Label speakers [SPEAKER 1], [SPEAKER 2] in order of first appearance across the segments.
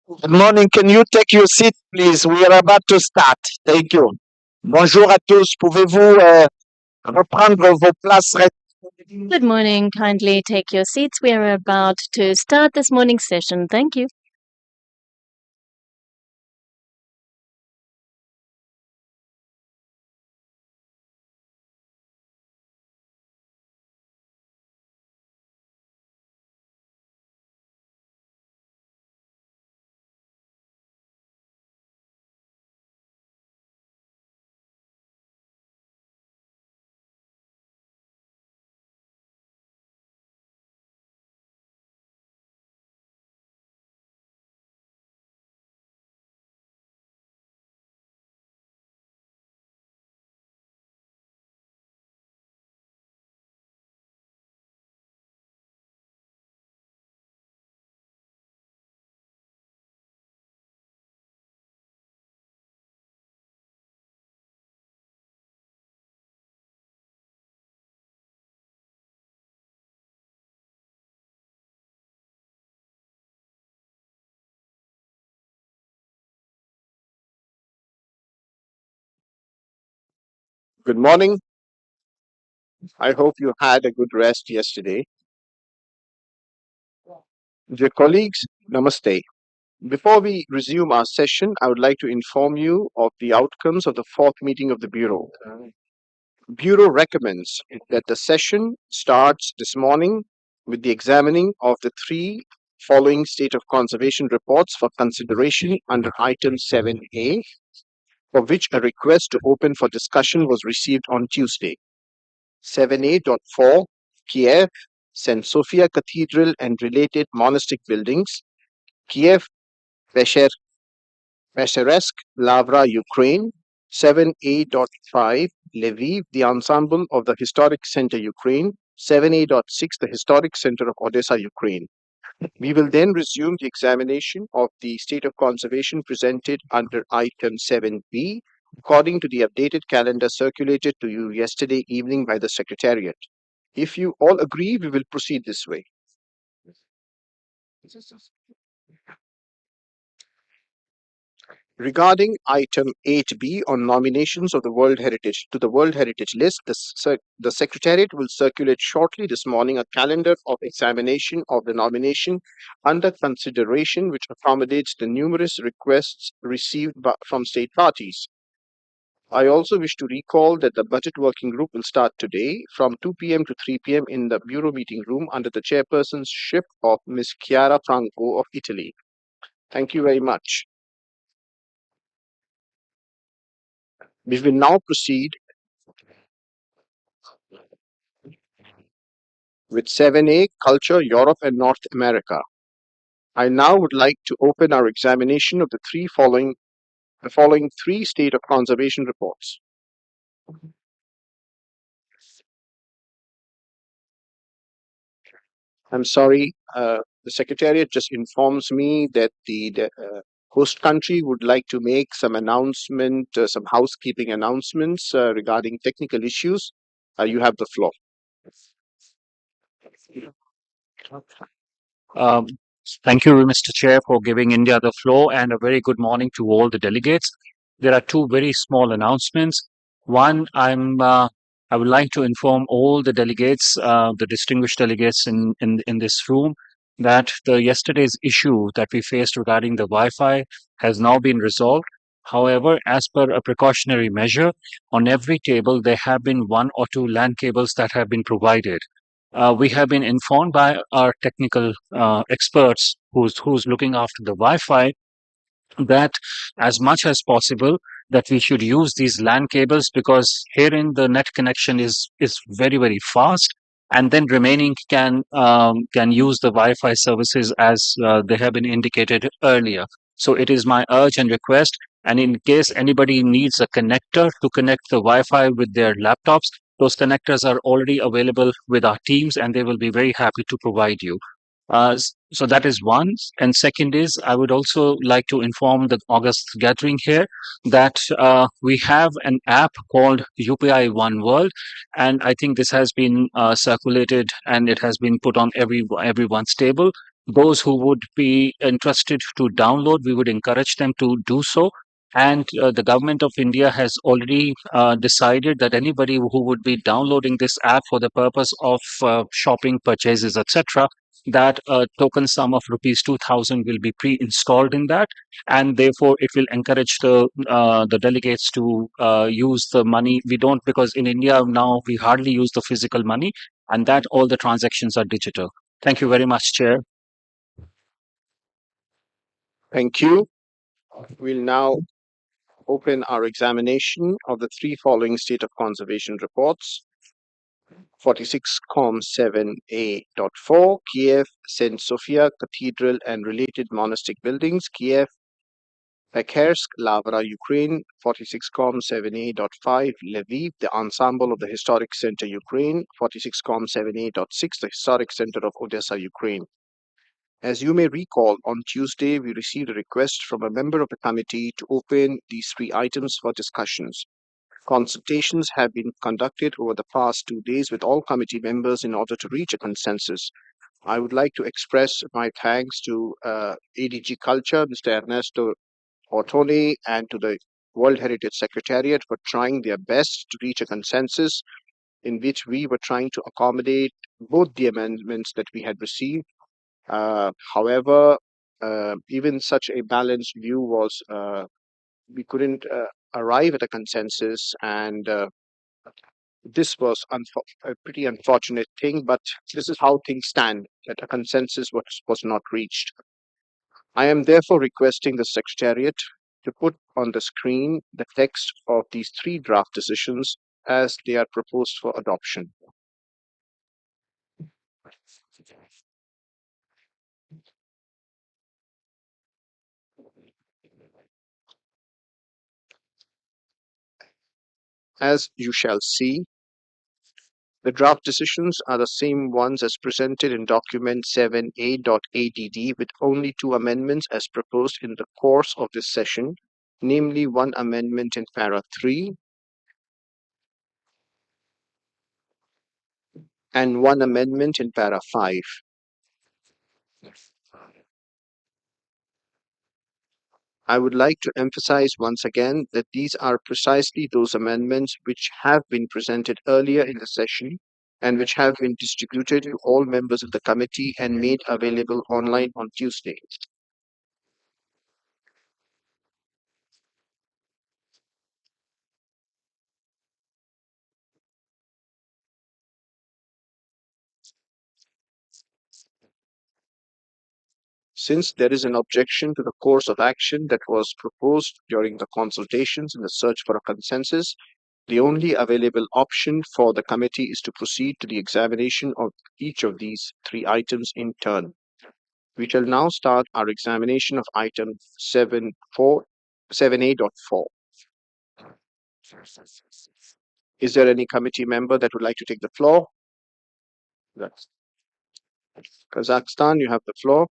[SPEAKER 1] Good morning. Can you take your seat, please? We are about to start. Thank you. Bonjour à tous. Pouvez-vous reprendre vos places?
[SPEAKER 2] Good morning. Kindly take your seats. We are about to start this morning's session. Thank you.
[SPEAKER 1] Good morning. I hope you had a good rest yesterday. Dear colleagues, namaste. Before we resume our session, I would like to inform you of the outcomes of the fourth meeting of the Bureau. Bureau recommends that the session starts this morning with the examining of the three following state of conservation reports for consideration under item 7A, for which a request to open for discussion was received on Tuesday. 7A.4 Kiev, St. Sophia Cathedral and related monastic buildings, Kiev, Pesheresk, Lavra, Ukraine. 7A.5 Lviv, the ensemble of the Historic Center Ukraine. 7A.6 the Historic Center of Odessa, Ukraine. We will then resume the examination of the state of conservation presented under item 7B, according to the updated calendar circulated to you yesterday evening by the Secretariat. If you all agree, we will proceed this way. Regarding item 8B on nominations of the World Heritage to the World Heritage List, the Secretariat will circulate shortly this morning a calendar of examination of the nomination under consideration, which accommodates the numerous requests received from state parties. I also wish to recall that the Budget Working Group will start today from 2 p.m. to 3 p.m. in the Bureau meeting room under the chairpersonship of Ms. Chiara Franco of Italy. Thank you very much. We will now proceed with 7A Culture, Europe and North America. I now would like to open our examination of the following three state of conservation reports. I'm sorry, the Secretariat just informs me that the host country would like to make some announcement, some housekeeping announcements regarding technical issues. You have the floor.
[SPEAKER 3] Um, Thank you, Mr. Chair, for giving India the floor, and a very good morning to all the delegates. There are two very small announcements. One, I would like to inform all the delegates, the distinguished delegates in this room, that the yesterday's issue that we faced regarding the Wi-Fi has now been resolved. However, as per a precautionary measure, on every table there have been one or two LAN cables that have been provided. We have been informed by our technical experts who's looking after the Wi-Fi that as much as possible that we should use these LAN cables, because herein the net connection is very fast, and then remaining can use the Wi-Fi services as they have been indicated earlier. So it is my urge and request, and in case anybody needs a connector to connect the Wi-Fi with their laptops, those connectors are already available with our teams, and they will be very happy to provide you. So that is one. And second is, I would also like to inform the August gathering here that we have an app called UPI One World, and I think this has been circulated and it has been put on everyone's table. those who would be interested to download, we would encourage them to do so. And the government of India has already decided that anybody who would be downloading this app for the purpose of shopping, purchases, etc., that a token sum of rupees 2,000 will be pre-installed in that, and therefore it will encourage the delegates to use the money. We don't, because in India now we hardly use the physical money, and that all the transactions are digital. Thank you very much, Chair.
[SPEAKER 1] Thank you. We'll now open our examination of the three following state of conservation reports. 46 Com 7A.4, Kiev, St. Sophia Cathedral and related monastic buildings, Kiev, Pekhersk, Lavra, Ukraine. 46 Com 7A.5, Lviv, the ensemble of the Historic Center, Ukraine. 46 Com 7A.6, the Historic Center of Odessa, Ukraine. As you may recall, on Tuesday, we received a request from a member of the committee to open these three items for discussions. Consultations have been conducted over the past 2 days with all committee members in order to reach a consensus. I would like to express my thanks to ADG Culture, Mr. Ernesto Ortone, and to the World Heritage Secretariat for trying their best to reach a consensus in which we were trying to accommodate both the amendments that we had received. However, even such a balanced view was, we couldn't arrive at a consensus, and this was a pretty unfortunate thing, but this is how things stand, that a consensus was not reached. I am therefore requesting the Secretariat to put on the screen the text of these three draft decisions as they are proposed for adoption. As you shall see, the draft decisions are the same ones as presented in document 7A.ADD, with only two amendments as proposed in the course of this session, namely one amendment in para 3 and one amendment in para 5. I would like to emphasize once again that these are precisely those amendments which have been presented earlier in the session and which have been distributed to all members of the committee and made available online on Tuesday. Since there is an objection to the course of action that was proposed during the consultations in the search for a consensus, the only available option for the committee is to proceed to the examination of each of these three items in turn. We shall now start our examination of item 7A.4. Is there any committee member that would like to take the floor? That's Kazakhstan, you have the floor.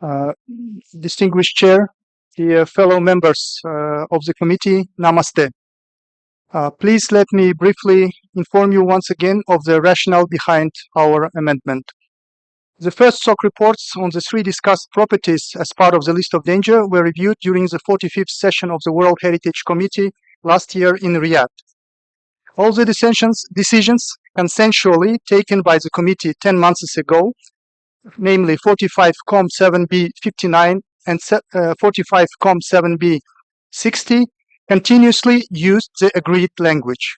[SPEAKER 4] Uh, Distinguished Chair, dear fellow members of the committee, Namaste. Please let me briefly inform you once again of the rationale behind our amendment. The first SOC reports on the three discussed properties as part of the list of danger were reviewed during the 45th session of the World Heritage Committee last year in Riyadh. All the decisions consensually taken by the committee 10 months ago, namely 45 Com 7B 59 and 45 Com 7B 60, continuously used the agreed language.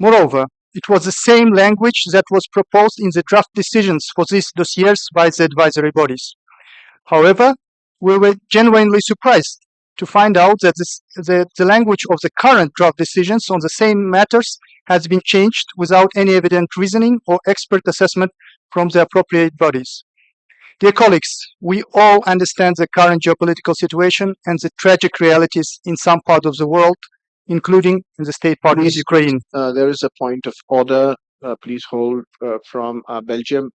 [SPEAKER 4] Moreover, it was the same language that was proposed in the draft decisions for these dossiers by the advisory bodies. However, we were genuinely surprised to find out that the language of the current draft decisions on the same matters has been changed without any evident reasoning or expert assessment from the appropriate bodies. Dear colleagues, we all understand the current geopolitical situation and the tragic realities in some part of the world, including in the state partner of Ukraine.
[SPEAKER 1] There is a point of order. Please hold from Belgium.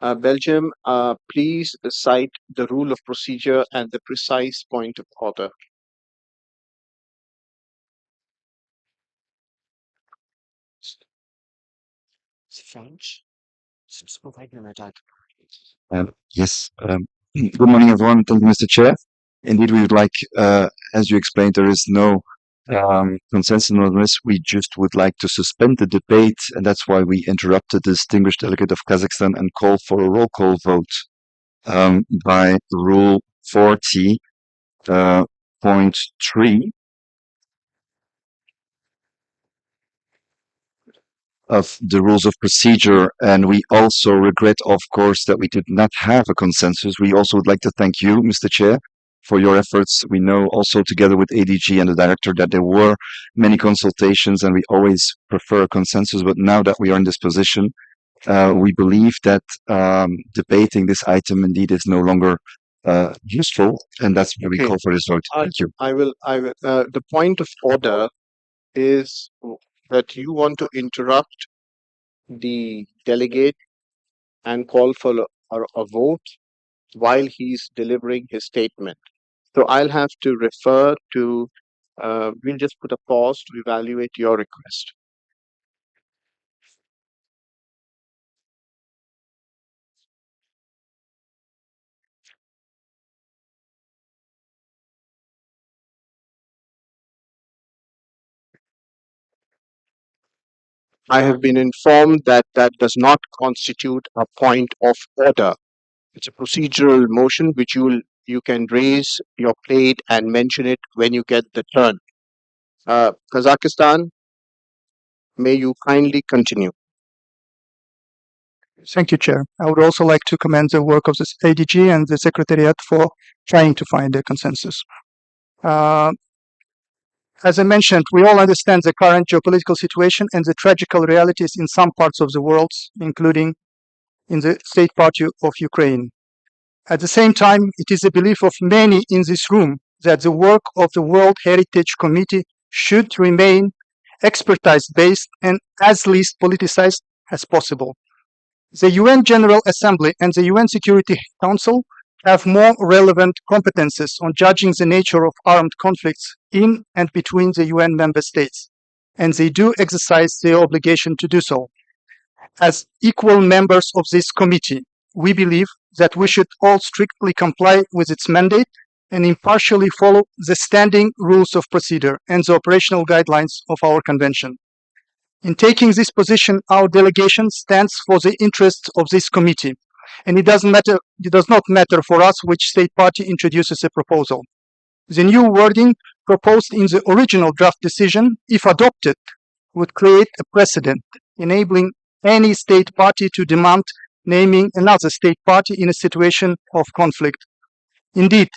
[SPEAKER 1] Belgium, please cite the rule of procedure and the precise point of order.
[SPEAKER 5] Yes. Good morning, everyone. Thank you, Mr. Chair. Indeed, we would like, as you explained, there is no consensus on this. We just would like to suspend the debate, and that's why we interrupted the distinguished delegate of Kazakhstan and call for a roll call vote by Rule 40.3 of the rules of procedure. And we also regret, of course, that we did not have a consensus. We also would like to thank you, Mr. Chair, for your efforts. We know also together with ADG and the director that there were many consultations and we always prefer a consensus. But now that we are in this position, we believe that debating this item indeed is no longer useful. And that's why we
[SPEAKER 1] Okay.
[SPEAKER 5] call for this vote. Thank you.
[SPEAKER 1] The point of order is that you want to interrupt the delegate and call for a vote while he's delivering his statement. So I'll have to refer to, we'll just put a pause to evaluate your request. I have been informed that that does not constitute a point of order. It's a procedural motion which you can raise your plate and mention it when you get the turn. Kazakhstan, may you kindly continue.
[SPEAKER 4] Thank you, Chair. I would also like to commend the work of the ADG and the Secretariat for trying to find a consensus. As I mentioned, we all understand the current geopolitical situation and the tragical realities in some parts of the world, including in the state party of Ukraine. At the same time, it is the belief of many in this room that the work of the World Heritage Committee should remain expertise-based and as least politicized as possible. The UN General Assembly and the UN Security Council have more relevant competences on judging the nature of armed conflicts in and between the UN member states, and they do exercise their obligation to do so. As equal members of this committee, we believe that we should all strictly comply with its mandate and impartially follow the standing rules of procedure and the operational guidelines of our convention. In taking this position, our delegation stands for the interests of this committee, and it does not matter for us which state party introduces a proposal. The new wording proposed in the original draft decision, if adopted, would create a precedent, enabling any state party to demand naming another state party in a situation of conflict. Indeed,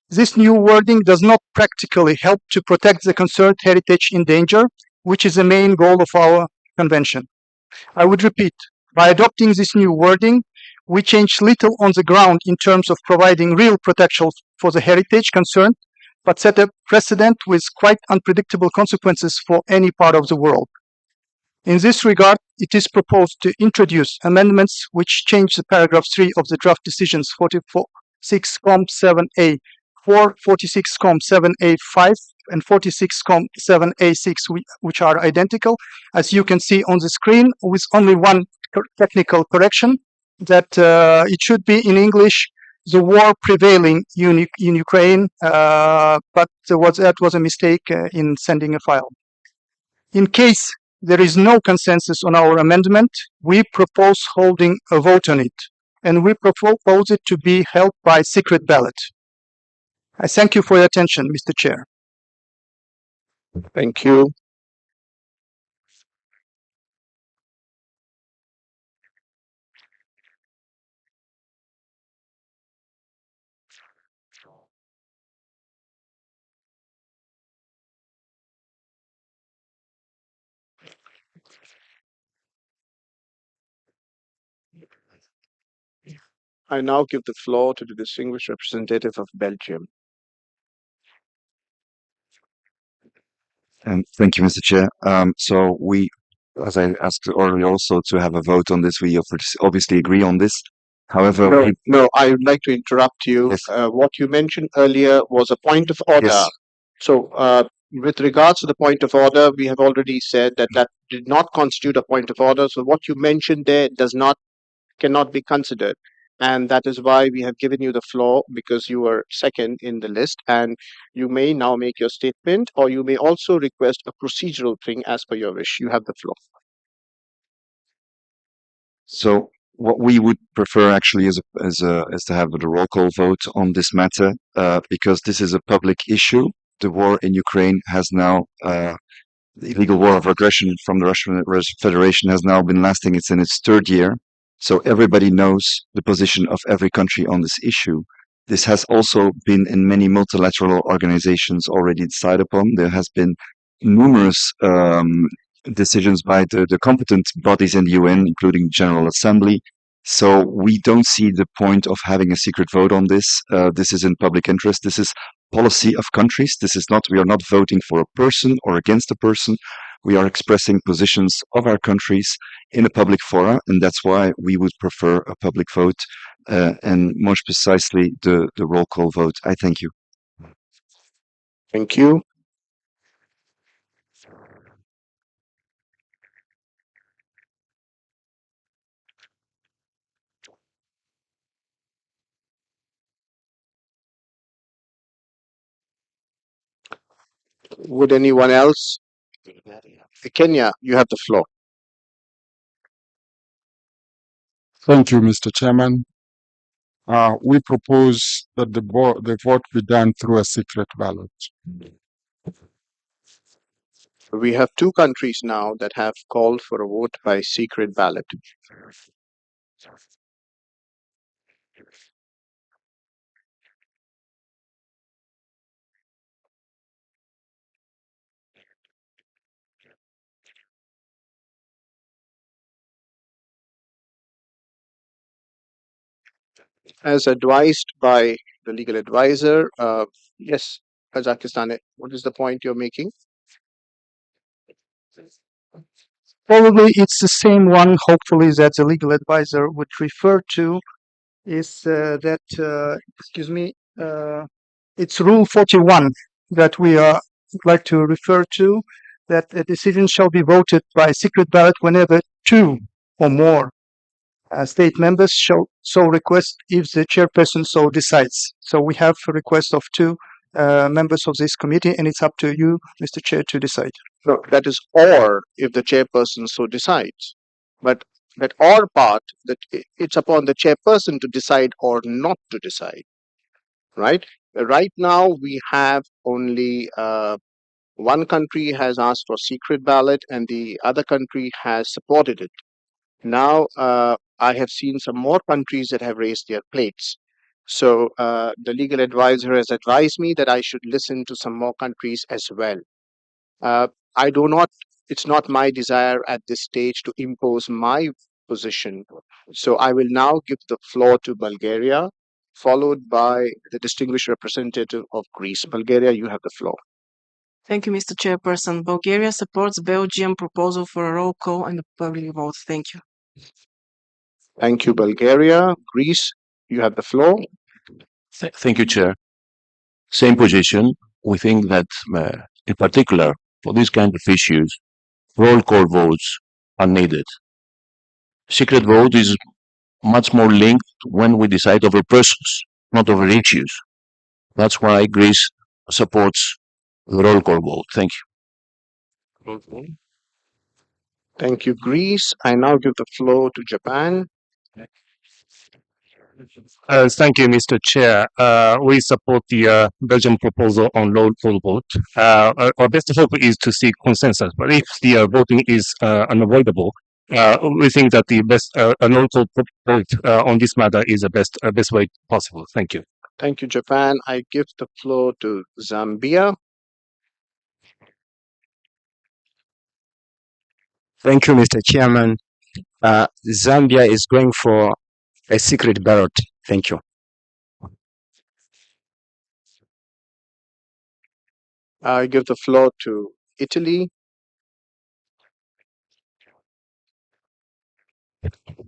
[SPEAKER 4] this new wording does not practically help to protect the concerned heritage in danger, which is the main goal of our convention. I would repeat, by adopting this new wording, we change little on the ground in terms of providing real protection for the heritage concerned, but set a precedent with quite unpredictable consequences for any part of the world. In this regard, it is proposed to introduce amendments which change the paragraph 3 of the draft decisions 46.7a 4, 46.7a5, and 46.7a6, which are identical, as you can see on the screen, with only one technical correction, that it should be in English, the war prevailing in Ukraine, but that was a mistake in sending a file. In case there is no consensus on our amendment, we propose holding a vote on it, and we propose it to be held by secret ballot. I thank you for your attention, Mr. Chair.
[SPEAKER 1] Thank you. I now give the floor to the distinguished representative of Belgium.
[SPEAKER 5] And thank you, Mr. Chair. So we, as I asked earlier also to have a vote on this, we obviously agree on this. However,
[SPEAKER 1] no, I would like to interrupt you.
[SPEAKER 5] Yes.
[SPEAKER 1] What you mentioned earlier was a point of order.
[SPEAKER 5] Yes.
[SPEAKER 1] So With regards to the point of order, we have already said that that did not constitute a point of order. So what you mentioned there cannot be considered. And that is why we have given you the floor, because you were second in the list. And you may now make your statement, or you may also request a procedural thing as per your wish. You have the floor.
[SPEAKER 5] So what we would prefer actually is to have the roll call vote on this matter, because this is a public issue. The war in Ukraine has now, the illegal war of aggression from the Russian Federation has now been lasting. It's in its third year. So everybody knows the position of every country on this issue. This has also been in many multilateral organizations already decided upon. There has been numerous decisions by the competent bodies in the UN, including General Assembly. So we don't see the point of having a secret vote on this. This is in public interest. This is policy of countries. This is not, we are not voting for a person or against a person. We are expressing positions of our countries in a public fora, and that's why we would prefer a public vote, and more precisely the roll call vote. I thank you.
[SPEAKER 1] Thank you. Would anyone else? Kenya, you have the floor.
[SPEAKER 6] Thank you, Mr. Chairman. We propose that the vote be done through a secret ballot.
[SPEAKER 1] We have two countries now that have called for a vote by secret ballot. As advised by the legal advisor, yes, Kazakhstan, what is the point you're making?
[SPEAKER 4] Probably it's the same one, hopefully, that the legal advisor would refer to, is it's Rule 41 that we like to refer to, that a decision shall be voted by secret ballot whenever two or more state members shall so request if the chairperson so decides. So we have a request of two members of this committee, and it's up to you, Mr. Chair, to decide.
[SPEAKER 1] No, that is or if the chairperson so decides. But that or part, that it's upon the chairperson to decide or not to decide, right? Right now, we have only one country has asked for secret ballot and the other country has supported it. Now, I have seen some more countries that have raised their plates. So the legal advisor has advised me that I should listen to some more countries as well. I do not, it's not my desire at this stage to impose my position. So I will now give the floor to Bulgaria, followed by the distinguished representative of Greece. Bulgaria, you have the floor.
[SPEAKER 7] Thank you, Mr. Chairperson. Bulgaria supports Belgium proposal for a roll call and a public vote. Thank you.
[SPEAKER 1] Thank you, Bulgaria. Greece, you have the floor.
[SPEAKER 8] Thank you, Chair. Same position. We think that, in particular, for these kind of issues, roll call votes are needed. Secret vote is much more linked when we decide over persons, not over issues. That's why Greece supports the roll call vote. Thank you.
[SPEAKER 1] Thank you, Greece. I now give the floor to Japan.
[SPEAKER 9] Thank you, Mr. Chair. We support the Belgian proposal on roll call vote. Our best hope is to seek consensus, but if the voting is unavoidable, we think that the best a roll call vote on this matter is the best way possible. Thank you.
[SPEAKER 1] Thank you, Japan. I give the floor to Zambia.
[SPEAKER 10] Thank you, Mr. Chairman. Zambia is going for a secret ballot. Thank you.
[SPEAKER 1] I give the floor to Italy.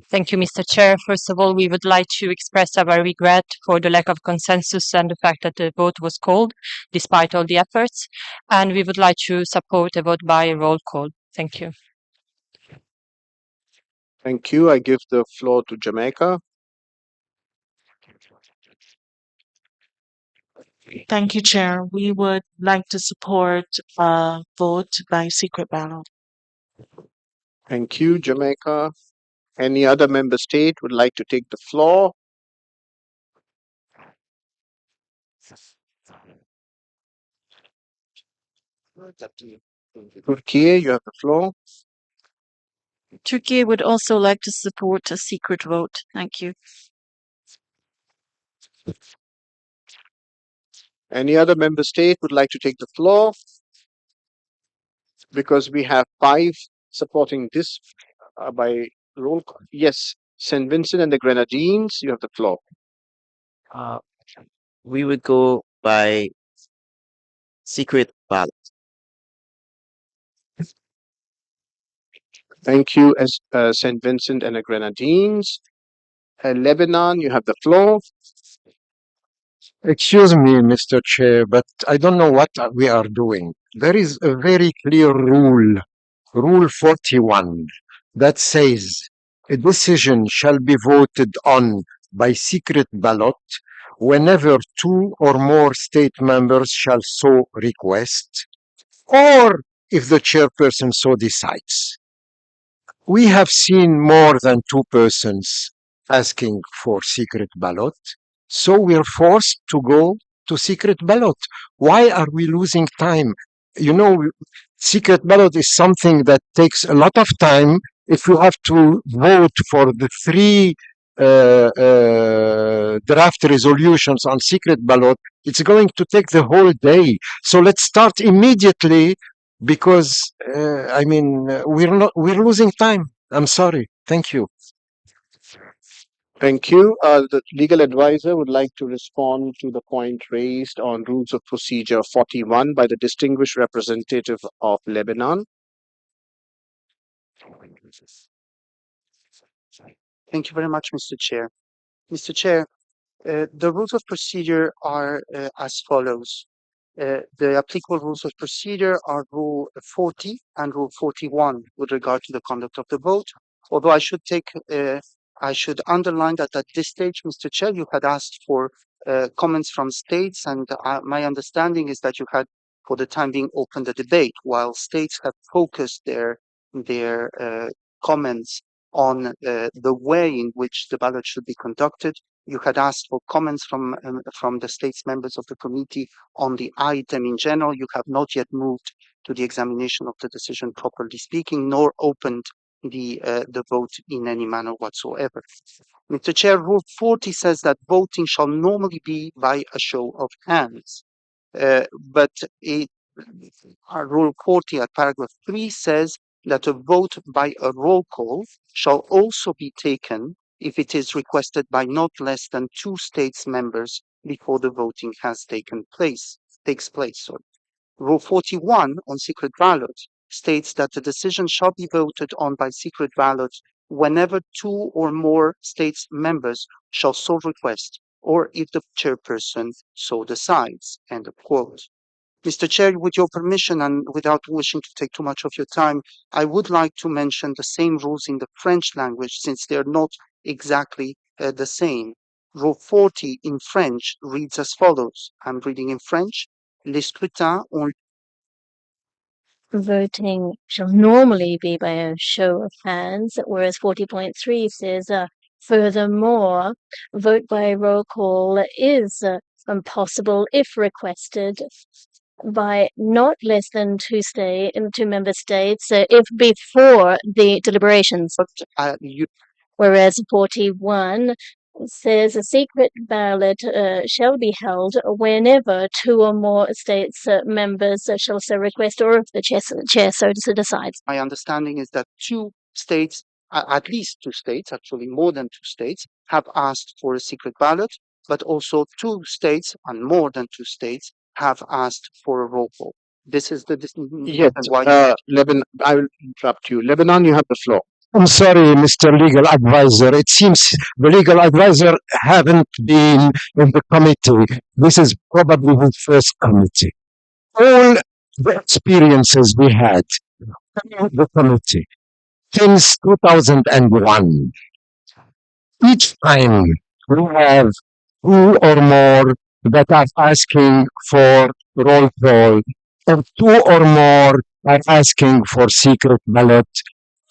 [SPEAKER 11] Thank you, Mr. Chair. First of all, we would like to express our regret for the lack of consensus and the fact that the vote was called, despite all the efforts. And we would like to support a vote by roll call. Thank you.
[SPEAKER 1] Thank you. I give the floor to Jamaica.
[SPEAKER 12] Thank you, Chair. We would like to support a vote by secret ballot.
[SPEAKER 1] Thank you, Jamaica. Any other member state would like to take the floor? Turkey, you have the floor.
[SPEAKER 7] Turkey would also like to support a secret vote. Thank you.
[SPEAKER 1] Any other member state would like to take the floor? Because we have 5 supporting this by roll call. Yes, St. Vincent and the Grenadines, you have the floor.
[SPEAKER 13] We would go by secret ballot.
[SPEAKER 1] Thank you, St. Vincent and the Grenadines. Lebanon, you have the floor.
[SPEAKER 10] Excuse me, Mr. Chair, but I don't know what we are doing. There is a very clear rule, Rule 41, that says a decision shall be voted on by secret ballot whenever 2 or more state members shall so request, or if the chairperson so decides. We have seen more than 2 persons asking for secret ballot, so we're forced to go to secret ballot. Why are we losing time? You know, secret ballot is something that takes a lot of time. If you have to vote for the 3 draft resolutions on secret ballot, it's going to take the whole day. So let's start immediately, because we're losing time. I'm sorry. Thank you.
[SPEAKER 1] Thank you. The legal advisor would like to respond to the point raised on Rules of Procedure 41 by the distinguished representative of Lebanon.
[SPEAKER 14] Thank you very much, Mr. Chair. Mr. Chair, the rules of procedure are as follows. The applicable rules of procedure are Rule 40 and Rule 41 with regard to the conduct of the vote. Although I should underline that at this stage, Mr. Chair, you had asked for comments from states, and my understanding is that you had, for the time being, opened the debate, while states have focused their comments on the way in which the ballot should be conducted. You had asked for comments from the states members of the committee on the item in general. You have not yet moved to the examination of the decision, properly speaking, nor opened the vote in any manner whatsoever. Mr. Chair, Rule 40 says that voting shall normally be by a show of hands, but Rule 40 at paragraph 3 says that a vote by a roll call shall also be taken if it is requested by not less than 2 states members before the voting takes place. Rule 41 on secret ballot states that the decision shall be voted on by secret ballot whenever 2 or more states members shall so request, or if the chairperson so decides. End of quote. Mr. Chair, with your permission and without wishing to take too much of your time, I would like to mention the same rules in the French language, since they're not exactly the same. Rule 40 in French reads as follows. I'm reading in French. Les scrutins ont
[SPEAKER 2] Voting shall normally be by a show of hands, whereas 40.3 says, furthermore, vote by roll call is possible if requested by not less than 2 member states if before the deliberations. Whereas 41 says a secret ballot shall be held whenever 2 or more states members shall so request, or if the chair so decides.
[SPEAKER 14] My understanding is that 2 states, at least 2 states, actually more than 2 states, have asked for a secret ballot, but also 2 states and more than 2 states have asked for a roll call. This is the
[SPEAKER 1] Yes,
[SPEAKER 14] why.
[SPEAKER 1] Lebanon, I will interrupt you. Lebanon, you have the floor.
[SPEAKER 10] I'm sorry, Mr. Legal Advisor. It seems the legal advisor haven't been in the committee. This is probably his first committee. All the experiences we had in the committee since 2001, each time we have two or more that are asking for roll call, or two or more are asking for secret ballot.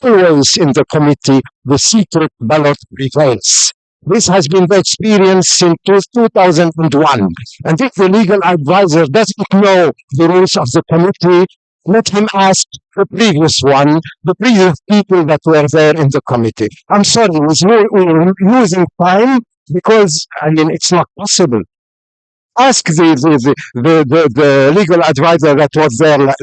[SPEAKER 10] Always in the committee, the secret ballot prevails. This has been the experience since 2001. And if the legal advisor doesn't know the rules of the committee, let him ask the previous one, the previous people that were there in the committee. I'm sorry, we're losing time because, I mean, it's not possible. Ask the legal advisor that was there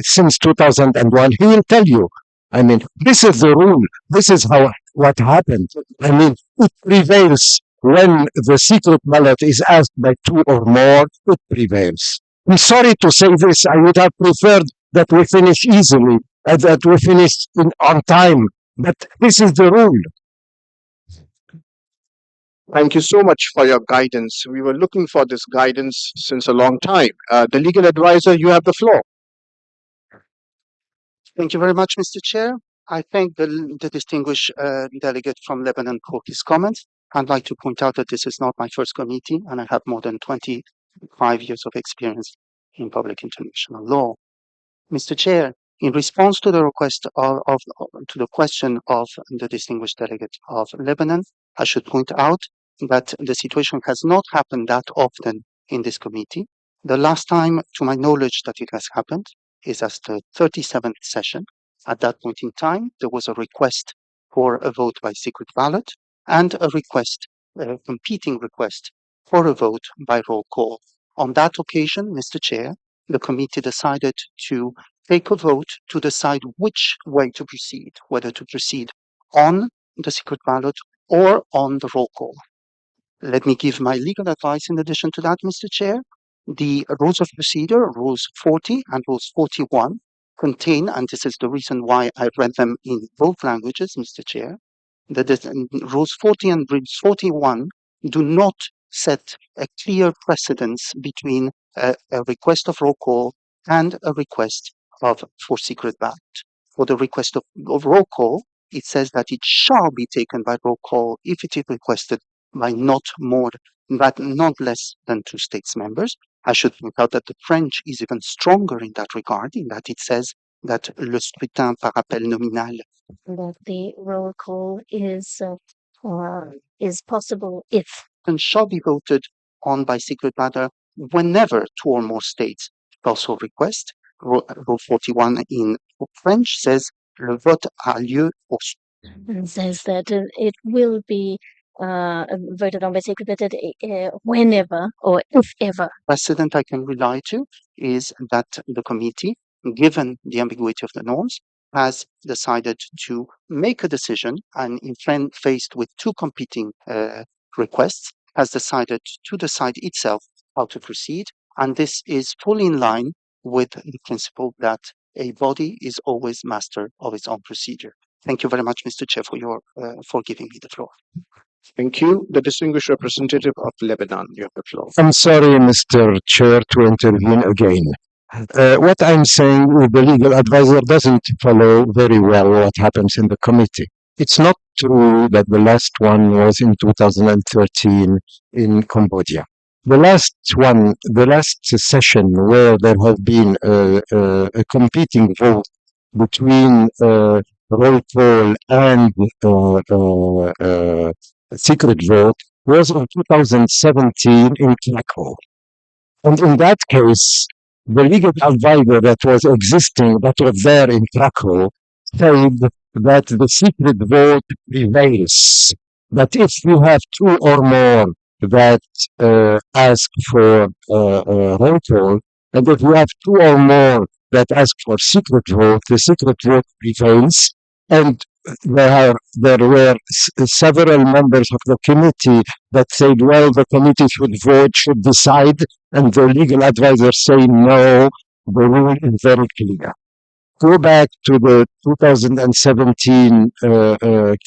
[SPEAKER 10] since 2001. He will tell you. I mean, this is the rule. This is what happened. I mean, it prevails when the secret ballot is asked by two or more. It prevails. I'm sorry to say this. I would have preferred that we finish easily, that we finish on time. But this is the rule.
[SPEAKER 1] Thank you so much for your guidance. We were looking for this guidance since a long time. The legal advisor, you have the floor.
[SPEAKER 14] Thank you very much, Mr. Chair. I thank the distinguished delegate from Lebanon for his comments. I'd like to point out that this is not my first committee, and I have more than 25 years of experience in public international law. Mr. Chair, in response to the request to the question of the distinguished delegate of Lebanon, I should point out that the situation has not happened that often in this committee. The last time, to my knowledge, that it has happened is as the 37th session. At that point in time, there was a request for a vote by secret ballot and a competing request for a vote by roll call. On that occasion, Mr. Chair, the committee decided to take a vote to decide which way to proceed, whether to proceed on the secret ballot or on the roll call. Let me give my legal advice in addition to that, Mr. Chair. The rules of procedure, rules 40 and rules 41, contain, and this is the reason why I read them in both languages, Mr. Chair, that rules 40 and rules 41 do not set a clear precedence between a request of roll call and a request for secret ballot. For the request of roll call, it says that it shall be taken by roll call if it is requested by not less than two states members. I should point out that the French is even stronger in that regard, in that it says that le scrutin par appel nominal,
[SPEAKER 2] that the roll call is possible if,
[SPEAKER 14] and shall be voted on by secret ballot whenever two or more states also request. Rule 41 in French says le vote a lieu au.
[SPEAKER 2] and says that it will be voted on by secret ballot whenever or if ever.
[SPEAKER 14] Precedent I can rely to is that the committee, given the ambiguity of the norms, has decided to make a decision, and faced with two competing requests, has decided to decide itself how to proceed, and this is fully in line with the principle that a body is always master of its own procedure. Thank you very much, Mr. Chair, for giving me the floor.
[SPEAKER 1] Thank you. The distinguished representative of Lebanon, you have the floor.
[SPEAKER 10] I'm sorry, Mr. Chair, to intervene again. What I'm saying, the legal advisor doesn't follow very well what happens in the committee. It's not true that the last one was in 2013 in Cambodia. The last session where there has been a competing vote between roll call and secret vote was in 2017 in Krakow. And in that case, the legal advisor that was there in Krakow, said that the secret vote prevails. That if you have two or more that ask for roll call, and if you have two or more that ask for secret vote, the secret vote prevails. And there were several members of the committee that said, well, the committee should decide, and the legal advisor say, no, the rule is very clear. go back to the 2017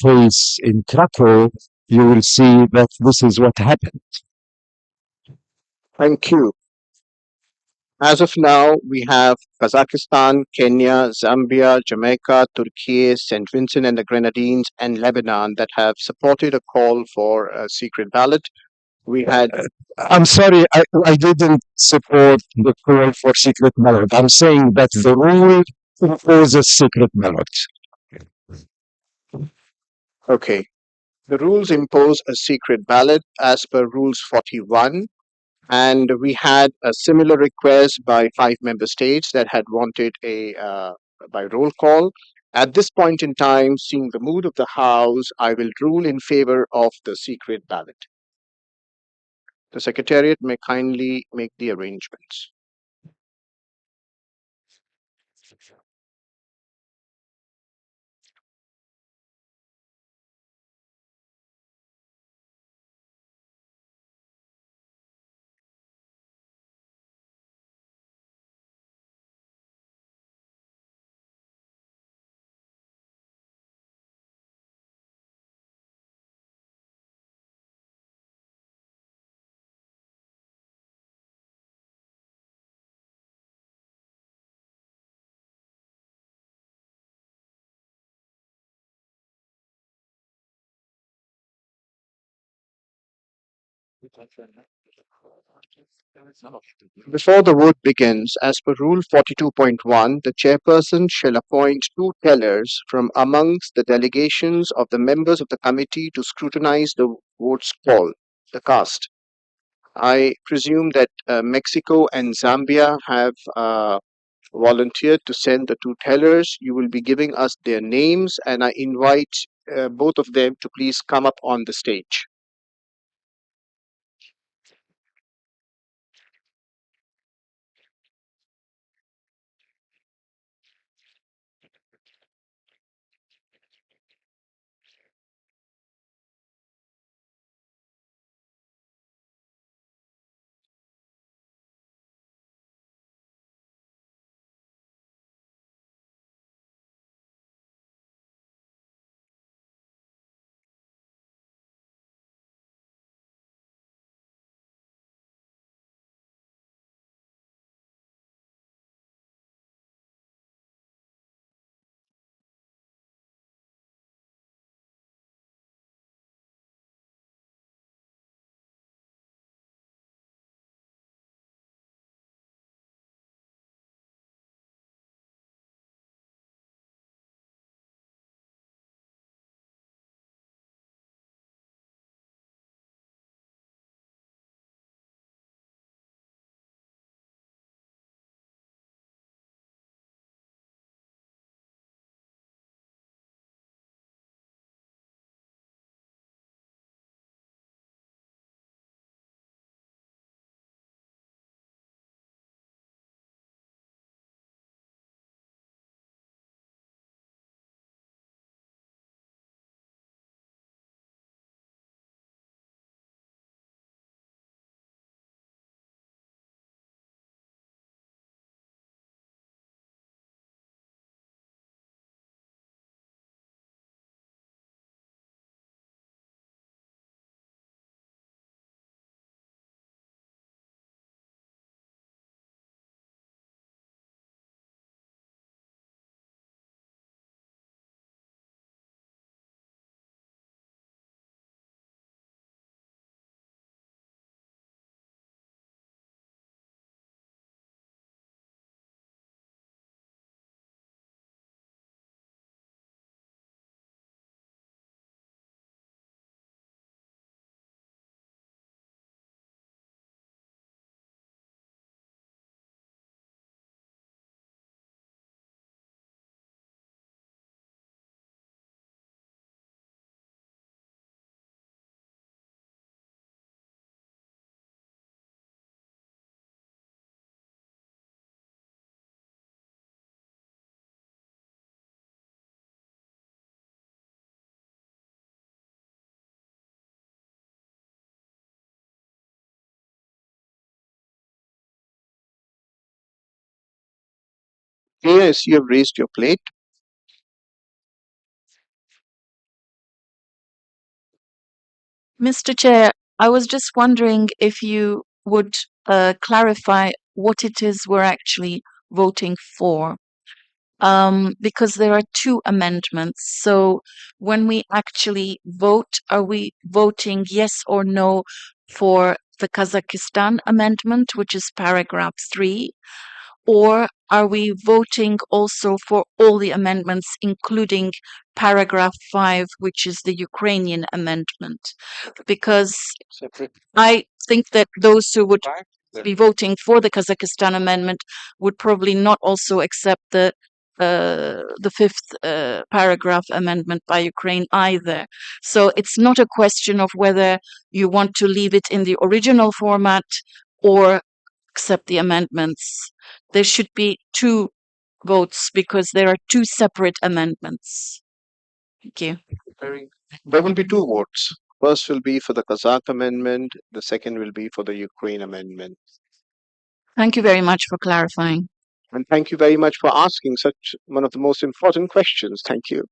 [SPEAKER 10] case in Krakow, you will see that this is what happened.
[SPEAKER 1] Thank you. As of now, we have Kazakhstan, Kenya, Zambia, Jamaica, Turkey, St. Vincent and the Grenadines, and Lebanon that have supported a call for a secret ballot. We had
[SPEAKER 10] I'm sorry, I didn't support the call for secret ballot. I'm saying that the rule imposes secret ballot.
[SPEAKER 1] Okay. The rules impose a secret ballot as per Rules 41, and we had a similar request by 5 member states that had wanted a by roll call. At this point in time, seeing the mood of the House, I will rule in favor of the secret ballot. The Secretariat may kindly make the arrangements. Before the vote begins, as per Rule 42.1, the chairperson shall appoint 2 tellers from amongst the delegations of the members of the committee to scrutinize the votes cast. I presume that Mexico and Zambia have volunteered to send the 2 tellers. You will be giving us their names, and I invite both of them to please come up on the stage. Priya, I see you have raised your plate.
[SPEAKER 12] Mr. Chair, I was just wondering if you would clarify what it is we're actually voting for. Because there are two amendments. So when we actually vote, are we voting yes or no for the Kazakhstan amendment, which is paragraph 3? Or are we voting also for all the amendments, including paragraph 5, which is the Ukrainian amendment? Because I think that those who would be voting for the Kazakhstan amendment would probably not also accept the fifth paragraph amendment by Ukraine either. So it's not a question of whether you want to leave it in the original format or accept the amendments. There should be two votes because there are two separate amendments. Thank you.
[SPEAKER 1] There will be two votes. First will be for the Kazakh amendment, the second will be for the Ukraine amendment.
[SPEAKER 12] Thank you very much for clarifying.
[SPEAKER 1] And thank you very much for asking such one of the most important questions. Thank you.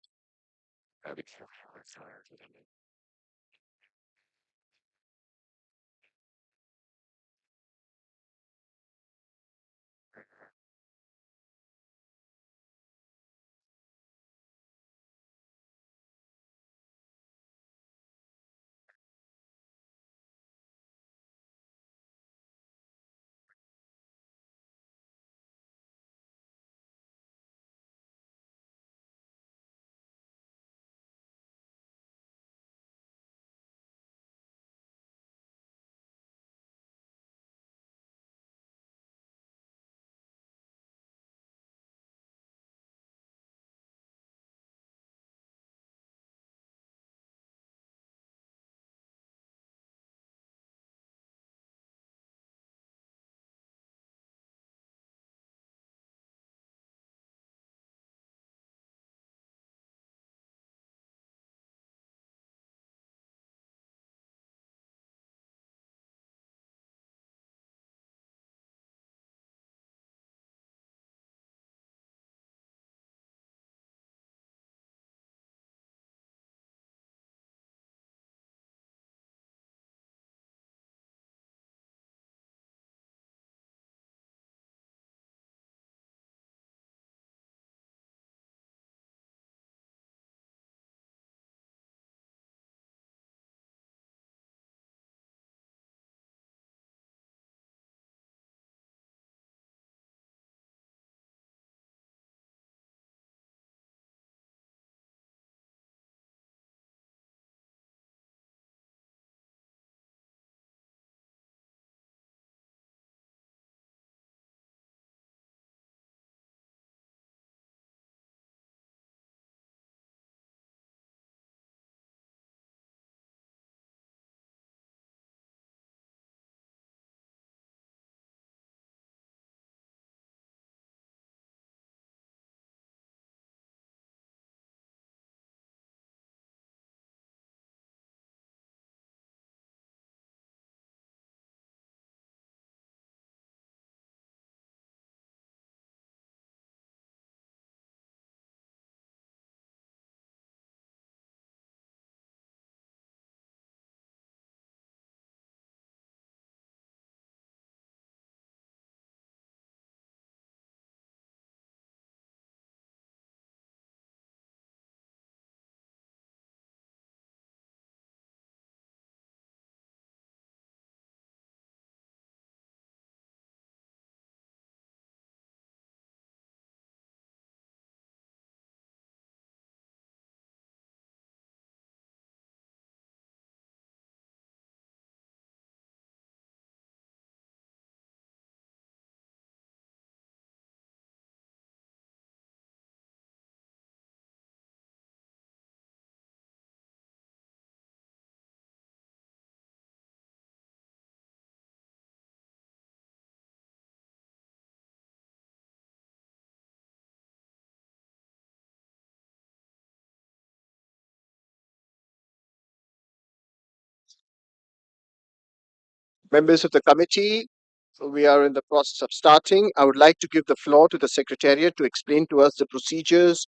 [SPEAKER 1] Members of the committee, So we are in the process of starting. I would like to give the floor to the Secretariat to explain to us the procedures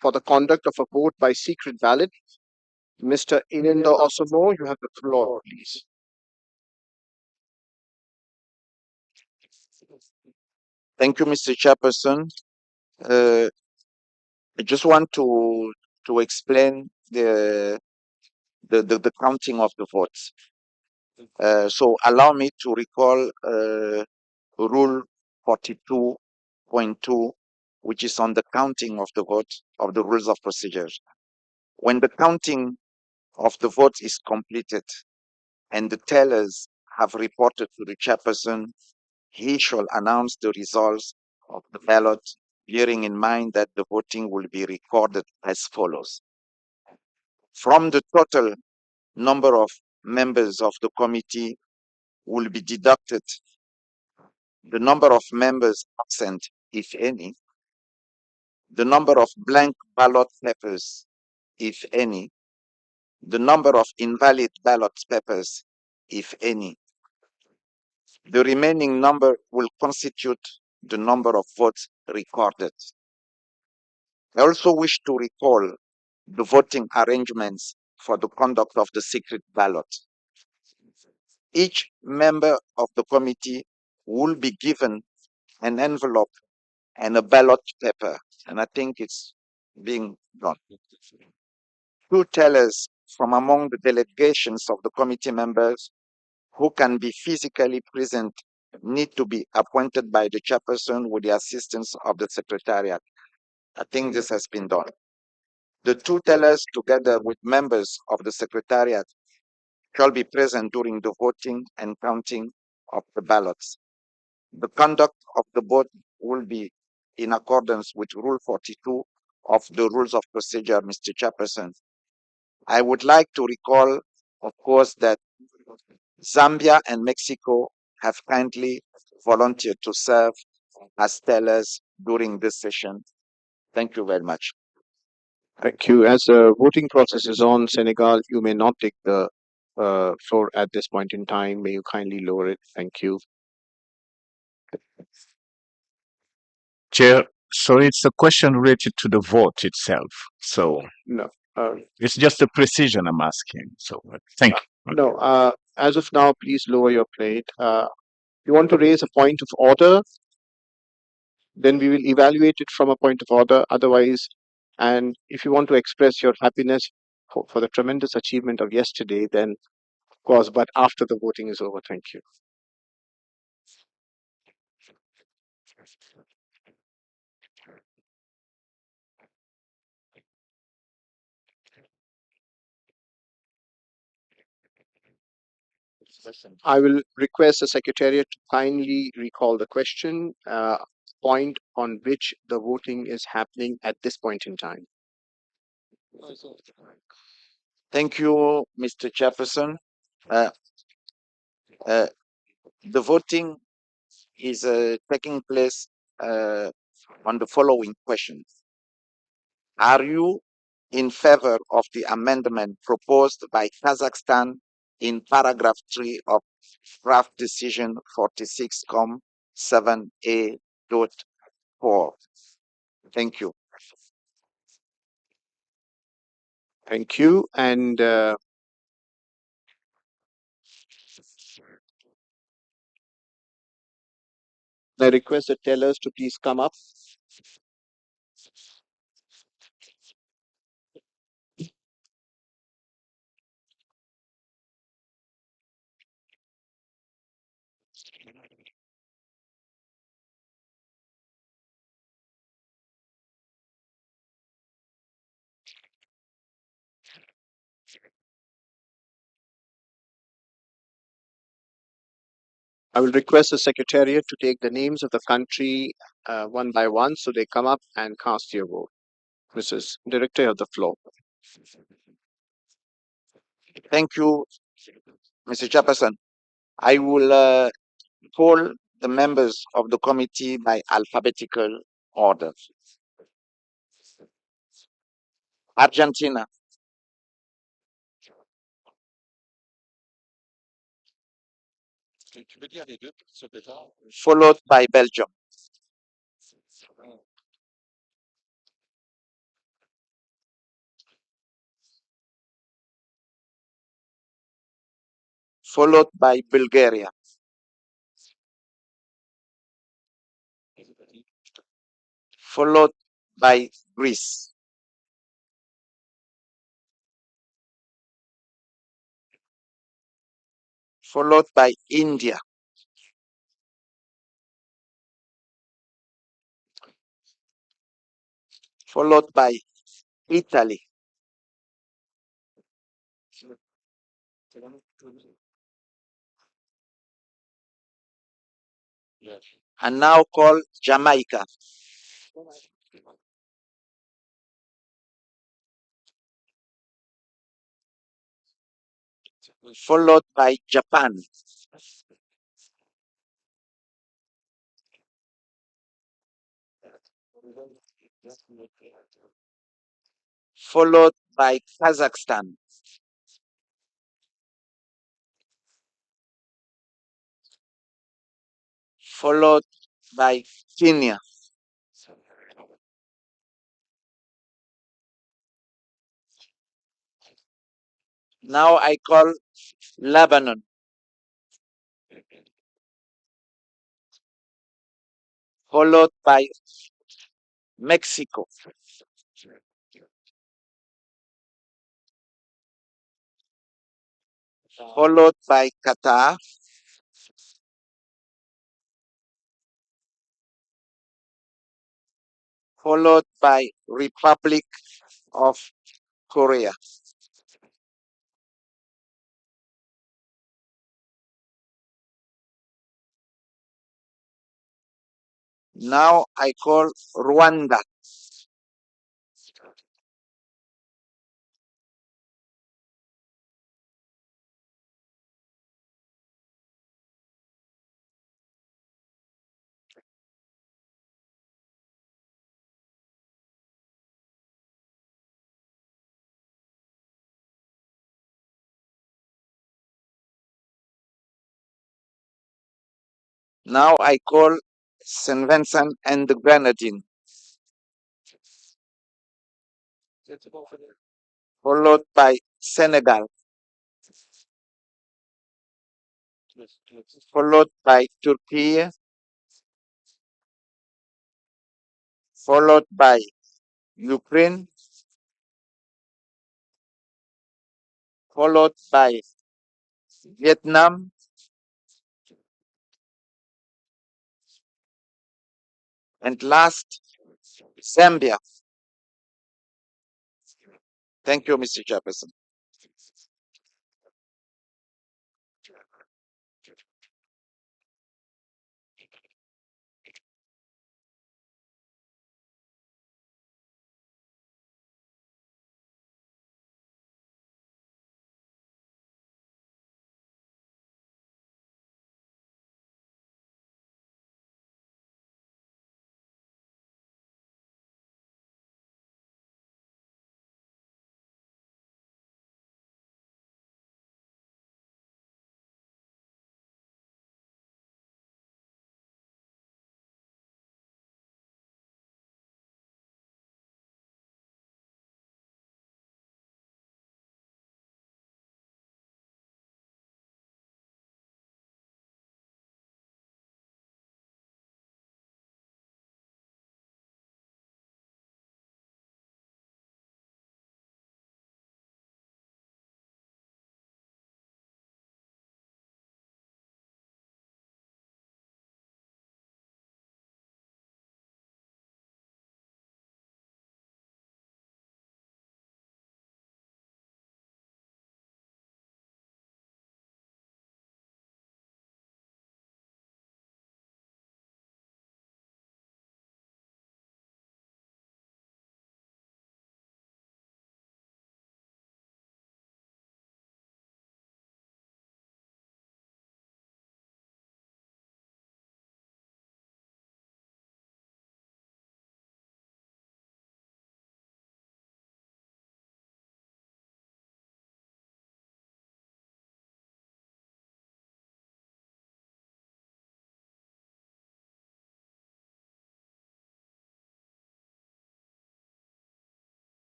[SPEAKER 1] for the conduct of a vote by secret ballot. Mr. Inenda Osomo, you have the floor, please.
[SPEAKER 15] Thank you, Mr. Chairperson. I just want to explain the counting of the votes. So allow me to recall Rule 42.2, which is on the counting of the vote of the rules of procedure. When the counting of the votes is completed and the tellers have reported to the chairperson, he shall announce the results of the ballot, bearing in mind that the voting will be recorded as follows. From the total number of members of the committee will be deducted the number of members absent, if any, the number of blank ballot papers, if any, the number of invalid ballot papers, if any. The remaining number will constitute the number of votes recorded. I also wish to recall the voting arrangements for the conduct of the secret ballot. Each member of the committee will be given an envelope and a ballot paper, and I think it's being done. Two tellers from among the delegations of the committee members who can be physically present need to be appointed by the chairperson with the assistance of the secretariat. I think this has been done. The two tellers, together with members of the secretariat, shall be present during the voting and counting of the ballots. The conduct of the vote will be in accordance with Rule 42 of the Rules of Procedure, Mr. Chairperson. I would like to recall, of course, that Zambia and Mexico have kindly volunteered to serve as tellers during this session. Thank you very much.
[SPEAKER 1] Thank you. As the voting process is on, Senegal, you may not take the floor at this point in time. May you kindly lower it. Thank you.
[SPEAKER 3] Chair, so it's a question related to the vote itself. So
[SPEAKER 1] No.
[SPEAKER 3] it's just the precision I'm asking. So thank you.
[SPEAKER 1] No. As of now, please lower your plate. You want to raise a point of order? Then we will evaluate it from a point of order. Otherwise, and if you want to express your happiness for the tremendous achievement of yesterday, then of course, but after the voting is over. Thank you. I will request the Secretariat to kindly recall the question, point on which the voting is happening at this point in time.
[SPEAKER 15] Thank you, Mr. Chairperson. The voting is taking place on the following questions. Are you in favor of the amendment proposed by Kazakhstan in paragraph 3 of draft decision 46,7A.4? Thank you.
[SPEAKER 1] Thank you. And I request the tellers to please come up. I will request the Secretariat to take the names of the country one by one so they come up and cast your vote. Mrs. Director, you have the floor.
[SPEAKER 15] Thank you, Mr. Chairperson. I will call the members of the committee by alphabetical order. Argentina, followed by Belgium. Followed by Bulgaria. Followed by Greece. Followed by India. Followed by Italy. And now call Jamaica. Followed by Japan. Followed by Kazakhstan. Followed by Kenya. Now I call Lebanon. Followed by Mexico. Followed by Qatar. Followed by Republic of Korea. Now I call Rwanda. Now I call St. Vincent and the Grenadines. Followed by Senegal. Followed by Turkey. Followed by Ukraine. Followed by Vietnam. And last, Zambia. Thank you, Mr. Chairperson.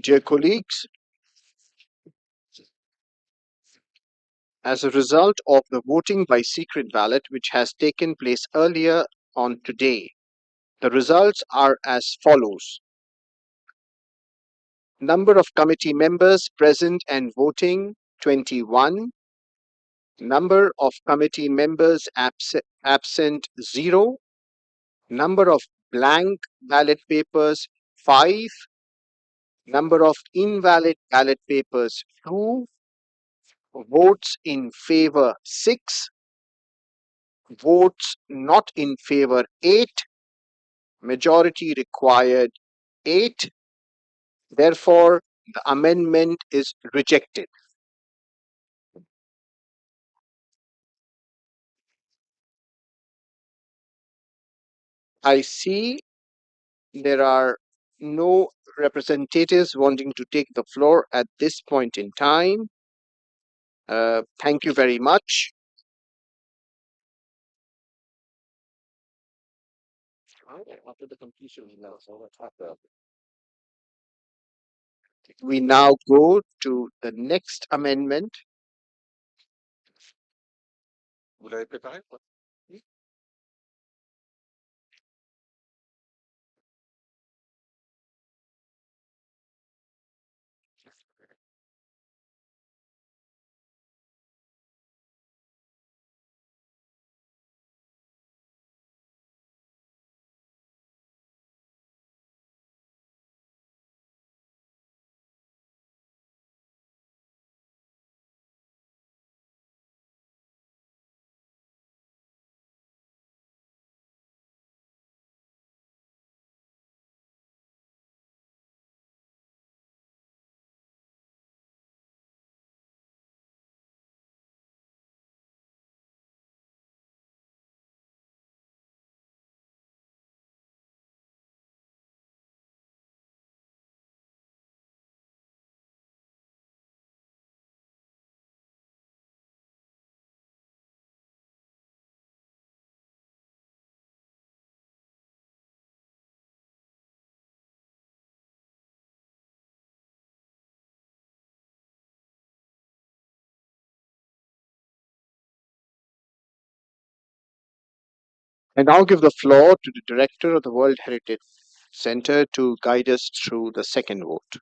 [SPEAKER 1] Dear colleagues, as a result of the voting by secret ballot which has taken place earlier on today, the results are as follows. Number of committee members present and voting 21. Number of committee members absent 0. Number of blank ballot papers 5. Number of invalid ballot papers 2. Votes in favor 6. Votes not in favor 8. Majority required 8. Therefore, the amendment is rejected. I see there are no representatives wanting to take the floor at this point in time. Thank you very much. We now go to the next amendment. I now give the floor to the Director of the World Heritage Center to guide us through the second vote.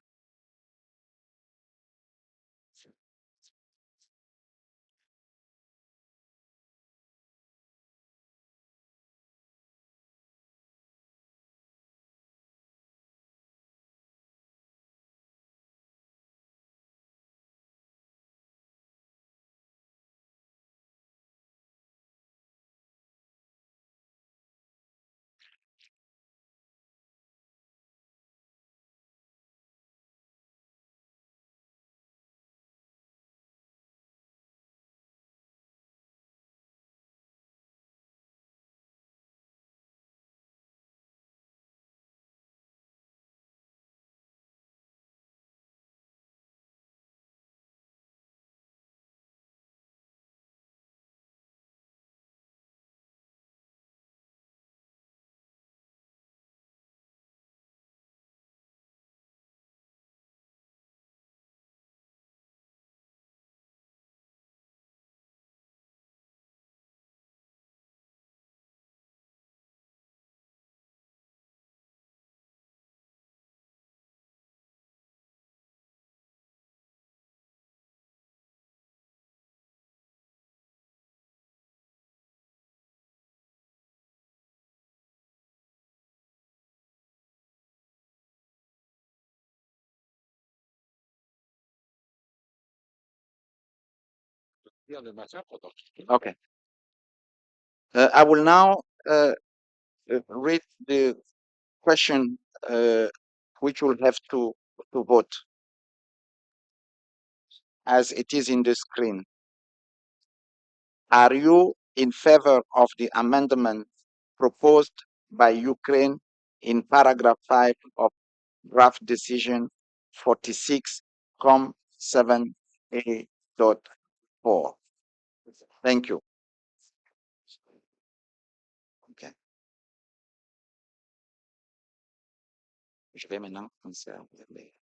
[SPEAKER 1] Okay. I will now read the question which will have to vote as it is in the screen. Are you in favor of the amendment proposed by Ukraine in paragraph 5 of draft decision 46.7a.4? Thank you. Okay. Je vais maintenant commencer à regarder.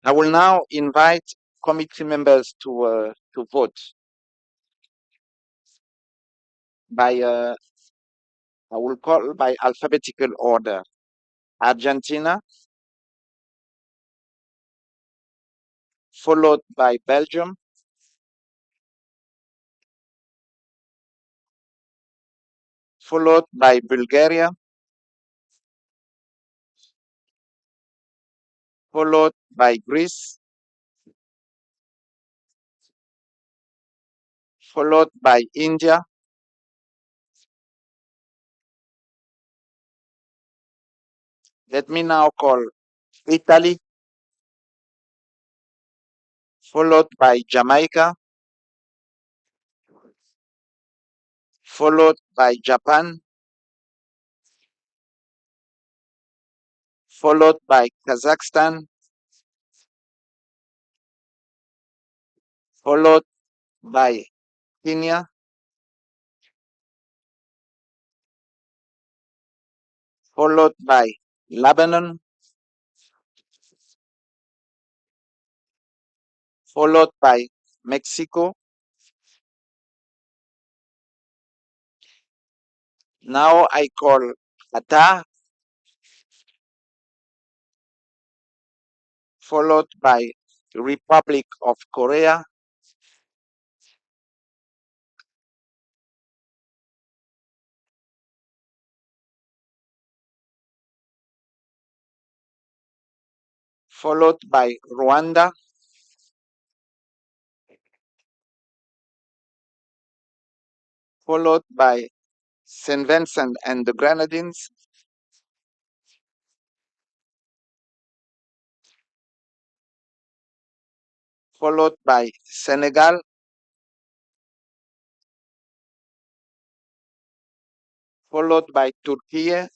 [SPEAKER 15] I will now invite committee members to vote by I will call by alphabetical order. Argentina, followed by Belgium, followed by Bulgaria, followed by Greece, followed by India, let me now call Italy, followed by Jamaica, followed by Japan, followed by Kazakhstan, followed by Kenya, followed by Lebanon, followed by Mexico. Now I call Qatar, followed by Republic of Korea, followed by Rwanda, followed by St. Vincent and the Grenadines, followed by Senegal, followed by Turkey,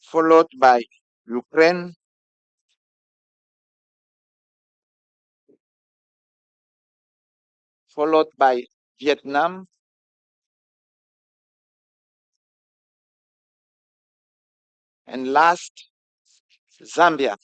[SPEAKER 15] followed by Ukraine, followed by Vietnam, and last, Zambia.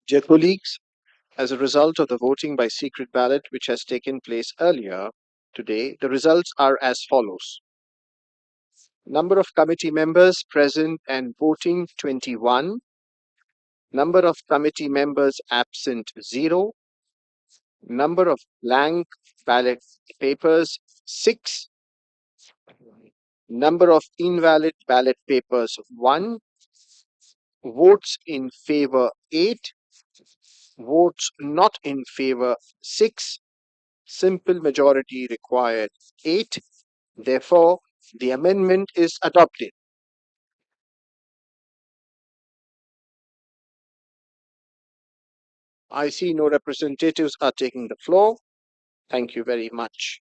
[SPEAKER 1] Dear colleagues, as a result of the voting by secret ballot which has taken place earlier today, the results are as follows. Number of committee members present and voting 21. Number of committee members absent 0. Number of blank ballot papers 6. Number of invalid ballot papers 1. Votes in favor 8. Votes not in favor 6. Simple majority required 8. Therefore, the amendment is adopted. I see no representatives are taking the floor. Thank you very much.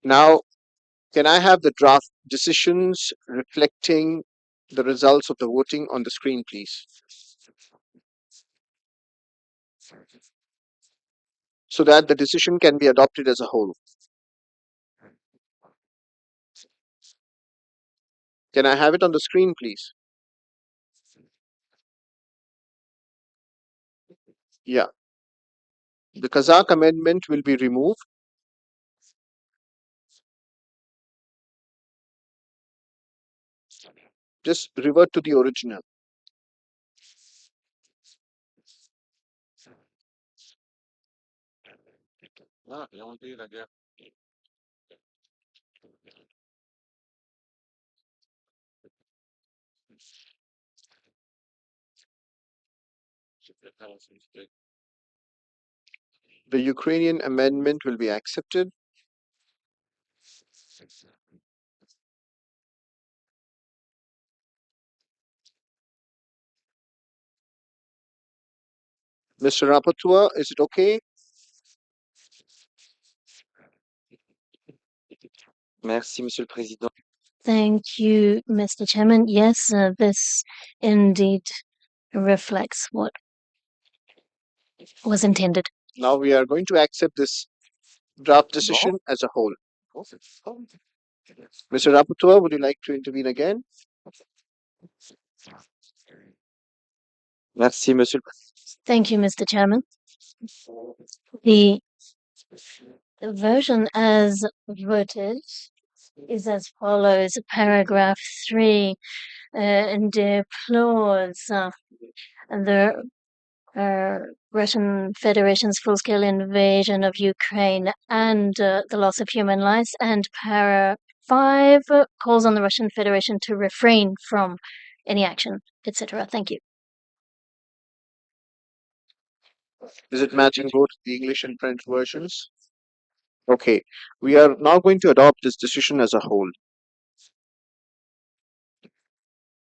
[SPEAKER 1] Now, can I have the draft decisions reflecting the results of the voting on the screen, please? So that the decision can be adopted as a whole. Can I have it on the screen, please? Yeah. The Kazakh amendment will be removed. Just revert to the original. The Ukrainian amendment will be accepted. Mr. Rapporteur, is it okay?
[SPEAKER 13] Merci, Monsieur le Président.
[SPEAKER 2] Thank you, Mr. Chairman. Yes, this indeed reflects what was intended.
[SPEAKER 1] Now we are going to accept this draft decision as a whole. Mr. Rapporteur, would you like to intervene again?
[SPEAKER 13] Merci, Monsieur le
[SPEAKER 2] Thank you, Mr. Chairman. The version as voted is as follows. Paragraph 3 deplores the Russian Federation's full-scale invasion of Ukraine and the loss of human lives, and para 5 calls on the Russian Federation to refrain from any action, etc. Thank you.
[SPEAKER 1] Is it matching both the English and French versions? Okay, we are now going to adopt this decision as a whole.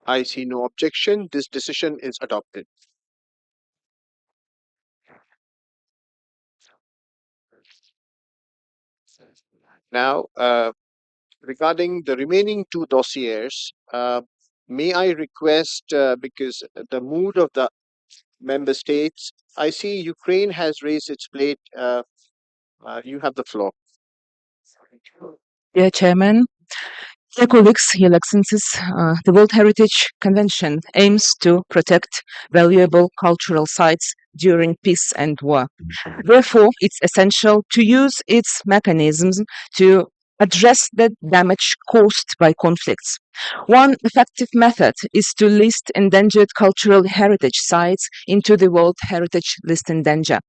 [SPEAKER 1] I see no objection. This decision is adopted. Now, regarding the remaining 2 dossiers, may I request, because the mood of the member states, I see Ukraine has raised its plate. You have the floor.
[SPEAKER 16] Dear Chairman, dear colleagues, Your Excellencies, the World Heritage Convention aims to protect valuable cultural sites during peace and war. Therefore, it's essential to use its mechanisms to address the damage caused by conflicts. One effective method is to list endangered cultural heritage sites into the World Heritage List in danger.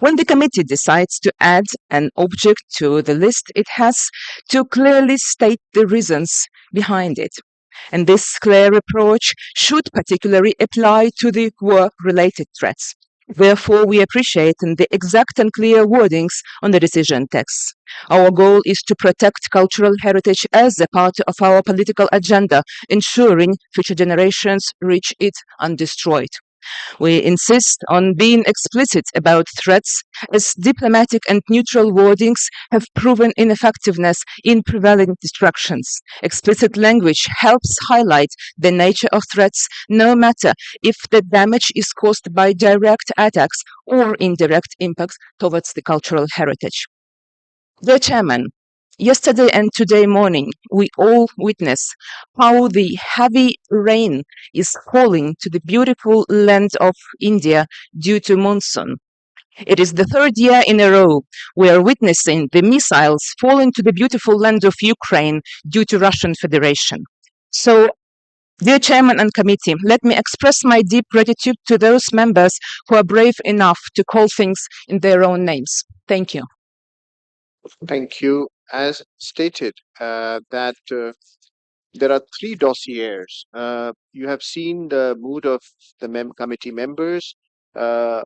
[SPEAKER 16] When the committee decides to add an object to the list, it has to clearly state the reasons behind it. And this clear approach should particularly apply to the war-related threats. Therefore, we appreciate the exact and clear wordings on the decision text. Our goal is to protect cultural heritage as a part of our political agenda, ensuring future generations reach it undestroyed. We insist on being explicit about threats, as diplomatic and neutral wordings have proven ineffectiveness in preventing destructions. Explicit language helps highlight the nature of threats, no matter if the damage is caused by direct attacks or indirect impacts towards the cultural heritage. Dear Chairman, Yesterday and today morning, we all witness how the heavy rain is falling to the beautiful land of India due to monsoon. It is the third year in a row we are witnessing the missiles falling to the beautiful land of Ukraine due to Russian Federation. So, dear Chairman and Committee, let me express my deep gratitude to those members who are brave enough to call things in their own names. Thank you.
[SPEAKER 1] Thank you. As stated, that there are three dossiers. You have seen the mood of the committee members. For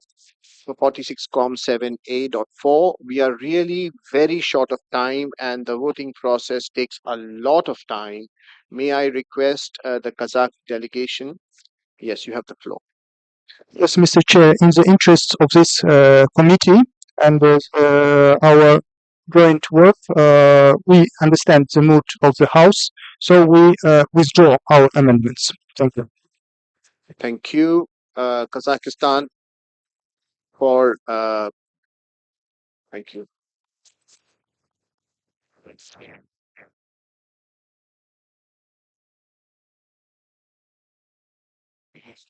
[SPEAKER 1] 46com7a.4, we are really very short of time and the voting process takes a lot of time. May I request the Kazakh delegation? Yes, you have the floor.
[SPEAKER 4] Yes, Mr. Chair, in the interest of this committee and our joint work, we understand the mood of the House, so we withdraw our amendments. Thank you.
[SPEAKER 1] Thank you, Kazakhstan, for thank you.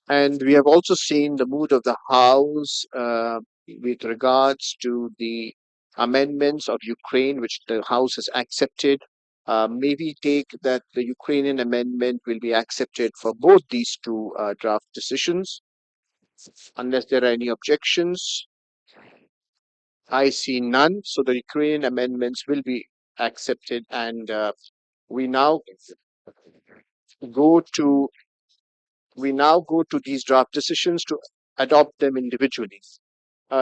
[SPEAKER 1] And we have also seen the mood of the House with regards to the amendments of Ukraine, which the House has accepted. May we take that the Ukrainian amendment will be accepted for both these two draft decisions, unless there are any objections. I see none, so the Ukrainian amendments will be accepted, and we now go to these draft decisions to adopt them individually.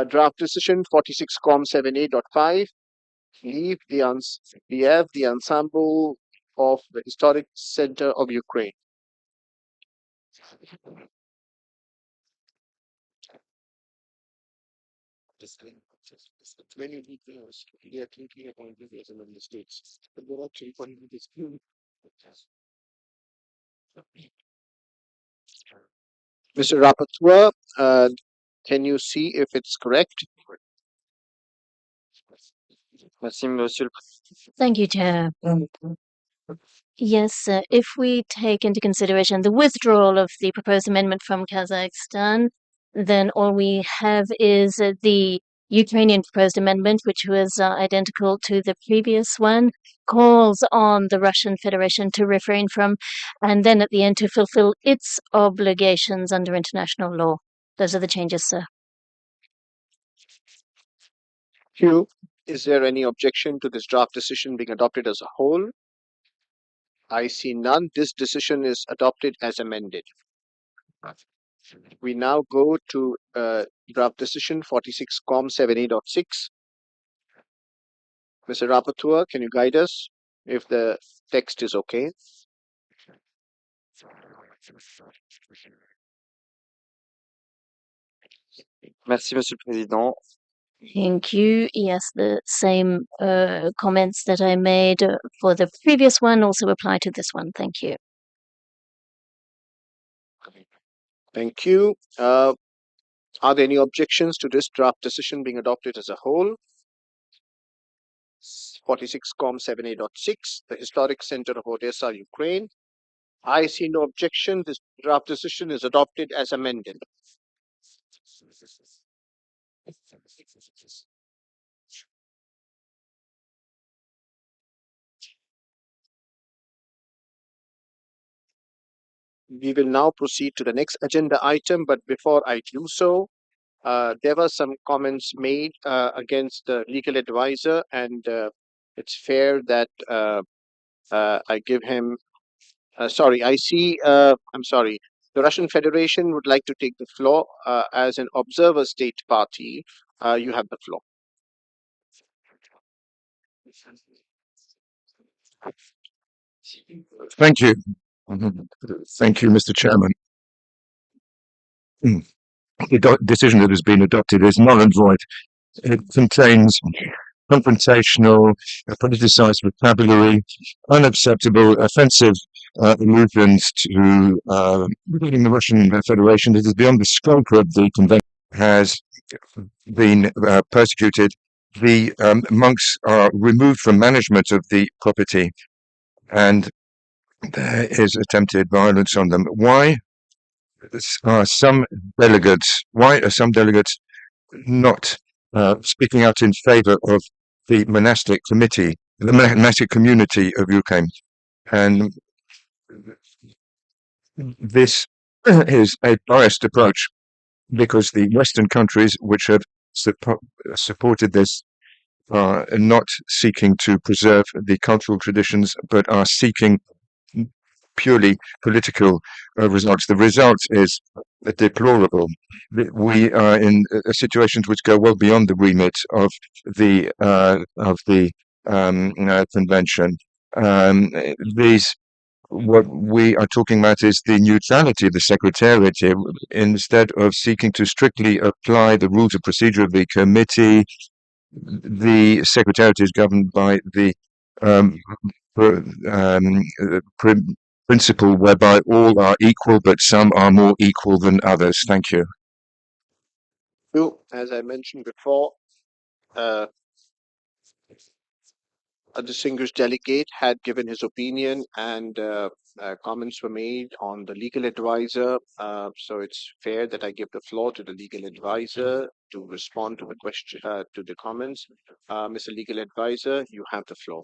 [SPEAKER 1] Draft decision 46com7a.5, leave we have the ensemble of the Historic Center of Ukraine. Many details they are thinking about this in the states, but they're actually finding this. Mr. Rapporteur, can you see if it's correct?
[SPEAKER 2] Thank you, Chair. Yes, if we take into consideration the withdrawal of the proposed amendment from Kazakhstan, then all we have is the Ukrainian proposed amendment, which was identical to the previous one, calls on the Russian Federation to refrain from, and then at the end to fulfill its obligations under international law. Those are the changes, sir.
[SPEAKER 1] Hugh, is there any objection to this draft decision being adopted as a whole? I see none. This decision is adopted as amended. We now go to draft decision 46com7a.6. Mr. Rapporteur, can you guide us if the text is okay?
[SPEAKER 13] Merci, Monsieur le Président.
[SPEAKER 2] Thank you. Yes, the same comments that I made for the previous one also apply to this one. Thank you.
[SPEAKER 1] Thank you. Are there any objections to this draft decision being adopted as a whole? 46com7a.6, the Historic Center of Odessa, Ukraine. I see no objection. This draft decision is adopted as amended. We will now proceed to the next agenda item, but before I do so, there were some comments made against the legal advisor, and it's fair that I give him. Sorry, I see. I'm sorry. The Russian Federation would like to take the floor as an observer state party. You have the floor.
[SPEAKER 6] Thank you. Thank you, Mr. Chairman. The decision that has been adopted is null and void. It contains confrontational, politicized vocabulary, unacceptable, offensive allusions to regarding the Russian Federation. It is beyond the scope of the convention. Has been persecuted the monks are removed from management of the property, and there is attempted violence on them. Why are some delegates not speaking out in favor of the monastic committee, the monastic community of Ukraine? And this is a biased approach, because the Western countries which have supported this are not seeking to preserve the cultural traditions, but are seeking purely political results. The result is deplorable. We are in situations which go well beyond the remit of the convention. These What we are talking about is the neutrality of the Secretariat here. Instead of seeking to strictly apply the rules of procedure of the committee, the Secretariat is governed by the principle whereby all are equal, but some are more equal than others. Thank you.
[SPEAKER 1] As I mentioned before, a distinguished delegate had given his opinion, and comments were made on the legal advisor. So it's fair that I give the floor to the legal advisor to respond to the question, to the comments. Mr. Legal Advisor, you have the floor.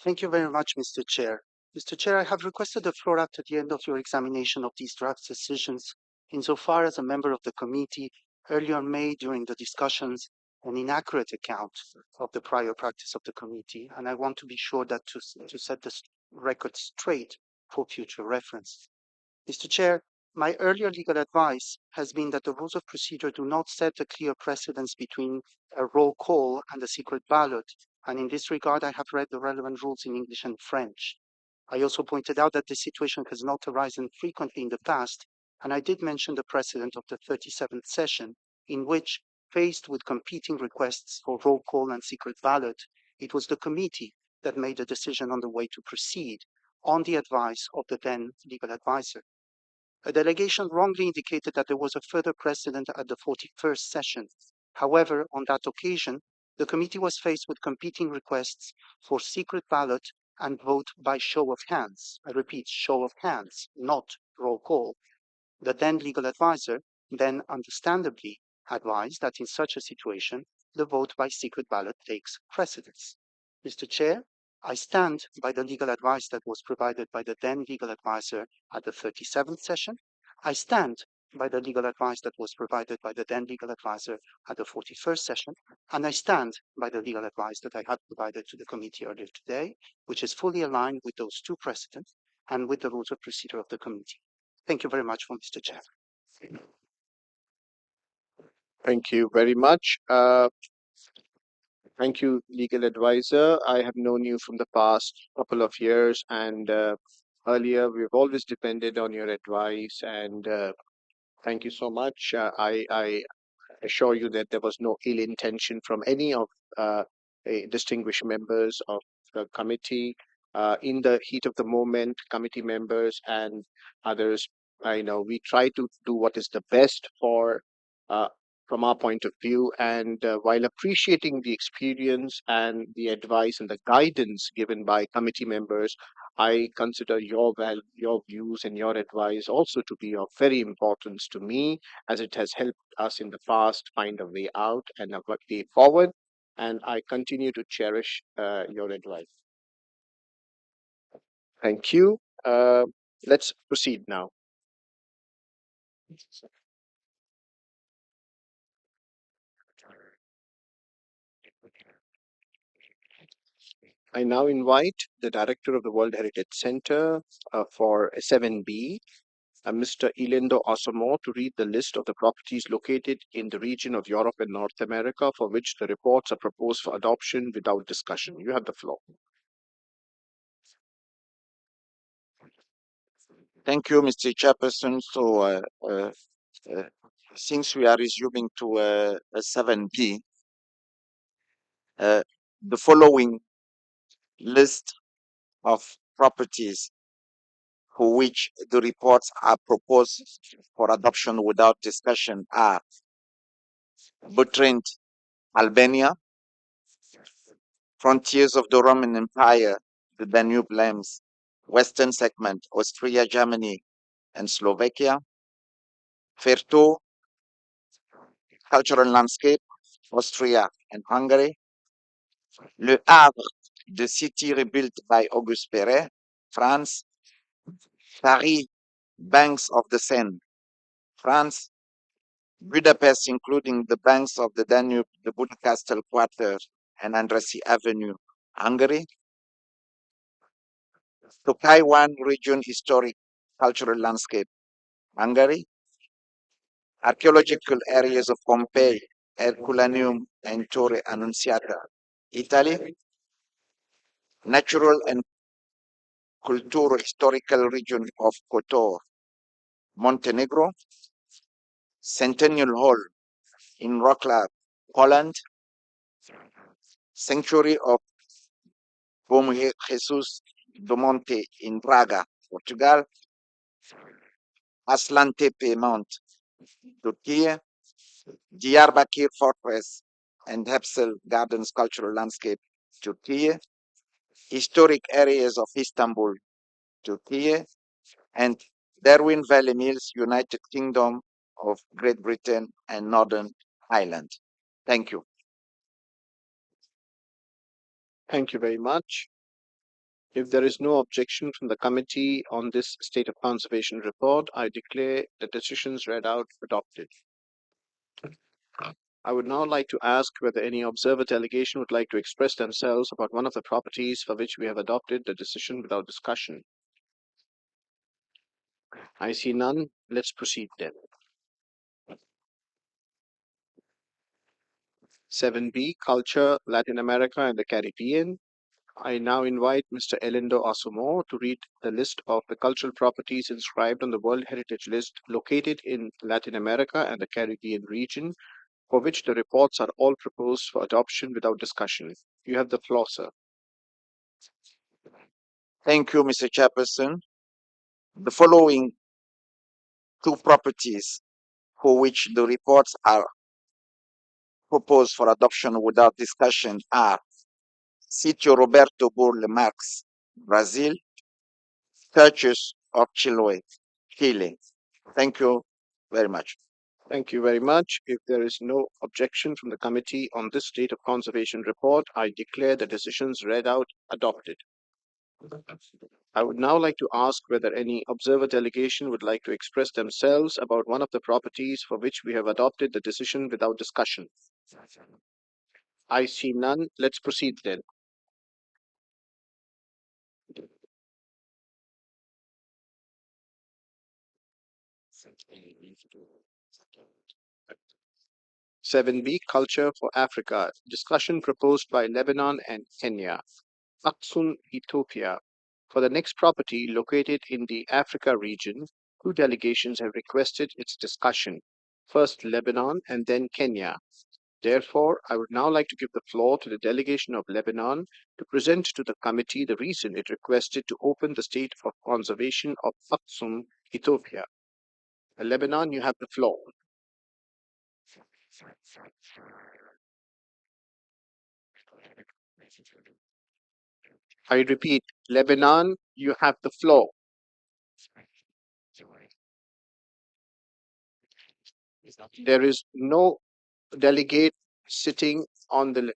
[SPEAKER 14] Thank you very much, Mr. Chair. Mr. Chair, I have requested the floor after the end of your examination of these draft decisions, insofar as a member of the committee earlier made during the discussions an inaccurate account of the prior practice of the committee, and I want to be sure that to set the record straight for future reference. Mr. Chair, my earlier legal advice has been that the rules of procedure do not set a clear precedence between a roll call and a secret ballot, and in this regard, I have read the relevant rules in English and French. I also pointed out that this situation has not arisen frequently in the past, and I did mention the precedent of the 37th session, in which, faced with competing requests for roll call and secret ballot, it was the committee that made a decision on the way to proceed, on the advice of the then legal advisor. A delegation wrongly indicated that there was a further precedent at the 41st session. However, on that occasion, the committee was faced with competing requests for secret ballot and vote by show of hands. I repeat, show of hands, not roll call. The then legal advisor then understandably advised that in such a situation, the vote by secret ballot takes precedence. Mr. Chair, I stand by the legal advice that was provided by the then legal advisor at the 37th session. I stand by the legal advice that was provided by the then legal advisor at the 41st session, and I stand by the legal advice that I had provided to the committee earlier today, which is fully aligned with those two precedents and with the rules of procedure of the committee. Thank you very much, Mr. Chair.
[SPEAKER 1] Thank you very much. Thank you, legal advisor. I have known you from the past couple of years, and earlier we've always depended on your advice, and thank you so much. I assure you that there was no ill intention from any of distinguished members of the committee. In the heat of the moment, committee members and others, I know we try to do what is the best for from our point of view, and while appreciating the experience and the advice and the guidance given by committee members, I consider your views and your advice also to be of very importance to me, as it has helped us in the past find a way out and a way forward, and I continue to cherish your advice. Thank you. Let's proceed now. I now invite the Director of the World Heritage Center for 7B, Mr. Ilendo Asamoah, to read the list of the properties located in the region of Europe and North America for which the reports are proposed for adoption without discussion. You have the floor.
[SPEAKER 15] Thank you, Mr. Chairperson. So, since we are resuming to 7B, the following list of properties for which the reports are proposed for adoption without discussion are Butrint, Albania, frontiers of the Roman Empire, the Danube lands, western segment, Austria, Germany, and Slovakia. Ferto, cultural landscape, Austria and Hungary. Le Havre, the city rebuilt by Auguste Perret, France. Paris, banks of the Seine, France. Budapest, including the banks of the Danube, the Budapest Quarter, and Andressy Avenue, Hungary. Tokaiwan region historic cultural landscape, Hungary. Archaeological areas of Pompeii, Herculaneum, and Torre Annunziata, Italy. Natural and cultural historical region of Kotor, Montenegro. Centennial Hall in Wroclaw, Poland. Sanctuary of Bom Jesus do Monte in Braga, Portugal. Aslan Tepe Mount, Turkey. Diyarbakir Fortress and Hepsel Gardens Cultural Landscape, Turkey. Historic areas of Istanbul, Turkey. And Darwin Valley Mills, United Kingdom of Great Britain and Northern Ireland. Thank you.
[SPEAKER 1] Thank you very much. If there is no objection from the committee on this state of conservation report, I declare the decisions read out adopted. I would now like to ask whether any observer delegation would like to express themselves about one of the properties for which we have adopted the decision without discussion. I see none. Let's proceed then. 7B, Culture, Latin America and the Caribbean. I now invite Mr. Elindo Asumo to read the list of the cultural properties inscribed on the World Heritage List located in Latin America and the Caribbean region, for which the reports are all proposed for adoption without discussion. You have the floor, sir.
[SPEAKER 15] Thank you, Mr. Chairperson. The following two properties for which the reports are proposed for adoption without discussion are Sitio Roberto Burle Marx, Brazil, Churches of Chiloé, Chile. Thank you very much.
[SPEAKER 1] Thank you very much. If there is no objection from the committee on this state of conservation report, I declare the decisions read out adopted. I would now like to ask whether any observer delegation would like to express themselves about one of the properties for which we have adopted the decision without discussion. I see none. Let's proceed then. Seven B, Culture for Africa. Discussion proposed by Lebanon and Kenya. Axum, Ethiopia. For the next property located in the Africa region, two delegations have requested its discussion. First Lebanon and then Kenya. Therefore, I would now like to give the floor to the delegation of Lebanon to present to the committee the reason it requested to open the state of conservation of Axum, Ethiopia. Lebanon, you have the floor. I repeat, Lebanon, you have the floor. There is no delegate sitting on the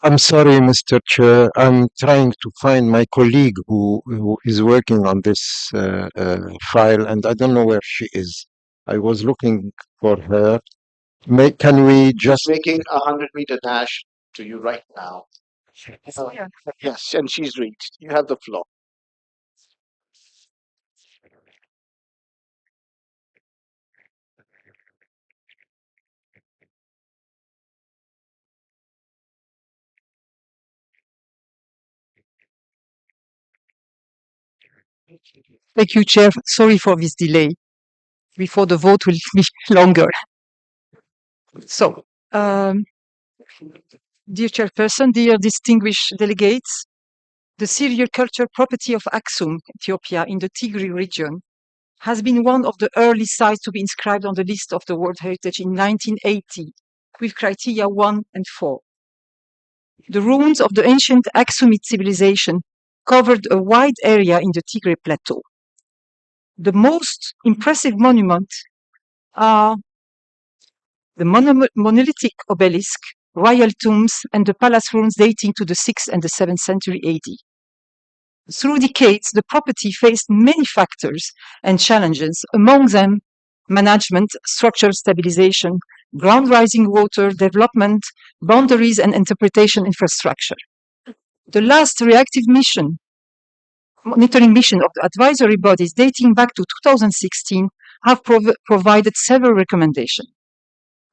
[SPEAKER 10] I'm sorry, Mr. Chair. I'm trying to find my colleague who is working on this file, and I don't know where she is. I was looking for her. Can we just
[SPEAKER 1] making a 100-meter dash to you right now. Yes, and she's reached. You have the floor.
[SPEAKER 16] Thank you, Chair. Sorry for this delay. Before the vote will be longer. So, dear Chairperson, dear distinguished delegates,
[SPEAKER 17] The serial culture property of Axum, Ethiopia, in the Tigray region, has been one of the early sites to be inscribed on the list of the World Heritage in 1980, with criteria 1 and 4. The ruins of the ancient Aksumite civilization covered a wide area in the Tigray Plateau. The most impressive monuments are the monolithic obelisk, royal tombs, and the palace ruins dating to the 6th and the 7th century AD. Through decades, the property faced many factors and challenges, among them management, structural stabilization, ground rising water, development, boundaries, and interpretation infrastructure. The last reactive monitoring mission of the advisory bodies dating back to 2016 have provided several recommendations.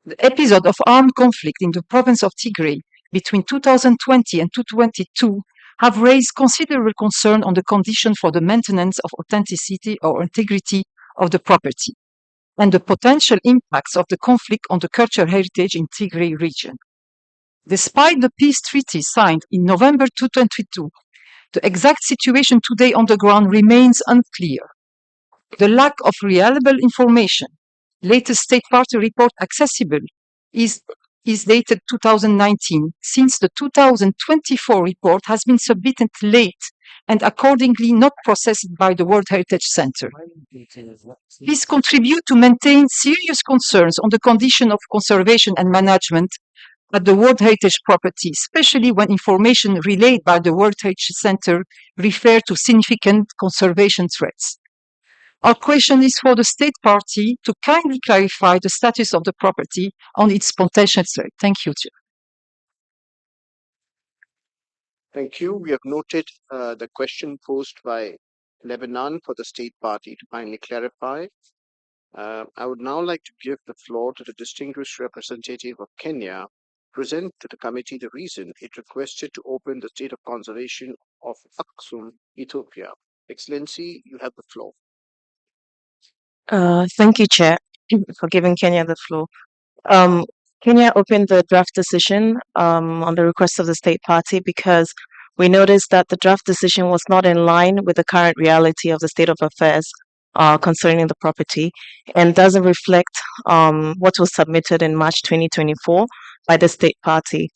[SPEAKER 17] The episode of armed conflict in the province of Tigray between 2020 and 2022 have raised considerable concern on the condition for the maintenance of authenticity or integrity of the property and the potential impacts of the conflict on the cultural heritage in Tigray region. Despite the peace treaty signed in November 2022, the exact situation today on the ground remains unclear. The lack of reliable information, latest state party report accessible, is dated 2019, since the 2024 report has been submitted late and accordingly not processed by the World Heritage Center. This contributes to maintain serious concerns on the condition of conservation and management at the World Heritage property, especially when information relayed by the World Heritage Center refer to significant conservation threats. Our question is for the state party to kindly clarify the status of the property on its potential threat. Thank you, Chair.
[SPEAKER 1] Thank you. We have noted the question posed by Lebanon for the state party to kindly clarify. I would now like to give the floor to the distinguished representative of Kenya, present to the committee the reason it requested to open the state of conservation of Axum, Ethiopia. Excellency, you have the floor.
[SPEAKER 18] Thank you, Chair, for giving Kenya the floor. Kenya opened the draft decision on the request of the state party because we noticed that the draft decision was not in line with the current reality of the state of affairs concerning the property and doesn't reflect what was submitted in March 2024 by the state party.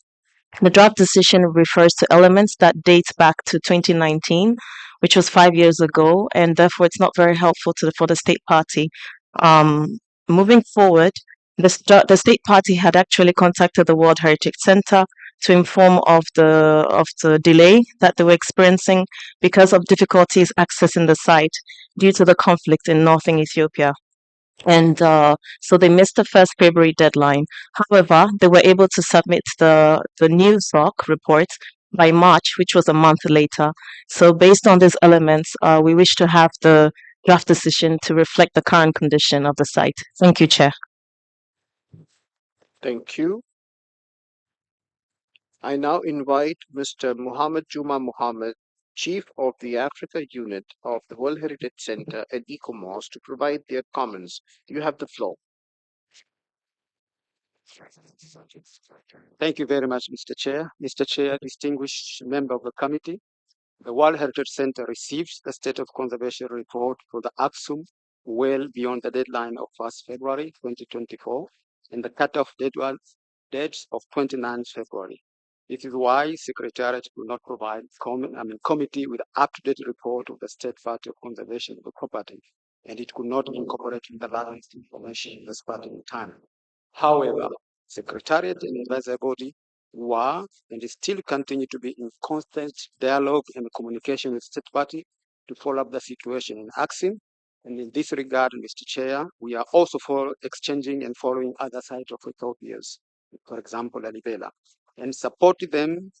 [SPEAKER 18] The draft decision refers to elements that date back to 2019, which was 5 years ago, and therefore it's not very helpful for the state party. Moving forward, the state party had actually contacted the World Heritage Center to inform of the delay that they were experiencing because of difficulties accessing the site due to the conflict in northern Ethiopia. And so they missed the 1st February deadline. However, they were able to submit the new SOC report by March, which was a month later. So based on these elements, we wish to have the draft decision to reflect the current condition of the site. Thank you, Chair.
[SPEAKER 1] Thank you. I now invite Mr. Muhammad Juma Muhammad, Chief of the Africa Unit of the World Heritage Center at ECOMOS, to provide their comments. You have the floor.
[SPEAKER 19] Thank you very much, Mr. Chair. Mr. Chair, distinguished member of the committee, the World Heritage Center receives the State of Conservation report for the Axum well beyond the deadline of 1st February 2024 and the cutoff dates of 29th February. This is why Secretariat will not provide committee with up-to-date report of the State Party of Conservation of the property, and it could not incorporate the balanced information as part of the time. However, Secretariat and advisory body were and still continue to be in constant dialogue and communication with state party to follow up the situation in Axum. And in this regard, Mr. Chair, we are also exchanging and following other sites of Ethiopia's, for example, Lalibela, and support them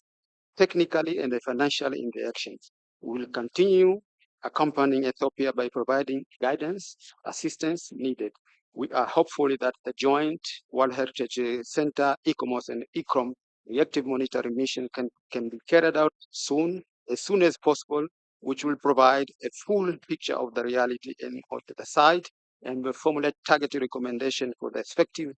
[SPEAKER 19] technically and financially in the actions. We will continue accompanying Ethiopia by providing guidance, assistance needed. We are hopeful that the joint World Heritage Center, ECOMOS and ECROM reactive monitoring mission can be carried out as soon as possible, which will provide a full picture of the reality and of the site and will formulate targeted recommendations for the effective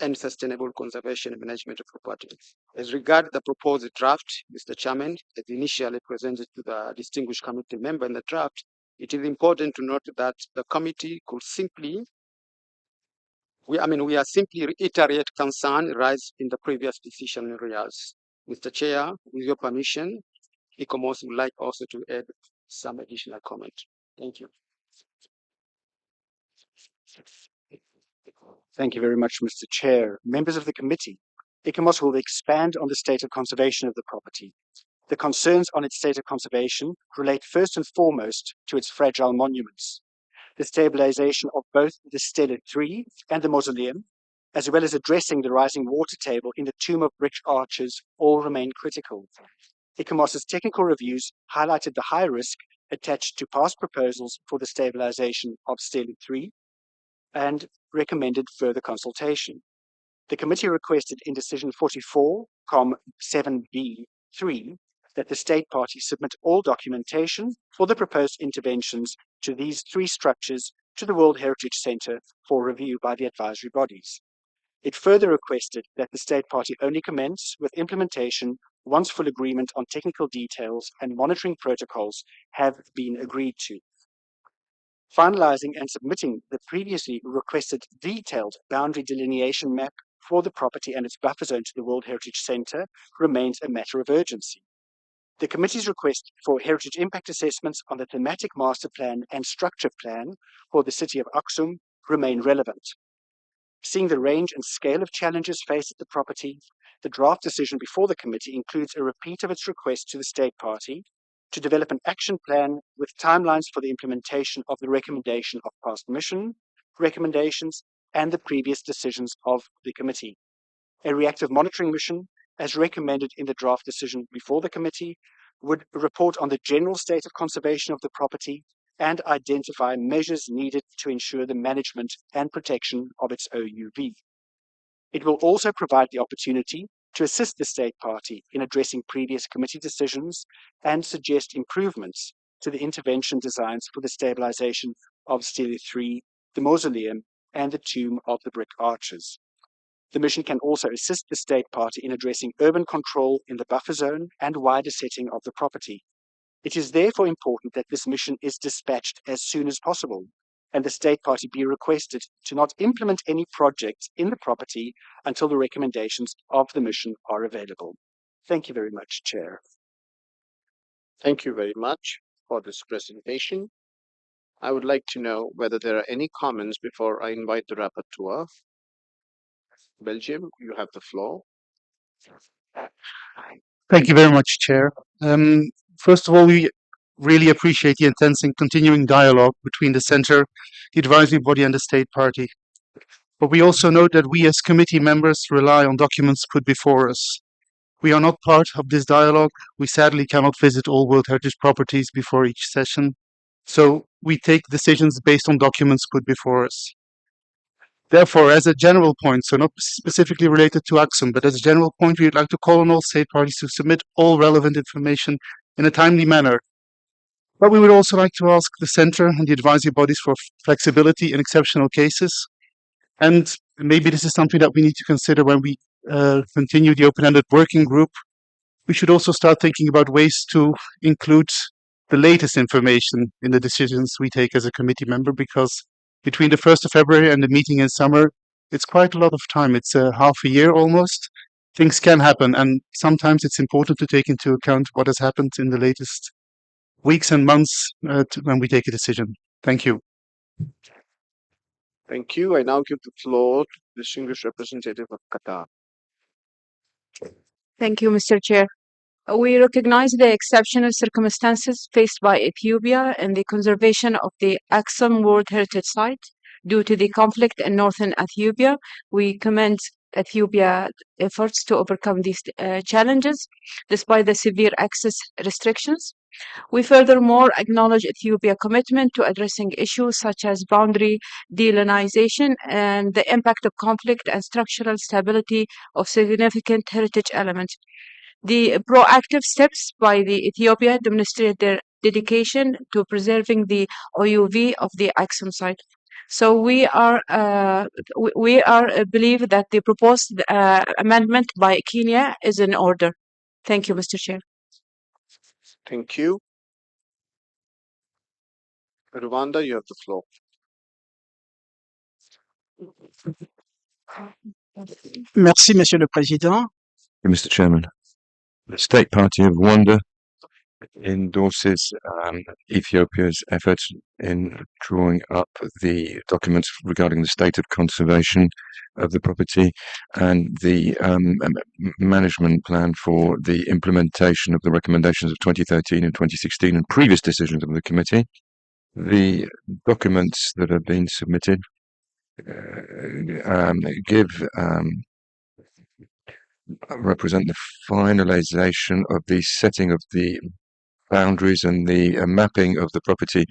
[SPEAKER 19] and sustainable conservation and management of property. As regards the proposed draft, Mr. Chairman, as initially presented to the distinguished committee member in the draft, it is important to note that the committee could simply, we are simply reiterate concern raised in the previous decision areas. Mr. Chair, with your permission, ECOMOS would like also to add some additional comment. Thank you.
[SPEAKER 20] Thank you very much, Mr. Chair. Members of the committee, ICOMOS will expand on the state of conservation of the property. The concerns on its state of conservation relate first and foremost to its fragile monuments. The stabilization of both the Stele 3 and the mausoleum, as well as addressing the rising water table in the Tomb of Brick Arches, all remain critical. ICOMOS's technical reviews highlighted the high risk attached to past proposals for the stabilization of Stele 3 and recommended further consultation. The committee requested in decision 44.7b3 that the state party submit all documentation for the proposed interventions to these three structures to the World Heritage Center for review by the advisory bodies. It further requested that the state party only commence with implementation once full agreement on technical details and monitoring protocols have been agreed to. Finalizing and submitting the previously requested detailed boundary delineation map for the property and its buffer zone to the World Heritage Center remains a matter of urgency. The committee's request for heritage impact assessments on the thematic master plan and structure plan for the city of Axum remain relevant. Seeing the range and scale of challenges faced at the property, the draft decision before the committee includes a repeat of its request to the state party to develop an action plan with timelines for the implementation of the recommendation of past mission, recommendations, and the previous decisions of the committee. A reactive monitoring mission, as recommended in the draft decision before the committee, would report on the general state of conservation of the property and identify measures needed to ensure the management and protection of its OUV. It will also provide the opportunity to assist the state party in addressing previous committee decisions and suggest improvements to the intervention designs for the stabilization of Stele 3, the mausoleum, and the Tomb of the Brick Arches. The mission can also assist the state party in addressing urban control in the buffer zone and wider setting of the property. It is therefore important that this mission is dispatched as soon as possible, and the state party be requested to not implement any projects in the property until the recommendations of the mission are available. Thank you very much, Chair.
[SPEAKER 1] Thank you very much for this presentation. I would like to know whether there are any comments before I invite the rapporteur. Belgium, you have the floor.
[SPEAKER 4] Thank you very much, Chair. First of all, we really appreciate the intense and continuing dialogue between the Centre, the advisory body, and the state party. But we also note that we as committee members rely on documents put before us. We are not part of this dialogue. We sadly cannot visit all World Heritage properties before each session. So we take decisions based on documents put before us. Therefore, as a general point, so not specifically related to Axum, but as a general point, we would like to call on all state parties to submit all relevant information in a timely manner. But we would also like to ask the Centre and the advisory bodies for flexibility in exceptional cases. And maybe this is something that we need to consider when we continue the open-ended working group. We should also start thinking about ways to include the latest information in the decisions we take as a committee member, because between the 1st of February and the meeting in summer, it's quite a lot of time. It's half a year almost. Things can happen, and sometimes it's important to take into account what has happened in the latest weeks and months when we take a decision. Thank you.
[SPEAKER 1] Thank you. I now give the floor to the distinguished representative of Qatar.
[SPEAKER 21] Thank you, Mr. Chair. We recognize the exceptional circumstances faced by Ethiopia in the conservation of the Axum World Heritage Site due to the conflict in northern Ethiopia. We commend Ethiopia's efforts to overcome these challenges despite the severe access restrictions. We furthermore acknowledge Ethiopia's commitment to addressing issues such as boundary delineation and the impact of conflict and structural stability of significant heritage elements. The proactive steps by the Ethiopia demonstrate their dedication to preserving the OUV of the Axum site. So we believe that the proposed amendment by Kenya is in order. Thank you, Mr. Chair.
[SPEAKER 1] Thank you. Rwanda, you have the floor.
[SPEAKER 10] Merci, Monsieur le Président.
[SPEAKER 6] Mr. Chairman, the State Party of Rwanda endorses Ethiopia's efforts in drawing up the documents regarding the state of conservation of the property and the management plan for the implementation of the recommendations of 2013 and 2016 and previous decisions of the committee. The documents that have been submitted represent the finalization of the setting of the boundaries and the mapping of the property.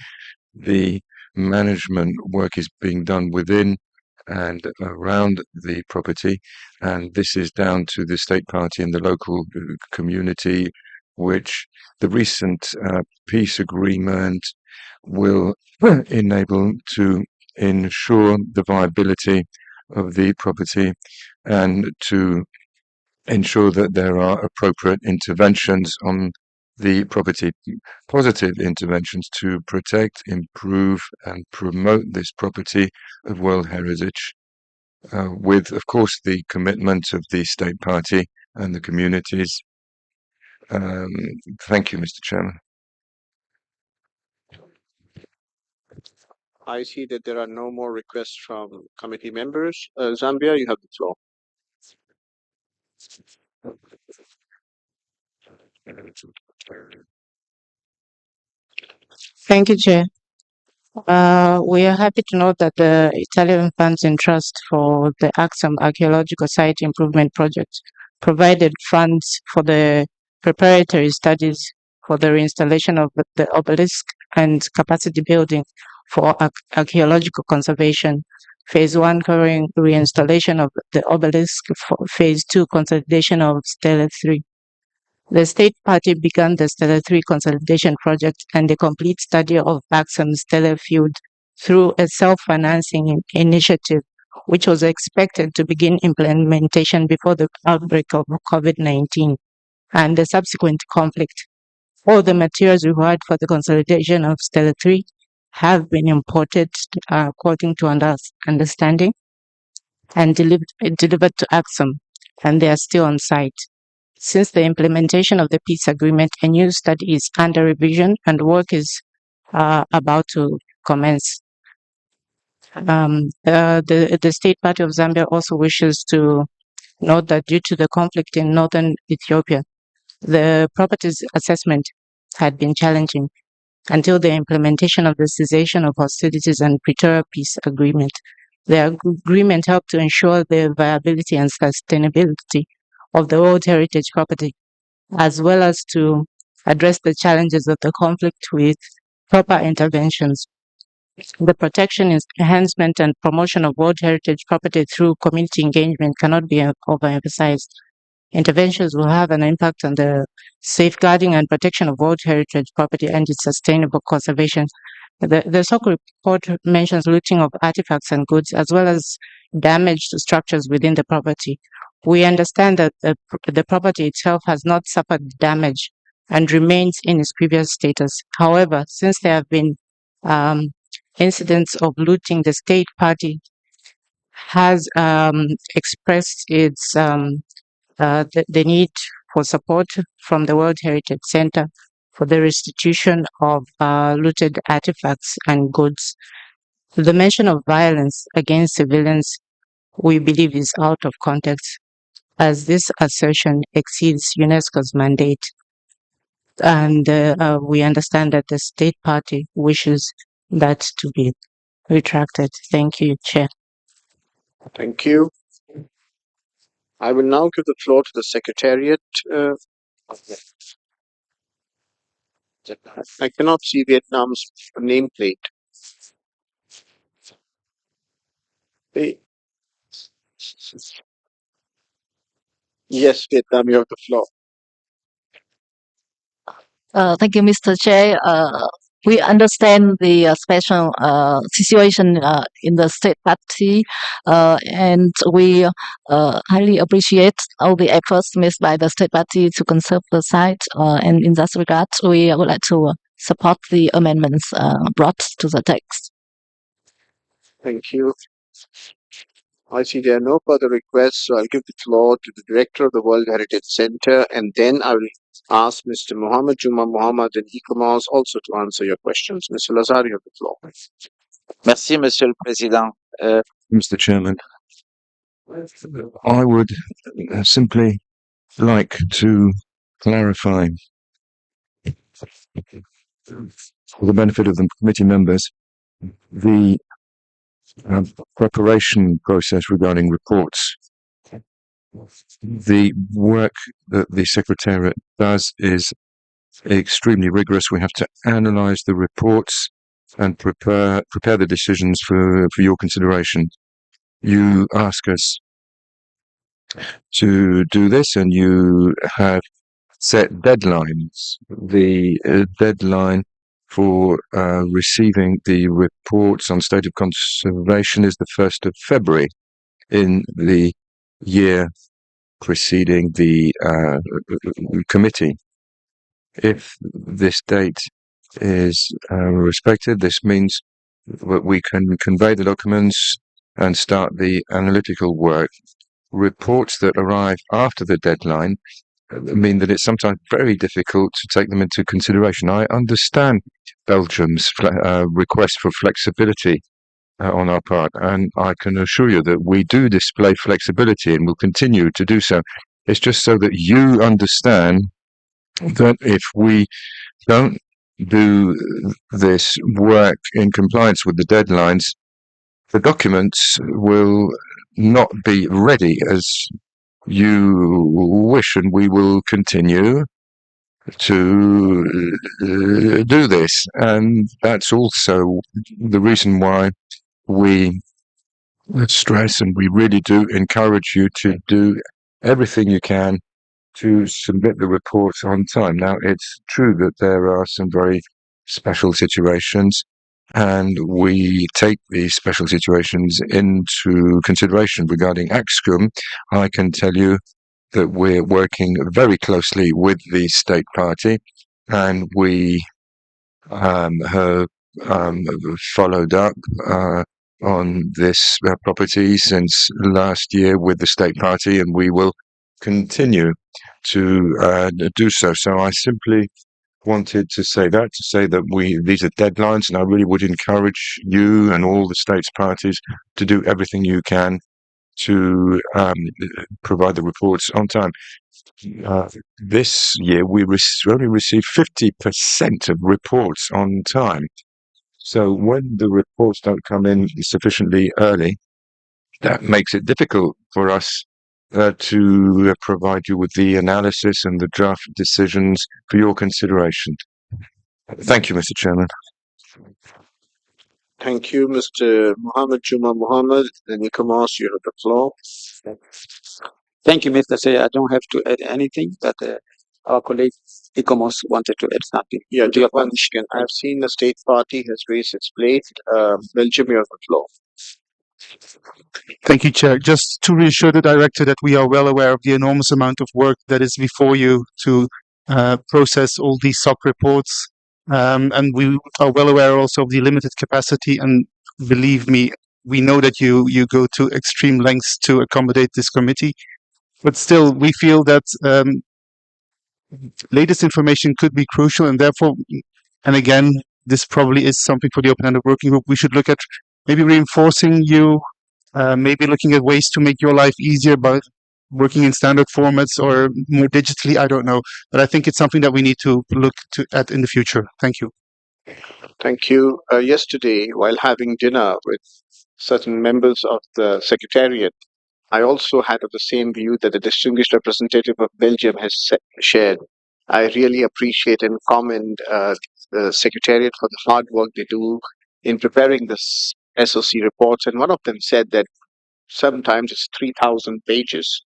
[SPEAKER 6] The management work is being done within and around the property, and this is down to the state party and the local community, which the recent peace agreement will enable to ensure the viability of the property and to ensure that there are appropriate interventions on the property, positive interventions to protect, improve, and promote this property of World Heritage, with, of course, the commitment of the state party and the communities. Thank you, Mr. Chairman.
[SPEAKER 1] I see that there are no more requests from committee members. Zambia, you have the floor.
[SPEAKER 18] Thank you, Chair. We are happy to note that the Italian Funds in Trust for the Axum Archaeological Site Improvement Project provided funds for the preparatory studies for the reinstallation of the obelisk and capacity building for archaeological conservation. Phase 1 covering reinstallation of the obelisk, for Phase 2 consolidation of Stele 3. The state party began the Stele 3 consolidation project and the complete study of Axum Stele field through a self-financing initiative, which was expected to begin implementation before the outbreak of COVID-19 and the subsequent conflict. All the materials required for the consolidation of Stele 3 have been imported according to understanding and delivered to Axum, and they are still on site. Since the implementation of the peace agreement, a new study is under revision and work is about to commence. The State Party of Zambia also wishes to note that due to the conflict in northern Ethiopia, the properties assessment had been challenging until the implementation of the cessation of hostilities and Pretoria peace agreement. The agreement helped to ensure the viability and sustainability of the World Heritage property, as well as to address the challenges of the conflict with proper interventions. The protection, enhancement, and promotion of World Heritage property through community engagement cannot be overemphasized. Interventions will have an impact on the safeguarding and protection of World Heritage property and its sustainable conservation. The SOC report mentions looting of artifacts and goods, as well as damage to structures within the property. We understand that the property itself has not suffered damage and remains in its previous status. However, since there have been incidents of looting, the state party has expressed its the need for support from the World Heritage Center for the restitution of looted artifacts and goods. The mention of violence against civilians, we believe, is out of context, as this assertion exceeds UNESCO's mandate. And we understand that the state party wishes that to be retracted. Thank you, Chair.
[SPEAKER 1] Thank you. I will now give the floor to the Secretariat. I cannot see Vietnam's nameplate. Yes, Vietnam, you have the floor.
[SPEAKER 5] Thank you, Mr. Chair. we understand the special situation in the state party, and we highly appreciate all the efforts made by the state party to conserve the site. And in that regard, we would like to support the amendments brought to the text.
[SPEAKER 1] Thank you. I see there are no further requests, so I'll give the floor to the Director of the World Heritage Center, and then I will ask Mr. Mohammed Juma Mohammed and ECOMOS also to answer your questions. Mr. Lazar, you have the floor.
[SPEAKER 15] Merci, Monsieur le Président.
[SPEAKER 6] Mr. Chairman, I would simply like to clarify, for the benefit of the committee members, the preparation process regarding reports. The work that the Secretariat does is extremely rigorous. We have to analyze the reports and prepare the decisions for your consideration. You ask us to do this, and you have set deadlines. The deadline for receiving the reports on state of conservation is the 1st of February in the year preceding the committee. If this date is respected, this means that we can convey the documents and start the analytical work. Reports that arrive after the deadline mean that it's sometimes very difficult to take them into consideration. I understand Belgium's request for flexibility on our part, and I can assure you that we do display flexibility and will continue to do so. It's just so that you understand that if we don't do this work in compliance with the deadlines, the documents will not be ready as you wish, and we will continue to do this. And that's also the reason why we stress, and we really do encourage you to do everything you can to submit the reports on time. Now, it's true that there are some very special situations, and we take these special situations into consideration. Regarding Axum, I can tell you that we're working very closely with the state party, and we have followed up on this property since last year with the state party, and we will continue to do so. So I simply wanted to say that these are deadlines, and I really would encourage you and all the states parties to do everything you can to provide the reports on time. This year we only received 50% of reports on time. So when the reports don't come in sufficiently early, that makes it difficult for us to provide you with the analysis and the draft decisions for your consideration. Thank you, Mr. Chairman.
[SPEAKER 1] Thank you, Mr. Mohammed Juma Mohammed. Then ECOMOS, you have the floor.
[SPEAKER 19] Thank you, Mr. Chair. I don't have to add anything, but our colleague ECOMOS wanted to add something.
[SPEAKER 1] Yeah, I've seen the state party has raised its plate. Belgium, you have the floor.
[SPEAKER 4] Thank you, Chair. Just to reassure the Director that we are well aware of the enormous amount of work that is before you to process all these SOC reports. And we are well aware also of the limited capacity. And believe me, we know that you go to extreme lengths to accommodate this committee. But still, we feel that latest information could be crucial, and therefore, and again, this probably is something for the open-ended working group. We should look at maybe reinforcing you, maybe looking at ways to make your life easier by working in standard formats or more digitally. I don't know, but I think it's something that we need to look at in the future. Thank you.
[SPEAKER 1] Thank you. Yesterday, while having dinner with certain members of the Secretariat, I also had the same view that the distinguished representative of Belgium has shared. I really appreciate and commend the Secretariat for the hard work they do in preparing this SOC reports. And one of them said that sometimes it's 3,000 pages,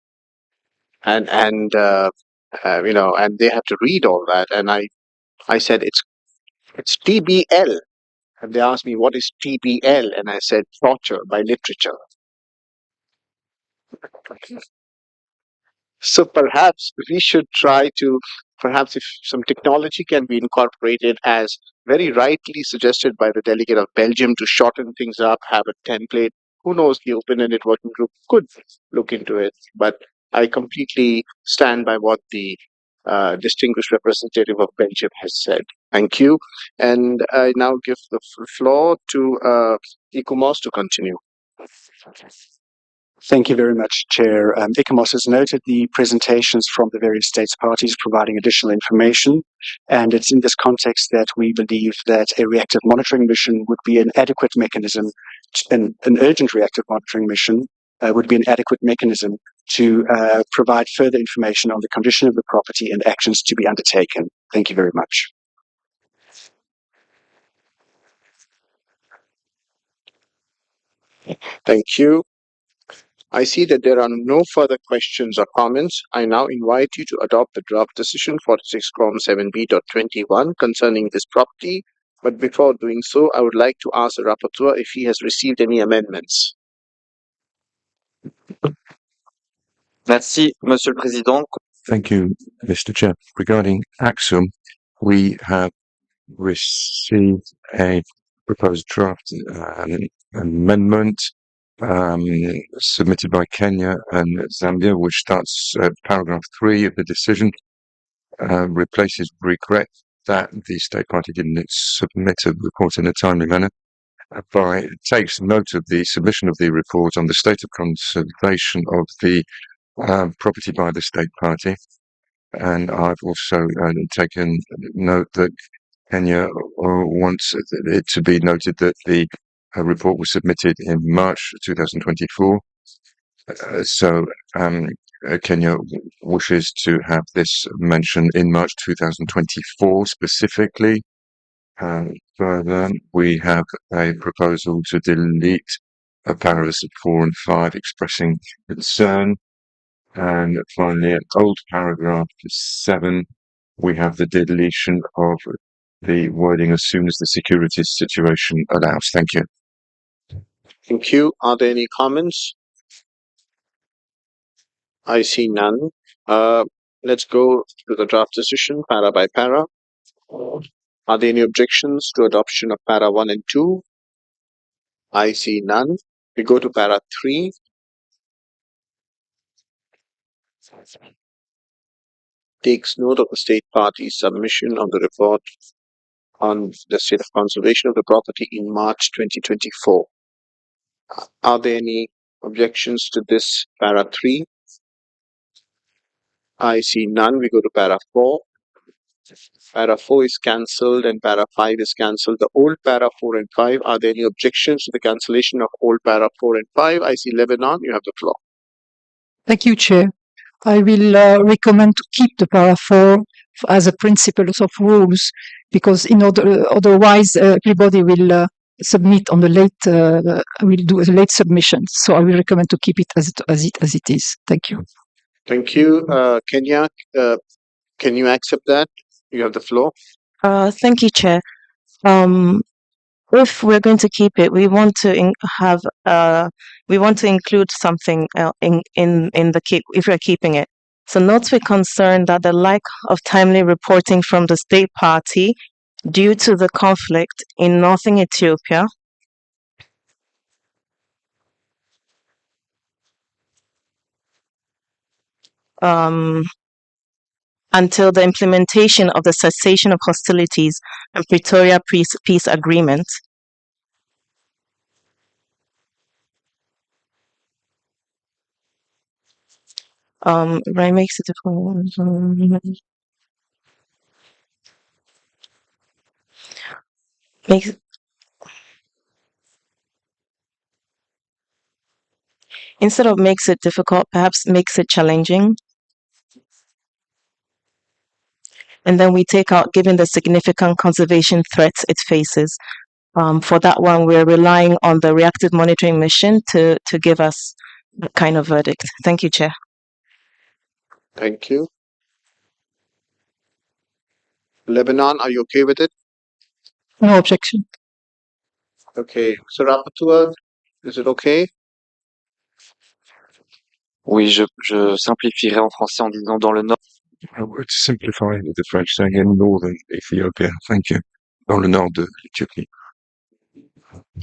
[SPEAKER 1] and they have to read all that. And I said It's TBL. And they asked me, what is TBL? And I said, torture by literature. So perhaps we should try to, perhaps if some technology can be incorporated, as very rightly suggested by the delegate of Belgium, to shorten things up, have a template. Who knows, the open-ended working group could look into it. But I completely stand by what the distinguished representative of Belgium has said. Thank you. And I now give the floor to ICOMOS to continue.
[SPEAKER 20] Thank you very much, Chair. ICOMOS has noted the presentations from the various states parties providing additional information, and it's in this context that we believe that a reactive monitoring mission would be an adequate mechanism, an urgent reactive monitoring mission would be an adequate mechanism to provide further information on the condition of the property and actions to be undertaken. Thank you very much.
[SPEAKER 1] Thank you. I see that there are no further questions or comments. I now invite you to adopt the draft decision 46-7B.21 concerning this property. But before doing so, I would like to ask the rapporteur if he has received any amendments.
[SPEAKER 15] Merci, Monsieur le Président.
[SPEAKER 6] Thank you, Mr. Chair. Regarding Axum, we have received a proposed draft amendment submitted by Kenya and Zambia, which starts paragraph 3 of the decision, replaces regret that the state party didn't submit a report in a timely manner, takes note of the submission of the report on the state of conservation of the property by the state party. And I've also taken note that Kenya wants it to be noted that the report was submitted in March 2024. So Kenya wishes to have this mentioned in March 2024 specifically. Further, we have a proposal to delete paragraphs 4 and 5 expressing concern. And finally, at old paragraph 7, we have the deletion of the wording as soon as the security situation allows. Thank you.
[SPEAKER 1] Thank you. Are there any comments? I see none. Let's go to the draft decision, para by para. Are there any objections to adoption of para 1 and 2? I see none. We go to para 3. Takes note of the state party's submission of the report on the state of conservation of the property in March 2024. Are there any objections to this para 3? I see none. We go to para 4. Para 4 is cancelled and para 5 is cancelled. The old para 4 and 5, are there any objections to the cancellation of old para 4 and 5? I see Lebanon. You have the floor.
[SPEAKER 17] Thank you, Chair. I will recommend to keep the para 4 as a principle of rules, because otherwise everybody will submit on the late, will do a late submission. So I will recommend to keep it as it is. Thank you.
[SPEAKER 1] Thank you. Kenya, can you accept that? You have the floor.
[SPEAKER 18] Thank you, Chair. If we're going to keep it, we want to include something in the keep if we're keeping it. So note with concern that the lack of timely reporting from the state party due to the conflict in northern Ethiopia until the implementation of the cessation of hostilities and Pretoria peace agreement. Right, makes it difficult. Instead of makes it difficult, perhaps makes it challenging. And then we take out given the significant conservation threats it faces. For that one, we're relying on the reactive monitoring mission to give us that kind of verdict. Thank you, Chair.
[SPEAKER 1] Thank you. Lebanon, are you okay with it?
[SPEAKER 4] No objection.
[SPEAKER 1] Okay, so Rapporteur, is it okay?
[SPEAKER 8] Oui, je simplifierai en français en disant dans le nord.
[SPEAKER 6] I would simplify with the French saying in northern Ethiopia. Thank you. Dans le nord de l'Éthiopie.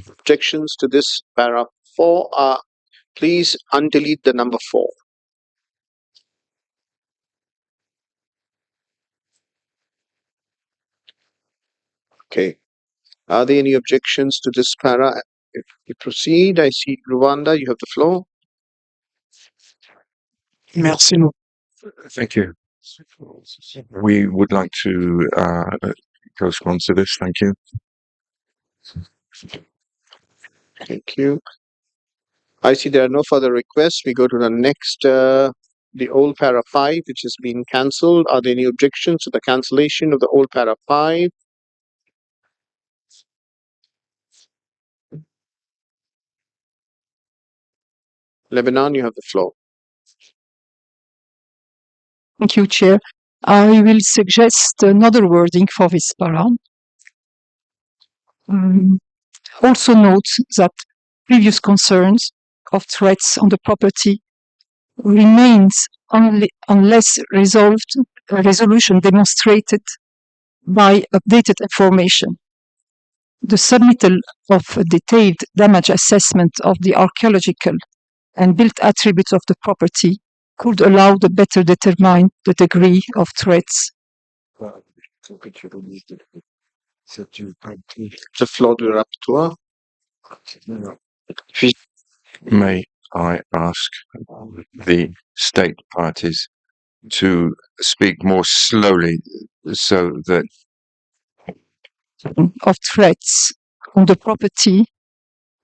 [SPEAKER 1] Objections to this para 4 are, please undelete the number 4. Okay. Are there any objections to this para? If we proceed, I see Rwanda, you have the floor.
[SPEAKER 6] Merci. Thank you. We would like to co-sponsor this. Thank you.
[SPEAKER 1] Thank you. I see there are no further requests. We go to the next, the old para 5, which has been cancelled. Are there any objections to the cancellation of the old para 5? Lebanon, you have the floor.
[SPEAKER 17] Thank you, Chair. I will suggest another wording for this para. Also note that previous concerns of threats on the property remains only unless resolution demonstrated by updated information. The submittal of a detailed damage assessment of the archaeological and built attributes of the property could allow to better determine the degree of threats.
[SPEAKER 1] The floor to the rapporteur.
[SPEAKER 6] May I ask the state parties to speak more slowly so that
[SPEAKER 17] of threats on the property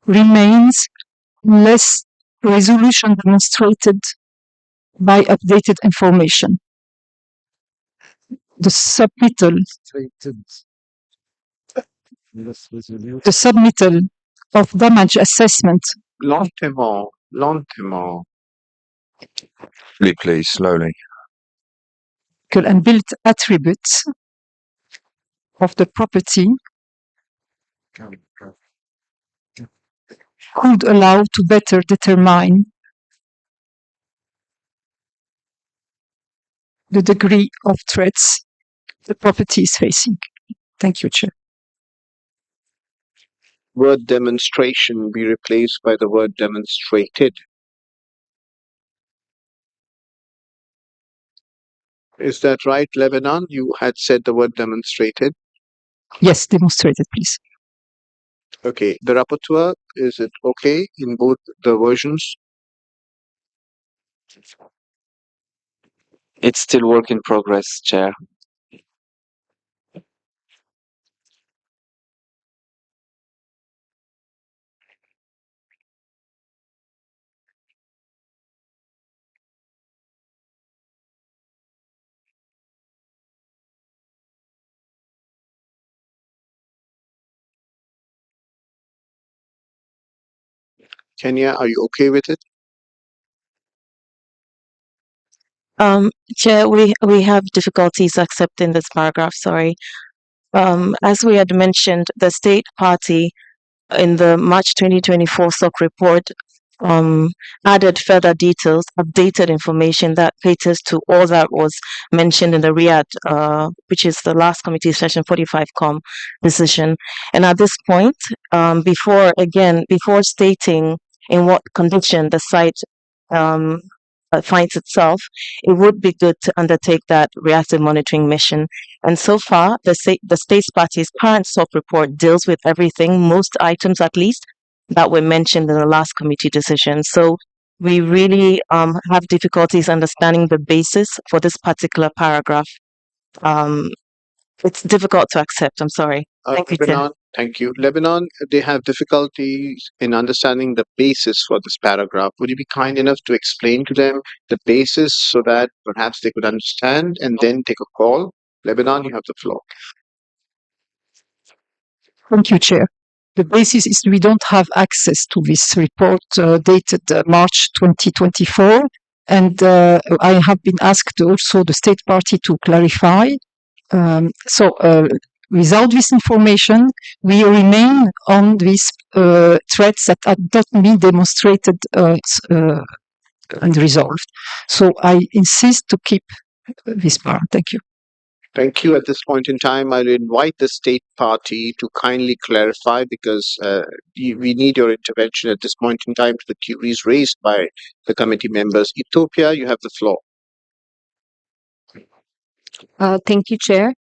[SPEAKER 17] remains unless resolution demonstrated by updated information. The submittal of damage assessment
[SPEAKER 1] Lentement.
[SPEAKER 6] please slowly.
[SPEAKER 17] And built attributes of the property could allow to better determine the degree of threats the property is facing. Thank you, Chair.
[SPEAKER 1] Word demonstration be replaced by the word demonstrated. Is that right, Lebanon? You had said the word demonstrated.
[SPEAKER 17] Yes, demonstrated, please.
[SPEAKER 1] Okay, the rapporteur, is it okay in both the versions?
[SPEAKER 8] It's still work in progress, Chair.
[SPEAKER 1] Kenya, are you okay with it?
[SPEAKER 18] Chair, we have difficulties accepting this paragraph, sorry. As we had mentioned, the state party in the March 2024 SOC report added further details, updated information that caters to all that was mentioned in the Riyadh, which is the last committee session 45 decision. And at this point, before stating in what condition the site finds itself, it would be good to undertake that reactive monitoring mission. And so far, the States Party's current SOC report deals with everything, most items at least, that were mentioned in the last committee decision. So we really have difficulties understanding the basis for this particular paragraph. It's difficult to accept. I'm sorry. Thank you, Chair.
[SPEAKER 1] Lebanon, thank you. Lebanon, they have difficulties in understanding the basis for this paragraph. Would you be kind enough to explain to them the basis so that perhaps they could understand and then take a call? Lebanon, you have the floor.
[SPEAKER 17] Thank you, Chair. The basis is we don't have access to this report dated March 2024. And I have been asked also the state party to clarify. Without this information, we remain on these threats that have not been demonstrated and resolved. So I insist to keep this power. Thank you.
[SPEAKER 1] Thank you. At this point in time, I'll invite the state party to kindly clarify because we need your intervention at this point in time to the queries raised by the committee members. Ethiopia, you have the floor.
[SPEAKER 9] Thank you, Chair.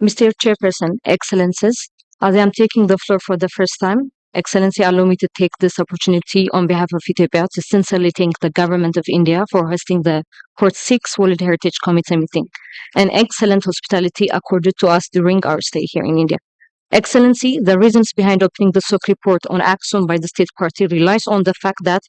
[SPEAKER 9] Mr. Chairperson, Excellencies, as I am taking the floor for the first time, Excellency, allow me to take this opportunity on behalf of Ethiopia to sincerely thank the government of India for hosting the 46th World Heritage Committee meeting, and excellent hospitality accorded to us during our stay here in India. Excellency, the reasons behind opening the SOC report on Axum by the state party relies on the fact that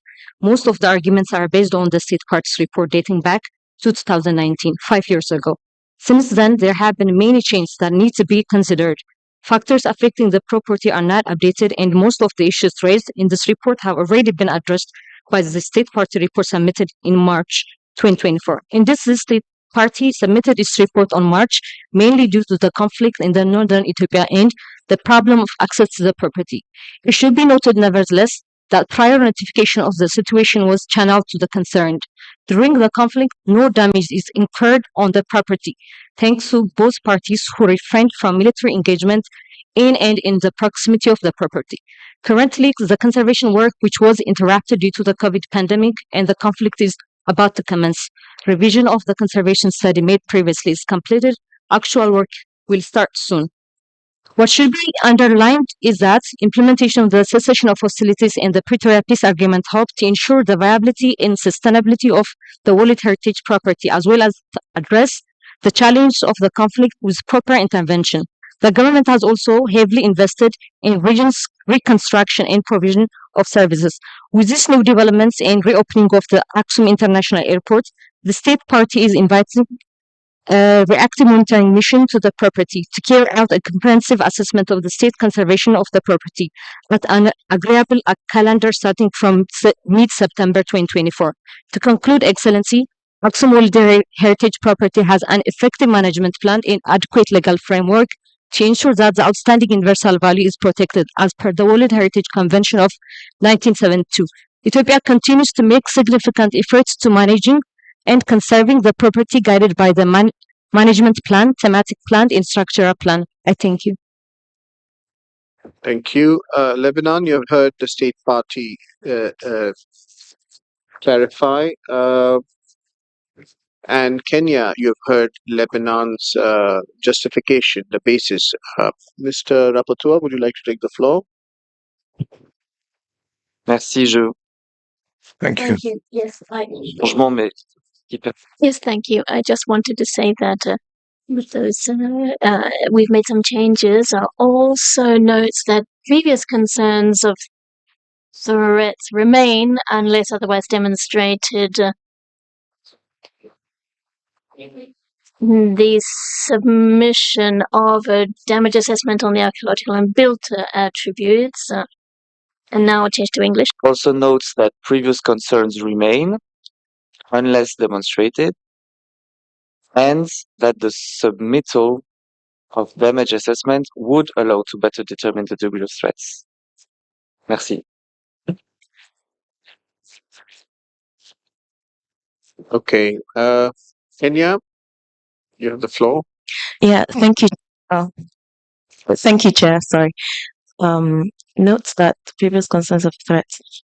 [SPEAKER 9] most of the arguments are based on the state party's report dating back to 2019, 5 years ago. Since then, there have been many changes that need to be considered. Factors affecting the property are not updated, and most of the issues raised in this report have already been addressed by the state party report submitted in March 2024. In this, the state party submitted its report on March, mainly due to the conflict in the northern Ethiopia and the problem of access to the property. It should be noted, nevertheless, that prior notification of the situation was channeled to the concerned. During the conflict, no damage is incurred on the property, thanks to both parties who refrained from military engagement in and in the proximity of the property. Currently, the conservation work, which was interrupted due to the COVID pandemic and the conflict, is about to commence. Revision of the conservation study made previously is completed. Actual work will start soon. What should be underlined is that implementation of the cessation of hostilities and the Pretoria Peace Agreement help to ensure the viability and sustainability of the World Heritage property, as well as to address the challenge of the conflict with proper intervention. The government has also heavily invested in regions reconstruction and provision of services. With these new developments and reopening of the Axum International Airport, the state party is inviting reactive monitoring mission to the property to carry out a comprehensive assessment of the state conservation of the property at an agreeable calendar starting from mid-September 2024. To conclude, Excellency, Axum World Heritage Property has an effective management plan and adequate legal framework to ensure that the outstanding universal value is protected as per the World Heritage Convention of 1972. Ethiopia continues to make significant efforts to managing and conserving the property guided by the management plan, thematic plan, and structural plan. I thank you.
[SPEAKER 1] Thank you. Lebanon, you have heard the state party clarify. And Kenya, you have heard Lebanon's justification, the basis. Mr. Rapporteur, would you like to take the floor?
[SPEAKER 8] Merci,
[SPEAKER 6] Thank you.
[SPEAKER 2] Yes,
[SPEAKER 8] changement, mais
[SPEAKER 2] yes, thank you. I just wanted to say that with those, we've made some changes. Also notes that previous concerns of threats remain unless otherwise demonstrated. The submission of a damage assessment on the archaeological and built attributes. And now I'll change to English.
[SPEAKER 8] also notes that previous concerns remain unless demonstrated, and that the submittal of damage assessment would allow to better determine the degree of threats. Merci.
[SPEAKER 1] Okay. Kenya, you have the floor.
[SPEAKER 18] Yeah, thank you. Thank you, Chair. Sorry. Notes that previous concerns of threats.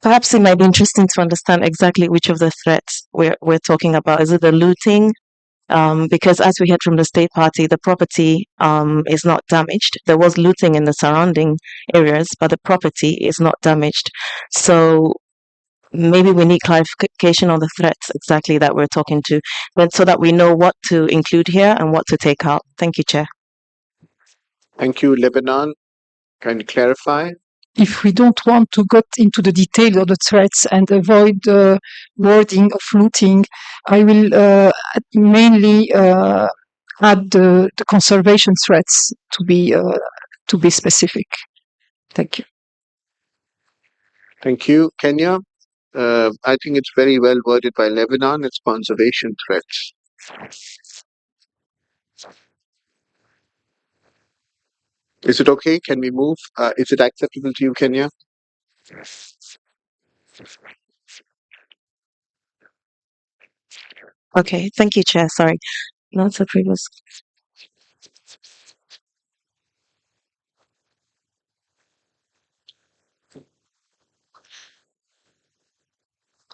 [SPEAKER 18] Perhaps it might be interesting to understand exactly which of the threats we're talking about. Is it the looting? Because as we heard from the state party, the property is not damaged. There was looting in the surrounding areas, but the property is not damaged. So maybe we need clarification on the threats exactly that we're talking to, but so that we know what to include here and what to take out. Thank you, Chair.
[SPEAKER 1] Thank you, Lebanon. Can you clarify?
[SPEAKER 17] If we don't want to get into the details of the threats and avoid the wording of looting, I will mainly add the conservation threats to be specific. Thank you.
[SPEAKER 1] Thank you, Kenya. I think it's very well worded by Lebanon. It's conservation threats. Is it okay? Can we move? Is it acceptable to you, Kenya?
[SPEAKER 18] Okay, thank you, Chair. Sorry. Not the previous.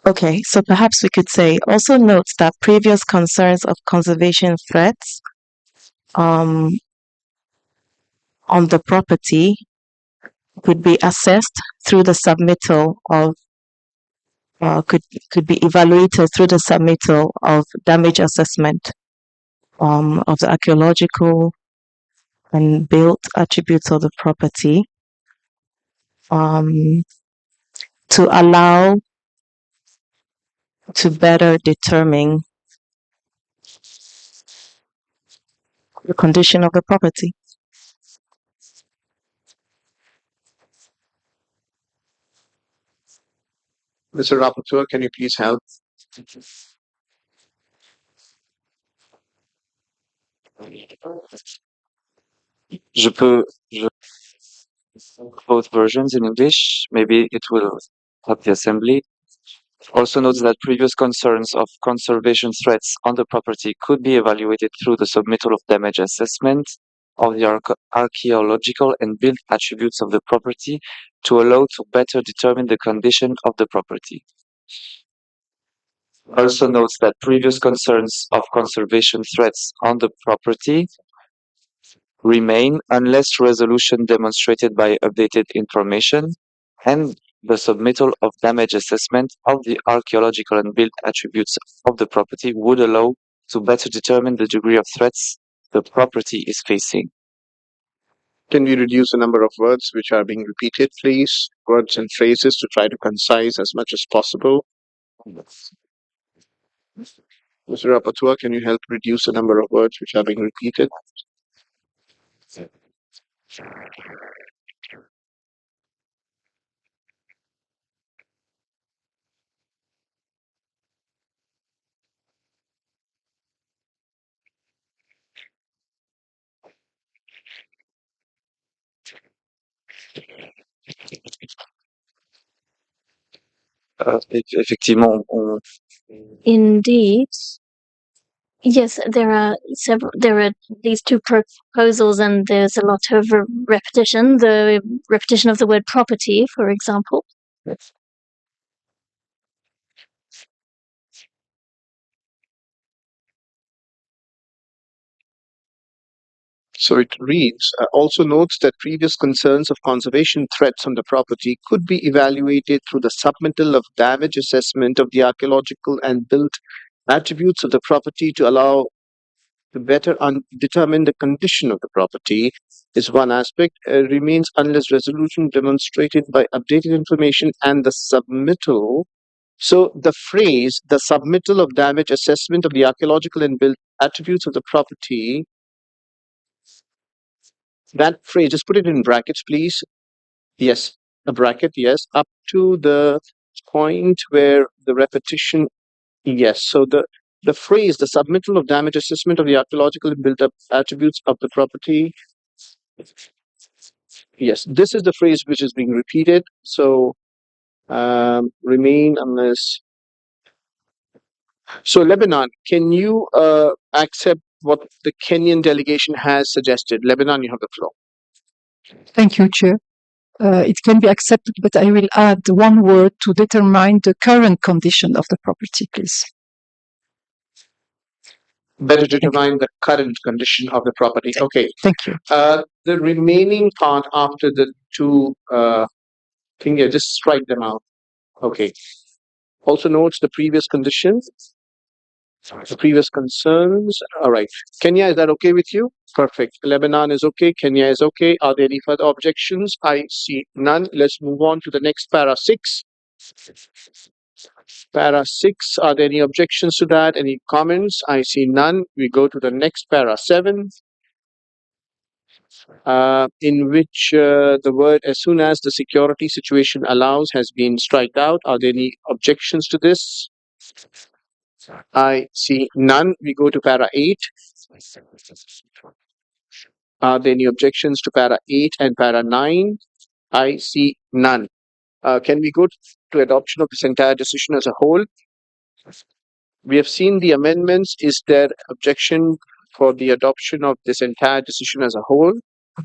[SPEAKER 18] Okay, so perhaps we could say also notes that previous concerns of conservation threats on the property could be assessed through the submittal of could be evaluated through the submittal of damage assessment of the archaeological and built attributes of the property to allow to better determine the condition of the property.
[SPEAKER 1] Mr. Rapporteur, can you please help?
[SPEAKER 8] Je both versions in English. Maybe it will help the assembly. Also notes that previous concerns of conservation threats on the property could be evaluated through the submittal of damage assessment of the archaeological and built attributes of the property to allow to better determine the condition of the property. Also notes that previous concerns of conservation threats on the property remain unless resolution demonstrated by updated information and the submittal of damage assessment of the archaeological and built attributes of the property would allow to better determine the degree of threats the property is facing.
[SPEAKER 1] Can we reduce the number of words which are being repeated, please? Words and phrases to try to concise as much as possible. Mr. Rapporteur, can you help reduce the number of words which are being repeated?
[SPEAKER 8] Effectivement, on...
[SPEAKER 2] Indeed. Yes, there are several. There are these two proposals, and there's a lot of repetition. The repetition of the word property, for example.
[SPEAKER 1] So it reads, also notes that previous concerns of conservation threats on the property could be evaluated through the submittal of damage assessment of the archaeological and built attributes of the property to allow to better determine the condition of the property is one aspect, remains unless resolution demonstrated by updated information and the submittal. So the phrase, the submittal of damage assessment of the archaeological and built attributes of the property, that phrase, just put it in brackets, please. Yes, a bracket, yes, up to the point where the repetition, yes. So the phrase, the submittal of damage assessment of the archaeological and built up attributes of the property, yes, this is the phrase which is being repeated. So remain unless. So Lebanon, can you accept what the Kenyan delegation has suggested? Lebanon, you have the floor.
[SPEAKER 17] Thank you, Chair. It can be accepted, but I will add one word to determine the current condition of the property, please.
[SPEAKER 1] Better determine the current condition of the property. Okay.
[SPEAKER 17] Thank you.
[SPEAKER 1] The remaining part after the two, Kenya, just strike them out. Okay. Also notes the previous conditions, the previous concerns. All right. Kenya, is that okay with you? Perfect. Lebanon is okay. Kenya is okay. Are there any further objections? I see none. Let's move on to the next para 6. Para 6, are there any objections to that? Any comments? I see none. We go to the next para 7, in which the word as soon as the security situation allows has been striked out. Are there any objections to this? I see none. We go to para 8. Are there any objections to para 8 and para 9? I see none. Can we go to adoption of this entire decision as a whole? We have seen the amendments. Is there objection for the adoption of this entire decision as a whole?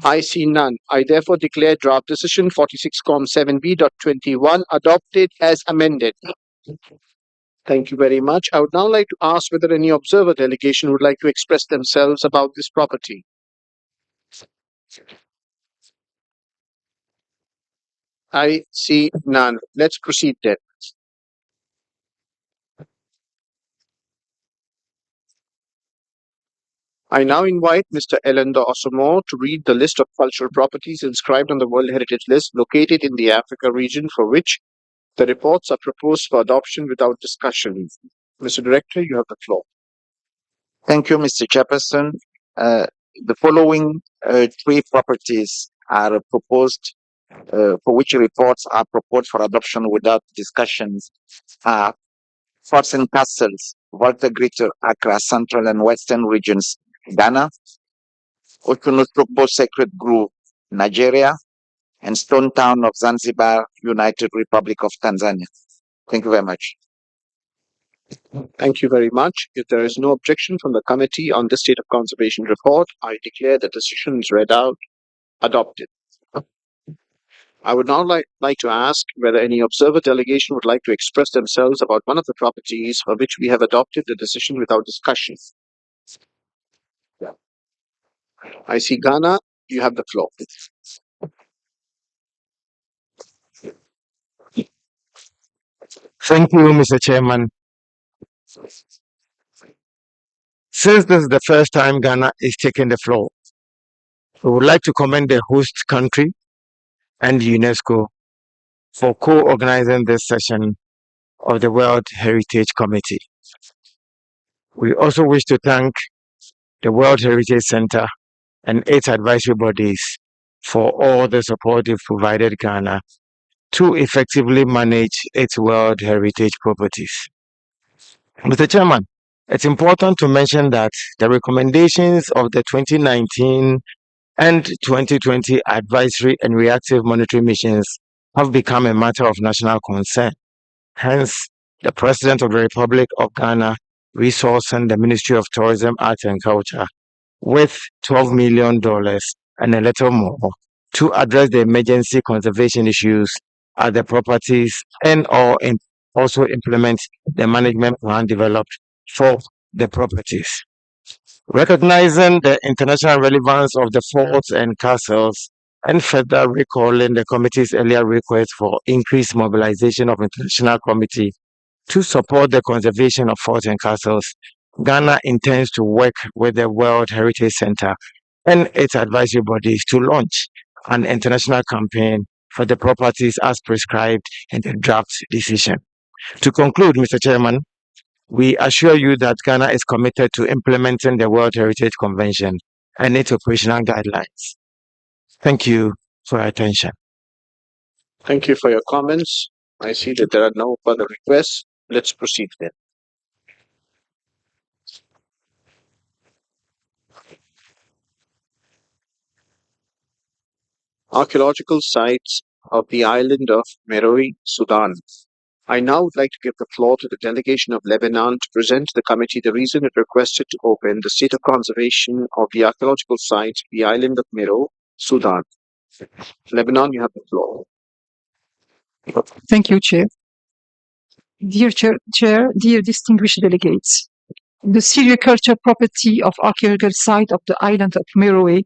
[SPEAKER 1] I see none. I therefore declare draft decision 46.7b.21 adopted as amended. Thank you very much. I would now like to ask whether any observer delegation would like to express themselves about this property. I see none. Let's proceed then. I now invite Mr. Elendo Osomo to read the list of cultural properties inscribed on the World Heritage List located in the Africa region for which the reports are proposed for adoption without discussion. Mr. Director, you have the floor.
[SPEAKER 15] Thank you, Mr. Chairperson. The following three properties are proposed, for which reports are proposed for adoption without discussions, are forts and castles, Volta Greater Accra, Central and Western regions, Ghana, Ochunuchukbo Sacred Grove, Nigeria, and Stone Town of Zanzibar, United Republic of Tanzania. Thank you very much.
[SPEAKER 1] Thank you very much. If there is no objection from the Committee on the State of Conservation report, I declare the decision is read out, adopted. I would now like to ask whether any observer delegation would like to express themselves about one of the properties for which we have adopted the decision without discussion. I see Ghana. You have the floor.
[SPEAKER 10] Thank you, Mr. Chairman. Since this is the first time Ghana is taking the floor, we would like to commend the host country and UNESCO for co-organizing this session of the World Heritage Committee. We also wish to thank the World Heritage Center and its advisory bodies for all the support they've provided Ghana to effectively manage its World Heritage properties. Mr. Chairman, it's important to mention that the recommendations of the 2019 and 2020 advisory and reactive monitoring missions have become a matter of national concern. Hence, the President of the Republic of Ghana resourcing the Ministry of Tourism, Arts and Culture with $12 million and a little more to address the emergency conservation issues at the properties and also implement the management plan developed for the properties. Recognizing the international relevance of the forts and castles and further recalling the committee's earlier request for increased mobilization of international committee to support the conservation of forts and castles, Ghana intends to work with the World Heritage Center and its advisory bodies to launch an international campaign for the properties as prescribed in the draft decision. To conclude, Mr. Chairman, we assure you that Ghana is committed to implementing the World Heritage Convention and its operational guidelines. Thank you for your attention.
[SPEAKER 1] Thank you for your comments. I see that there are no further requests. Let's proceed then. Archaeological sites of the island of Meroe, Sudan. I now would like to give the floor to the delegation of Lebanon to present to the committee the reason it requested to open the state of conservation of the archaeological site, the island of Meroe, Sudan. Lebanon, you have the floor.
[SPEAKER 17] Thank you, Chair. Dear Chair, dear distinguished delegates, the sericulture property of archaeological site of the island of Meroe,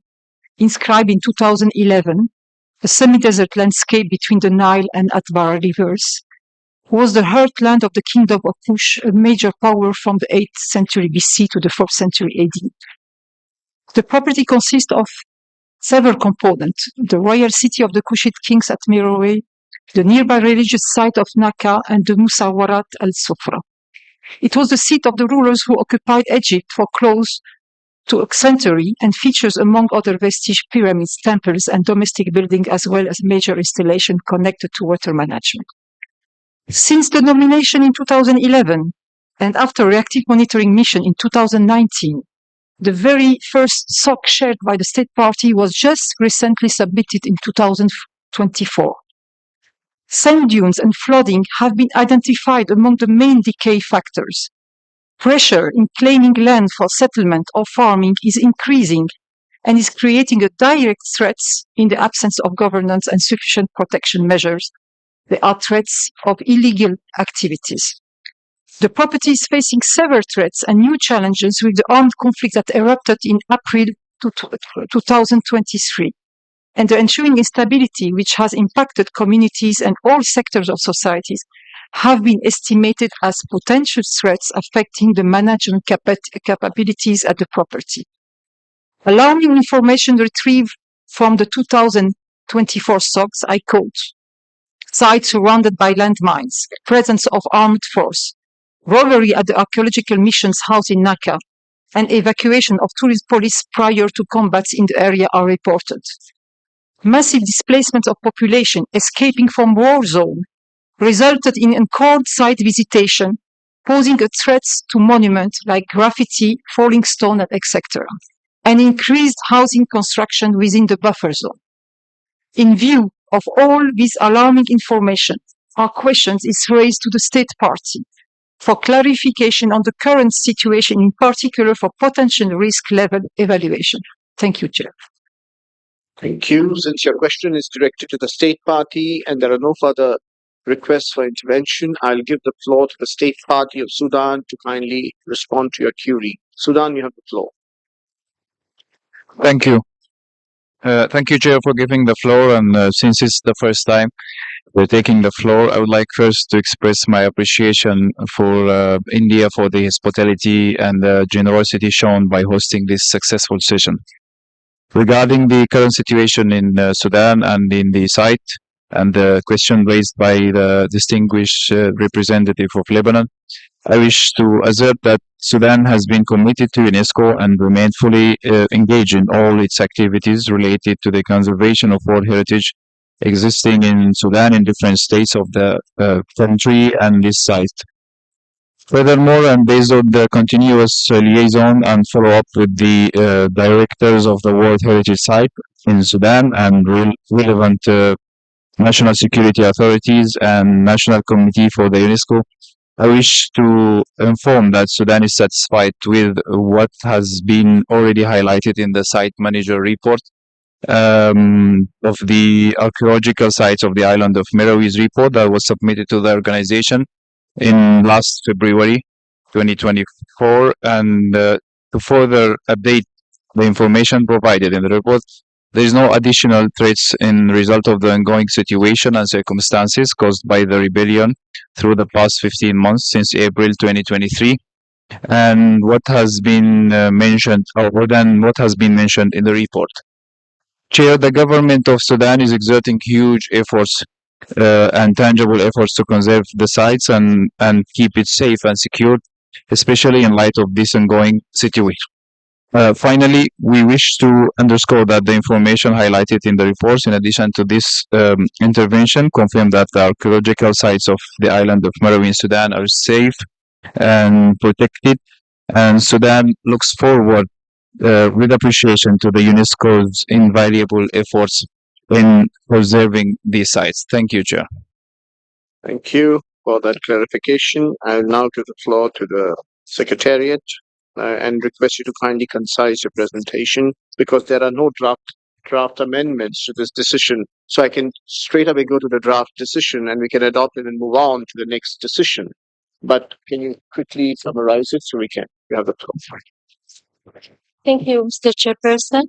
[SPEAKER 17] inscribed in 2011, a semi-desert landscape between the Nile and Atbara rivers, was the heartland of the kingdom of Kush, a major power from the 8th century BC to the 4th century AD. The property consists of several components: the royal city of the Kushite kings at Meroe, the nearby religious site of Naka, and the Musawarat al-Sufra. It was the seat of the rulers who occupied Egypt for close to a century and features, among other vestiges, pyramids, temples, and domestic buildings, as well as major installations connected to water management. Since the nomination in 2011 and after reactive monitoring mission in 2019, The very first SOC shared by the state party was just recently submitted in 2024. Sand dunes and flooding have been identified among the main decay factors. Pressure in claiming land for settlement or farming is increasing and is creating a direct threat in the absence of governance and sufficient protection measures. There are threats of illegal activities. The property is facing severe threats and new challenges with the armed conflict that erupted in April 2023 and the ensuing instability which has impacted communities and all sectors of societies have been estimated as potential threats affecting the management capabilities at the property. Alarming information retrieved from the 2024 SOCs, I quote, sites surrounded by landmines, presence of armed force, robbery at the archaeological mission's house in Naka, and evacuation of tourist police prior to combats in the area are reported. Massive displacement of population escaping from war zone resulted in encouraged site visitation, posing a threat to monuments like graffiti, falling stone, etc., and increased housing construction within the buffer zone. In view of all this alarming information, our question is raised to the state party for clarification on the current situation, in particular for potential risk level evaluation. Thank you, Chair.
[SPEAKER 1] Thank you. Since your question is directed to the state party and there are no further requests for intervention, I'll give the floor to the state party of Sudan to kindly respond to your query. Sudan, you have the floor.
[SPEAKER 11] Thank you. Thank you, Chair, for giving the floor. And since it's the first time we're taking the floor, I would like first to express my appreciation for India for the hospitality and the generosity shown by hosting this successful session. Regarding the current situation in Sudan and in the site, and the question raised by the distinguished representative of Lebanon, I wish to assert that Sudan has been committed to UNESCO and remained fully engaged in all its activities related to the conservation of world heritage existing in Sudan in different states of the country and this site. Furthermore, and based on the continuous liaison and follow-up with the directors of the World Heritage Site in Sudan and relevant national security authorities and National Committee for the UNESCO, I wish to inform that Sudan is satisfied with what has been already highlighted in the site manager report of the archaeological sites of the island of Meroe's report that was submitted to the organization in last February 2024. And to further update the information provided in the report, there is no additional threats in result of the ongoing situation and circumstances caused by the rebellion through the past 15 months since April 2023, and what has been mentioned, or than what has been mentioned in the report. Chair, the government of Sudan is exerting huge efforts and tangible efforts to conserve the sites and keep it safe and secure, especially in light of this ongoing situation. Finally, we wish to underscore that the information highlighted in the reports, in addition to this intervention, confirm that the archaeological sites of the island of Meroe in Sudan are safe and protected, and Sudan looks forward with appreciation to the UNESCO's invaluable efforts in preserving these sites. Thank you, Chair.
[SPEAKER 1] Thank you for that clarification. I'll now give the floor to the Secretariat and request you to kindly concise your presentation, because there are no draft amendments to this decision. So I can straight away go to the draft decision and we can adopt it and move on to the next decision. But can you quickly summarize it so you have the floor?
[SPEAKER 2] Thank you, Mr. Chairperson.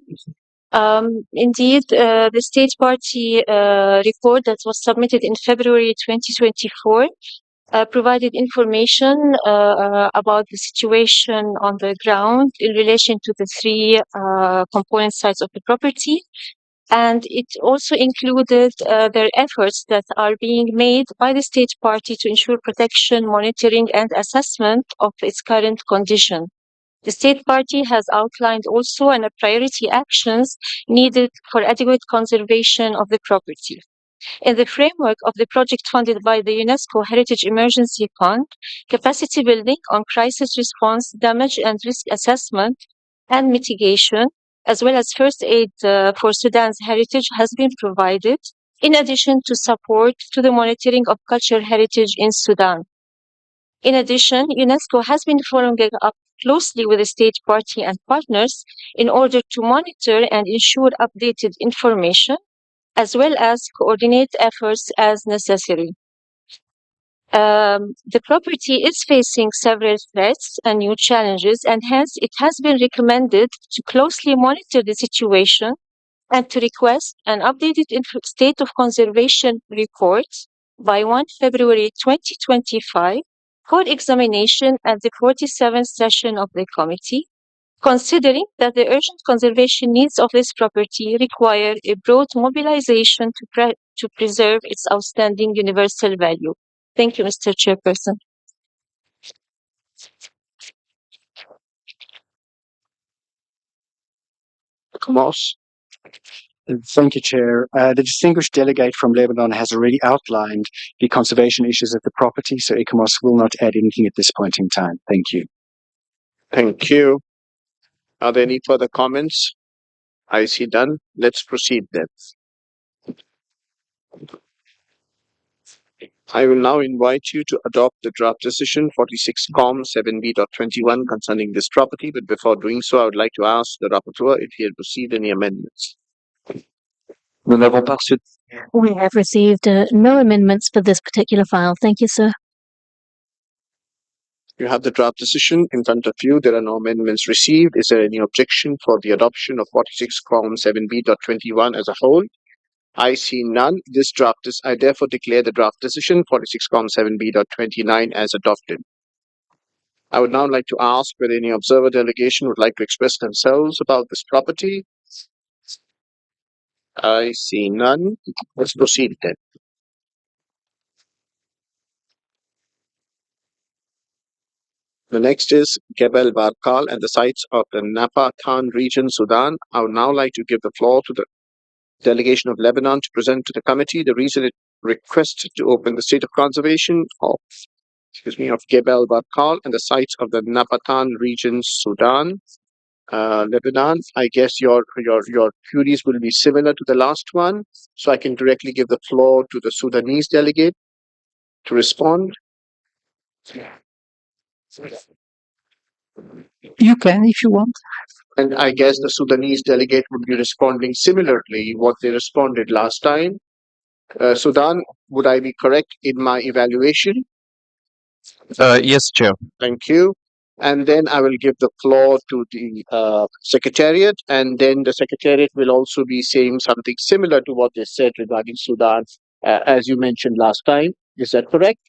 [SPEAKER 2] Indeed, the state party report that was submitted in February 2024 provided information about the situation on the ground in relation to the three component sites of the property. And it also included their efforts that are being made by the state party to ensure protection, monitoring, and assessment of its current condition. The state party has outlined also priority actions needed for adequate conservation of the property. In the framework of the project funded by the UNESCO Heritage Emergency Fund, capacity building on crisis response, damage and risk assessment
[SPEAKER 9] and mitigation, as well as first aid for Sudan's heritage, has been provided, in addition to support to the monitoring of cultural heritage in Sudan. In addition, UNESCO has been following up closely with the state party and partners in order to monitor and ensure updated information, as well as coordinate efforts as necessary. The property is facing several threats and new challenges, and hence it has been recommended to closely monitor the situation and to request an updated state of conservation report by 1 February 2025 for examination at the 47th session of the committee, considering that the urgent conservation needs of this property require a broad mobilization to preserve its outstanding universal value. Thank you, Mr. Chairperson.
[SPEAKER 1] Moss.
[SPEAKER 20] Thank you, Chair. The distinguished delegate from Lebanon has already outlined the conservation issues of the property, so ECOMOS will not add anything at this point in time. Thank you.
[SPEAKER 1] Thank you. Are there any further comments? I see none. Let's proceed then. I will now invite you to adopt the draft decision 46 COM 7B.21 concerning this property, but before doing so, I would like to ask the rapporteur if he had received any amendments.
[SPEAKER 8] Nous n'avons pas reçu.
[SPEAKER 2] We have received no amendments for this particular file. Thank you, sir.
[SPEAKER 1] You have the draft decision in front of you. There are no amendments received. Is there any objection for the adoption of 46 COM 7B.21 as a whole? I see none. I therefore declare the draft decision 46 COM 7B.29 as adopted. I would now like to ask whether any observer delegation would like to express themselves about this property. I see none. Let's proceed then. The next is Gebel Baikal and the sites of the Napatan region, Sudan. I would now like to give the floor to the delegation of Lebanon to present to the committee the reason it requested to open the state of conservation of Gebel Baikal and the sites of the Napatan region, Sudan. Lebanon, I guess your queries will be similar to the last one, so I can directly give the floor to the Sudanese delegate to respond.
[SPEAKER 4] You can if you want.
[SPEAKER 1] And I guess the Sudanese delegate would be responding similarly what they responded last time. Sudan, would I be correct in my evaluation?
[SPEAKER 11] Yes, Chair.
[SPEAKER 1] Thank you. And then I will give the floor to the Secretariat, and then the Secretariat will also be saying something similar to what they said regarding Sudan, as you mentioned last time. Is that correct?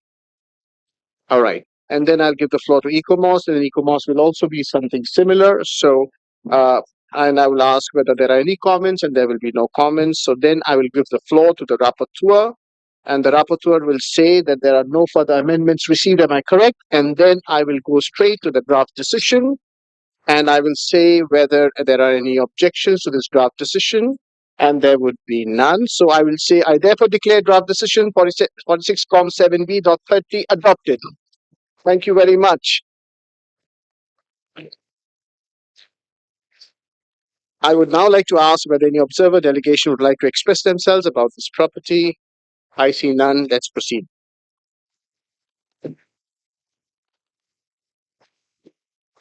[SPEAKER 1] All right. And then I'll give the floor to ECOMOS, and then ECOMOS will also be something similar. So, and I will ask whether there are any comments, and there will be no comments. So then I will give the floor to the rapporteur, and the rapporteur will say that there are no further amendments received. Am I correct? And then I will go straight to the draft decision, and I will say whether there are any objections to this draft decision, and there would be none. So I will say, I therefore declare draft decision 46 COM 7B.30 adopted. Thank you very much. I would now like to ask whether any observer delegation would like to express themselves about this property. I see none. Let's proceed.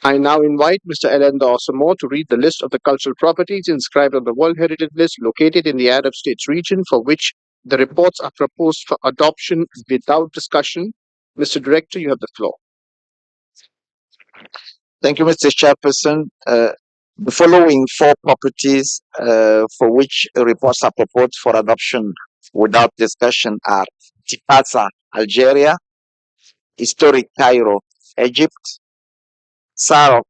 [SPEAKER 1] I now invite Mr. Elenda Osamo to read the list of the cultural properties inscribed on the World Heritage List located in the Arab States region for which the reports are proposed for adoption without discussion. Mr. Director, you have the floor.
[SPEAKER 15] Thank you, Mr. Chairperson. The following 4 properties for which reports are proposed for adoption without discussion are Tipaza, Algeria, Historic Cairo, Egypt, Sar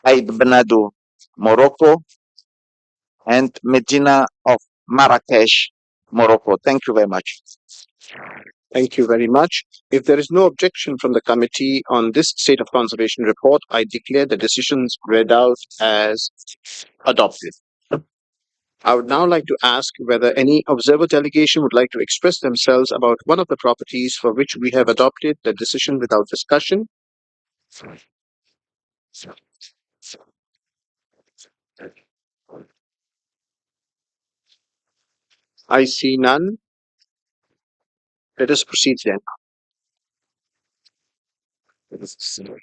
[SPEAKER 15] Aid Benado, Morocco, and Medina of Marrakesh, Morocco. Thank you very much.
[SPEAKER 1] Thank you very much. If there is no objection from the committee on this state of conservation report, I declare the decisions read out as adopted. I would now like to ask whether any observer delegation would like to express themselves about one of the properties for which we have adopted the decision without discussion. I see none. Let us proceed then. The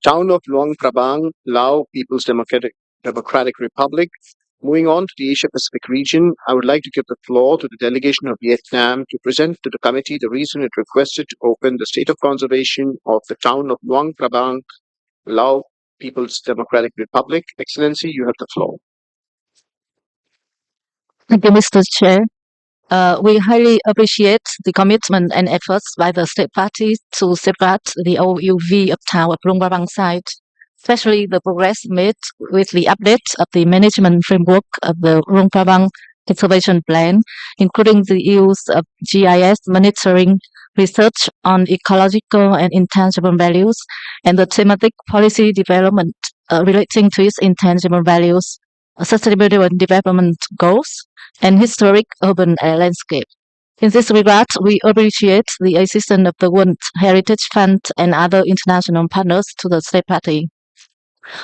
[SPEAKER 1] town of Luang Prabang, Lao People's Democratic Republic. Moving on to the Asia Pacific region, I would like to give the floor to the delegation of Vietnam to present to the committee the reason it requested to open the state of conservation of the town of Luang Prabang, Lao People's Democratic Republic. Excellency, you have the floor.
[SPEAKER 5] Thank you, Mr. Chair. We highly appreciate the commitment and efforts by the state parties to safeguard the OUV of town of Luang Prabang site, especially the progress made with the update of the management framework of the Luang Prabang conservation plan, including the use of GIS monitoring, research on ecological and intangible values, and the thematic policy development relating to its intangible values, sustainable development goals, and historic urban landscape. In this regard, we appreciate the assistance of the World Heritage Fund and other international partners to the state party.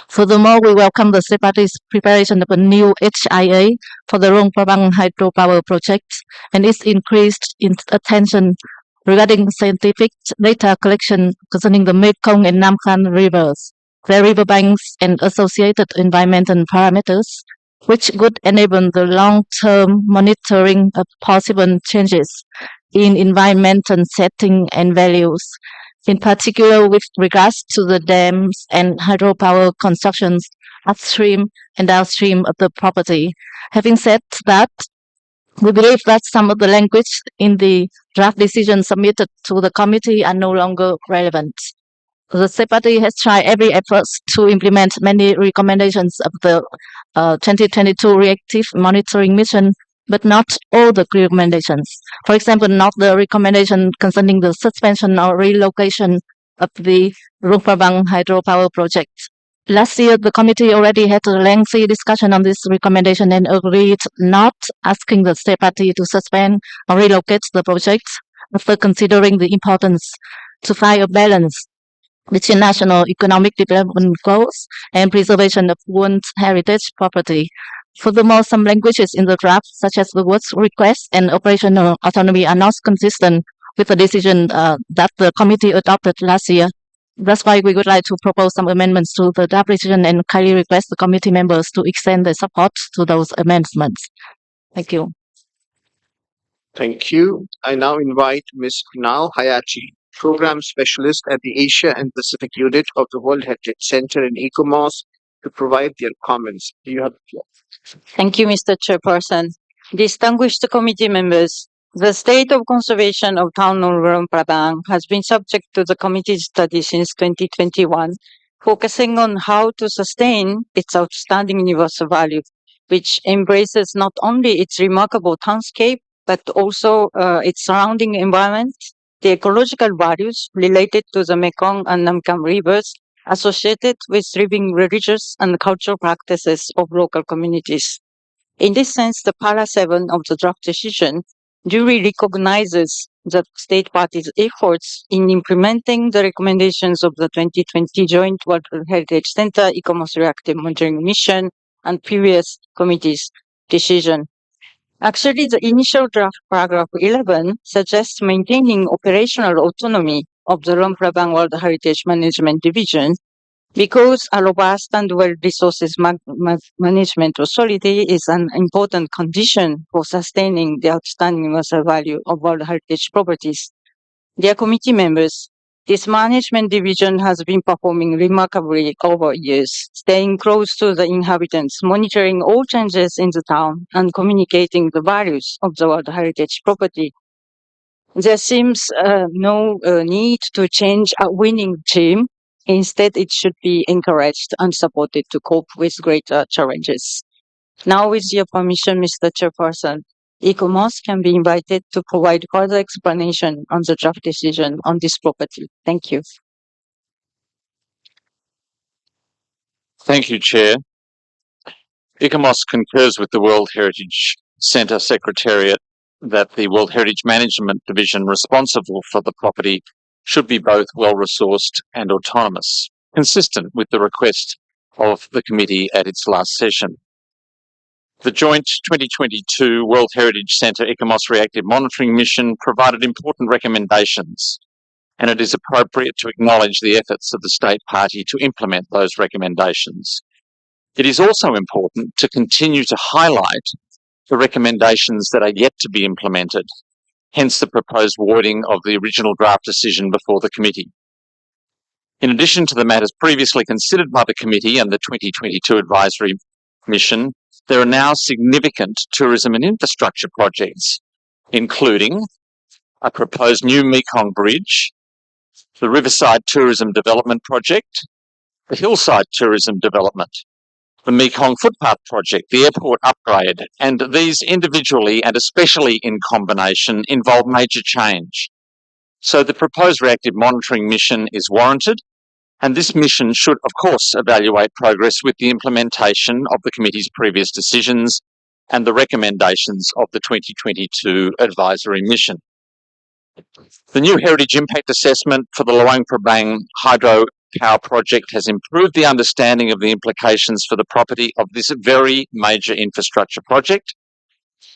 [SPEAKER 5] Furthermore, we welcome the state party's preparation of a new HIA for the Luang Prabang hydropower project and its increased attention regarding scientific data collection concerning the Mekong and Nam Khan rivers, their riverbanks, and associated environmental parameters, which would enable the long-term monitoring of possible changes in environmental setting and values, in particular with regards to the dams and hydropower constructions upstream and downstream of the property. Having said that, we believe that some of the language in the draft decision submitted to the committee are no longer relevant. The state party has tried every effort to implement many recommendations of the 2022 reactive monitoring mission, but not all the recommendations. For example, not the recommendation concerning the suspension or relocation of the Luang Prabang hydropower project. Last year, the committee already had a lengthy discussion on this recommendation and agreed not asking the state party to suspend or relocate the project after considering the importance to find a balance between national economic development goals and preservation of World Heritage property. Furthermore, some languages in the draft, such as the words request and operational autonomy, are not consistent with the decision that the committee adopted last year. That's why we would like to propose some amendments to the draft decision and kindly request the committee members to extend their support to those amendments. Thank you.
[SPEAKER 1] Thank you. I now invite Ms. Kunal Hayachi, Program Specialist at the Asia and Pacific Unit of the World Heritage Center in ECOMOS, to provide their comments. Do you have the floor?
[SPEAKER 7] Thank you, Mr. Chairperson. Distinguished committee members, the state of conservation of town Luang Prabang has been subject to the committee's study since 2021, focusing on how to sustain its outstanding universal value, which embraces not only its remarkable townscape, but also its surrounding environment, the ecological values related to the Mekong and Nam Khan rivers, associated with thriving religious and cultural practices of local communities. In this sense, the Para 7 of the draft decision duly recognizes the state party's efforts in implementing the recommendations of the 2020 Joint World Heritage Center ECOMOS Reactive Monitoring Mission and previous committee's decision. Actually, the initial draft paragraph 11 suggests maintaining operational autonomy of the Luang Prabang World Heritage Management Division, because a robust and well-resources management authority is an important condition for sustaining the outstanding universal value of World Heritage properties. Dear committee members, this management division has been performing remarkably over years, staying close to the inhabitants, monitoring all changes in the town, and communicating the values of the World Heritage property. There seems no need to change a winning team. Instead, it should be encouraged and supported to cope with greater challenges. Now, with your permission, Mr. Chairperson, ECOMOS can be invited to provide further explanation on the draft decision on this property. Thank you.
[SPEAKER 11] Thank you, Chair. ECOMOS concurs with the World Heritage Centre Secretariat that the World Heritage Management Division responsible for the property should be both well-resourced and autonomous, consistent with the request
[SPEAKER 12] of the committee at its last session. The joint 2022 World Heritage Centre ICOMOS Reactive Monitoring Mission provided important recommendations, and it is appropriate to acknowledge the efforts of the state party to implement those recommendations. It is also important to continue to highlight the recommendations that are yet to be implemented, hence the proposed wording of the original draft decision before the committee. In addition to the matters previously considered by the committee and the 2022 advisory mission, there are now significant tourism and infrastructure projects, including a proposed new Mekong Bridge, the Riverside Tourism Development Project, the Hillside Tourism Development, the Mekong Footpath Project, the airport upgrade, and these individually and especially in combination involve major change. So the proposed reactive monitoring mission is warranted, and this mission should, of course, evaluate progress with the implementation of the committee's previous decisions and the recommendations of the 2022 advisory mission. The new heritage impact assessment for the Luang Prabang hydro power project has improved the understanding of the implications for the property of this very major infrastructure project,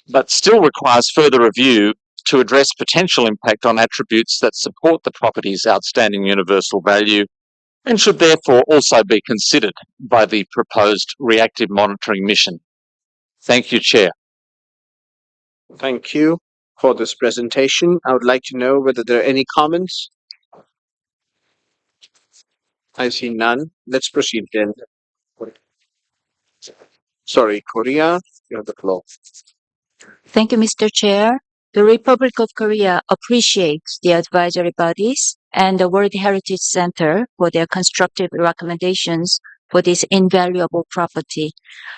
[SPEAKER 12] but still requires further review to address potential impact on attributes that support the property's outstanding universal value, and should therefore also be considered by the proposed reactive monitoring mission. Thank you, Chair.
[SPEAKER 1] Thank you for this presentation. I would like to know whether there are any comments. I see none. Let's proceed then. Sorry, Korea, you have the floor.
[SPEAKER 22] Thank you, Mr. Chair. The Republic of Korea appreciates the advisory bodies and the World Heritage Center for their constructive recommendations for this invaluable property.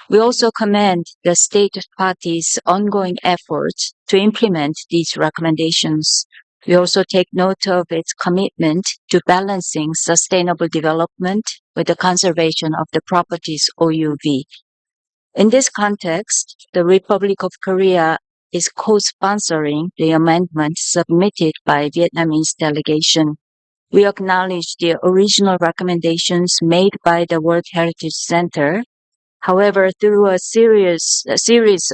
[SPEAKER 22] We also commend the state parties' ongoing efforts to implement these recommendations. We also take note of its commitment to balancing sustainable development with the conservation of the property's OUV. In this context, the Republic of Korea is co-sponsoring the amendment submitted by Vietnamese delegation. We acknowledge the original recommendations made by the World Heritage Center. However, through a series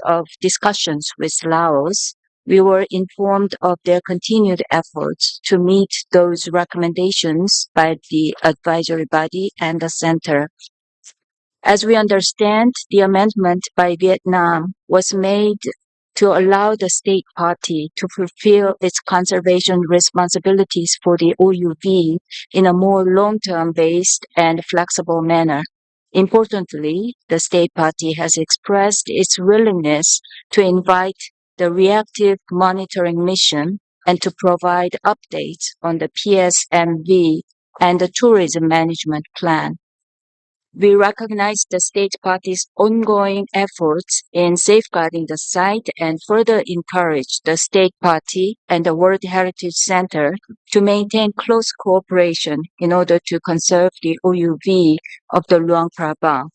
[SPEAKER 22] of discussions with Laos, we were informed of their continued efforts to meet those recommendations by the advisory body and the center. As we understand, the amendment by Vietnam was made to allow the state party to fulfill its conservation responsibilities for the OUV in a more long-term based and flexible manner. Importantly, the state party has expressed its willingness to invite the reactive monitoring mission and to provide updates on the PSMV and the tourism management plan. We recognize the state party's ongoing efforts in safeguarding the site and further encourage the state party and the World Heritage Center to maintain close cooperation in order to conserve the OUV of the Luang Prabang.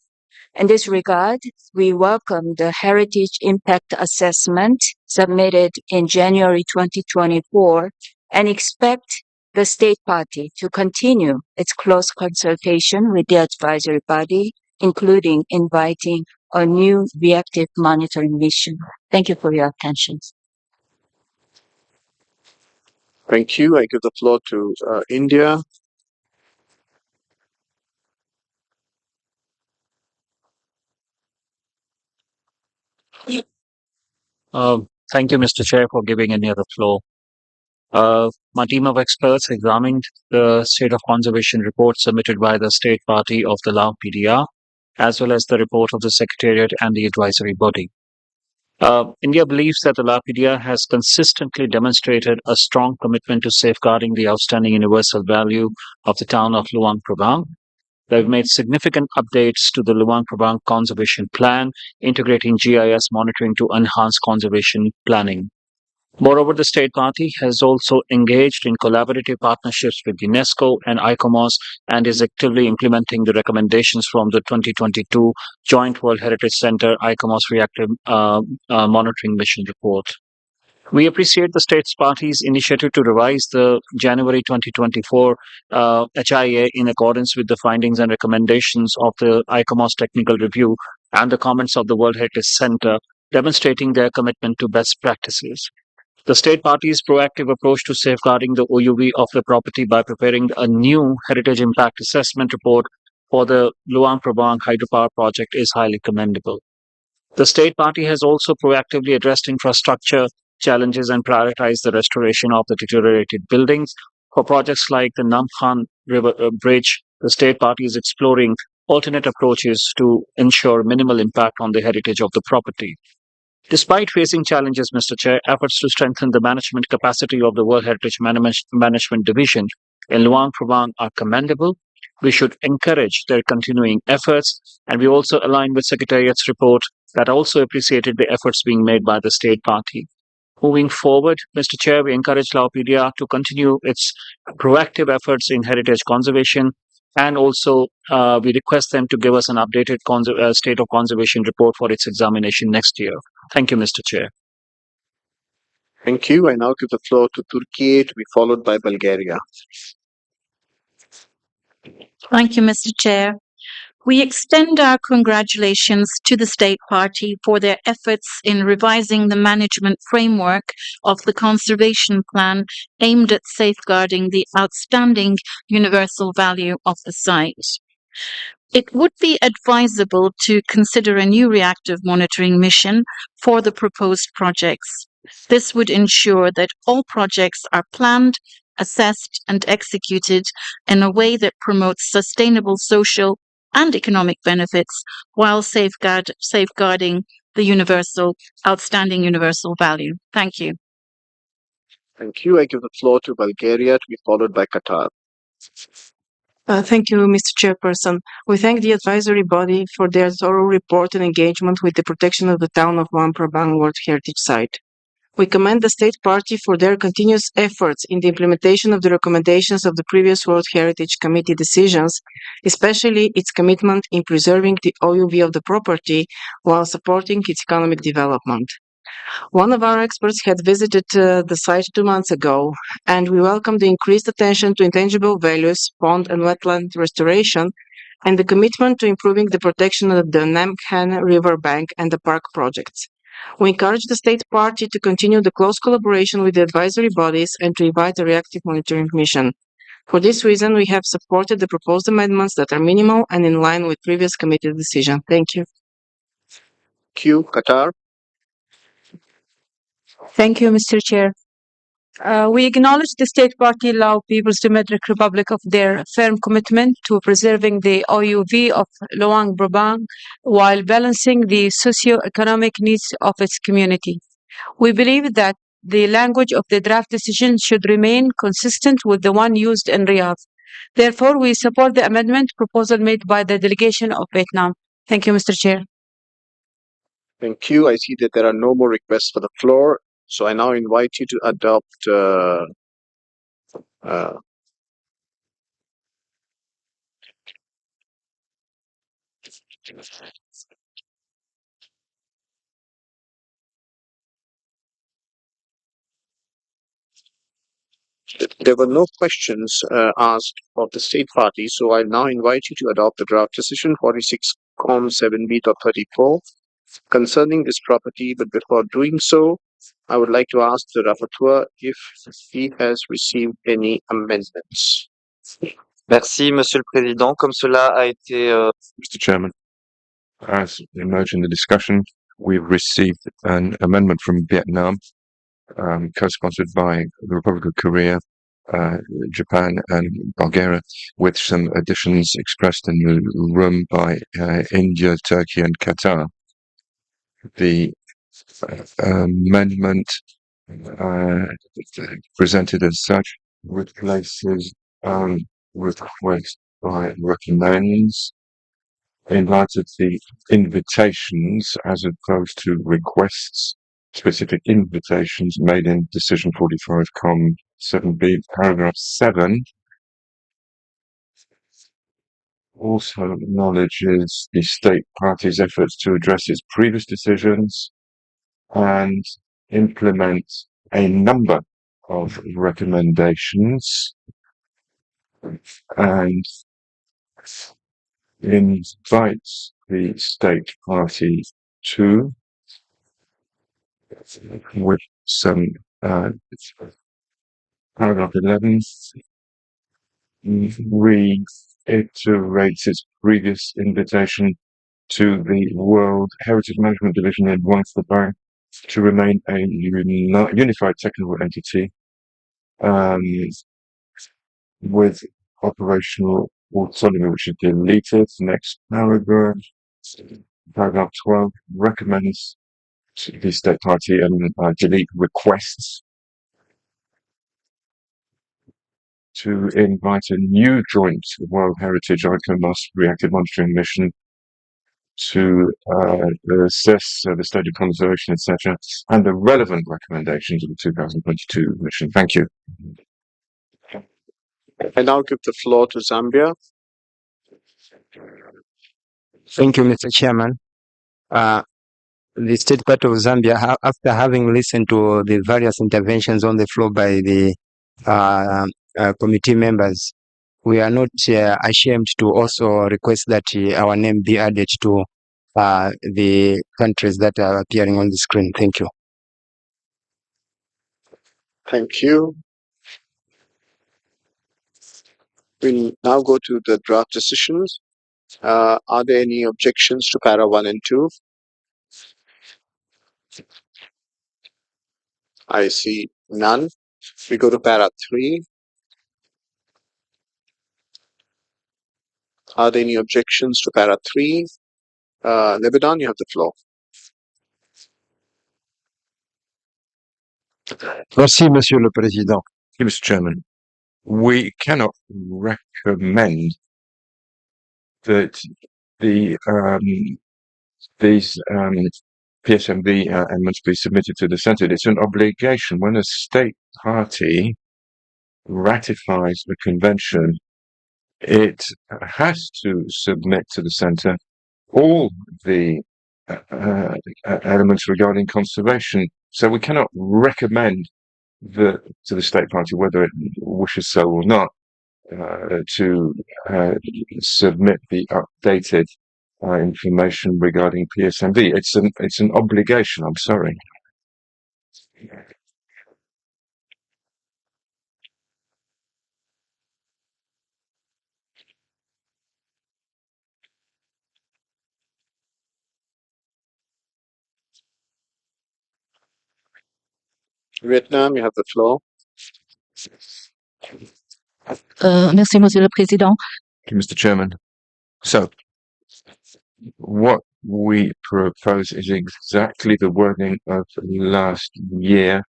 [SPEAKER 22] In this regard, we welcome the Heritage Impact Assessment submitted in January 2024 and expect the state party to continue its close consultation with the advisory body, including inviting a new reactive monitoring mission. Thank you for your attention.
[SPEAKER 1] Thank you. I give the floor to India.
[SPEAKER 3] Thank you, Mr. Chair, for giving India the floor. My team of experts examined the state of conservation report submitted by the state party of the Lao PDR, as well as the report of the Secretariat and the advisory body. India believes that the Lao PDR has consistently demonstrated a strong commitment to safeguarding the outstanding universal value of the town of Luang Prabang. They've made significant updates to the Luang Prabang Conservation Plan, integrating GIS monitoring to enhance conservation planning. Moreover, the state party has also engaged in collaborative partnerships with UNESCO and ICOMOS and is actively implementing the recommendations from the 2022 Joint World Heritage Center ICOMOS Reactive Monitoring Mission report. We appreciate the states parties' initiative to revise the January 2024 HIA in accordance with the findings and recommendations of the ICOMOS technical review and the comments of the World Heritage Center, demonstrating their commitment to best practices. The state party's proactive approach to safeguarding the OUV of the property by preparing a new heritage impact assessment report for the Luang Prabang hydropower project is highly commendable. The state party has also proactively addressed infrastructure challenges and prioritized the restoration of the deteriorated buildings. For projects like the Namkhan River Bridge, the state party is exploring alternate approaches to ensure minimal impact on the heritage of the property. Despite facing challenges, Mr. Chair, efforts to strengthen the management capacity of the World Heritage Management Division in Luang Prabang are commendable. We should encourage their continuing efforts, and we also align with Secretariat's report that also appreciated the efforts being made by the state party. Moving forward, Mr. Chair, we encourage Laopedia to continue its proactive efforts in heritage conservation, and also we request them to give us an updated state of conservation report for its examination next year. Thank you, Mr. Chair.
[SPEAKER 1] Thank you. I now give the floor to Turkey to be followed by Bulgaria.
[SPEAKER 22] Thank you, Mr. Chair. We extend our congratulations to the State Party for their efforts in revising the management framework of the conservation plan aimed at safeguarding the outstanding universal value of the site. It would be advisable to consider a new reactive monitoring mission for the proposed projects. This would ensure that all projects are planned, assessed, and executed in a way that promotes sustainable social and economic benefits while safeguarding the outstanding universal value. Thank you.
[SPEAKER 1] Thank you. I give the floor to Bulgaria to be followed by Qatar.
[SPEAKER 18] Thank you, Mr. Chairperson. We thank the advisory body for their thorough report and engagement with the protection of the town of Luang Prabang World Heritage Site. We commend the State Party for their continuous efforts in the implementation of the recommendations of the previous World Heritage Committee decisions, especially its commitment in preserving the OUV of the property while supporting its economic development. One of our experts had visited the site 2 months ago, and we welcome the increased attention to intangible values, pond and wetland restoration, and the commitment to improving the protection of the Namkhan River bank and the park projects. We encourage the State Party to continue the close collaboration with the advisory bodies and to invite a reactive monitoring mission. For this reason, we have supported the proposed amendments that are minimal and in line with previous committee decision. Thank you.
[SPEAKER 1] Thank you, Qatar.
[SPEAKER 21] Thank you, Mr. Chair. We acknowledge the State Party Lao People's Democratic Republic of their firm commitment to preserving the OUV of Luang Prabang while balancing the socio-economic needs of its community. We believe that the language of the draft decision should remain consistent with the one used in Riyadh. Therefore, we support the amendment proposal made by the delegation of Vietnam. Thank you, Mr. Chair.
[SPEAKER 1] Thank you. I see that there are no more requests for the floor. So I now invite you to adopt there were no questions asked of the state party, so I now invite you to adopt the draft decision 46-7B.34 concerning this property. But before doing so, I would like to ask the rapporteur if he has received any amendments.
[SPEAKER 8] Merci, Monsieur le Président. Comme cela a été...
[SPEAKER 6] Mr. Chairman, as emerged in the discussion, we've received an amendment from Vietnam, co-sponsored by the Republic of Korea, Japan and Bulgaria, with some additions expressed in the room by India, Turkey and Qatar. The amendment presented as such replaces request by Reconvenings in light of the invitations as opposed to requests, specific invitations made in decision 45-7B, paragraph 7. Also acknowledges the state party's efforts to address its previous decisions and implement a number of recommendations and invites the state party to, with some paragraph 11, reiterates its previous invitation to the World Heritage Management Division in Luang Prabang to remain a unified technical entity with operational autonomy, which is deleted. Next paragraph, paragraph 12, recommends to the state party and delete requests to invite a new joint World Heritage ICOMOS reactive monitoring mission to assess the state of conservation, etc., and the relevant recommendations of the 2022 mission. Thank you.
[SPEAKER 1] I now give the floor to Zambia.
[SPEAKER 13] Thank you, Mr. Chairman. The State Party of Zambia, after having listened to the various interventions on the floor by the committee members, we are not ashamed to also request that our name be added to the countries that are appearing on the screen. Thank you.
[SPEAKER 1] Thank you. We'll now go to the draft decisions. Are there any objections to para 1 and 2? I see none. We go to para 3. Are there any objections to para 3? Lebanon, you have the floor.
[SPEAKER 6] Merci, Monsieur le Président. Mr. Chairman, we cannot recommend that these PSMV amendments be submitted to the Senate. It's an obligation. When a state party ratifies the convention, it has to submit to the Centre all the elements regarding conservation. So we cannot recommend to the state party, whether it wishes so or not, to submit the updated information regarding PSMV. It's an obligation. I'm sorry.
[SPEAKER 1] Vietnam, you have the floor.
[SPEAKER 5] Merci, Monsieur le Président.
[SPEAKER 6] Mr. Chairman. So, what we propose is exactly the wording of last year,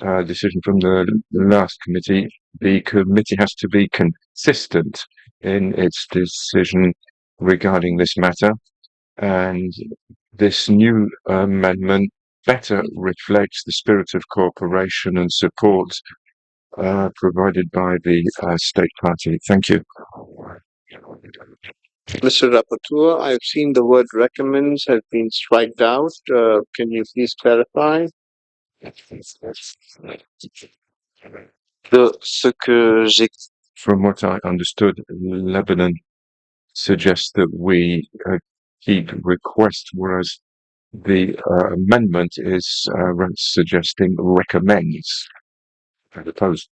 [SPEAKER 6] decision from the last committee. The committee has to be consistent in its decision regarding this matter, and this new amendment better reflects the spirit of cooperation and support provided by the state party. Thank you.
[SPEAKER 1] Mr. Rapporteur, I've seen the word recommends has been striked out. Can you please clarify?
[SPEAKER 6] From what I understood, Lebanon suggests that we keep request, whereas the amendment is suggesting recommends as opposed.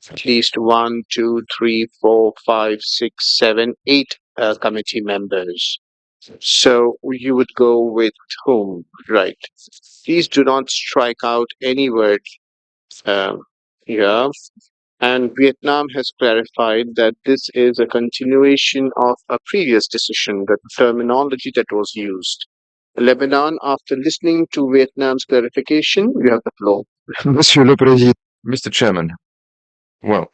[SPEAKER 1] At least 1, 2, 3, 4, 5, 6, 7, 8 committee members. So you would go with whom, right? Please do not strike out any word here. And Vietnam has clarified that this is a continuation of a previous decision, the terminology that was used. Lebanon, after listening to Vietnam's clarification, you have the floor.
[SPEAKER 6] Monsieur le Président. Mr. Chairman, well,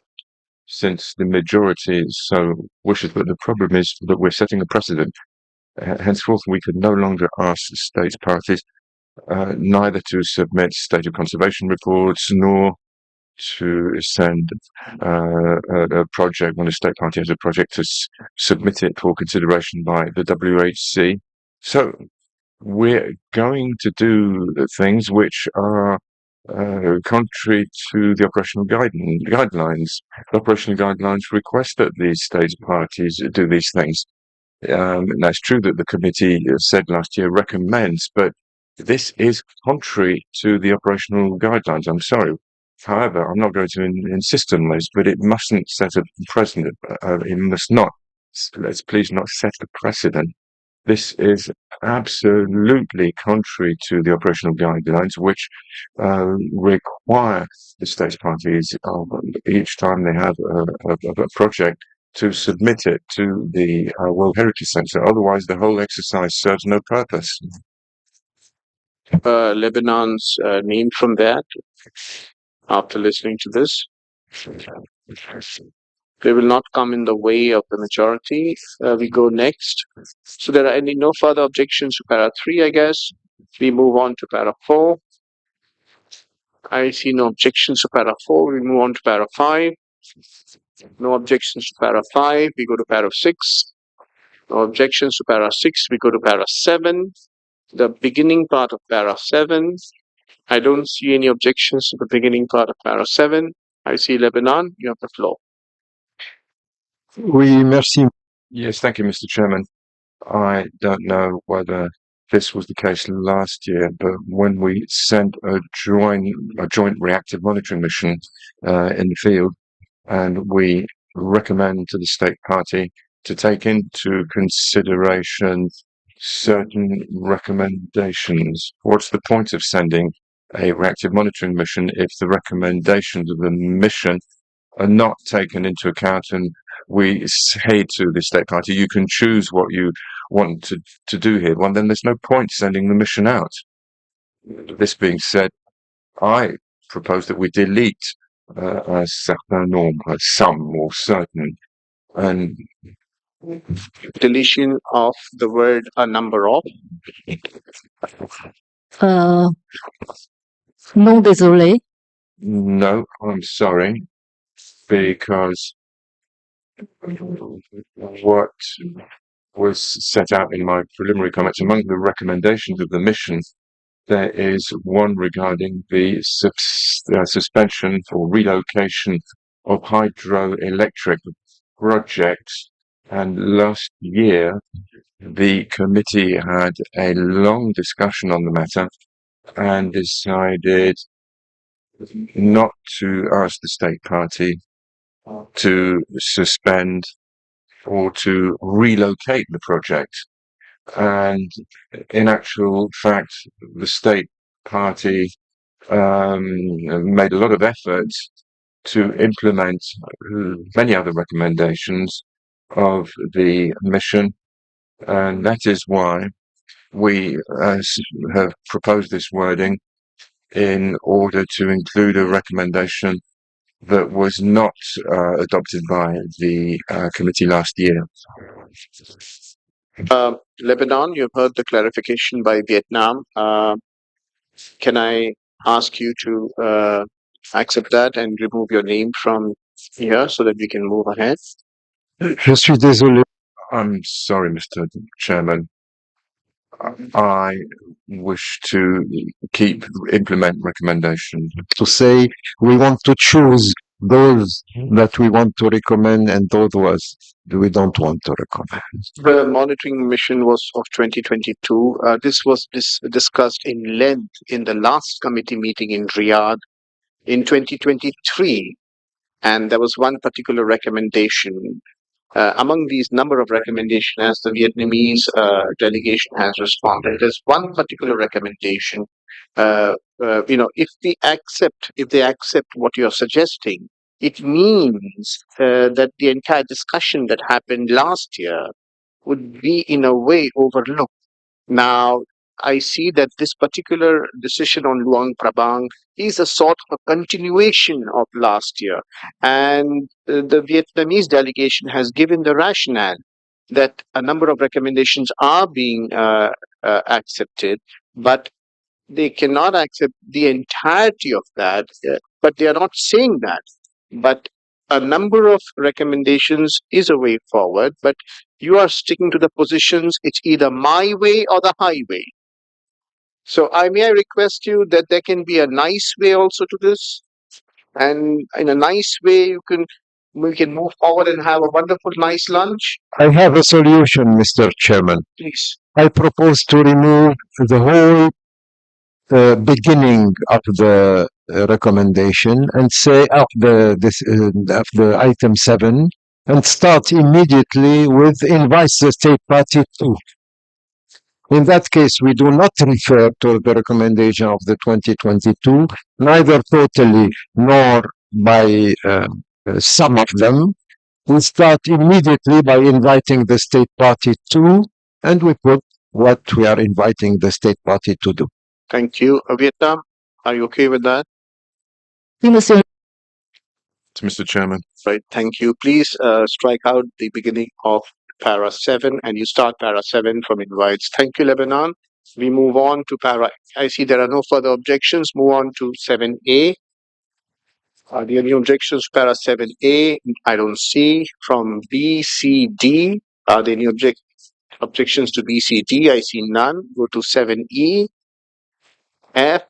[SPEAKER 6] since the majority so wishes, but the problem is that we're setting a precedent. Henceforth, we could no longer ask the state parties neither to submit state of conservation reports nor to send a project, when a state party has a project, to submit it for consideration by the WHC. So we're going to do things which are contrary to the operational guidelines. The operational guidelines request that the state parties do these things. And that's true that the committee said last year recommends, but this is contrary to the operational guidelines. I'm sorry. However, I'm not going to insist on this, but it mustn't set a precedent. It must not. Let's please not set a precedent. This is absolutely contrary to the operational guidelines, which require the state parties each time they have a project to submit it to the World Heritage Centre. Otherwise, the whole exercise serves no purpose.
[SPEAKER 1] Lebanon's name from that after listening to this. They will not come in the way of the majority. We go next. So there are no further objections to para 3, I guess. We move on to para 4. I see no objections to para 4. We move on to para 5. No objections to para 5. We go to para 6. No objections to para 6. We go to para 7. The beginning part of para 7. I don't see any objections to the beginning part of para 7. I see Lebanon. You have the floor.
[SPEAKER 6] Oui, merci. Yes, thank you, Mr. Chairman. I don't know whether this was the case last year, but when we sent a joint reactive monitoring mission in the field, and we recommend to the state party to take into consideration certain recommendations. What's the point of sending a reactive monitoring mission if the recommendations of the mission are not taken into account, and we say to the state party, you can choose what you want to do here? Well, then there's no point sending the mission out. This being said, I propose that we delete a certain nombre, some or certain, and
[SPEAKER 1] deletion of the word a number of.
[SPEAKER 5] Non, désolé.
[SPEAKER 6] No, I'm sorry, because what was set out in my preliminary comments, among the recommendations of the mission, there is one regarding the suspension or relocation of hydroelectric projects. And last year, the committee had a long discussion on the matter and decided not to ask the state party to suspend or to relocate the project. And in actual fact, the state party made a lot of effort to implement many other recommendations of the mission, and that is why we have proposed this wording in order to include a recommendation that was not adopted by the committee last year.
[SPEAKER 1] Lebanon, you've heard the clarification by Vietnam. Can I ask you to accept that and remove your name from here so that we can move ahead?
[SPEAKER 6] Je suis désolé. I'm sorry, Mr. Chairman. I wish to implement recommendation.
[SPEAKER 10] To say we want to choose those that we want to recommend and those we don't want to recommend.
[SPEAKER 1] The monitoring mission was of 2022. This was discussed in length in the last committee meeting in Riyadh in 2023. And there was one particular recommendation. Among these number of recommendations, as the Vietnamese delegation has responded, there's one particular recommendation. If they accept what you're suggesting, it means that the entire discussion that happened last year would be in a way overlooked. Now, I see that this particular decision on Luang Prabang is a sort of a continuation of last year. And the Vietnamese delegation has given the rationale that a number of recommendations are being accepted, but they cannot accept the entirety of that. But they are not saying that. But a number of recommendations is a way forward, but you are sticking to the positions, it's either my way or the highway. So may I request you that there can be a nice way also to this, and in a nice way we can move forward and have a wonderful nice lunch.
[SPEAKER 6] I have a solution, Mr. Chairman.
[SPEAKER 1] Please.
[SPEAKER 6] I propose to remove the whole beginning of the recommendation and say after item 7 and start immediately with invites the state party to. In that case, we do not refer to the recommendation of the 2022, neither totally nor by some of them. We start immediately by inviting the state party to, and we put what we are inviting the state party to do.
[SPEAKER 1] Thank you. Vietnam, are you okay with that?
[SPEAKER 6] Mr. Chairman.
[SPEAKER 1] Right, thank you. Please strike out the beginning of para 7 and you start para 7 from invites. Thank you, Lebanon. We move on to para. I see there are no further objections. Move on to 7A. Are there any objections to para 7A? I don't see. From B, C, D. Are there any objections to B, C, D? I see none. Go to 7E. F,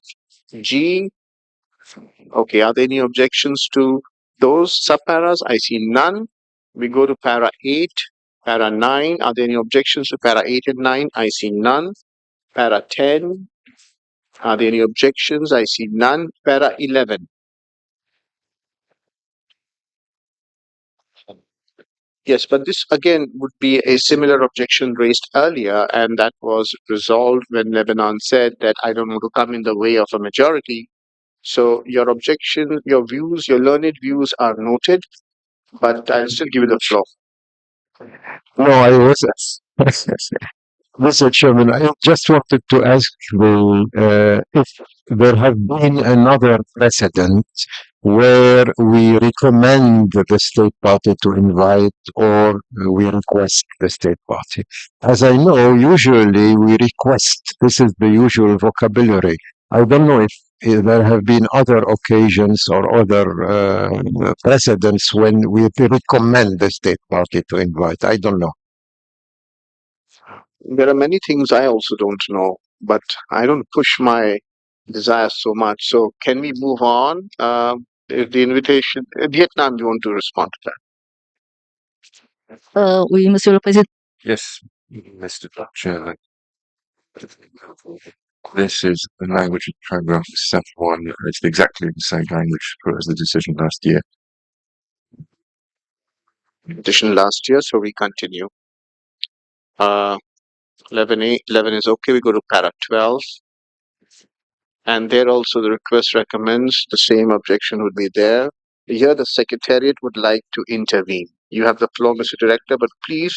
[SPEAKER 1] G. Okay, are there any objections to those subparas? I see none. We go to para 8, para 9. Are there any objections to para 8 and 9? I see none. Para 10. Are there any objections? I see none. Para 11. Yes, but this again would be a similar objection raised earlier, and that was resolved when Lebanon said that I don't want to come in the way of a majority. So your objection, your views, your learned views are noted, but I'll still give you the floor.
[SPEAKER 6] No, I was. Mr. Chairman, I just wanted to ask if there have been another precedent where we recommend the state party to invite or we request the state party. As I know, usually we request. This is the usual vocabulary. I don't know if there have been other occasions or other precedents when we recommend the state party to invite. I don't know.
[SPEAKER 1] There are many things I also don't know, but I don't push my desires so much. So can we move on? If the invitation, Vietnam, you want to respond to that?
[SPEAKER 5] Oui, Monsieur le Président.
[SPEAKER 6] Yes, Mr. Chairman. This is the language of paragraph 7.1. It's exactly the same language as the decision last year.
[SPEAKER 1] Decision last year, so we continue. 11 is okay. We go to para 12. And there also the request recommends the same objection would be there. Here the Secretariat would like to intervene. You have the floor, Mr. Director, but please,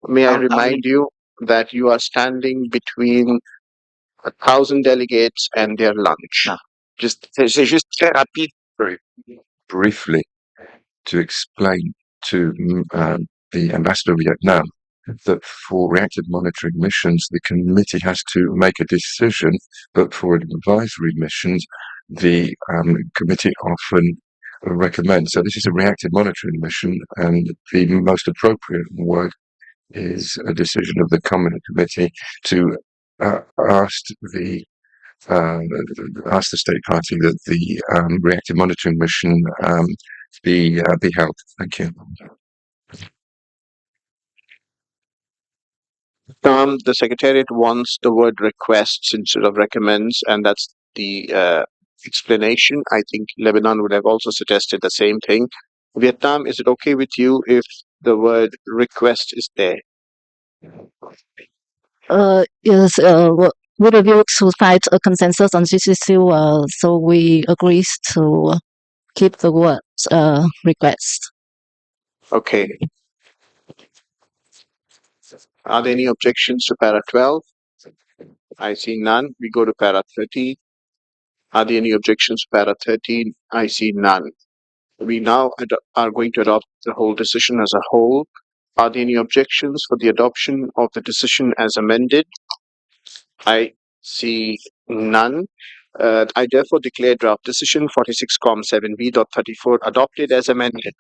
[SPEAKER 1] may I remind you that you are standing between 1,000 delegates and their lunch.
[SPEAKER 6] C'est juste très rapide. Very briefly, to explain to the Ambassador of Vietnam that for reactive monitoring missions, the committee has to make a decision, but for advisory missions, the committee often recommends. So this is a reactive monitoring mission, and the most appropriate word is a decision of the common committee to ask the state party that the reactive monitoring mission be held. Thank you.
[SPEAKER 1] The Secretariat wants the word requests instead of recommends, and that's the explanation. I think Lebanon would have also suggested the same thing. Vietnam, is it okay with you if the word request is there?
[SPEAKER 5] Yes, we review to find a consensus on this issue, so we agree to keep the word request.
[SPEAKER 1] Okay. Are there any objections to para 12? I see none. We go to para 13. Are there any objections to para 13? I see none. We now are going to adopt the whole decision as a whole. Are there any objections for the adoption of the decision as amended? I see none. I therefore declare draft decision 46-7B.34 adopted as amended.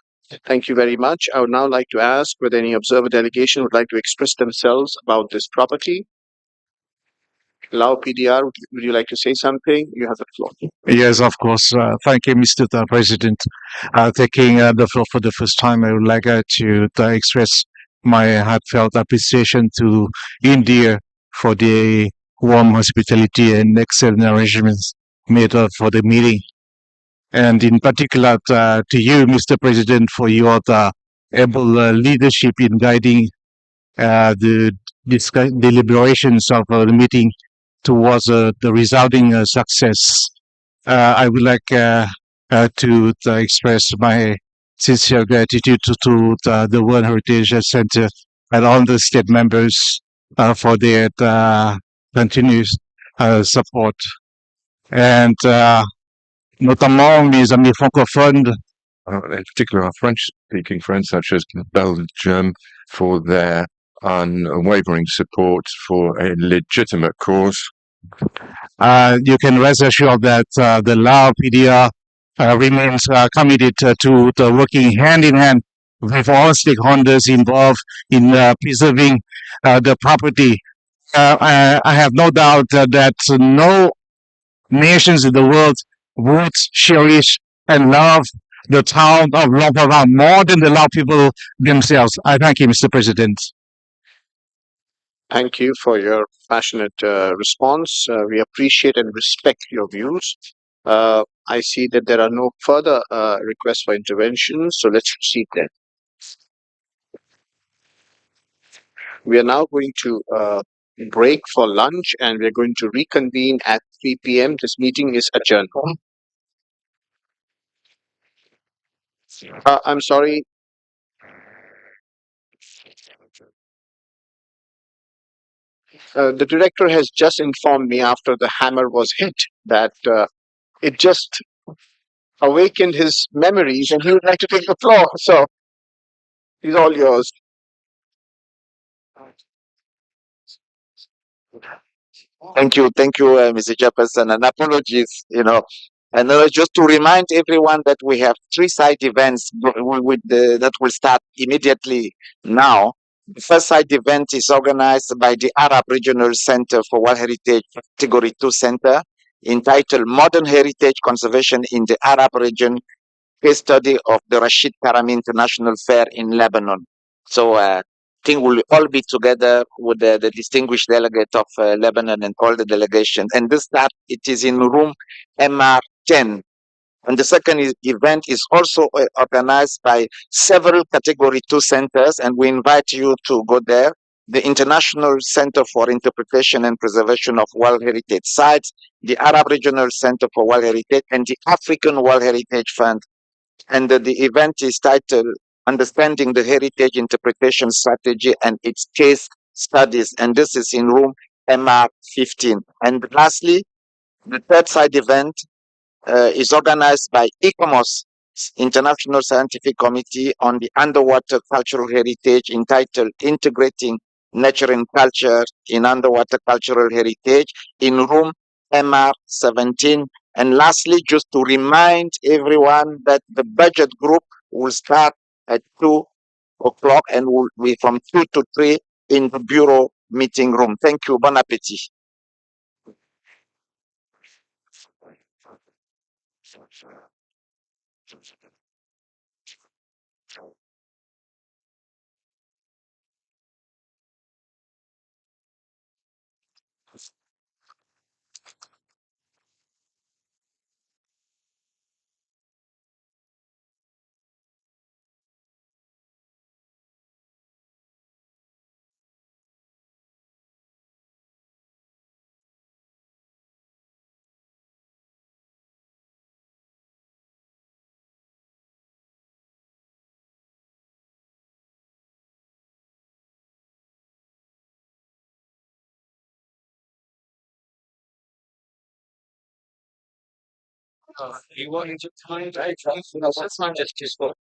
[SPEAKER 1] Thank you very much. I would now like to ask whether any observer delegation would like to express themselves about this property. Lao PDR, would you like to say something? You have the floor.
[SPEAKER 6] Yes, of course. Thank you, Mr. President. Taking the floor for the first time, I would like to express my heartfelt appreciation to India for the warm hospitality and excellent arrangements made for the meeting. And in particular, to you, Mr. President, for your able leadership in guiding the deliberations of the meeting towards the resulting success. I would like to express my sincere gratitude to the World Heritage Center and all the state members for their continuous support. And notamment mes amis francophones, in particular our French-speaking friends such as Belgium, for their unwavering support for a legitimate cause. You can rest assured that the Lao PDR remains committed to working hand in hand with all stakeholders involved in preserving the property. I have no doubt that no nations in the world would cherish and love the town of Luang Prabang more than the Lao people themselves. I thank you, Mr. President.
[SPEAKER 1] Thank you for your passionate response. We appreciate and respect your views. I see that there are no further requests for intervention, so let's proceed then. We are now going to break for lunch and we're going to reconvene at 3 p.m. This meeting is adjourned. I'm sorry. The director has just informed me after the hammer was hit that it just awakened his memories and he would like to take the floor. So he's all yours.
[SPEAKER 15] Thank you, Mr. Chairperson, and apologies, And just to remind everyone that we have three side events that will start immediately now. The first side event is organized by the Arab Regional Center for World Heritage Category 2 Center, entitled Modern Heritage Conservation in the Arab Region, Case Study of the Rashid Karami International Fair in Lebanon. So I think we'll all be together with the distinguished delegate of Lebanon and all the delegations. And this start, it is in room MR10. And the second event is also organized by several Category 2 centers, and we invite you to go there. The International Center for Interpretation and Preservation of World Heritage Sites, the Arab Regional Center for World Heritage, and the African World Heritage Fund. And the event is titled Understanding the Heritage Interpretation Strategy and its Case Studies. And this is in room MR15. And lastly, the third side event is organized by ICOMOS, International Scientific Committee on the Underwater Cultural Heritage, entitled Integrating Nature and Culture in Underwater Cultural Heritage, in room MR17. And lastly, just to remind everyone that the budget group will start at 2 o'clock and will be from 2 to 3 in the bureau meeting room. Thank you. Bon appetit.
[SPEAKER 1] You want to time? That's not just useful.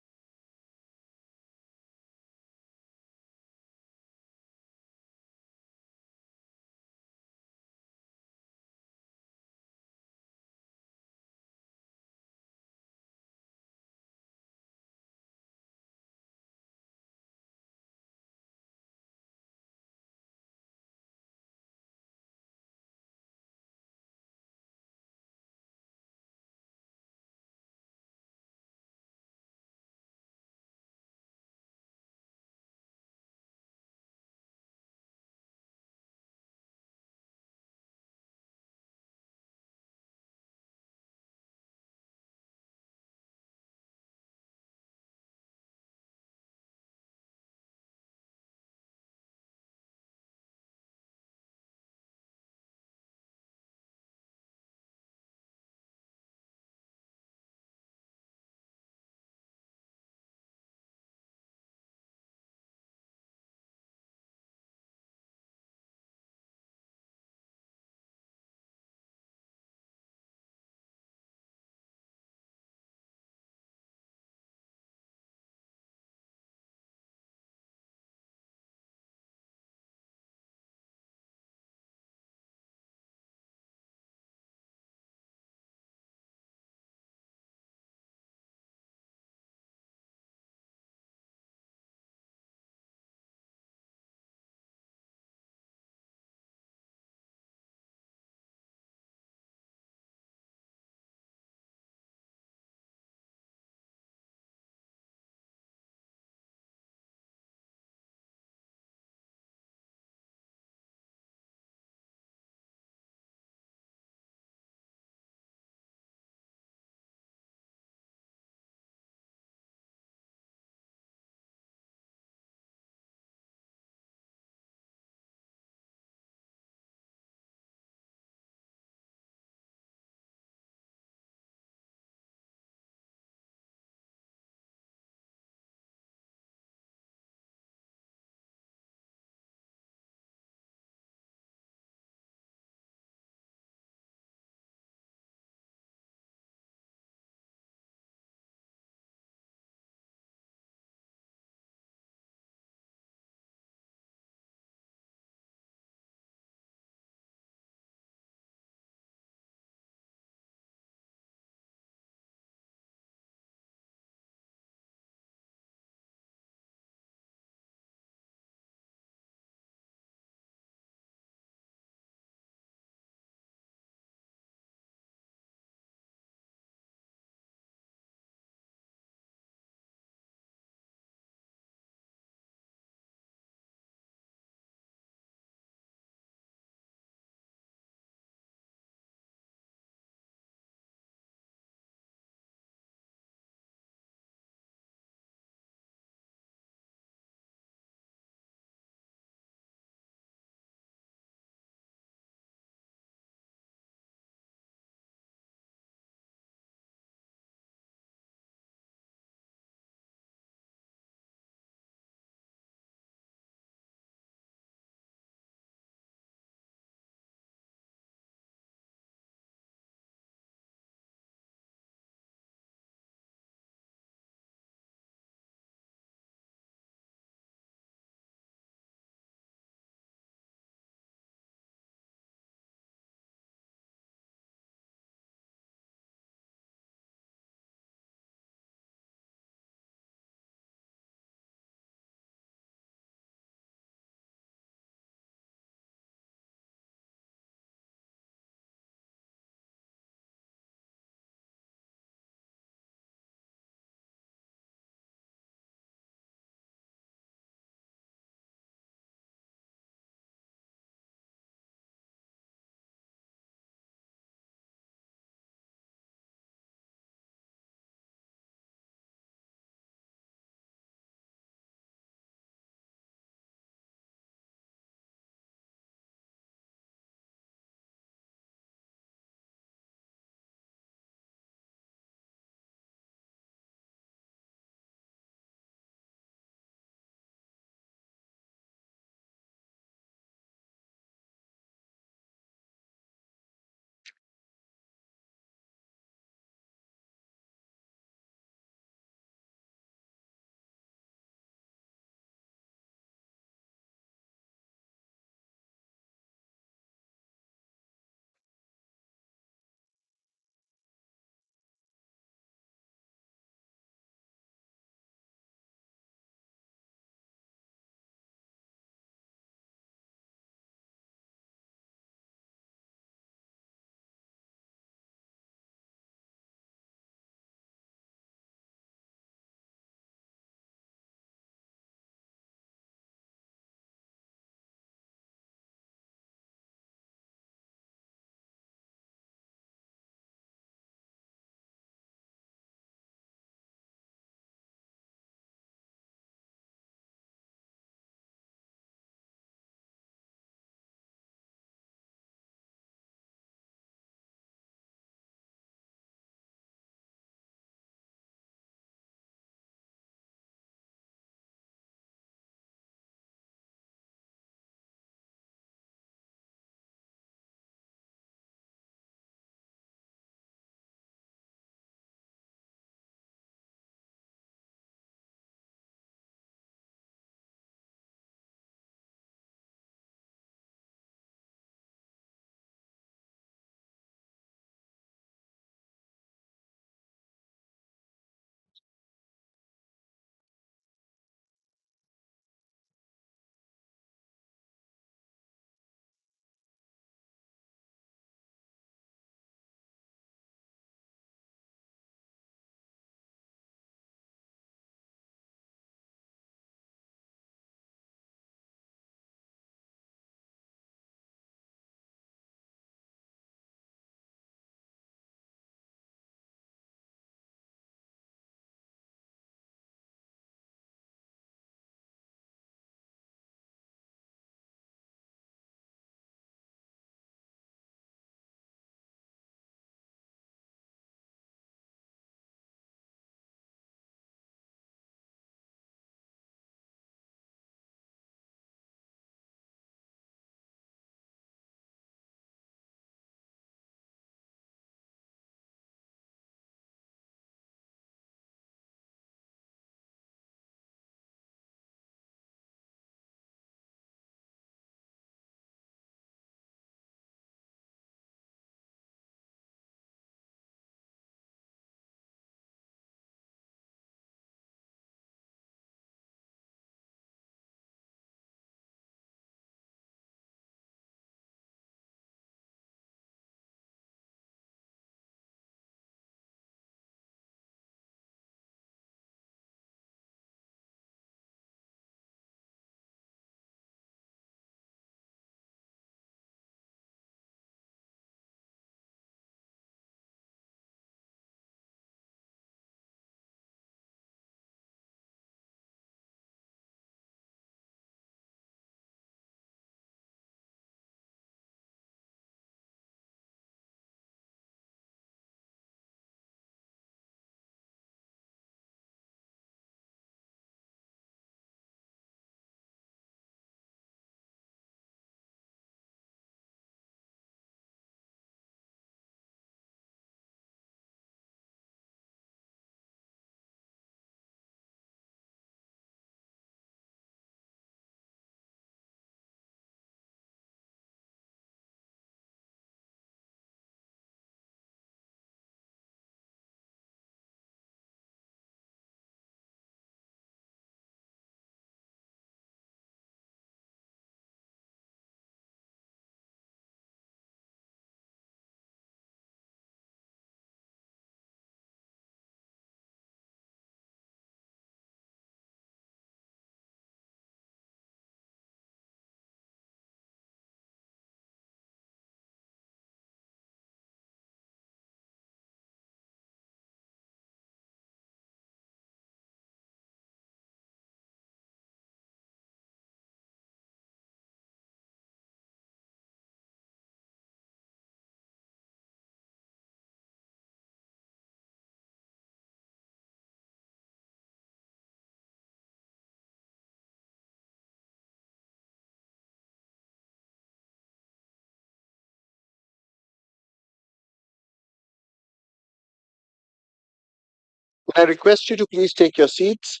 [SPEAKER 1] I request you to please take your seats.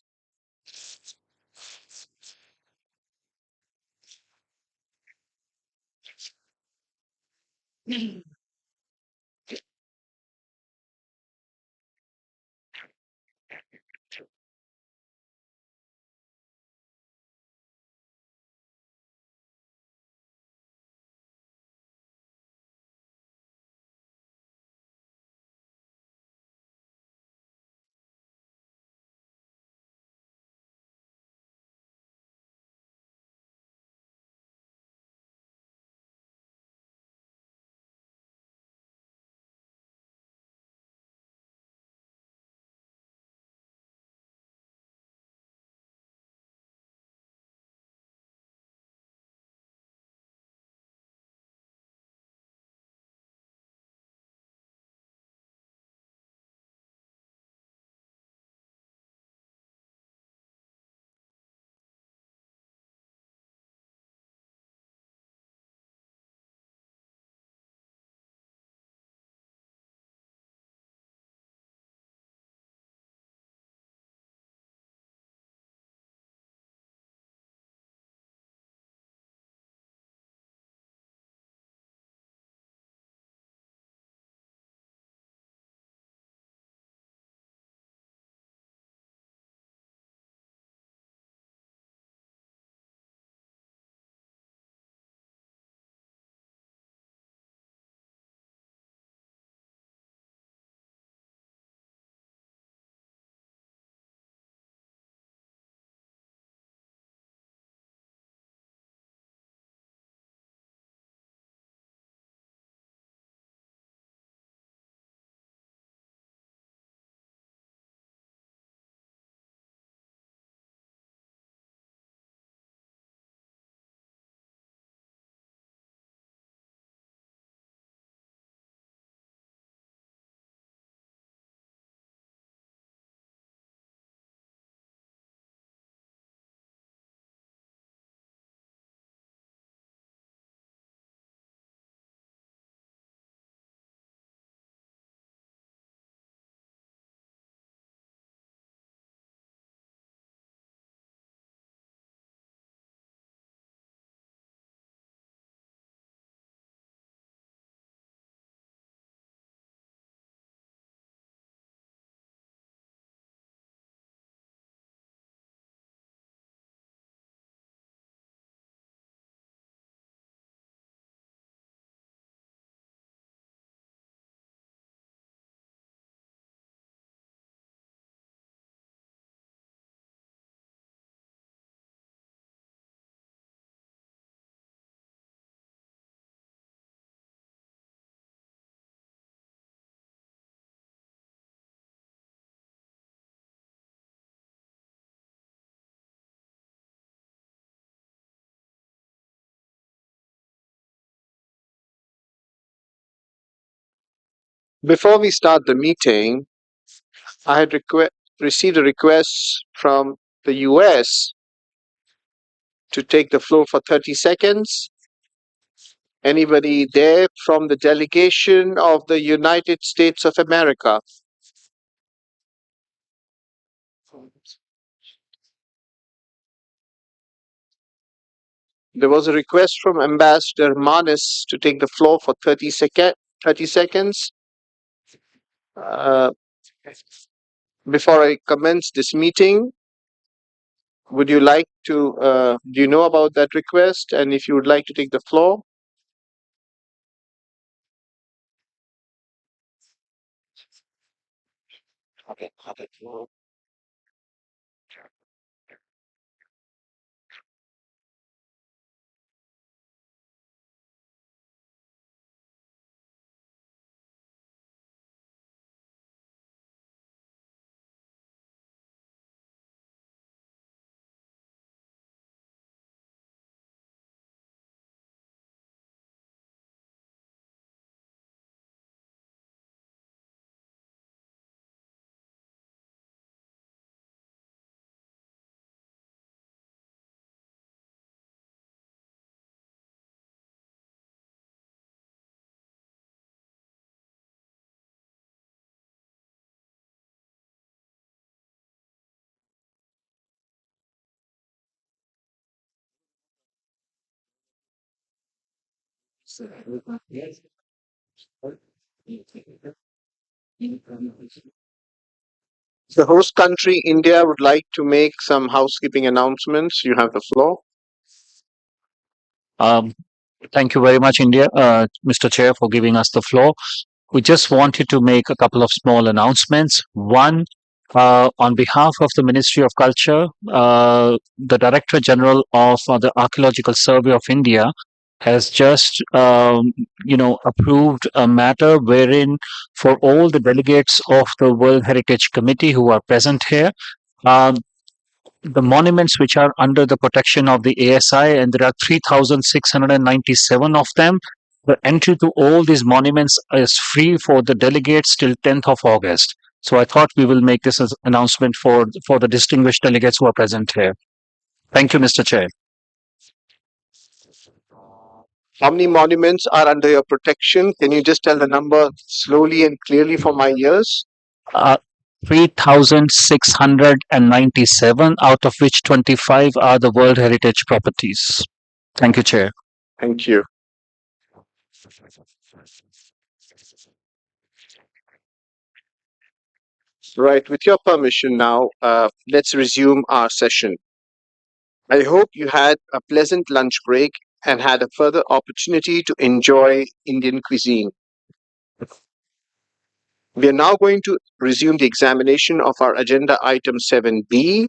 [SPEAKER 1] Before we start the meeting, I had received a request from the US to take the floor for 30 seconds. Anybody there from the delegation of the United States of America? There was a request from Ambassador Manis to take the floor for 30 seconds. Before I commence this meeting, would you like to, do you know about that request? And if you would like to take the floor? Okay. The host country, India, would like to make some housekeeping announcements. You have the floor.
[SPEAKER 3] Thank you very much, Mr. Chair, for giving us the floor. We just wanted to make a couple of small announcements. One, on behalf of the Ministry of Culture, the Director General of the Archaeological Survey of India has just, approved a matter wherein for all the delegates of the World Heritage Committee who are present here, um, the monuments which are under the protection of the ASI, and there are 3,697 of them. The entry to all these monuments is free for the delegates till 10th of August. So I thought we will make this as announcement for the distinguished delegates who are present here. Thank you, Mr. Chair.
[SPEAKER 1] How many monuments are under your protection? Can you just tell the number slowly and clearly for my ears?
[SPEAKER 3] 3,697, out of which 25 are the World Heritage properties. Thank you, Chair.
[SPEAKER 1] Thank you. Right, with your permission now, let's resume our session. I hope you had a pleasant lunch break and had a further opportunity to enjoy Indian cuisine. We are now going to resume the examination of our agenda item 7B.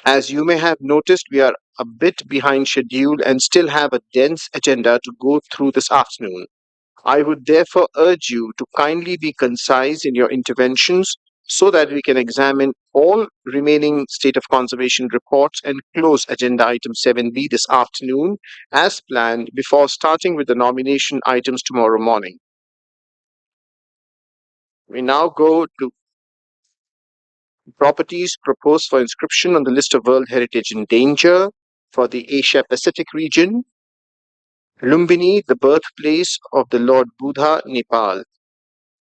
[SPEAKER 1] As you may have noticed, we are a bit behind schedule and still have a dense agenda to go through this afternoon. I would therefore urge you to kindly be concise in your interventions so that we can examine all remaining state of conservation reports and close agenda item 7B this afternoon as planned before starting with the nomination items tomorrow morning. We now go to properties proposed for inscription on the list of World Heritage in Danger for the Asia Pacific region. Lumbini, the birthplace of the Lord Buddha, Nepal.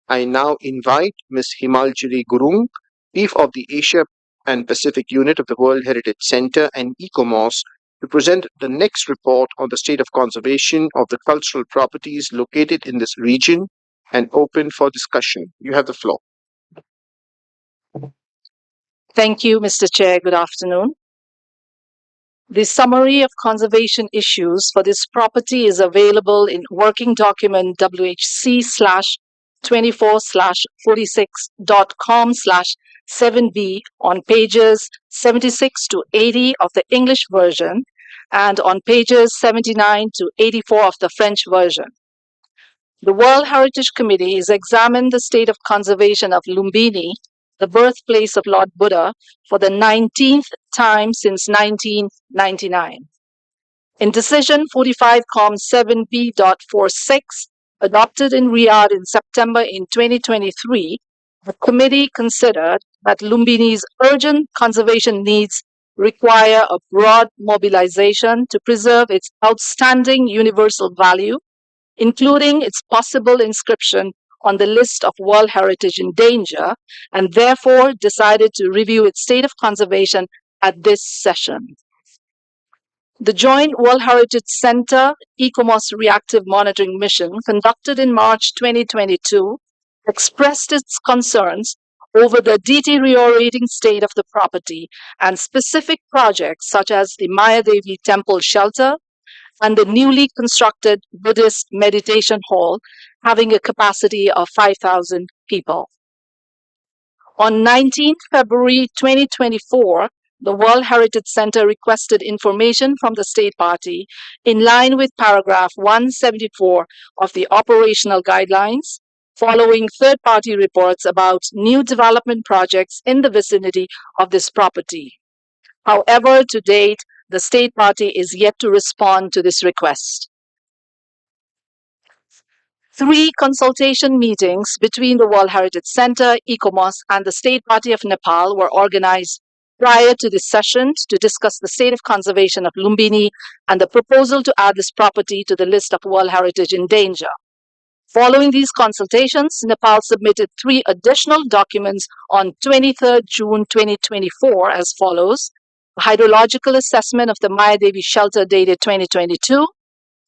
[SPEAKER 1] I now invite Ms. Himaljali Gurung, Chief of the Asia and Pacific Unit of the World Heritage Center and ECOMOS, to present the next report on the state of conservation of the cultural properties located in this region and open for discussion. You have the floor.
[SPEAKER 14] Thank you, Mr. Chair. Good afternoon. The summary of conservation issues for this property is available in working document WHC/24/46.com/7B on pages 76 to 80 of the English version and on pages 79 to 84 of the French version. The World Heritage Committee has examined the state of conservation of Lumbini, the birthplace of Lord Buddha, for the 19th time since 1999. In Decision 45-7B.46, adopted in Riyadh in September in 2023, the committee considered that Lumbini's urgent conservation needs require a broad mobilization to preserve its outstanding universal value, including its possible inscription on the list of World Heritage in Danger, and therefore decided to review its state of conservation at this session. The joint World Heritage Center ECOMOS Reactive Monitoring Mission, conducted in March 2022, expressed its concerns over the deteriorating state of the property and specific projects such as the Mayadevi Temple shelter and the newly constructed Buddhist meditation hall, having a capacity of 5,000 people. On 19 February 2024, the World Heritage Center requested information from the state party in line with paragraph 174 of the operational guidelines, following third-party reports about new development projects in the vicinity of this property. However, to date, the state party is yet to respond to this request. 3 consultation meetings between the World Heritage Center, ECOMOS, and the State Party of Nepal were organized prior to this session to discuss the state of conservation of Lumbini and the proposal to add this property to the list of World Heritage in Danger. Following these consultations, Nepal submitted 3 additional documents on 23 June 2024 as follows: a hydrological assessment of the Mayadevi shelter dated 2022,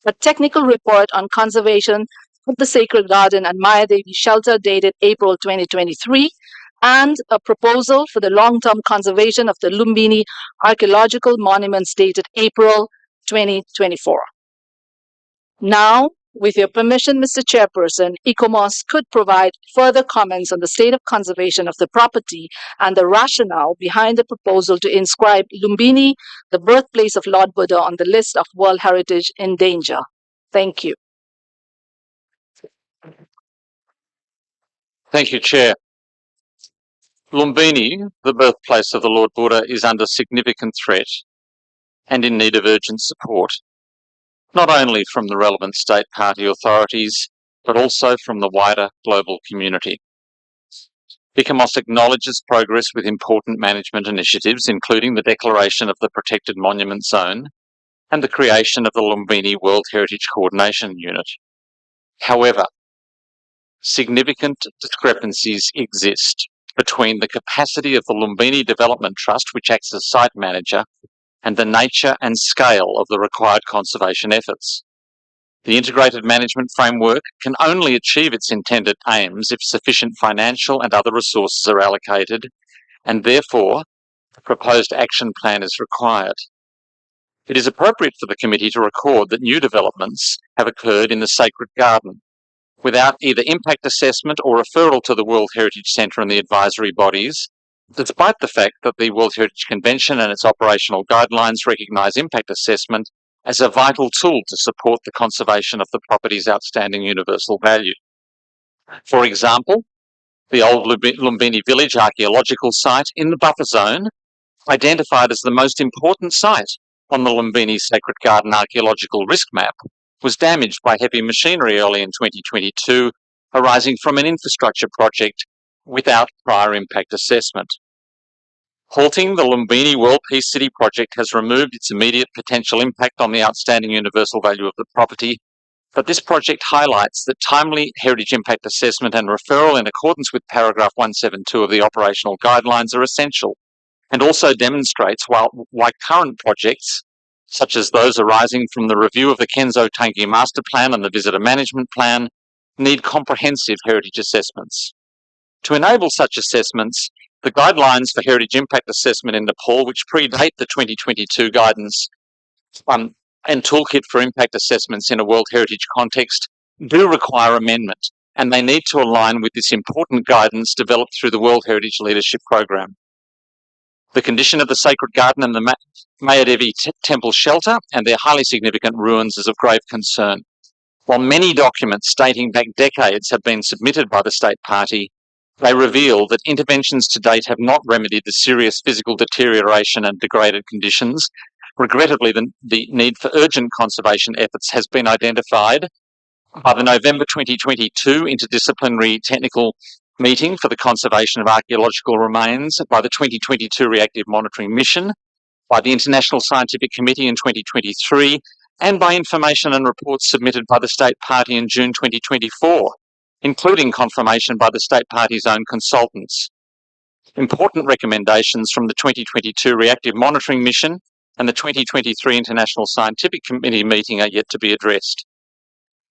[SPEAKER 14] a technical report on conservation of the Sacred Garden and Maya Devi Shelter dated April 2023, and a proposal for the long-term conservation of the Lumbini archaeological monuments dated April 2024. Now, with your permission, Mr. Chairperson, ICOMOS could provide further comments on the state of conservation of the property and the rationale behind the proposal to inscribe Lumbini, the birthplace of Lord Buddha, on the list of World Heritage in danger. Thank you.
[SPEAKER 12] Thank you, Chair. Lumbini, the birthplace of the Lord Buddha, is under significant threat and in need of urgent support, not only from the relevant state party authorities, but also from the wider global community. ICOMOS acknowledges progress with important management initiatives, including the declaration of the Protected Monument Zone and the creation of the Lumbini World Heritage Coordination Unit. However, significant discrepancies exist between the capacity of the Lumbini Development Trust, which acts as site manager, and the nature and scale of the required conservation efforts. The integrated management framework can only achieve its intended aims if sufficient financial and other resources are allocated, and therefore a proposed action plan is required. It is appropriate for the committee to record that new developments have occurred in the Sacred Garden without either impact assessment or referral to the World Heritage Centre and the advisory bodies, despite the fact that the World Heritage Convention and its operational guidelines recognise impact assessment as a vital tool to support the conservation of the property's outstanding universal value. For example, the old Lumbini village archaeological site in the buffer zone, identified as the most important site on the Lumbini Sacred Garden archaeological risk map, was damaged by heavy machinery early in 2022, arising from an infrastructure project without prior impact assessment. Halting the Lumbini World Peace City project has removed its immediate potential impact on the outstanding universal value of the property, but this project highlights that timely heritage impact assessment and referral in accordance with paragraph 172 of the operational guidelines are essential, and also demonstrates why current projects, such as those arising from the review of the Kenzo Tangi Master Plan and the Visitor Management Plan, need comprehensive heritage assessments. To enable such assessments, the guidelines for heritage impact assessment in Nepal, which predate the 2022 guidance and toolkit for impact assessments in a World Heritage context, do require amendment, and they need to align with this important guidance developed through the World Heritage Leadership Program. The condition of the Sacred Garden and the Maya Devi Temple Shelter and their highly significant ruins is of grave concern. While many documents dating back decades have been submitted by the state party, they reveal that interventions to date have not remedied the serious physical deterioration and degraded conditions. Regrettably, the need for urgent conservation efforts has been identified by the November 2022 Interdisciplinary Technical Meeting for the Conservation of Archaeological Remains, by the 2022 Reactive Monitoring Mission, by the International Scientific Committee in 2023, and by information and reports submitted by the State Party in June 2024, including confirmation by the State Party's own consultants. Important recommendations from the 2022 Reactive Monitoring Mission and the 2023 International Scientific Committee meeting are yet to be addressed.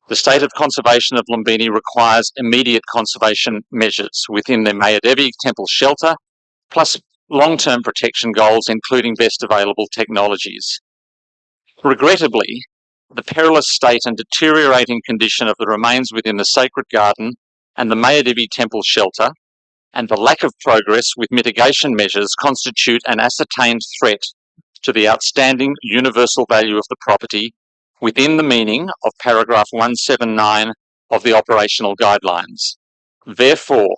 [SPEAKER 12] The state of conservation of Lumbini requires immediate conservation measures within the Maya Devi Temple Shelter, plus long-term protection goals, including best available technologies. Regrettably, the perilous state and deteriorating condition of the remains within the Sacred Garden and the Maya Devi Temple Shelter, and the lack of progress with mitigation measures constitute an ascertained threat to the outstanding universal value of the property within the meaning of paragraph 179 of the operational guidelines. Therefore,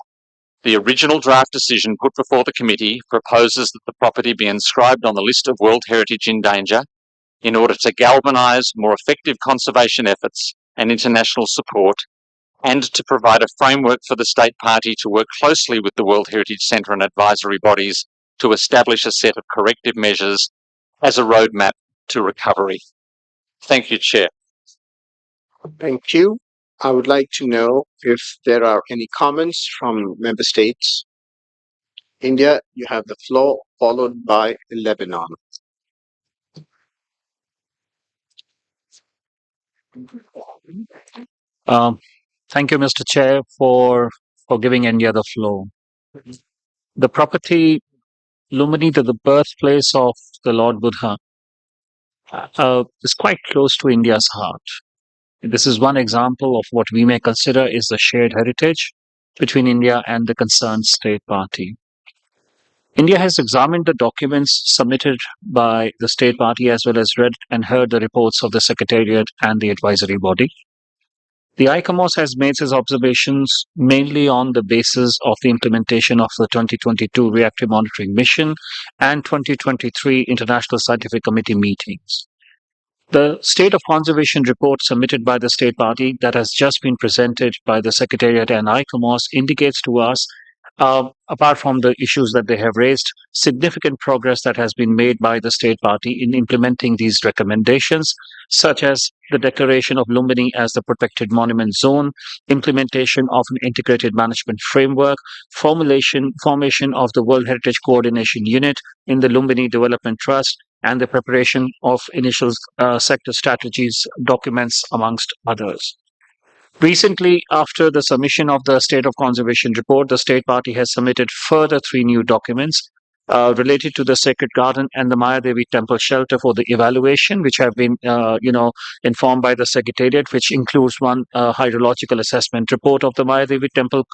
[SPEAKER 12] the original draft decision put before the committee proposes that the property be inscribed on the list of World Heritage in danger in order to galvanise more effective conservation efforts and international support, and to provide a framework for the state party to work closely with the World Heritage Centre and advisory bodies to establish a set of corrective measures as a roadmap to recovery. Thank you, Chair.
[SPEAKER 1] Thank you. I would like to know if there are any comments from member states. India, you have the floor, followed by Lebanon.
[SPEAKER 3] Thank you, Mr. Chair, for giving India the floor. The property Lumbini, the birthplace of the Lord Buddha, is quite close to India's heart. This is one example of what we may consider is the shared heritage between India and the concerned state party. India has examined the documents submitted by the state party as well as read and heard the reports of the Secretariat and the advisory body. The ICOMOS has made its observations mainly on the basis of the implementation of the 2022 Reactive Monitoring Mission and 2023 International Scientific Committee meetings. The State of Conservation report submitted by the state party that has just been presented by the Secretariat and ICOMOS indicates to us, apart from the issues that they have raised, significant progress that has been made by the state party in implementing these recommendations, such as the declaration of Lumbini as the protected monument zone, implementation of an integrated management framework, formation of the World Heritage Coordination Unit in the Lumbini Development Trust, and the preparation of initial sector strategies documents, amongst others. Recently, after the submission of the State of Conservation report, the state party has submitted further 3 new documents related to the Sacred Garden and the Maya Devi Temple shelter for the evaluation, which have been, informed by the Secretariat, which includes one hydrological assessment report of the Maya Devi Temple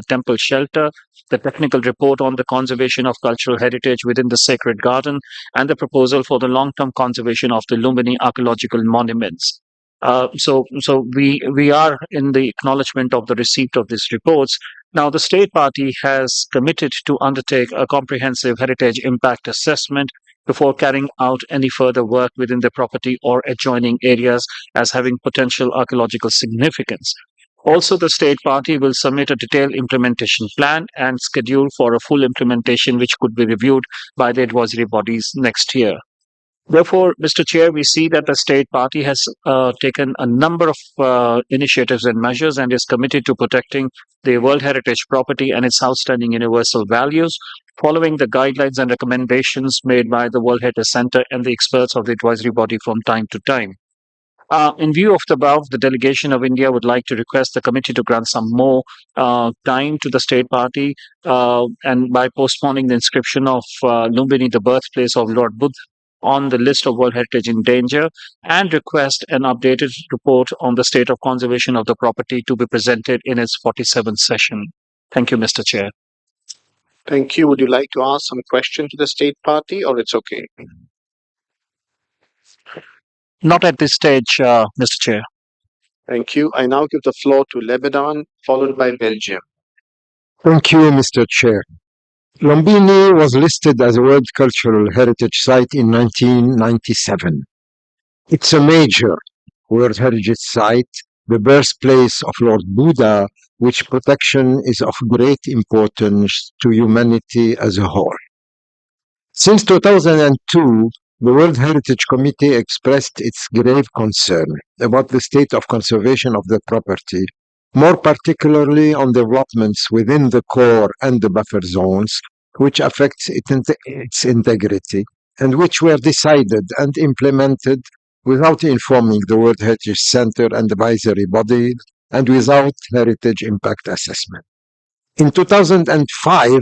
[SPEAKER 3] temple shelter, the technical report on the conservation of cultural heritage within the Sacred Garden, and the proposal for the long-term conservation of the Lumbini archaeological monuments. So we are in the acknowledgement of the receipt of these reports. Now, the state party has committed to undertake a comprehensive heritage impact assessment before carrying out any further work within the property or adjoining areas as having potential archaeological significance. Also, the state party will submit a detailed implementation plan and schedule for a full implementation, which could be reviewed by the advisory bodies next year. Therefore, Mr. Chair, we see that the state party has taken a number of initiatives and measures and is committed to protecting the World Heritage property and its outstanding universal values, following the guidelines and recommendations made by the World Heritage Center and the experts of the advisory body from time to time. In view of the above, the delegation of India would like to request the committee to grant some more time to the state party and by postponing the inscription of Lumbini, the birthplace of Lord Buddha, on the list of World Heritage in danger, and request an updated report on the state of conservation of the property to be presented in its 47th session. Thank you, Mr. Chair.
[SPEAKER 1] Thank you. Would you like to ask some question to the state party, or it's okay?
[SPEAKER 3] Not at this stage, Mr. Chair.
[SPEAKER 1] Thank you. I now give the floor to Lebanon, followed by Belgium.
[SPEAKER 10] Thank you, Mr. Chair. Lumbini was listed as a World Cultural Heritage Site in 1997. It's a major World Heritage Site, the birthplace of Lord Buddha, which protection is of great importance to humanity as a whole. Since 2002, the World Heritage Committee expressed its grave concern about the state of conservation of the property, more particularly on developments within the core and the buffer zones, which affects its integrity, and which were decided and implemented without informing the World Heritage Center and advisory body, and without heritage impact assessment. In 2005,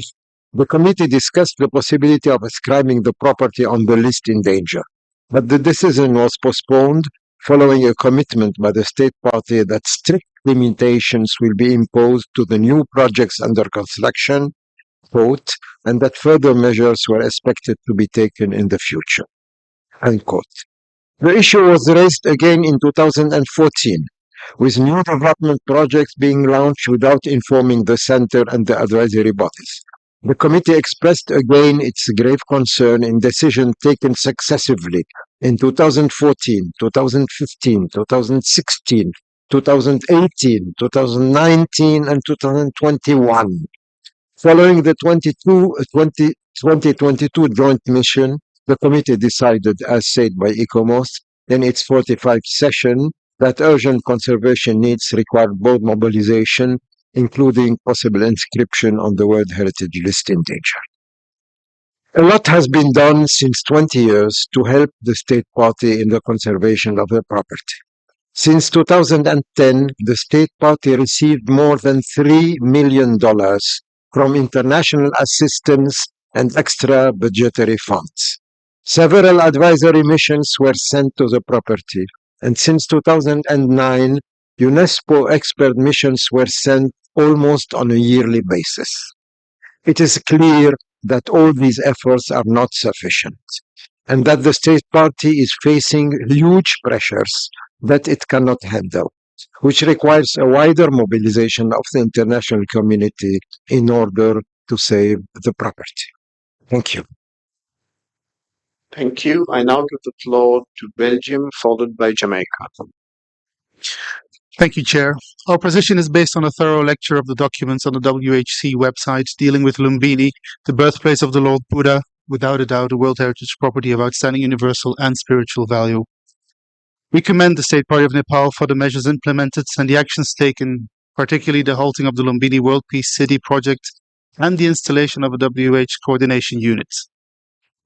[SPEAKER 10] the committee discussed the possibility of ascribing the property on the list in danger, but the decision was postponed following a commitment by the state party that strict limitations will be imposed to the new projects under construction, quote, and that further measures were expected to be taken in the future, unquote. The issue was raised again in 2014, with new development projects being launched without informing the center and the advisory bodies. The committee expressed again its grave concern in decisions taken successively in 2014, 2015, 2016, 2018, 2019, and 2021. Following the 2022 joint mission, the committee decided, as said by ICOMOS in its 45th session, that urgent conservation needs require broad mobilization, including possible inscription on the World Heritage List in danger. A lot has been done since 20 years to help the state party in the conservation of the property. Since 2010, the state party received more than $3 million from international assistance and extra budgetary funds. Several advisory missions were sent to the property, and since 2009, UNESCO expert missions were sent almost on a yearly basis. It is clear that all these efforts are not sufficient, and that the state party is facing huge pressures that it cannot handle, which requires a wider mobilization of the international community in order to save the property. Thank you.
[SPEAKER 1] Thank you. I now give the floor to Belgium, followed by Jamaica.
[SPEAKER 16] Thank you, Chair. Our position is based on a thorough lecture of the documents on the WHC website dealing with Lumbini, the birthplace of the Lord Buddha, without a doubt a World Heritage Property of outstanding universal and spiritual value. We commend the State Party of Nepal for the measures implemented and the actions taken, particularly the halting of the Lumbini World Peace City project and the installation of a WH coordination unit.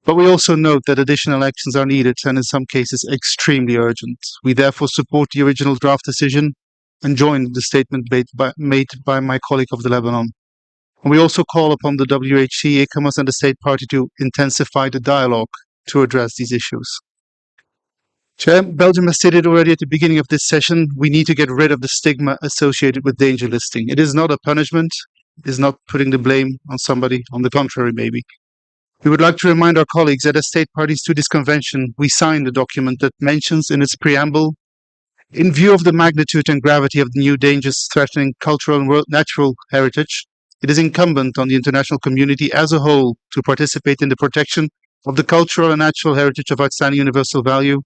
[SPEAKER 16] But we also note that additional actions are needed and in some cases extremely urgent. We therefore support the original draft decision and join the statement made by my colleague of the Lebanon. And we also call upon the WHC, ICOMOS and the State Party to intensify the dialogue to address these issues. Chair, Belgium has stated already at the beginning of this session, we need to get rid of the stigma associated with danger listing. It is not a punishment, it is not putting the blame on somebody, on the contrary maybe. We would like to remind our colleagues that as state parties to this convention, we signed a document that mentions in its preamble, in view of the magnitude and gravity of the new dangers threatening cultural and natural heritage, it is incumbent on the international community as a whole to participate in the protection of the cultural and natural heritage of outstanding universal value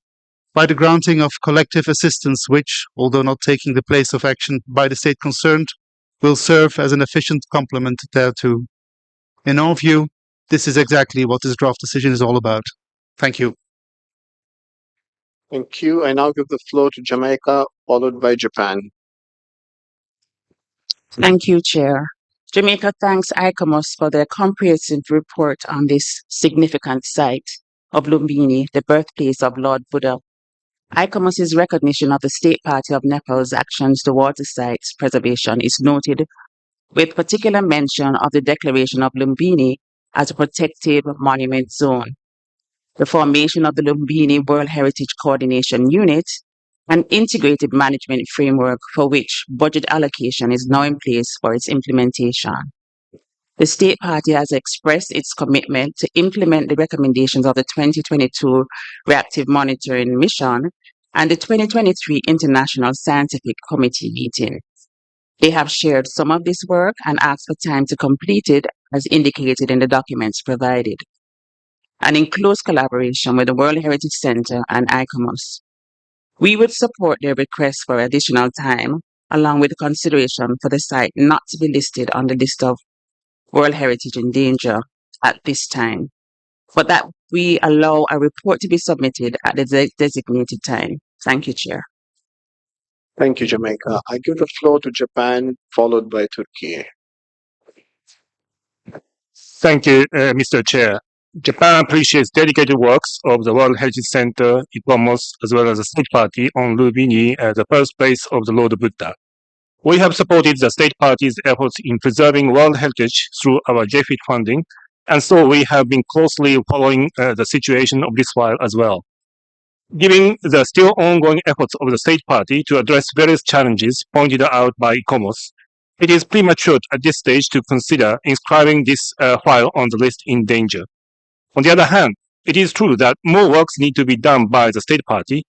[SPEAKER 16] by the granting of collective assistance which, although not taking the place of action by the state concerned, will serve as an efficient complement thereto. In our view, this is exactly what this draft decision is all about. Thank you.
[SPEAKER 1] Thank you. I now give the floor to Jamaica, followed by Japan.
[SPEAKER 19] Thank you, Chair. Jamaica thanks ICOMOS for their comprehensive report on this significant site of Lumbini, the birthplace of Lord Buddha. ICOMOS's recognition of the State Party of Nepal's actions towards the site's preservation is noted, with particular mention of the declaration of Lumbini as a protected monument zone, the formation of the Lumbini World Heritage Coordination Unit, an integrated management framework for which budget allocation is now in place for its implementation. The State Party has expressed its commitment to implement the recommendations of the 2022 Reactive Monitoring Mission and the 2023 International Scientific Committee meeting. They have shared some of this work and asked for time to complete it as indicated in the documents provided, and in close collaboration with the World Heritage Center and ICOMOS. We would support their request for additional time, along with consideration for the site not to be listed on the list of World Heritage in danger at this time, but that we allow a report to be submitted at the designated time. Thank you, Chair.
[SPEAKER 1] Thank you, Jamaica. I give the floor to Japan, followed by Turkey.
[SPEAKER 6] Thank you, Mr. Chair. Japan appreciates dedicated works of the World Heritage Center, ICOMOS, as well as the State Party on Lumbini as the birthplace of the Lord Buddha. We have supported the State Party's efforts in preserving World Heritage through our JFIT funding, and so we have been closely following the situation of this file as well. Given the still ongoing efforts of the State Party to address various challenges pointed out by ICOMOS, it is premature at this stage to consider inscribing this file on the list in danger. On the other hand, it is true that more works need to be done by the State Party,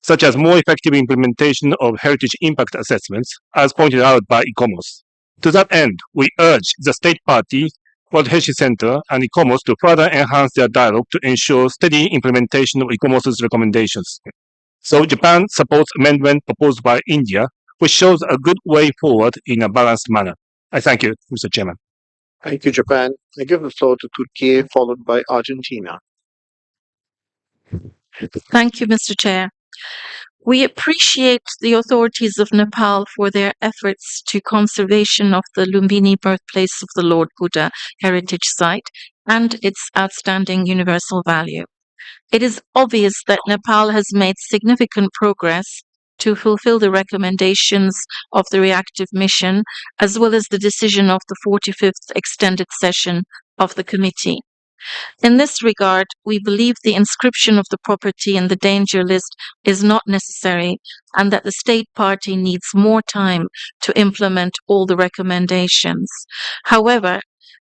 [SPEAKER 6] such as more effective implementation of heritage impact assessments, as pointed out by ICOMOS. To that end, we urge the State Party, World Heritage Center, and ICOMOS to further enhance their dialogue to ensure steady implementation of ICOMOS's recommendations. So Japan supports amendment proposed by India, which shows a good way forward in a balanced manner. I thank you, Mr. Chairman.
[SPEAKER 1] Thank you, Japan. I give the floor to Turkey, followed by Argentina.
[SPEAKER 23] Thank you, Mr. Chair. We appreciate the authorities of Nepal for their efforts to conservation of the Lumbini birthplace of the Lord Buddha heritage site and its outstanding universal value. It is obvious that Nepal has made significant progress to fulfill the recommendations of the reactive mission, as well as the decision of the 45th extended session of the committee. In this regard, we believe the inscription of the property in the danger list is not necessary and that the state party needs more time to implement all the recommendations. However,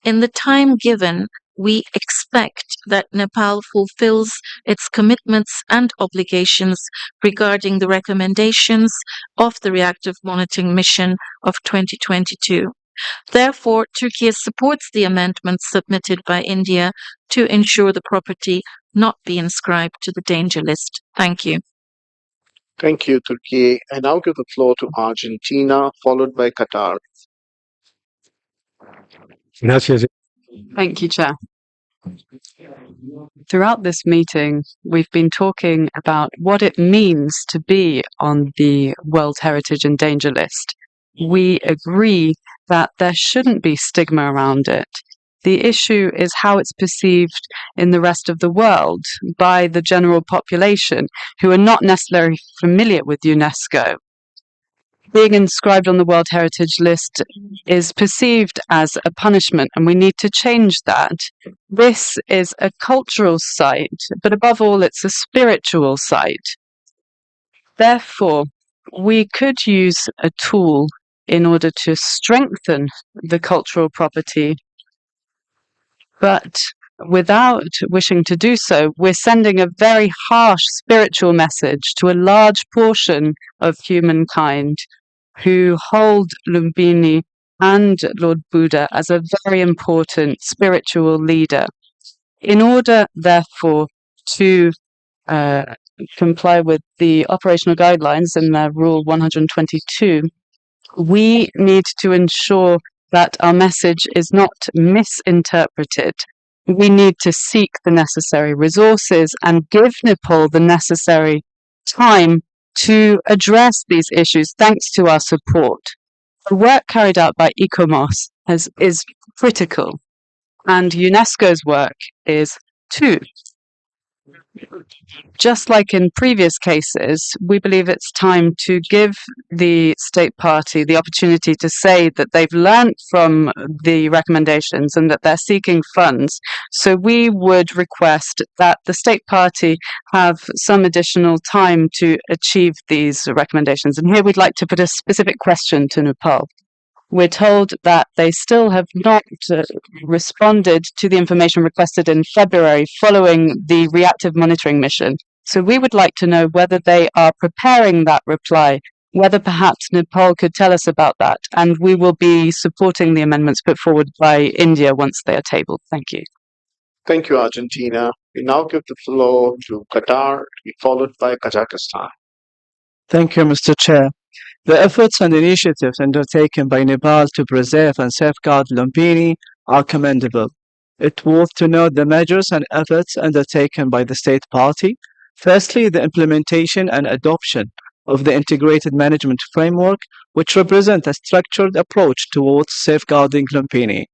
[SPEAKER 23] in the time given, we expect that Nepal fulfills its commitments and obligations regarding the recommendations of the reactive monitoring mission of 2022. Therefore, Turkey supports the amendments submitted by India to ensure the property not be inscribed to the danger list. Thank you.
[SPEAKER 1] Thank you, Turkey. I now give the floor to Argentina, followed by Qatar.
[SPEAKER 9] Thank you, Chair. Throughout this meeting, we've been talking about what it means to be on the World Heritage and Danger List. We agree that there shouldn't be stigma around it. The issue is how it's perceived in the rest of the world by the general population who are not necessarily familiar with UNESCO. Being inscribed on the World Heritage List is perceived as a punishment, and we need to change that. This is a cultural site, but above all, it's a spiritual site. Therefore, we could use a tool in order to strengthen the cultural property, but without wishing to do so, we're sending a very harsh spiritual message to a large portion of humankind who hold Lumbini and Lord Buddha as a very important spiritual leader. In order, therefore, to comply with the operational guidelines in Rule 122, we need to ensure that our message is not misinterpreted. We need to seek the necessary resources and give Nepal the necessary time to address these issues thanks to our support. The work carried out by ICOMOS is critical, and UNESCO's work is too. Just like in previous cases, we believe it's time to give the state party the opportunity to say that they've learned from the recommendations and that they're seeking funds. So we would request that the state party have some additional time to achieve these recommendations. And here we'd like to put a specific question to Nepal. We're told that they still have not responded to the information requested in February following the reactive monitoring mission. So we would like to know whether they are preparing that reply, whether perhaps Nepal could tell us about that, and we will be supporting the amendments put forward by India once they are tabled. Thank you.
[SPEAKER 1] Thank you, Argentina. We now give the floor to Qatar, to be followed by Kazakhstan.
[SPEAKER 17] Thank you, Mr. Chair. The efforts and initiatives undertaken by Nepal to preserve and safeguard Lumbini are commendable. It's worth to note the measures and efforts undertaken by the state party. Firstly, the implementation and adoption of the integrated management framework, which represent a structured approach towards safeguarding Lumbini.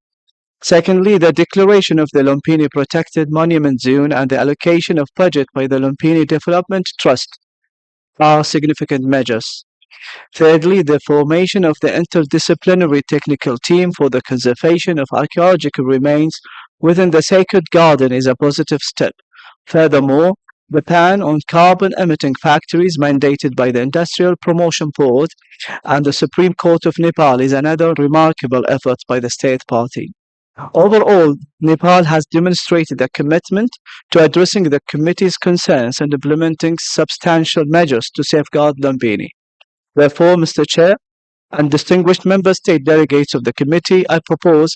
[SPEAKER 17] Secondly, the declaration of the Lumbini Protected Monument Zone and the allocation of budget by the Lumbini Development Trust are significant measures. Thirdly, the formation of the interdisciplinary technical team for the conservation of archaeological remains within the sacred garden is a positive step. Furthermore, the ban on carbon-emitting factories mandated by the Industrial Promotion Board and the Supreme Court of Nepal is another remarkable effort by the state party. Overall, Nepal has demonstrated a commitment to addressing the committee's concerns and implementing substantial measures to safeguard Lumbini. Therefore, Mr. Chair and distinguished member state delegates of the committee, I propose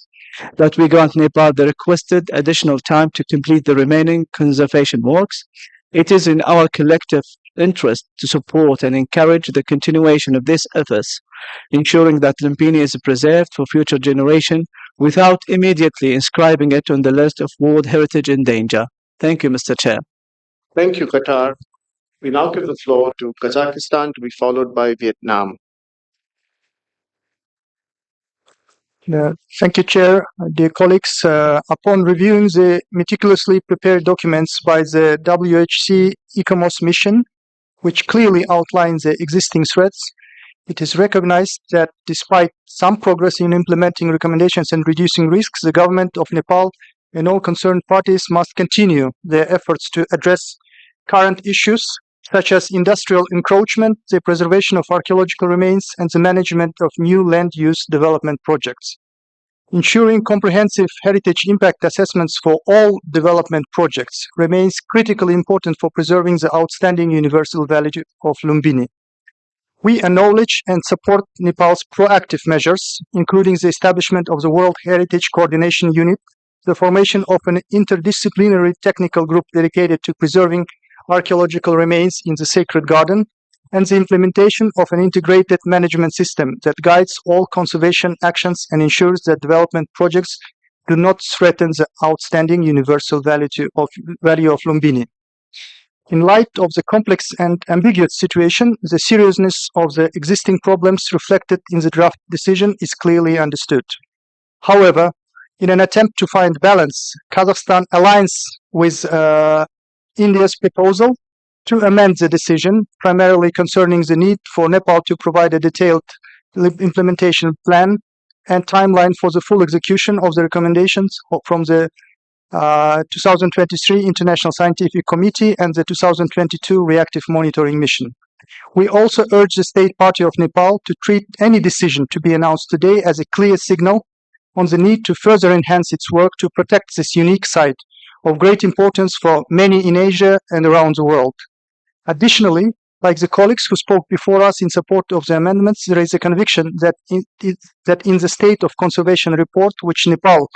[SPEAKER 17] that we grant Nepal the requested additional time to complete the remaining conservation works. It is in our collective interest to support and encourage the continuation of these efforts, ensuring that Lumbini is preserved for future generations without immediately inscribing it on the list of World Heritage in Danger. Thank you, Mr. Chair.
[SPEAKER 1] Thank you, Qatar. We now give the floor to Kazakhstan, to be followed by Vietnam.
[SPEAKER 4] Thank you, Chair. Dear colleagues, upon reviewing the meticulously prepared documents by the WHC ICOMOS mission, which clearly outlines the existing threats. It is recognized that despite some progress in implementing recommendations and reducing risks, the government of Nepal and all concerned parties must continue their efforts to address current issues such as industrial encroachment, the preservation of archaeological remains, and the management of new land use development projects. Ensuring comprehensive heritage impact assessments for all development projects remains critically important for preserving the outstanding universal value of Lumbini. We acknowledge and support Nepal's proactive measures, including the establishment of the World Heritage Coordination Unit, the formation of an interdisciplinary technical group dedicated to preserving archaeological remains in the sacred garden, and the implementation of an integrated management system that guides all conservation actions and ensures that development projects do not threaten the outstanding universal value of Lumbini. In light of the complex and ambiguous situation, the seriousness of the existing problems reflected in the draft decision is clearly understood. However, in an attempt to find balance, Kazakhstan aligns with India's proposal to amend the decision, primarily concerning the need for Nepal to provide a detailed implementation plan and timeline for the full execution of the recommendations from the 2023 International Scientific Committee and the 2022 Reactive Monitoring Mission. We also urge the State Party of Nepal to treat any decision to be announced today as a clear signal on the need to further enhance its work to protect this unique site of great importance for many in Asia and around the world. Additionally, like the colleagues who spoke before us in support of the amendments, there is a conviction that in the State of Conservation report, which Nepal,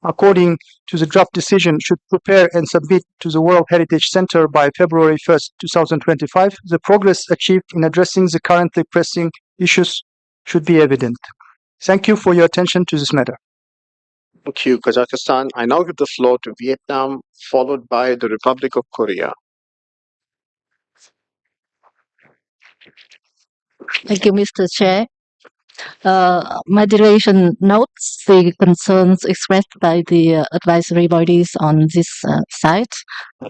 [SPEAKER 4] according to the draft decision, should prepare and submit to the World Heritage Center by February 1st, 2025, the progress achieved in addressing the currently pressing issues should be evident. Thank you for your attention to this matter.
[SPEAKER 1] Thank you, Kazakhstan. I now give the floor to Vietnam, followed by the Republic of Korea.
[SPEAKER 5] Thank you, Mr. Chair. My delegation notes the concerns expressed by the advisory bodies on this site.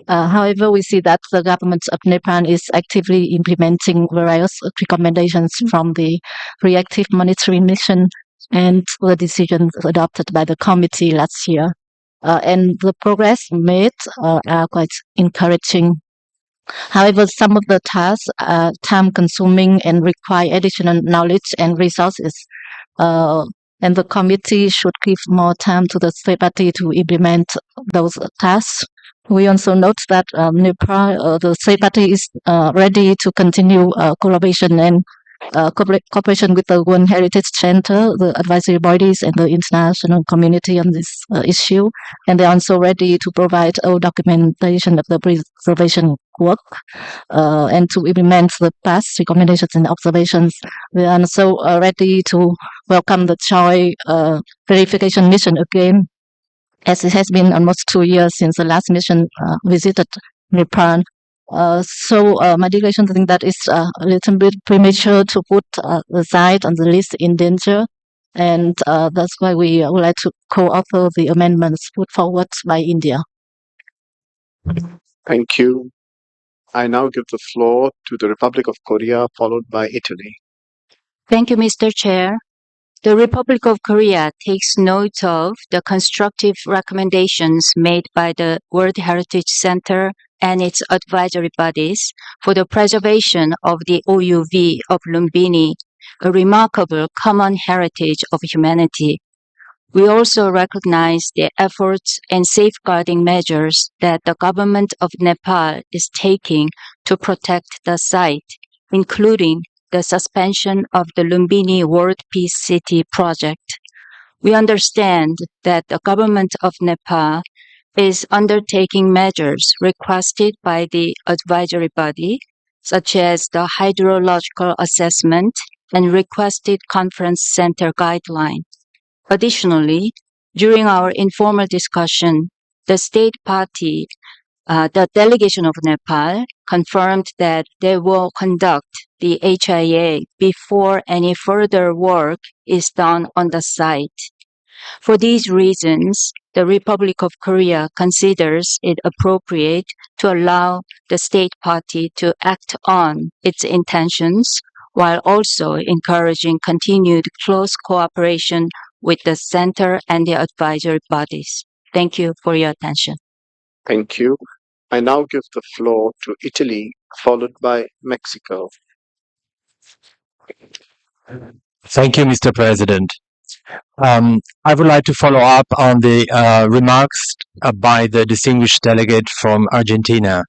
[SPEAKER 5] However, we see that the government of Nepal is actively implementing various recommendations from the reactive monitoring mission and the decisions adopted by the committee last year. And the progress made are quite encouraging. However, some of the tasks are time-consuming and require additional knowledge and resources. And the committee should give more time to the state party to implement those tasks. We also note that Nepal, the state party is ready to continue collaboration and cooperation with the World Heritage Center, the advisory bodies, and the international community on this issue. And they are also ready to provide all documentation of the preservation work and to implement the past recommendations and observations. We are also ready to welcome the joint verification mission again, as it has been almost 2 years since the last mission visited Nepal. So my delegation think that it's a little bit premature to put the site on the list in danger, and that's why we would like to co-author the amendments put forward by India.
[SPEAKER 1] Thank you. I now give the floor to the Republic of Korea, followed by Italy.
[SPEAKER 22] Thank you, Mr. Chair. The Republic of Korea takes note of the constructive recommendations made by the World Heritage Center and its advisory bodies for the preservation of the OUV of Lumbini, a remarkable common heritage of humanity. We also recognize the efforts and safeguarding measures that the government of Nepal is taking to protect the site, including the suspension of the Lumbini World Peace City project. We understand that the government of Nepal is undertaking measures requested by the advisory body, such as the hydrological assessment and requested conference center guidelines. Additionally, during our informal discussion, the state party, the delegation of Nepal, confirmed that they will conduct the HIA before any further work is done on the site. For these reasons, the Republic of Korea considers it appropriate to allow the state party to act on its intentions while also encouraging continued close cooperation with the center and the advisory bodies. Thank you for your attention.
[SPEAKER 1] Thank you. I now give the floor to Italy, followed by Mexico.
[SPEAKER 6] Thank you, Mr. President. I would like to follow up on the remarks by the distinguished delegate from Argentina.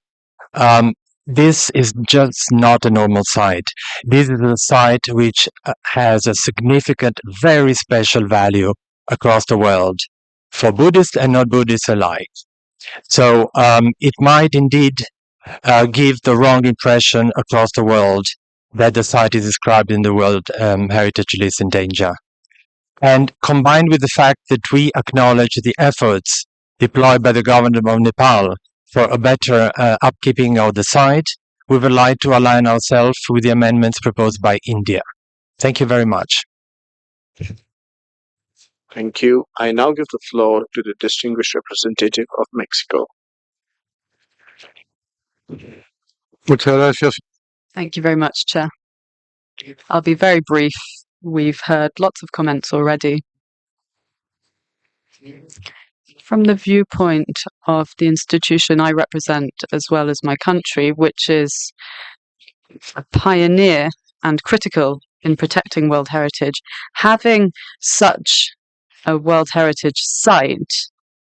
[SPEAKER 6] This is just not a normal site. This is a site which has a significant, very special value across the world for Buddhists and not Buddhists alike. So it might indeed give the wrong impression across the world that the site is described in the World Heritage List in danger. And combined with the fact that we acknowledge the efforts deployed by the government of Nepal for a better upkeeping of the site, we would like to align ourselves with the amendments proposed by India. Thank you very much.
[SPEAKER 1] Thank you. I now give the floor to the distinguished representative of Mexico.
[SPEAKER 9] Thank you very much, Chair. I'll be very brief. We've heard lots of comments already. From the viewpoint of the institution I represent, as well as my country, which is a pioneer and critical in protecting World Heritage, having such a World Heritage site,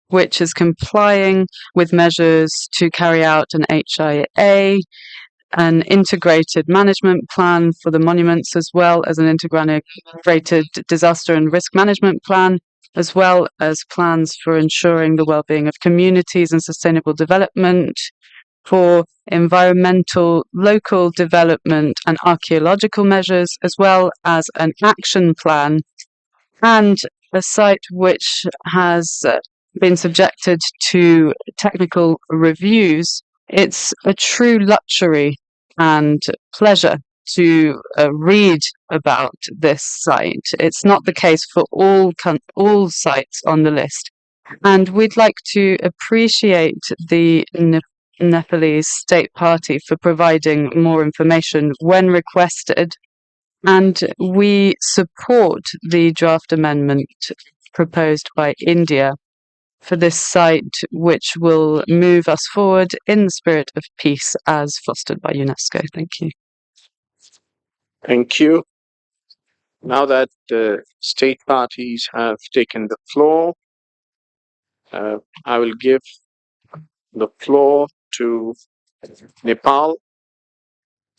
[SPEAKER 9] which is complying with measures to carry out an HIA, an integrated management plan for the monuments, as well as an integrated disaster and risk management plan, as well as plans for ensuring the well-being of communities and sustainable development, for environmental, local development and archaeological measures, as well as an action plan, and a site which has been subjected to technical reviews. It's a true luxury and pleasure to read about this site. It's not the case for all sites on the list. And we'd like to appreciate the Nepalese state party for providing more information when requested. And we support the draft amendment proposed by India for this site, which will move us forward in the spirit of peace as fostered by UNESCO. Thank you.
[SPEAKER 1] Thank you. Now that the state parties have taken the floor, I will give the floor to Nepal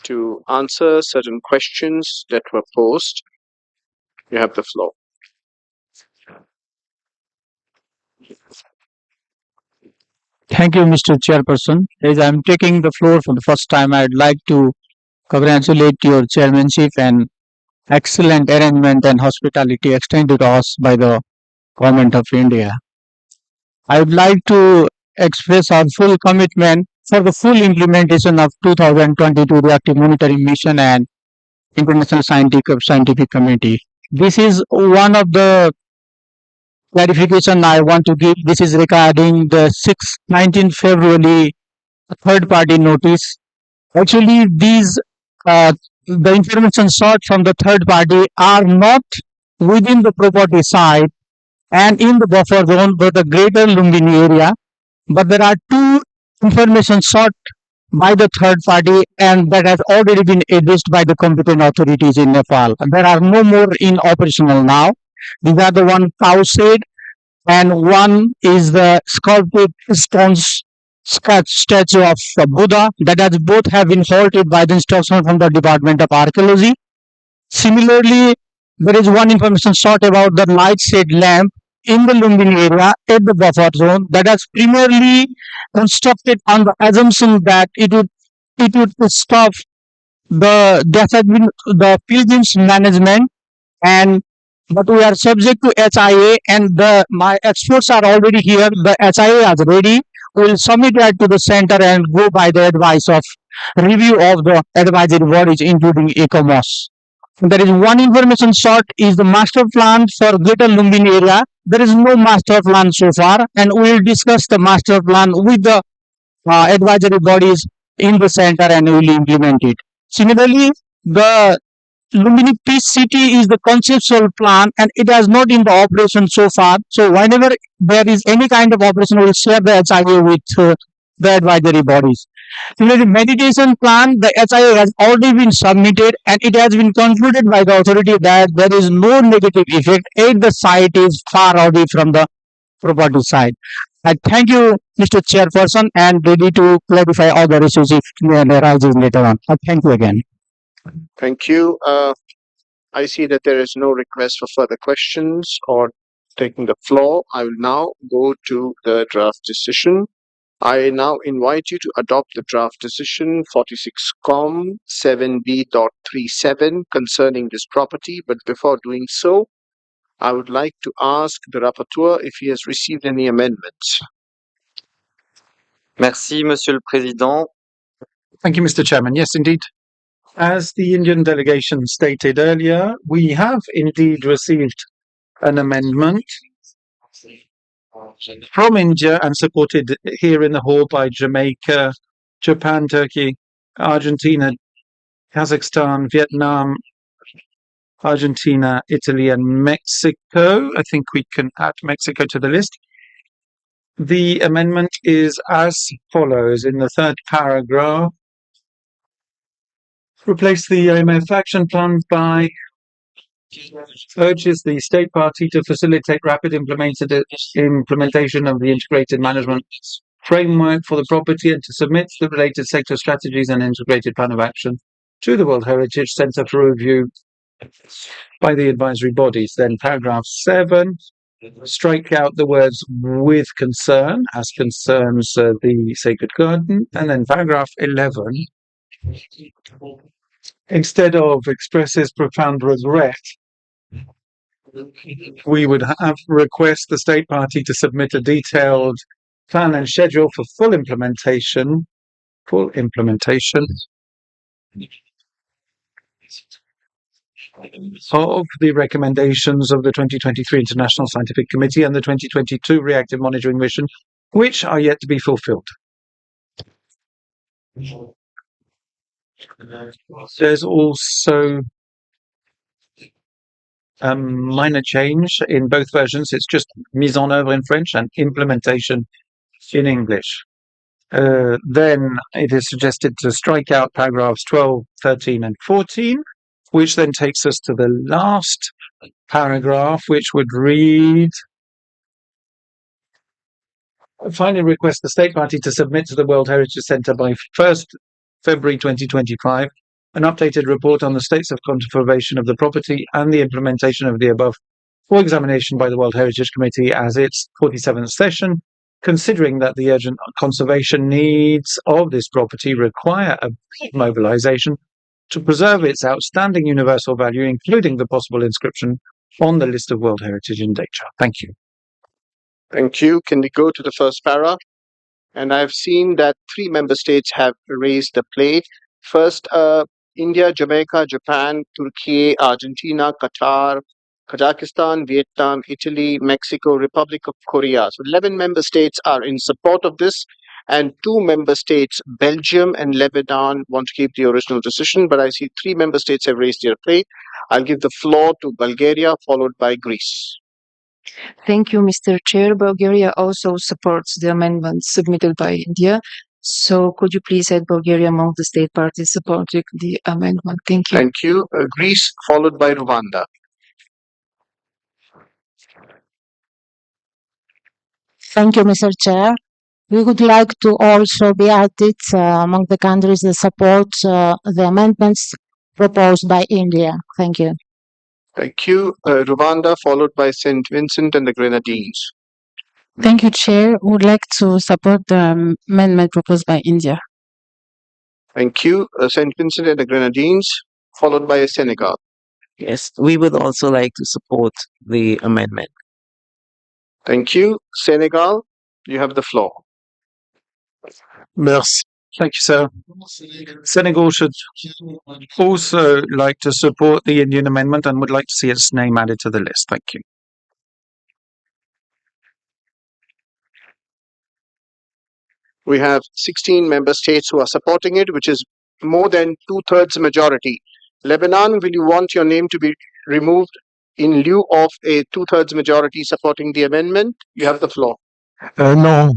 [SPEAKER 1] to answer certain questions that were posed. You have the floor.
[SPEAKER 2] Thank you, Mr. Chairperson. As I'm taking the floor for the first time, I'd like to congratulate your chairmanship and excellent arrangement and hospitality extended to us by the Government of India. I would like to express our full commitment for the full implementation of 2022 Reactive Monitoring Mission and International Scientific Committee. This is one of the clarification I want to give. This is regarding the 19 February third-party notice. Actually, these the information sought from the third party are not within the property site and in the buffer zone for the greater Lumbini area, but there are two information sought by the third party and that has already been addressed by the competent authorities in Nepal. There are no more in operational now. These are the one cow shed and one is the sculpted sponge statue of Buddha that has both have been halted by the instruction from the Department of Archaeology. Similarly, there is one information sought about the light shade lamp in the Lumbini area at the buffer zone that has primarily constructed on the assumption that it would stop the pilgrims management, and but we are subject to HIA and my experts are already here. The HIA is ready. We will submit that to the center and go by the advice of review of the advisory bodies, including ECOMOS. There is one information sought is the master plan for Greater Lumbini area there is no master plan so far, and we will discuss the master plan with the advisory bodies in the center and we will implement it. Similarly, the Lumbini Peace City is the conceptual plan and it has not in the operation so far. So whenever there is any kind of operation, we will share the HIA with the advisory bodies. Similarly, meditation plan, the HIA has already been submitted and it has been concluded by the authority that there is no negative effect if the site is far away from the property side. I thank you, Mr. Chairperson, and ready to clarify all the issues if arises later on. I thank you again.
[SPEAKER 1] Thank you. I see that there is no request for further questions or taking the floor. I will now go to the draft decision. I now invite you to adopt the draft decision 46Com 7B.37 concerning this property. But before doing so, I would like to ask the rapporteur if he has received any amendments.
[SPEAKER 8] Merci, Monsieur le Président.
[SPEAKER 7] Thank you, Mr. Chairman. Yes, indeed. As the Indian delegation stated earlier, we have indeed received an amendment from India and supported here in the hall by Jamaica, Japan, Turkey, Argentina, Kazakhstan, Vietnam, Argentina, Italy, and Mexico. I think we can add Mexico to the list. The amendment is as follows. In the third paragraph, replace the IMF action plan by urges the state party to facilitate rapid implementation of the integrated management framework for the property and to submit the related sector strategies and integrated plan of action to the World Heritage Centre for review by the advisory bodies. Then paragraph 7, strike out the words with concern as concerns the sacred garden. And then paragraph 11, instead of expresses profound regret, we would have request the state party to submit a detailed plan and schedule for full implementation of the recommendations of the 2023 International Scientific Committee and the 2022 Reactive Monitoring Mission, which are yet to be fulfilled. There's also a minor change in both versions. It's just mise en œuvre in French and implementation in English. Then it is suggested to strike out paragraphs 12, 13, and 14, which then takes us to the last paragraph, which would read, finally request the state party to submit to the World Heritage Centre by 1st February 2025 an updated report on the states of conservation of the property and the implementation of the above for examination by the World Heritage Committee as its 47th session, considering that the urgent conservation needs of this property require a mobilization to preserve its outstanding universal value, including the possible inscription on the list of World Heritage in danger. Thank you.
[SPEAKER 1] Thank you. Can we go to the first para? And I've seen that 3 member states have raised the plate. First, India, Jamaica, Japan, Turkey, Argentina, Qatar, Kazakhstan, Vietnam, Italy, Mexico, Republic of Korea. So 11 member states are in support of this, and 2 member states, Belgium and Lebanon, want to keep the original decision, but I see 3 member states have raised their plate. I'll give the floor to Bulgaria, followed by Greece.
[SPEAKER 11] Thank you, Mr. Chair. Bulgaria also supports the amendment submitted by India. So could you please add Bulgaria among the state parties supporting the amendment? Thank you.
[SPEAKER 1] Thank you. Greece, followed by Rwanda.
[SPEAKER 5] Thank you, Mr. Chair. We would like to also be added among the countries that support the amendments proposed by India. Thank you.
[SPEAKER 1] Thank you. Rwanda, followed by St. Vincent and the Grenadines.
[SPEAKER 11] Thank you, Chair. We would like to support the amendment proposed by India.
[SPEAKER 1] Thank you. St. Vincent and the Grenadines, followed by Senegal.
[SPEAKER 20] Yes, we would also like to support the amendment.
[SPEAKER 1] Thank you. Senegal, you have the floor.
[SPEAKER 7] Merci. Thank you, sir. Senegal should also like to support the Indian amendment and would like to see its name added to the list. Thank you.
[SPEAKER 1] We have 16 member states who are supporting it, which is more than 2/3 majority. Lebanon, will you want your name to be removed in lieu of a 2/3 majority supporting the amendment? You have the floor.
[SPEAKER 6] No,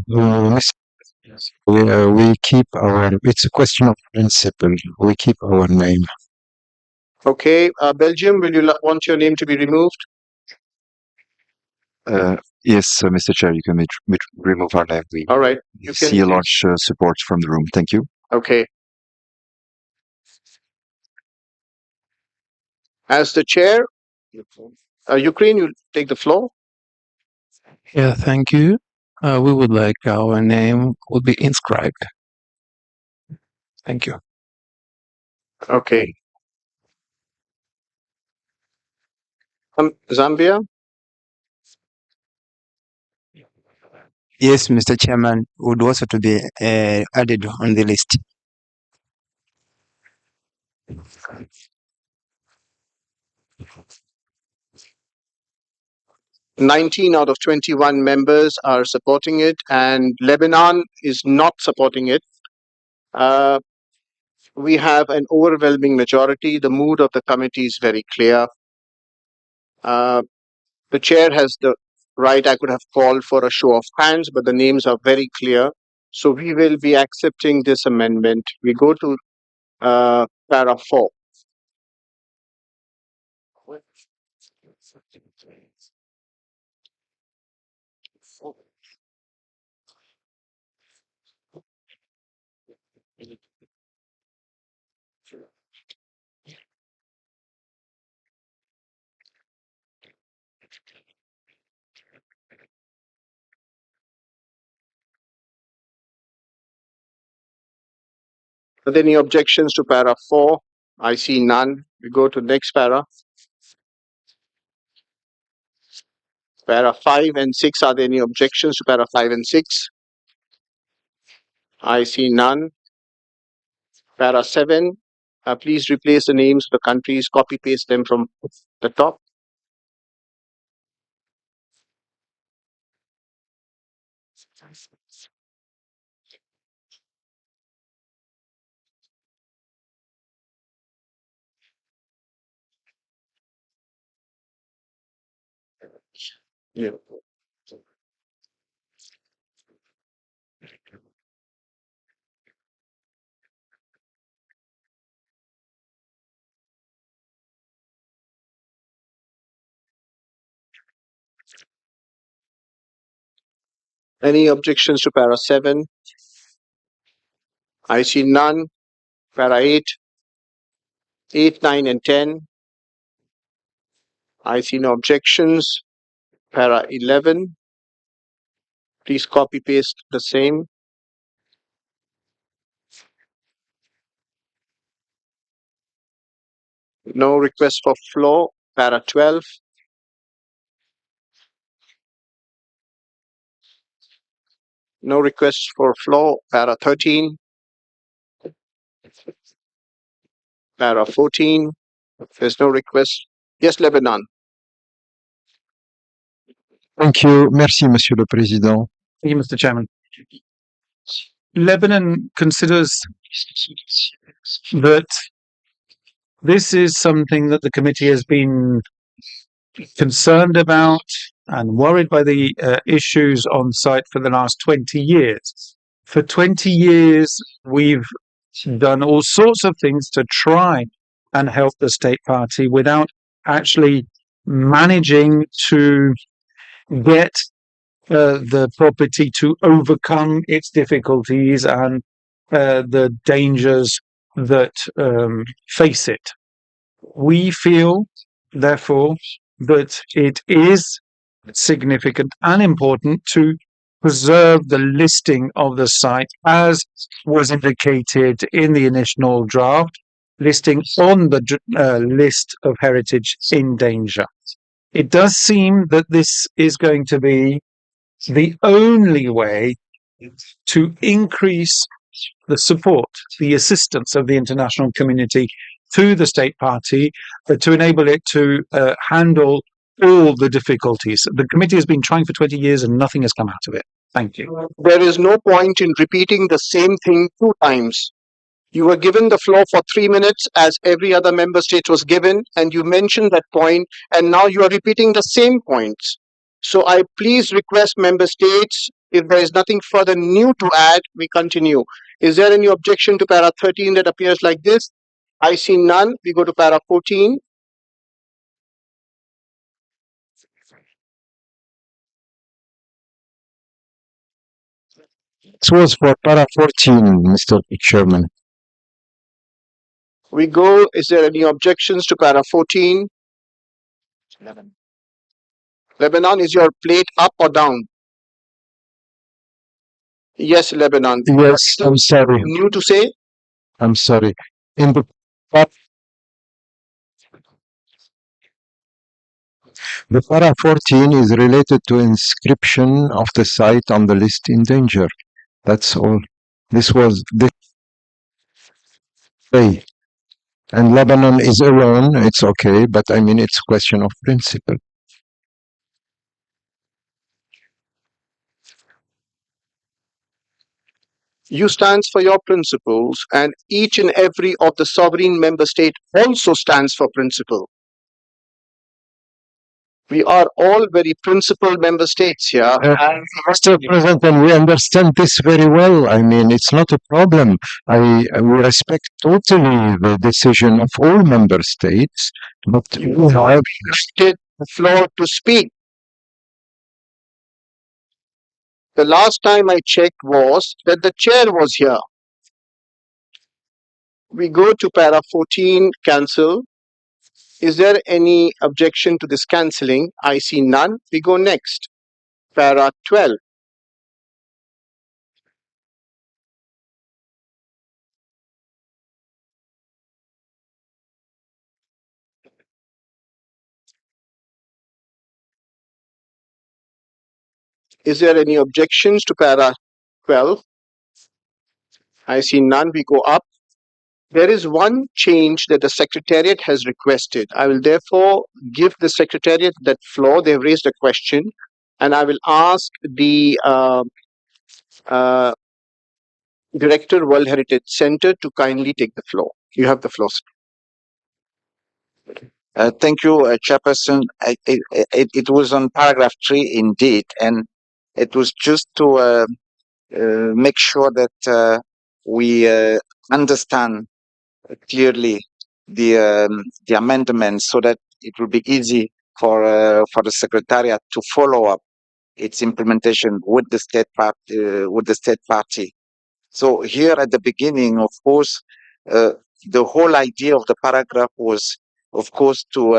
[SPEAKER 6] we keep our, it's a question of principle. We keep our name.
[SPEAKER 1] Okay, Belgium, will you want your name to be removed?
[SPEAKER 13] Yes, Mr. Chair, you can remove our name. We
[SPEAKER 1] All right. You can
[SPEAKER 13] see a large support from the room. Thank you.
[SPEAKER 1] Okay. As the chair, Ukraine, you take the floor.
[SPEAKER 18] Yeah, thank you. We would like our name would be inscribed. Thank you.
[SPEAKER 1] Okay. Zambia?
[SPEAKER 21] Yes, Mr. Chairman, would also to be added on the list.
[SPEAKER 1] "19 out of 21 members are supporting it, and Lebanon is not supporting it. We have an overwhelming majority. The mood of the committee is very clear. The chair has the right. I could have called for a show of hands, but the names are very clear. So we will be accepting this amendment. We go to para 4. Are there any objections to para 4? I see none. We go to next para. Para 5 and 6, are there any objections to para 5 and 6? I see none. Para 7, please replace the names of the countries, copy paste them from the top. Yeah. Any objections to para 7? I see none. Para 8, 8, 9, and 10. I see no objections. Para 11. Please copy paste the same. No request for floor. Para 12. No request for floor. Para 13. Para 14. There's no request. Yes, Lebanon.
[SPEAKER 6] Thank you. Merci, Monsieur le Président.
[SPEAKER 7] Thank you, Mr. Chairman. Lebanon considers that this is something that the committee has been concerned about and worried by the issues on site for the last 20 years. For 20 years, we've done all sorts of things to try and help the state party without actually managing to get the property to overcome its difficulties and the dangers that face it. We feel, therefore, that it is significant and important to preserve the listing of the site as was indicated in the initial draft, listing on the list of heritage in danger. It does seem that this is going to be the only way to increase the support, the assistance of the international community to the state party to enable it to handle all the difficulties. The committee has been trying for 20 years and nothing has come out of it. Thank you.
[SPEAKER 1] There is no point in repeating the same thing two times. You were given the floor for 3 minutes as every other member state was given, and you mentioned that point, and now you are repeating the same points. So I please request member states, if there is nothing further new to add, we continue. Is there any objection to para 13 that appears like this? I see none. We go to para 14.
[SPEAKER 6] This was for para 14, Mr. Chairman.
[SPEAKER 1] We go. Is there any objections to para 14? Lebanon, is your plate up or down? Yes, Lebanon.
[SPEAKER 6] Yes, I'm sorry.
[SPEAKER 1] New to say?
[SPEAKER 6] I'm sorry. In the para 14 is related to inscription of the site on the list in danger. That's all. This was the way. And Lebanon is alone, it's okay, but I mean, it's a question of principle.
[SPEAKER 1] You stands for your principles, and each and every of the sovereign member state also stands for principle. We are all very principled member states here.
[SPEAKER 6] Mr. President, we understand this very well. I mean, it's not a problem. We respect totally the decision of all member states, but
[SPEAKER 1] you have requested the floor to speak. The last time I checked was that the chair was here. We go to para 14, cancel. Is there any objection to this cancelling? I see none. We go next. Para 12. Is there any objections to para 12? I see none. We go up. There is one change that the Secretariat has requested. I will therefore give the Secretariat that floor. They've raised a question, and I will ask the Director, World Heritage Center, to kindly take the floor. You have the floor, sir.
[SPEAKER 12] Thank you, Chairperson. It was on paragraph 3 indeed, and it was just to make sure that we understand clearly the amendment, so that it will be easy for the Secretariat to follow up its implementation with the state party. So here at the beginning, of course, the whole idea of the paragraph was, of course, to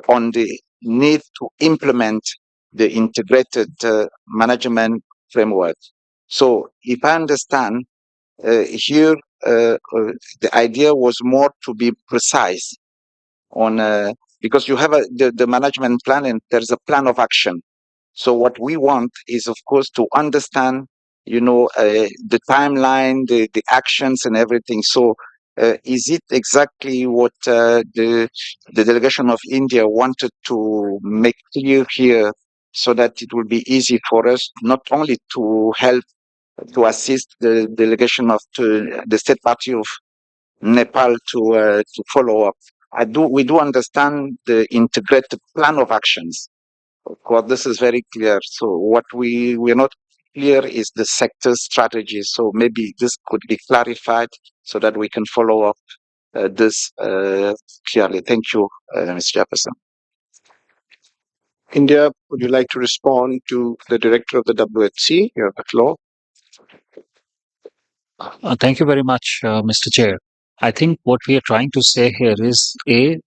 [SPEAKER 12] on the need to implement the integrated management framework. So if I understand, here the idea was more to be precise on because you have the management plan, and there's a plan of action. So what we want is, of course, to understand, the timeline, the actions and everything. So is it exactly what the delegation of India wanted to make clear here, so that it will be easy for us not only to help to assist the delegation of the state party of Nepal to follow up? We do understand the integrated plan of actions. Of course, this is very clear. So what we're not clear is the sector strategy. So maybe this could be clarified so that we can follow up this clearly. Thank you, Mr. Jefferson.
[SPEAKER 1] India, would you like to respond to the Director of the WHC? You have the floor.
[SPEAKER 3] Thank you very much, Mr. Chair. I think what we are trying to say here is if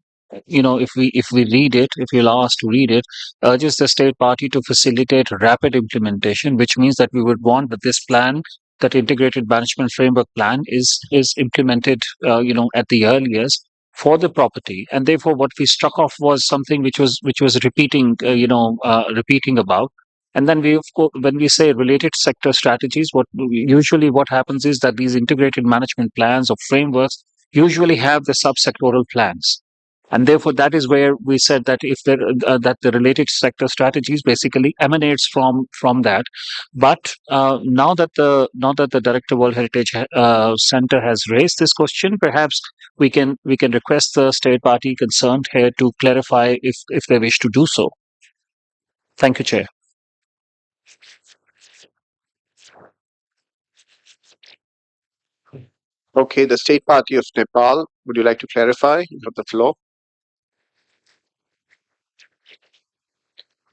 [SPEAKER 3] we read it, if you allow us to read it, urges the state party to facilitate rapid implementation, which means that we would want that this plan, that integrated management framework plan, is implemented, at the earliest for the property, and therefore what we struck off was something which was repeating, repeating about. And then when we say related sector strategies, what happens is that these integrated management plans or frameworks usually have the subsectoral plans. And therefore, that is where we said that if there that the related sector strategies basically emanates from that. But now that the Director World Heritage Center has raised this question, perhaps we can request the state party concerned here to clarify if they wish to do so. Thank you, Chair.
[SPEAKER 1] Okay, the State Party of Nepal, would you like to clarify? You have the floor.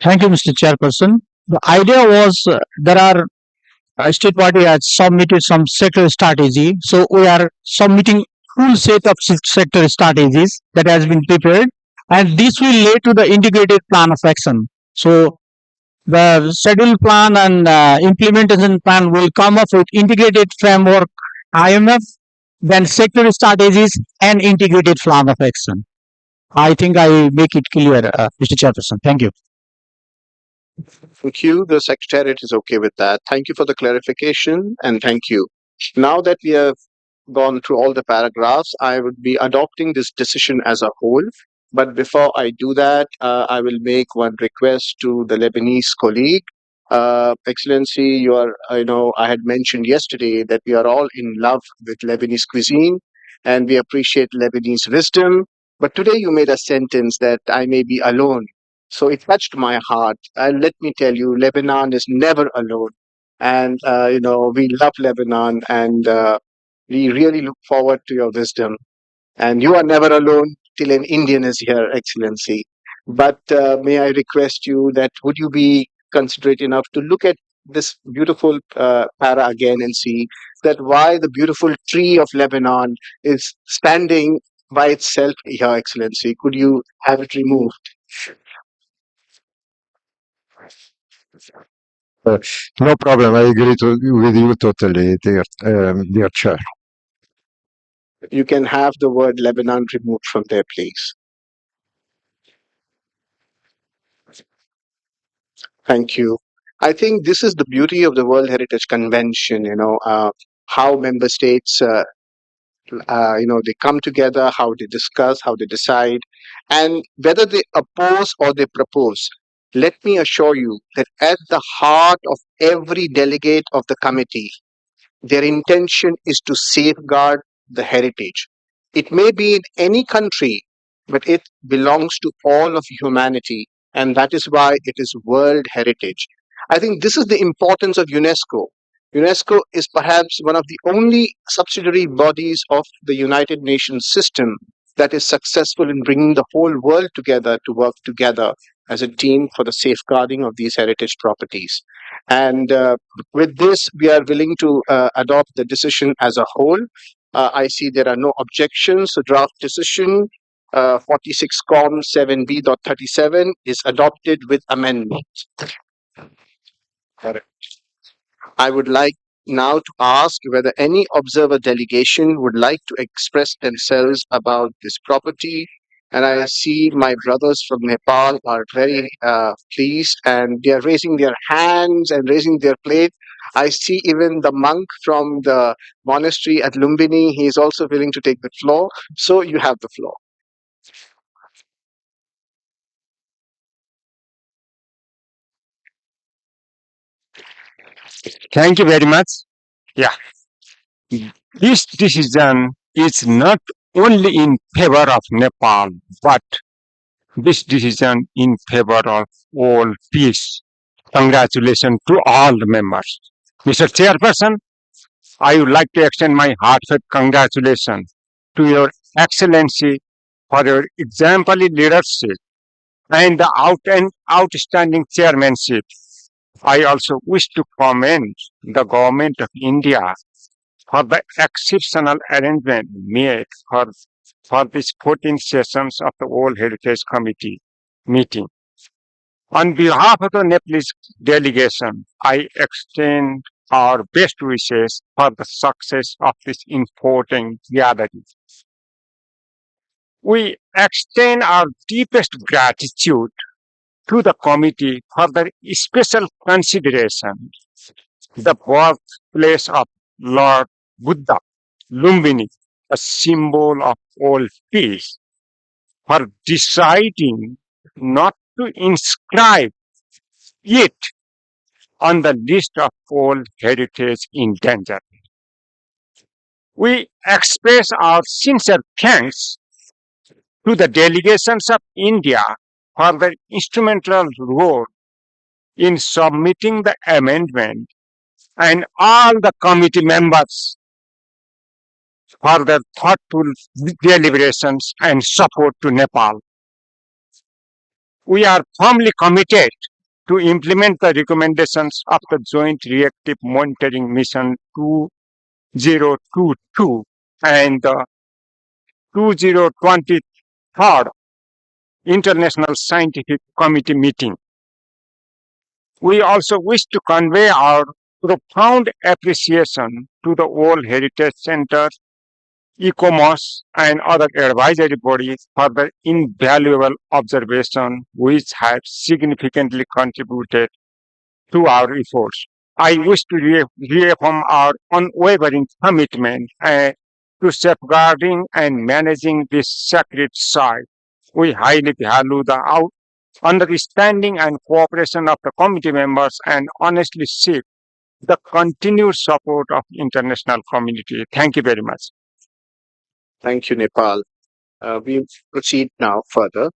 [SPEAKER 2] Thank you, Mr. Chairperson. The idea was there are state party has submitted some sector strategy, so we are submitting full set of sector strategies that has been prepared, and this will lead to the integrated plan of action. So the schedule plan and implementation plan will come up with integrated framework, IMF, then sector strategies and integrated plan of action. I think I make it clear, Mr. Chairperson. Thank you.
[SPEAKER 1] Thank you. The Secretariat is okay with that. Thank you for the clarification and thank you. Now that we have gone through all the paragraphs, I would be adopting this decision as a whole. But before I do that, I will make one request to the Lebanese colleague. Excellency, I had mentioned yesterday that we are all in love with Lebanese cuisine and we appreciate Lebanese wisdom. But today you made a sentence that I may be alone. So it touched my heart. And let me tell you, Lebanon is never alone. And, we love Lebanon and we really look forward to your wisdom. And you are never alone till an Indian is here, Excellency. But may I request you that would you be considerate enough to look at this beautiful para again and see that why the beautiful tree of Lebanon is standing by itself here, Excellency. Could you have it removed?
[SPEAKER 6] No problem. I agree with you totally, dear Chair.
[SPEAKER 1] You can have the word Lebanon removed from there, please. Thank you. I think this is the beauty of the World Heritage Convention, how member states, they come together, how they discuss, how they decide, and whether they oppose or they propose. Let me assure you that at the heart of every delegate of the committee, their intention is to safeguard the heritage. It may be in any country, but it belongs to all of humanity, and that is why it is World Heritage. I think this is the importance of UNESCO. UNESCO is perhaps one of the only subsidiary bodies of the United Nations system that is successful in bringing the whole world together to work together as a team for the safeguarding of these heritage properties. And with this, we are willing to adopt the decision as a whole. I see there are no objections. So draft decision 46 com 7b.37 is adopted with amendments. Correct. I would like now to ask whether any observer delegation would like to express themselves about this property. And I see my brothers from Nepal are very pleased and they are raising their hands and raising their plate. I see even the monk from the monastery at Lumbini, he is also willing to take the floor. So you have the floor.
[SPEAKER 6] Thank you very much. Yeah. This decision is not only in favor of Nepal, but this decision in favor of all peace. Congratulations to all the members. Mr. Chairperson, I would like to extend my heartfelt congratulations to Your Excellency for your exemplary leadership and the outstanding chairmanship. I also wish to commend the Government of India for the exceptional arrangement made for these 14 sessions of the World Heritage Committee meeting. On behalf of the Nepalese delegation, I extend our best wishes for the success of this important gathering. We extend our deepest gratitude to the committee for their special consideration. The birthplace of Lord Buddha, Lumbini, a symbol of all peace.
[SPEAKER 10] for deciding not to inscribe it on the list of World Heritage in danger. We express our sincere thanks to the delegations of India for their instrumental role in submitting the amendment and all the committee members for their thoughtful deliberations and support to Nepal. We are firmly committed to implement the recommendations of the Joint Reactive Monitoring Mission 2022 and the 2023 International Scientific Committee meeting. We also wish to convey our profound appreciation to the World Heritage Center, ECOMOS, and other advisory bodies for their invaluable observation, which have significantly contributed to our efforts. I wish to reaffirm our unwavering commitment to safeguarding and managing this sacred site. We highly value the understanding and cooperation of the committee members and honestly seek the continued support of international community. Thank you very much.
[SPEAKER 1] Thank you, Nepal. We proceed now further.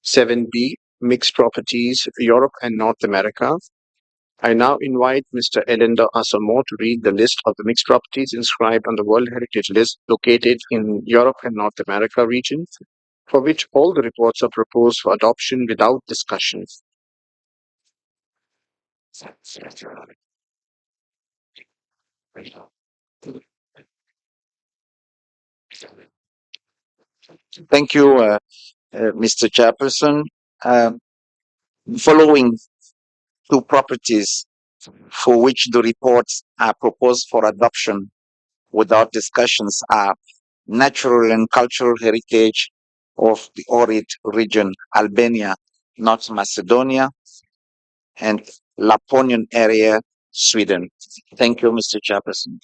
[SPEAKER 1] 7B, Mixed Properties, Europe and North America. I now invite Mr. Elender Asamo to read the list of the mixed properties inscribed on the World Heritage List located in Europe and North America region, for which all the reports are proposed for adoption without discussion.
[SPEAKER 12] Thank you, Mr. Chairperson. Following two properties for which the reports are proposed for adoption without discussions are natural and cultural heritage of the Ohrid region, Albania, North Macedonia, and Laponian area, Sweden. Thank you, Mr. Chairperson.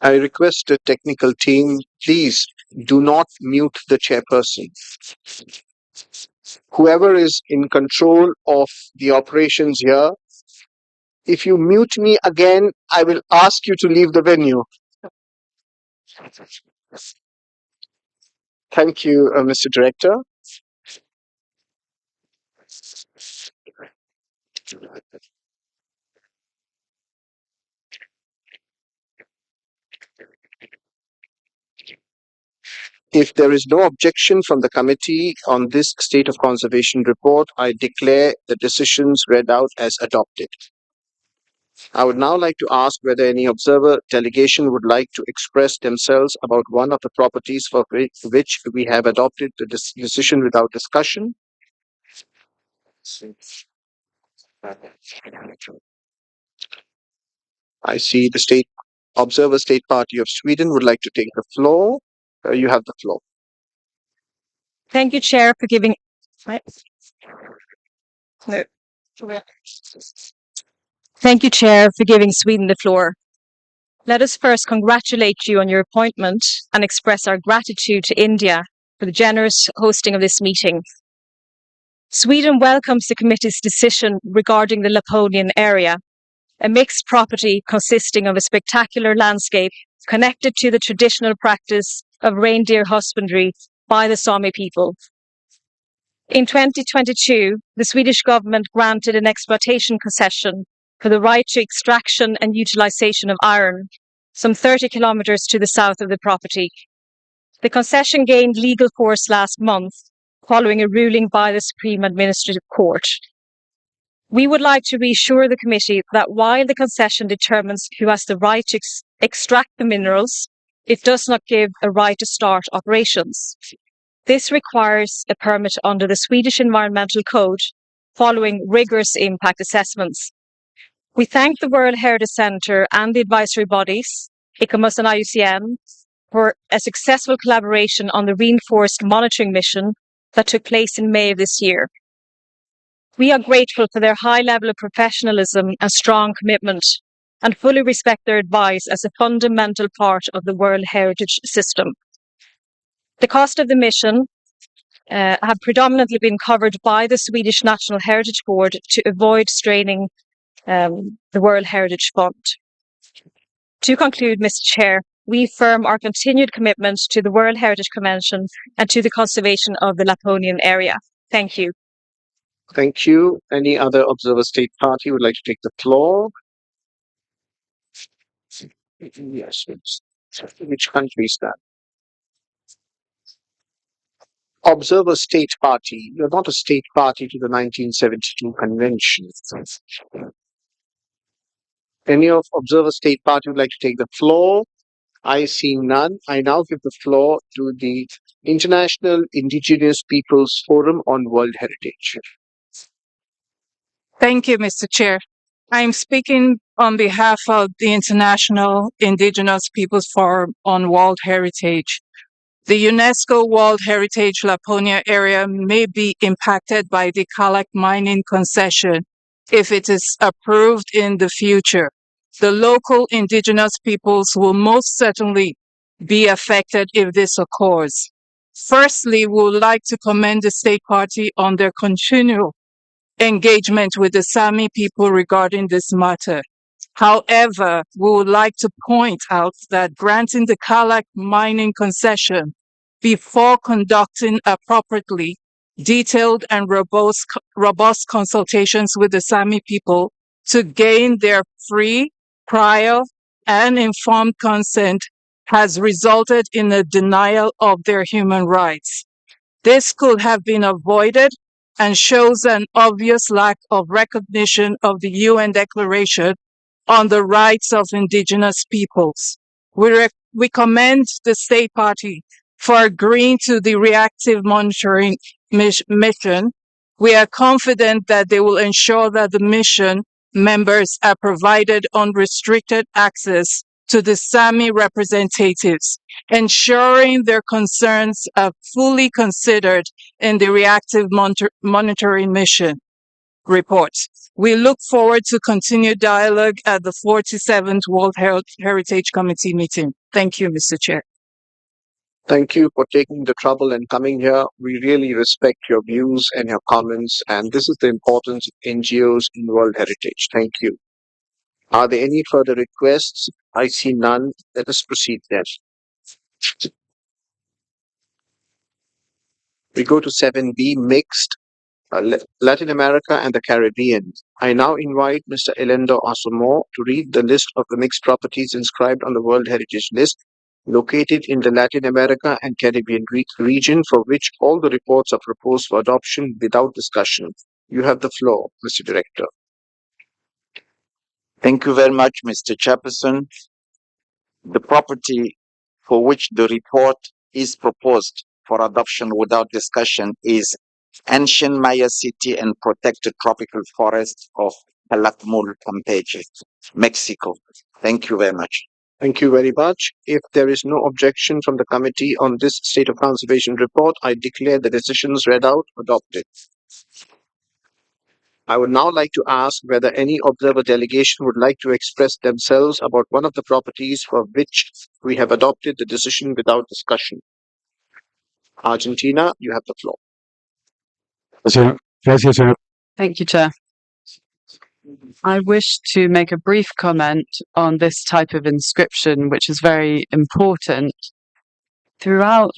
[SPEAKER 1] I request the technical team, please do not mute the chairperson. Whoever is in control of the operations here, if you mute me again, I will ask you to leave the venue. Thank you, Mr. Director. If there is no objection from the committee on this state of conservation report, I declare the decisions read out as adopted. I would now like to ask whether any observer delegation would like to express themselves about one of the properties for which we have adopted the decision without discussion. I see the State Party of Sweden would like to take the floor. You have the floor.
[SPEAKER 14] Thank you, Chair, for giving. Thank you, Chair, for giving Sweden the floor. Let us first congratulate you on your appointment and express our gratitude to India for the generous hosting of this meeting. Sweden welcomes the committee's decision regarding the Laponian area, a mixed property consisting of a spectacular landscape connected to the traditional practice of reindeer husbandry by the Sami people. In 2022, the Swedish government granted an exploitation concession for the right to extraction and utilization of iron, some 30 kilometers to the south of the property. The concession gained legal force last month, following a ruling by the Supreme Administrative Court. We would like to reassure the committee that while the concession determines who has the right to extract the minerals, it does not give a right to start operations. This requires a permit under the Swedish Environmental Code, following rigorous impact assessments. We thank the World Heritage Centre and the advisory bodies, ICOMOS and IUCN, for a successful collaboration on the reinforced monitoring mission that took place in May of this year. We are grateful for their high level of professionalism and strong commitment, and fully respect their advice as a fundamental part of the World Heritage system. The cost of the mission have predominantly been covered by the Swedish National Heritage Board to avoid straining the World Heritage Fund. To conclude, Mr. Chair, we affirm our continued commitment to the World Heritage Convention and to the conservation of the Laponian area. Thank you.
[SPEAKER 1] Thank you. Any other observer state party would like to take the floor? Yes. Which country is that? Observer state party. You're not a state party to the 1972 convention. Any of observer state party would like to take the floor? I see none. I now give the floor to the International Indigenous Peoples Forum on World Heritage.
[SPEAKER 15] Thank you, Mr. Chair. I'm speaking on behalf of the International Indigenous Peoples Forum on World Heritage. The UNESCO World Heritage Laponia area may be impacted by the Kalak mining concession if it is approved in the future. The local indigenous peoples will most certainly be affected if this occurs. Firstly, we would like to commend the state party on their continual engagement with the Sami people regarding this matter. However, we would like to point out that granting the Kalak mining concession before conducting appropriately detailed and robust consultations with the Sami people to gain their free, prior, and informed consent has resulted in a denial of their human rights. This could have been avoided and shows an obvious lack of recognition of the UN Declaration on the Rights of Indigenous Peoples. We commend the state party for agreeing to the reactive monitoring mission. We are confident that they will ensure that the mission members are provided unrestricted access to the Sami representatives, ensuring their concerns are fully considered in the reactive monitoring mission report. We look forward to continued dialogue at the 47th World Heritage Committee meeting. Thank you, Mr. Chair.
[SPEAKER 1] Thank you for taking the trouble and coming here. We really respect your views and your comments, and this is the importance of NGOs in World Heritage. Thank you. Are there any further requests? I see none. Let us proceed then. We go to 7B, mixed, Latin America and the Caribbean. I now invite Mr. Elendo Asomo to read the list of the mixed properties inscribed on the World Heritage List located in the Latin America and Caribbean region, for which all the reports are proposed for adoption without discussion. You have the floor, Mr. Director.
[SPEAKER 12] Thank you very much, Mr. Chairperson. The property for which the report is proposed for adoption without discussion is Ancient Maya City and Protected Tropical Forest of Calakmul, Campeche, Mexico. Thank you very much.
[SPEAKER 1] Thank you very much. If there is no objection from the committee on this State of Conservation report, I declare the decisions read out adopted. I would now like to ask whether any observer delegation would like to express themselves about one of the properties for which we have adopted the decision without discussion. Argentina, you have the floor.
[SPEAKER 9] Thank you, Chair. I wish to make a brief comment on this type of inscription, which is very important. Throughout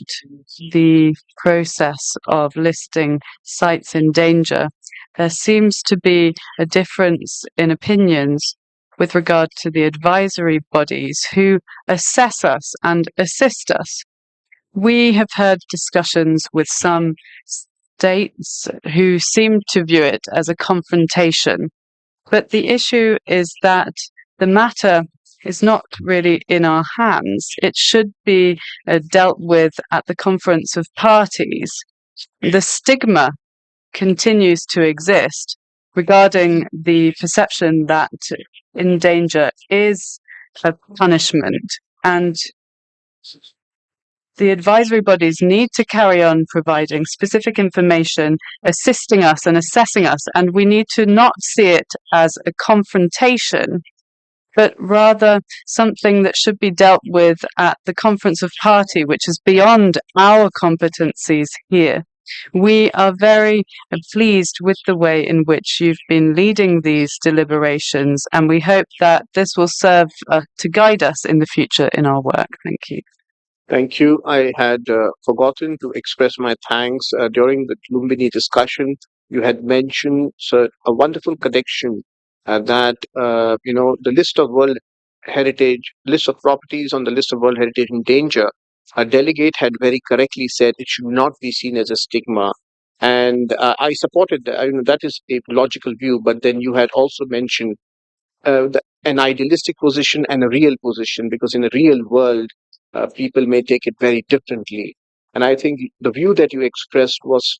[SPEAKER 9] the process of listing sites in danger, there seems to be a difference in opinions with regard to the advisory bodies who assess us and assist us. We have had discussions with some states who seem to view it as a confrontation. But the issue is that the matter is not really in our hands. It should be dealt with at the Conference of Parties. The stigma continues to exist regarding the perception that in danger is a punishment, and the advisory bodies need to carry on providing specific information, assisting us and assessing us, and we need to not see it as a confrontation, but rather something that should be dealt with at the Conference of Party, which is beyond our competencies here. We are very pleased with the way in which you've been leading these deliberations, and we hope that this will serve to guide us in the future in our work. Thank you.
[SPEAKER 1] Thank you. I had forgotten to express my thanks during the Lumbini discussion. You had mentioned a wonderful connection that the list of list of properties on the list of World Heritage in danger. A delegate had very correctly said it should not be seen as a stigma, and I supported that. That is a logical view. But then you had also mentioned an idealistic position and a real position, because in a real world, people may take it very differently. And I think the view that you expressed was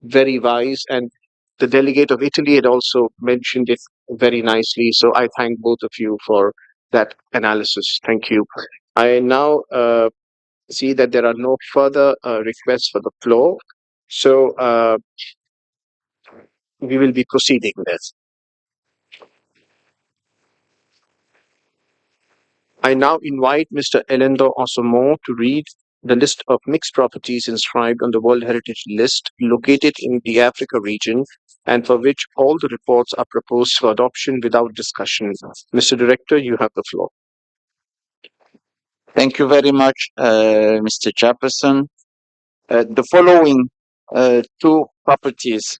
[SPEAKER 1] very wise, and the delegate of Italy had also mentioned it very nicely. So I thank both of you for that analysis. Thank you. I now see that there are no further requests for the floor. So we will be proceeding this. I now invite Mr. Elendo Osomon to read the list of mixed properties inscribed on the World Heritage List located in the Africa region, and for which all the reports are proposed for adoption without discussion. Mr. Director, you have the floor.
[SPEAKER 12] Thank you very much, Mr. Chairperson. The following two properties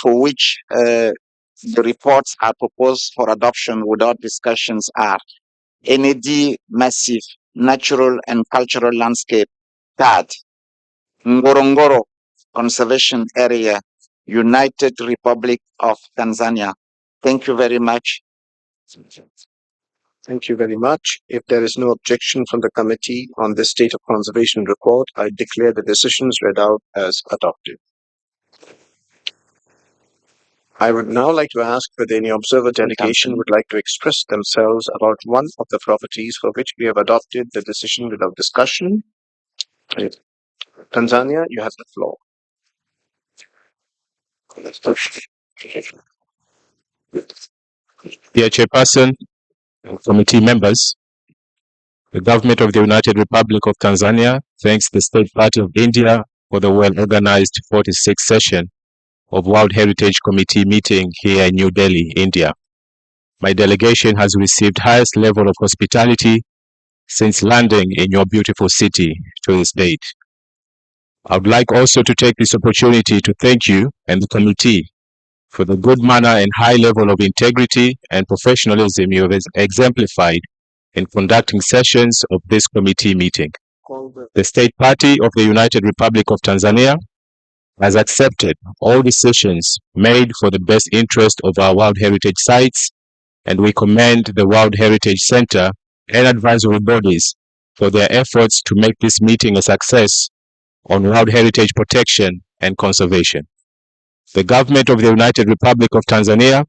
[SPEAKER 12] for which the reports are proposed for adoption without discussions are NAD Massive Natural and Cultural Landscape, TAD, Ngorongoro Conservation Area, United Republic of Tanzania. Thank you very much.
[SPEAKER 1] Thank you very much. If there is no objection from the committee on this state of conservation report, I declare the decisions read out as adopted. I would now like to ask whether any observer delegation would like to express themselves about one of the properties for which we have adopted the decision without discussion. Tanzania, you have the floor.
[SPEAKER 6] Dear Chairperson and committee members, the government of the United Republic of Tanzania thanks the State Party of India for the well-organized 46th session of World Heritage Committee meeting here in New Delhi, India. My delegation has received highest level of hospitality since landing in your beautiful city to this date. I would like also to take this opportunity to thank you and the committee for the good manner and high level of integrity and professionalism you have exemplified in conducting sessions of this committee meeting. The State Party of the United Republic of Tanzania has accepted all decisions made for the best interest of our World Heritage sites, and we commend the World Heritage Center and advisory bodies for their efforts to make this meeting a success on World Heritage protection and conservation. The government of the United Republic of Tanzania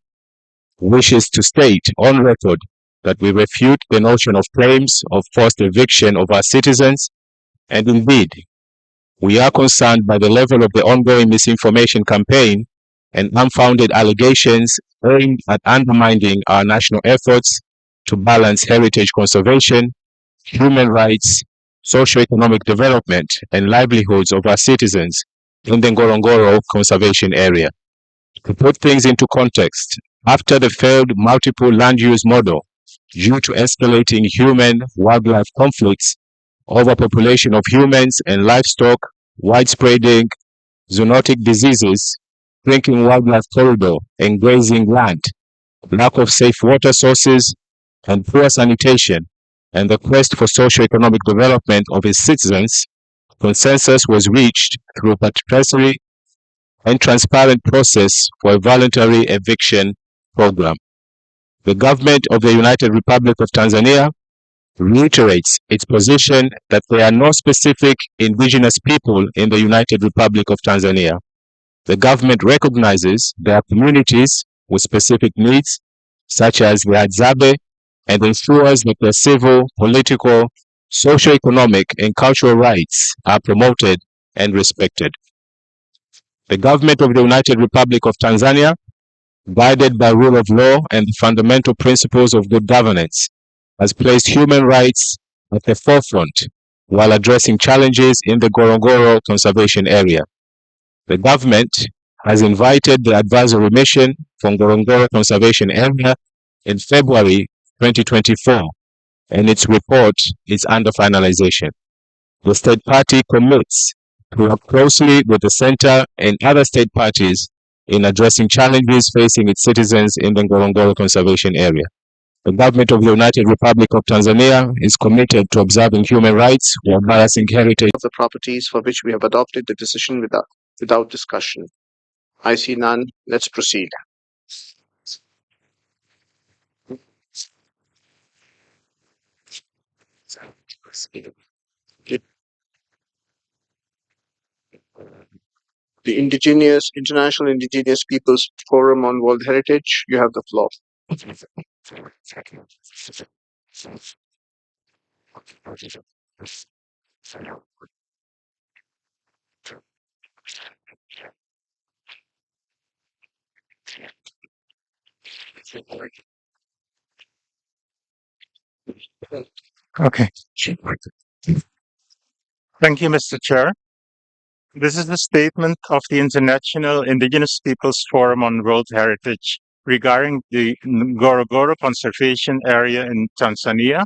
[SPEAKER 6] wishes to state on record that we refute the notion of claims of forced eviction of our citizens, and indeed, we are concerned by the level of the ongoing misinformation campaign and unfounded allegations aimed at undermining our national efforts to balance heritage conservation, human rights, socio-economic development, and livelihoods of our citizens in the Ngorongoro conservation area. To put things into context, after the failed multiple land use model due to escalating human-wildlife conflicts, overpopulation of humans and livestock, widespreading zoonotic diseases, shrinking wildlife corridor and grazing land, lack of safe water sources, and poor sanitation, and the quest for socio-economic development of its citizens, consensus was reached through participatory
[SPEAKER 16] and transparent process for a voluntary eviction program. The government of the United Republic of Tanzania reiterates its position that there are no specific indigenous people in the United Republic of Tanzania. The government recognizes there are communities with specific needs, such as the Hadzabe, and ensures that their civil, political, socio-economic, and cultural rights are promoted and respected. The government of the United Republic of Tanzania, guided by rule of law and the fundamental principles of good governance, has placed human rights at the forefront while addressing challenges in the Ngorongoro conservation area. The government has invited the advisory mission from Ngorongoro conservation area in February 2024, and its report is under finalization. The state party commits to work closely with the center and other state parties in addressing challenges facing its citizens in the Ngorongoro conservation area. The government of the United Republic of Tanzania is committed to observing human rights while biasing heritage
[SPEAKER 1] of the properties for which we have adopted the decision without discussion. I see none. Let's proceed. The International Indigenous Peoples Forum on World Heritage, you have the floor.
[SPEAKER 10] Okay. Thank you, Mr. Chair. This is the statement of the International Indigenous Peoples Forum on World Heritage regarding the Ngorongoro Conservation Area in Tanzania,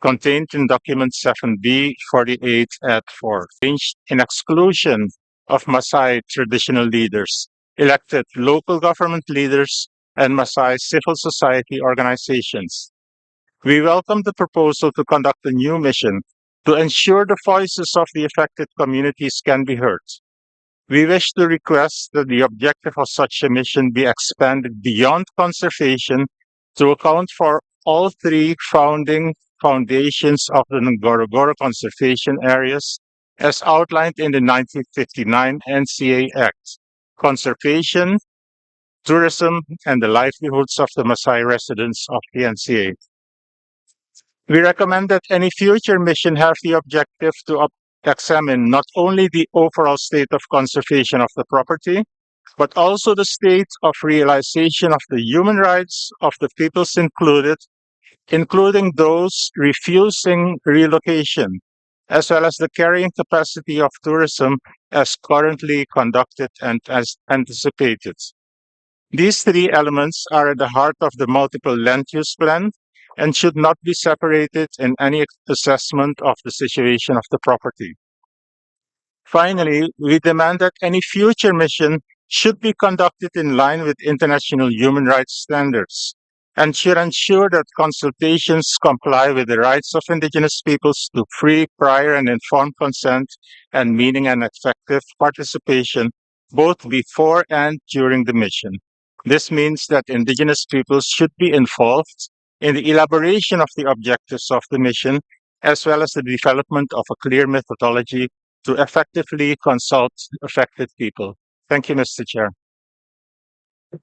[SPEAKER 10] contained in document 7B 48 at 4, in exclusion of Maasai traditional leaders, elected local government leaders, and Maasai civil society organizations. We welcome the proposal to conduct a new mission to ensure the voices of the affected communities can be heard. We wish to request that the objective of such a mission be expanded beyond conservation to account for all three founding foundations of the Ngorongoro conservation areas as outlined in the 1959 NCA Act: conservation, tourism, and the livelihoods of the Maasai residents of the NCA. We recommend that any future mission have the objective to examine not only the overall state of conservation of the property, but also the state of realization of the human rights of the peoples included, including those refusing relocation, as well as the carrying capacity of tourism as currently conducted and as anticipated. These three elements are at the heart of the multiple land use plan and should not be separated in any assessment of the situation of the property. Finally, we demand that any future mission should be conducted in line with international human rights standards and should ensure that consultations comply with the rights of indigenous peoples to free, prior, and informed consent and meaning and effective participation both before and during the mission. This means that indigenous peoples should be involved in the elaboration of the objectives of the mission, as well as the development of a clear methodology to effectively consult affected people. Thank you, Mr. Chair.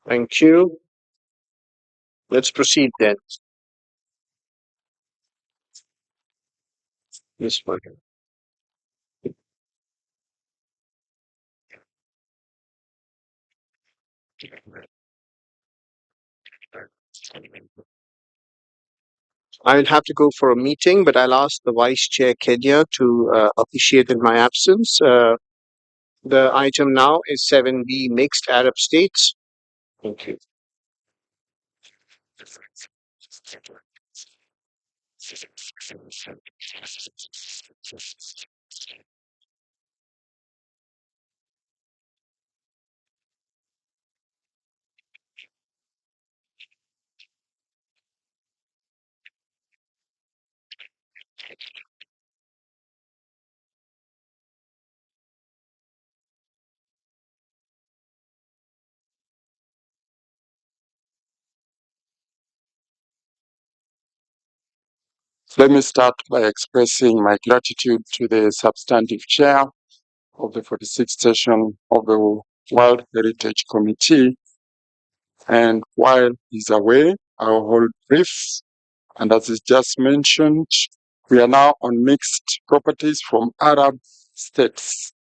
[SPEAKER 1] Thank you. Let's proceed then. This one. I'll have to go for a meeting, but I'll ask the Vice Chair Kenya to officiate in my absence. The item now is 7B, Mixed Arab States. Thank you.
[SPEAKER 17] Let me start by expressing my gratitude to the substantive chair of the 46th session of the World Heritage Committee. And while he's away, I'll hold brief. And as is just mentioned, we are now on mixed properties from Arab states.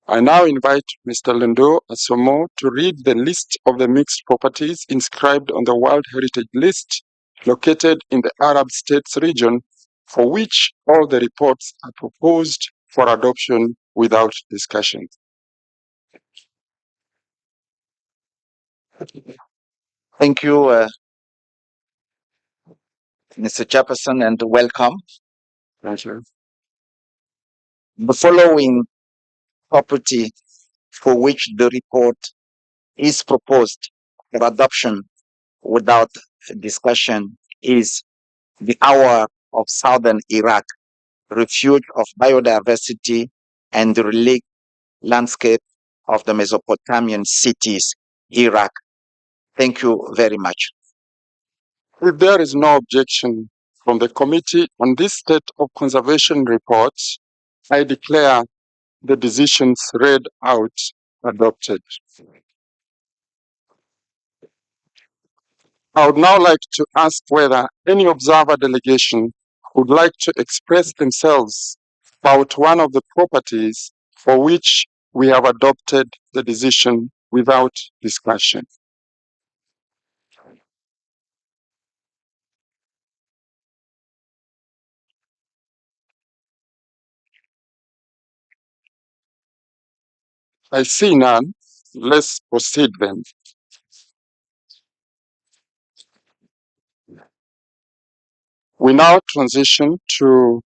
[SPEAKER 17] I now invite Mr. Lendo Asomo to read the list of the mixed properties inscribed on the World Heritage List located in the Arab States region, for which all the reports are proposed for adoption without discussion.
[SPEAKER 12] Thank you, Mr. Chairperson, and welcome.
[SPEAKER 17] Thank you.
[SPEAKER 12] The following property for which the report is proposed for adoption without discussion is the Hour of Southern Iraq, refuge of biodiversity and the relic landscape of the Mesopotamian cities, Iraq. Thank you very much.
[SPEAKER 17] If there is no objection from the committee on this state of conservation report, I declare the decisions read out adopted. I would now like to ask whether any observer delegation would like to express themselves about one of the properties for which we have adopted the decision without discussion. I see none. Let's proceed then. We now transition to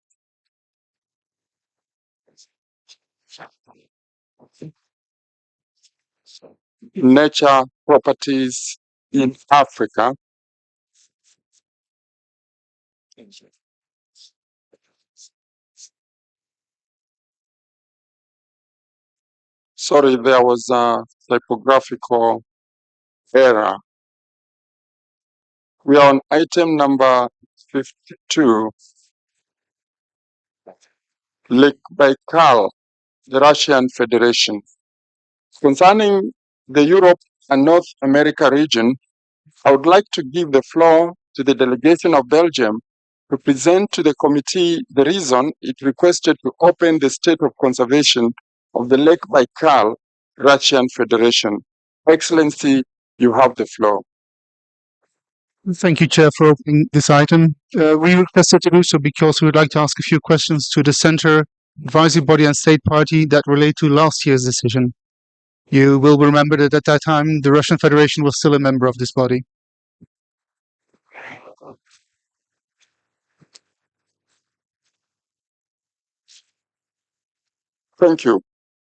[SPEAKER 17] nature properties in Africa. Sorry, there was a typographical error. We are on item number 52, Lake Baikal, the Russian Federation. Concerning the Europe and North America region, I would like to give the floor to the delegation of Belgium to present to the committee the reason it requested to open the state of conservation of the Lake Baikal, Russian Federation. Excellency, you have the floor.
[SPEAKER 4] Thank you, Chair, for opening this item. We requested to do so because we would like to ask a few questions to the Centre, Advisory Body and State Party that relate to last year's decision. You will remember that at that time, the Russian Federation was still a member of this body.
[SPEAKER 17] Thank you.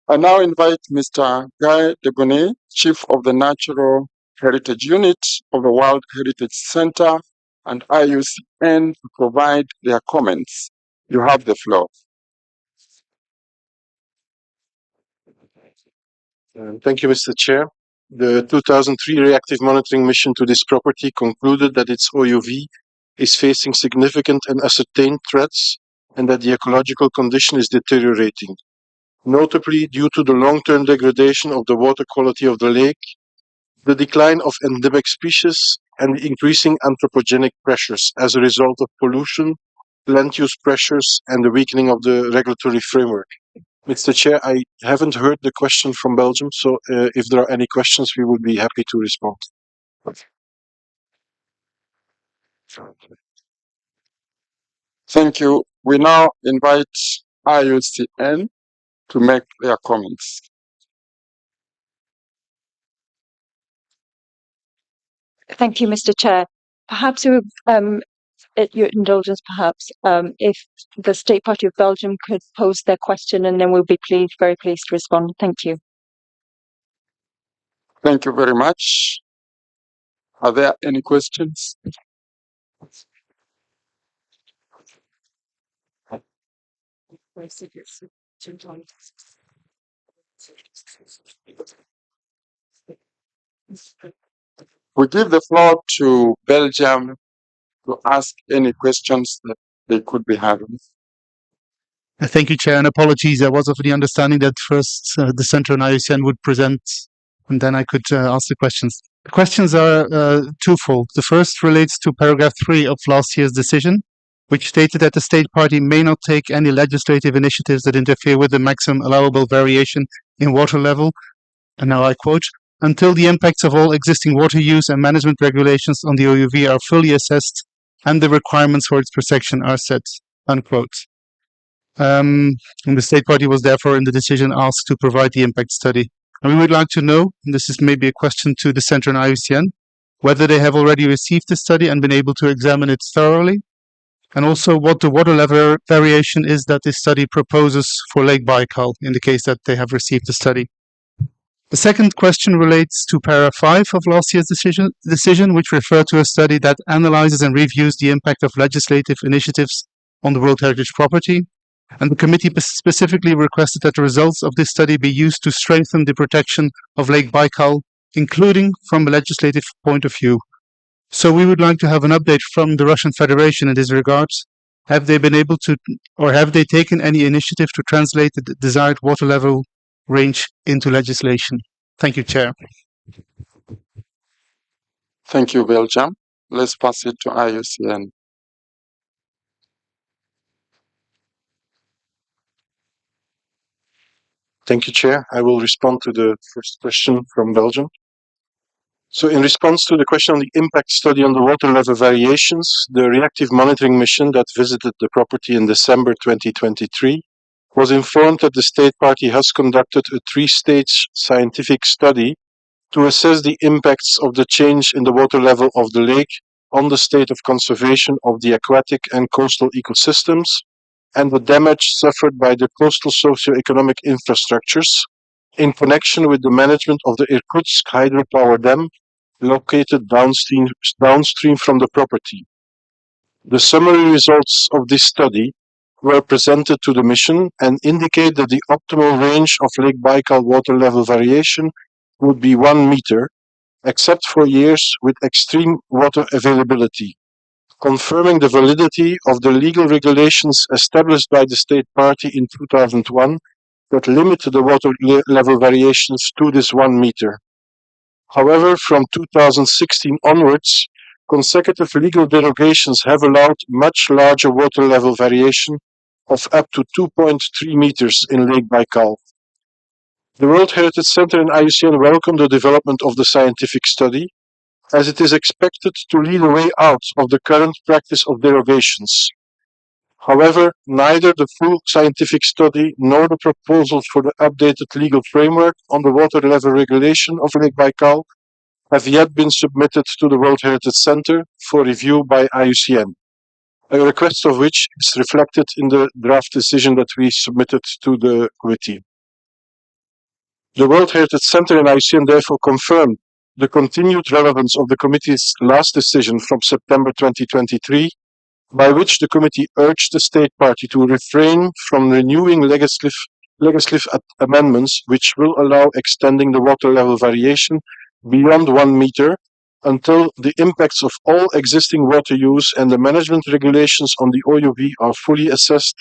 [SPEAKER 17] I now invite Mr. Guy Debonnet, Chief of the Natural Heritage Unit of the World Heritage Center and IUCN to provide their comments. You have the floor.
[SPEAKER 19] Thank you, Mr. Chair. The 2003 reactive monitoring mission to this property concluded that its OUV is facing significant and ascertained threats and that the ecological condition is deteriorating, notably due to the long-term degradation of the water quality of the lake, the decline of endemic species, and the increasing anthropogenic pressures as a result of pollution, land use pressures, and the weakening of the regulatory framework. Mr. Chair, I haven't heard the question from Belgium, so if there are any questions, we would be happy to respond.
[SPEAKER 17] Thank you. We now invite IUCN to make their comments.
[SPEAKER 23] Thank you, Mr. Chair. Perhaps you, at your indulgence, perhaps, if the State Party of Belgium could pose their question, and then we'll be very pleased to respond. Thank you.
[SPEAKER 17] Thank you very much. Are there any questions? We give the floor to Belgium to ask any questions that they could be having.
[SPEAKER 4] Thank you, Chair, and apologies. I was of the understanding that first the Center and IUCN would present, and then I could ask the questions. The questions are twofold. The first relates to paragraph 3 of last year's decision, which stated that the state party may not take any legislative initiatives that interfere with the maximum allowable variation in water level, and now I quote, until the impacts of all existing water use and management regulations on the OUV are fully assessed and the requirements for its protection are set, unquote. And the state party was therefore in the decision asked to provide the impact study. And we would like to know, and this is maybe a question to the Center and IUCN, whether they have already received the study and been able to examine it thoroughly, and also what the water level variation is that this study proposes for Lake Baikal in the case that they have received the study. The second question relates to paragraph 5 of last year's decision, which referred to a study that analyzes and reviews the impact of legislative initiatives on the World Heritage property. And the committee specifically requested that the results of this study be used to strengthen the protection of Lake Baikal, including from a legislative point of view. So we would like to have an update from the Russian Federation in this regard. Have they been able to, or have they taken any initiative to translate the desired water level range into legislation? Thank you, Chair.
[SPEAKER 17] Thank you, Belgium. Let's pass it to IUCN.
[SPEAKER 19] Thank you, Chair. I will respond to the first question from Belgium. So in response to the question on the impact study on the water level variations, the reactive monitoring mission that visited the property in December 2023 was informed that the state party has conducted a 3-stage scientific study to assess the impacts of the change in the water level of the lake on the state of conservation of the aquatic and coastal ecosystems and the damage suffered by the coastal socio-economic infrastructures in connection with the management of the Irkutsk hydropower dam located downstream from the property. The summary results of this study were presented to the mission and indicate that the optimal range of Lake Baikal water level variation would be 1 meter, except for years with extreme water availability, confirming the validity of the legal regulations established by the state party in 2001 that limit the water level variations to this 1 meter. However, from 2016 onwards, consecutive legal derogations have allowed much larger water level variation of up to 2.3 meters in Lake Baikal. The World Heritage Center and IUCN welcome the development of the scientific study, as it is expected to lead a way out of the current practice of derogations. However, neither the full scientific study nor the proposals for the updated legal framework on the water level regulation of Lake Baikal have yet been submitted to the World Heritage Center for review by IUCN, a request of which is reflected in the draft decision that we submitted to the committee. The World Heritage Center and IUCN therefore confirmed the continued relevance of the committee's last decision from September 2023, by which the committee urged the state party to refrain from renewing legislative amendments which will allow extending the water level variation beyond 1 meter until the impacts of all existing water use and the management regulations on the OUV are fully assessed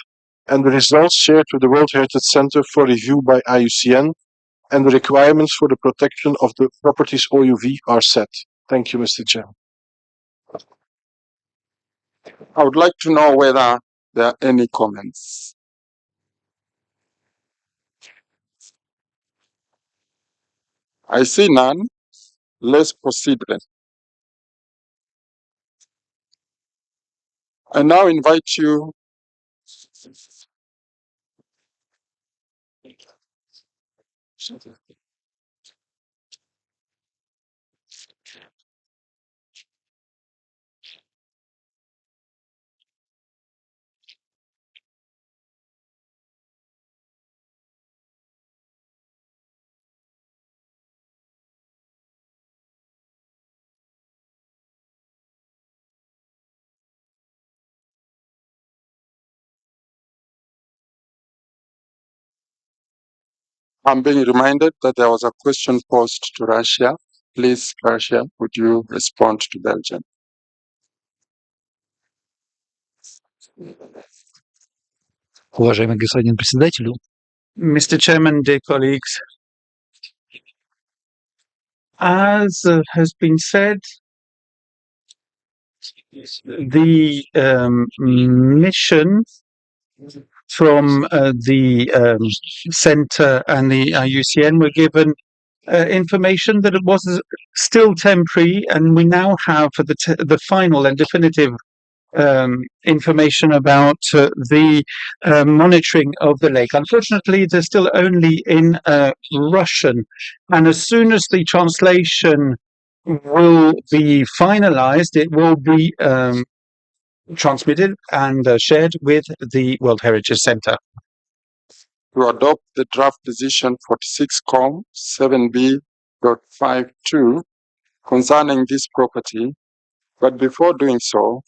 [SPEAKER 19] and the results shared with the World Heritage Center for review by IUCN and the requirements for the protection of the property's OUV are set. Thank you, Mr. Chair.
[SPEAKER 17] I would like to know whether there are any comments. I see none. Let's proceed then. I now invite you I'm being reminded that there was a question posed to Russia. Please, Russia, would you respond to Belgium?
[SPEAKER 18] Уважаемый господин председатель,
[SPEAKER 7] Mr. Chairman, dear colleagues, as has been said, the mission from the centre and the IUCN were given information that it was still temporary, and we now have the final and definitive information about the monitoring of the lake. Unfortunately, they're still only in Russian, and as soon as the translation will be finalized, it will be transmitted and shared with the World Heritage Center.
[SPEAKER 17] To adopt the draft decision 46com 7b.52 concerning this property, but before doing so,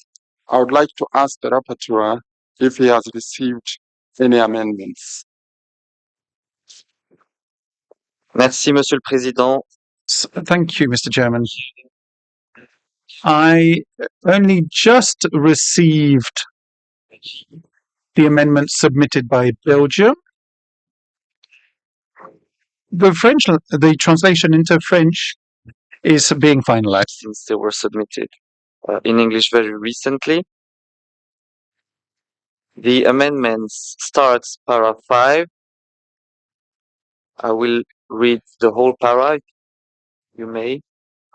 [SPEAKER 17] I would like to ask the rapporteur if he has received any amendments.
[SPEAKER 5] Merci, Monsieur le Président.
[SPEAKER 7] Thank you, Mr. Chairman. I only just received the amendment submitted by Belgium. The translation into French is being finalized.
[SPEAKER 5] Since they were submitted in English very recently. The amendments starts para 5. I will read the whole para, you may.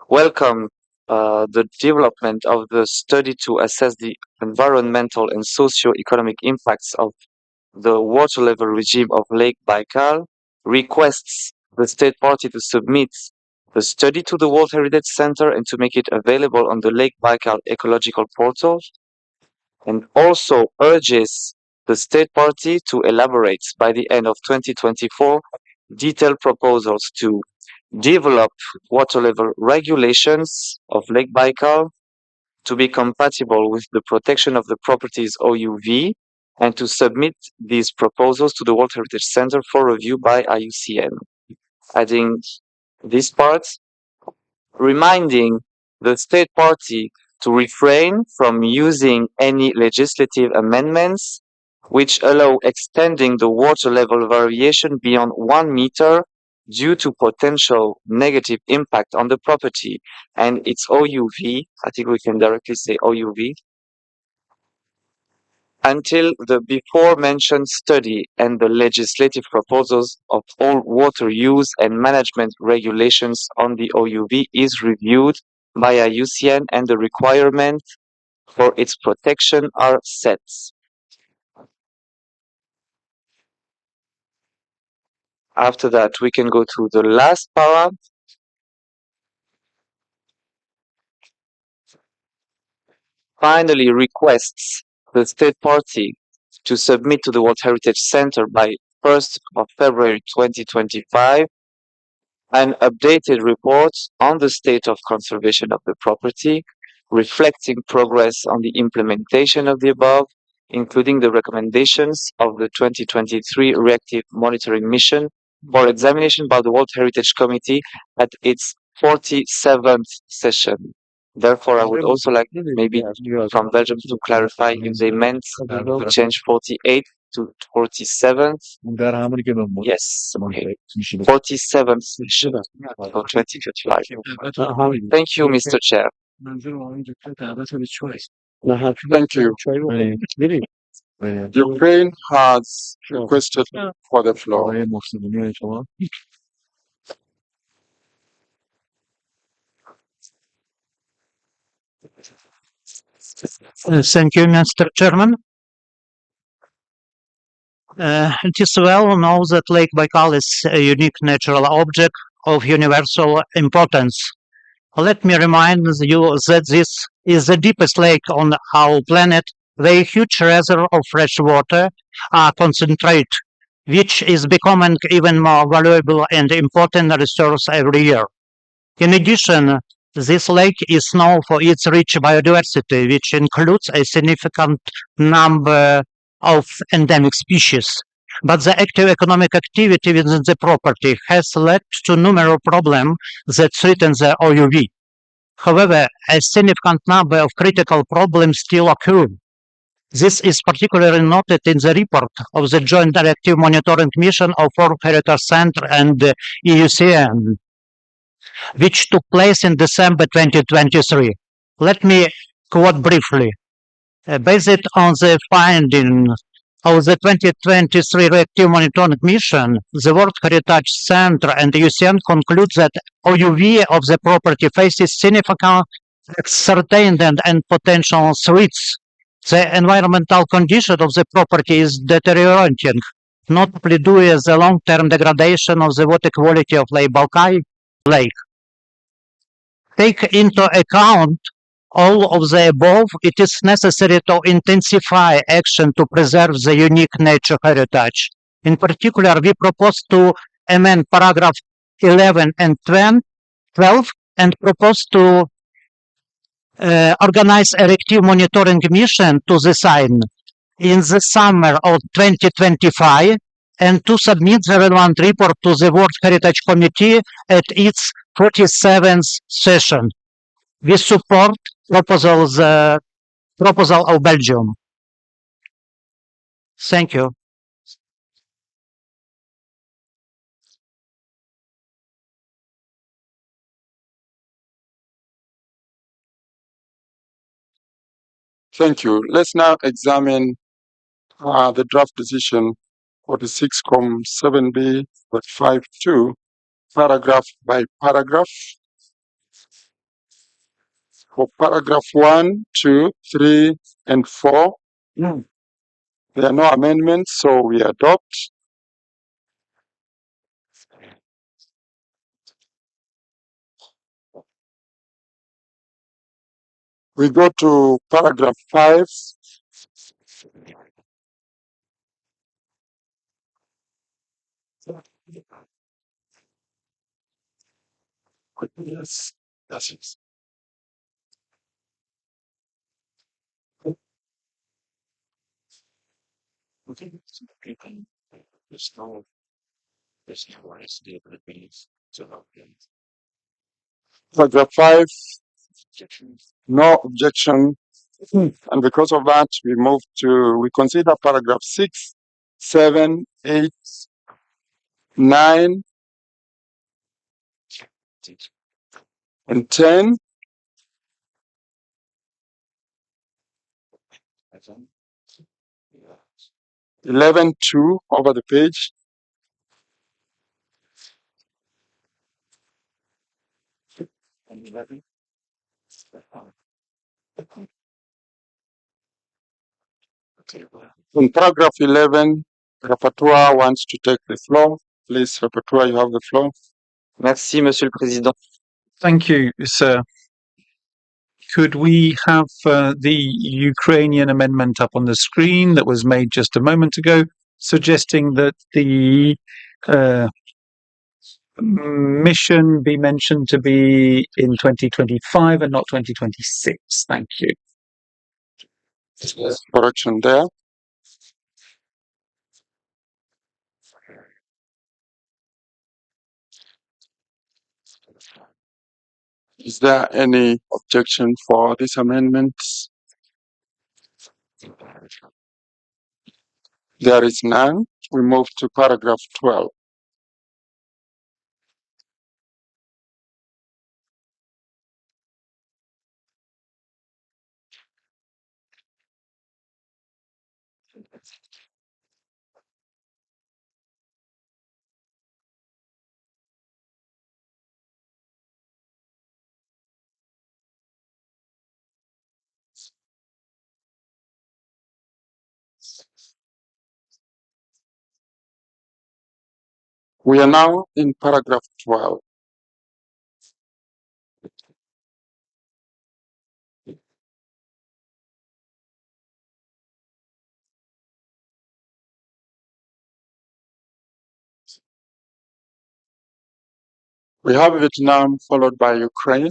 [SPEAKER 5] Welcome the development of the study to assess the environmental and socio-economic impacts of the water level regime of Lake Baikal, requests the state party to submit the study to the World Heritage Center and to make it available on the Lake Baikal ecological portal, and also urges the state party to elaborate by the end of 2024 detailed proposals to develop water level regulations of Lake Baikal to be compatible with the protection of the properties OUV, and to submit these proposals to the World Heritage Center for review by IUCN. Adding this part, reminding the state party to refrain from using any legislative amendments which allow extending the water level variation beyond 1 meter due to potential negative impact on the property and its OUV. I think we can directly say OUV. Until the before mentioned study and the legislative proposals of all water use and management regulations on the OUV is reviewed by IUCN and the requirement for its protection are set. After that, we can go to the last para. Finally, requests the state party to submit to the World Heritage Center by 1st of February 2025 an updated report on the state of conservation of the property, reflecting progress on the implementation of the above, including the recommendations of the 2023 reactive monitoring mission for examination by the World Heritage Committee at its 47th session. Therefore, I would also like maybe from Belgium to clarify if they meant to change 48 to 47th. Yes, okay. 47th session of 2025. Thank you, Mr. Chair.
[SPEAKER 17] Thank you. Ukraine has requested for the floor.
[SPEAKER 2] Thank you, Mr. Chairman. It is well known that Lake Baikal is a unique natural object of universal importance. Let me remind you that this is the deepest lake on our planet, where a huge reservoir of fresh water are concentrated, which is becoming even more valuable and important resource every year. In addition, this lake is known for its rich biodiversity, which includes a significant number of endemic species. But the active economic activity within the property has led to numerous problems that threaten the OUV. However, a significant number of critical problems still occur.
[SPEAKER 8] This is particularly noted in the report of the Joint Directive Monitoring Mission of World Heritage Center and EUCN, which took place in December 2023. Let me quote briefly. Based on the findings of the 2023 Reactive Monitoring Mission, the World Heritage Center and the UCN conclude that OUV of the property faces significant certain and potential threats. The environmental condition of the property is deteriorating, notably due to the long-term degradation of the water quality of Lake Baikal Lake. Take into account all of the above, it is necessary to intensify action to preserve the unique nature heritage. In particular, we propose to amend paragraph 11 and 12 and propose to organize a reactive monitoring mission to the site in the summer of 2025 and to submit the relevant report to the World Heritage Committee at its 47th session. We support proposal of Belgium. Thank you.
[SPEAKER 17] Thank you. Let's now examine the draft decision 46.7b.52, paragraph by paragraph. For paragraph 1, 2, 3, and 4, there are no amendments, so we adopt. We go to paragraph 5. Yes, that's it. Paragraph 5, no objection. And because of that, we consider paragraph 6, 7, 8, 9, and 10. Eleven two over the page. In paragraph 11, Rapporteur wants to take the floor. Please, Rapporteur, you have the floor.
[SPEAKER 5] Merci, Monsieur le Président.
[SPEAKER 7] Thank you, sir. Could we have the Ukrainian amendment up on the screen that was made just a moment ago, suggesting that the mission be mentioned to be in 2025 and not 2026? Thank you.
[SPEAKER 17] Correction there. Is there any objection for this amendment? There is none. We move to paragraph 12. We are now in paragraph 12. We have Vietnam followed by Ukraine.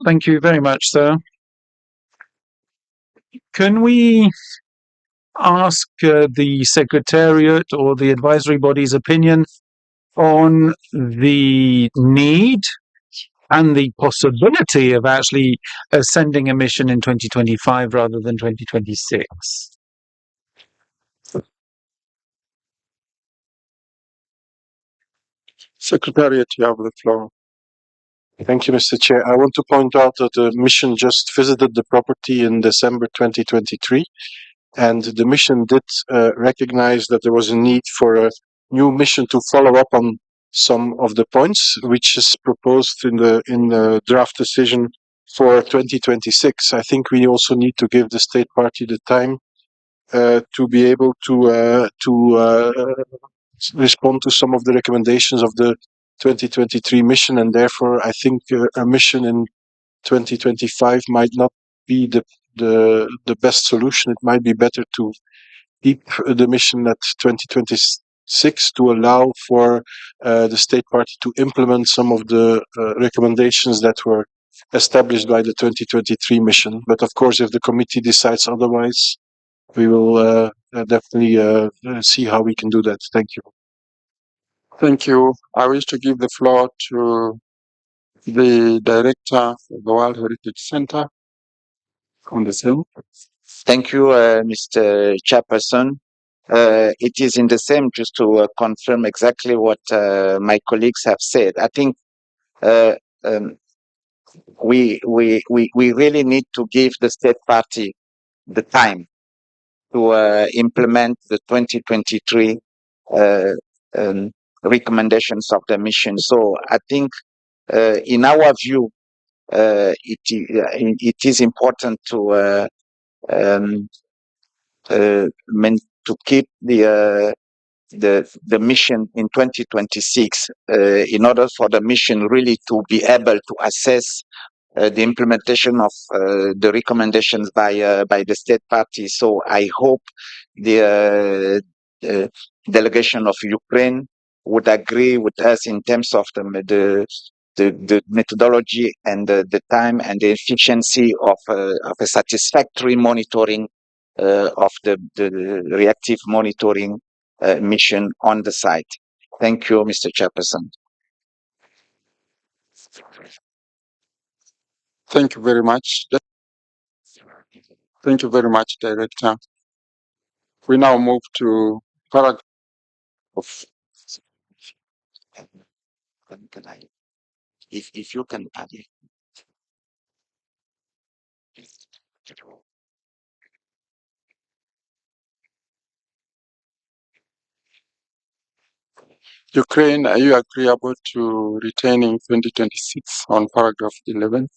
[SPEAKER 7] Thank you very much, sir. Can we ask the Secretariat or the advisory body's opinion on the need and the possibility of actually sending a mission in 2025 rather than 2026?
[SPEAKER 17] Secretariat, you have the floor.
[SPEAKER 19] Thank you, Mr. Chair. I want to point out that the mission just visited the property in December 2023, and the mission did recognize that there was a need for a new mission to follow up on some of the points, which is proposed in the draft decision for 2026. I think we also need to give the state party the time to be able to respond to some of the recommendations of the 2023 mission, and therefore I think a mission in 2025 might not be the best solution. It might be better to keep the mission at 2026 to allow for the state party to implement some of the recommendations that were established by the 2023 mission. But of course, if the committee decides otherwise, we will definitely see how we can do that. Thank you.
[SPEAKER 17] Thank you. I wish to give the floor to the director of the World Heritage Center on the same.
[SPEAKER 12] Thank you, Mr. Chairperson. It is in the same, just to confirm exactly what my colleagues have said. I think we really need to give the state party the time to implement the 2023 recommendations of the mission. So I think, in our view, it is important to keep the mission in 2026 in order for the mission really to be able to assess the implementation of the recommendations by the state party. So I hope the delegation of Ukraine would agree with us in terms of the methodology and the time and the efficiency of a satisfactory monitoring of the reactive monitoring mission on the site. Thank you, Mr. Chairperson.
[SPEAKER 17] Thank you very much. Thank you very much, Director. We now move to paragraph of.
[SPEAKER 12] If you can add it.
[SPEAKER 17] Ukraine, are you agreeable to retaining 2026 on paragraph 11?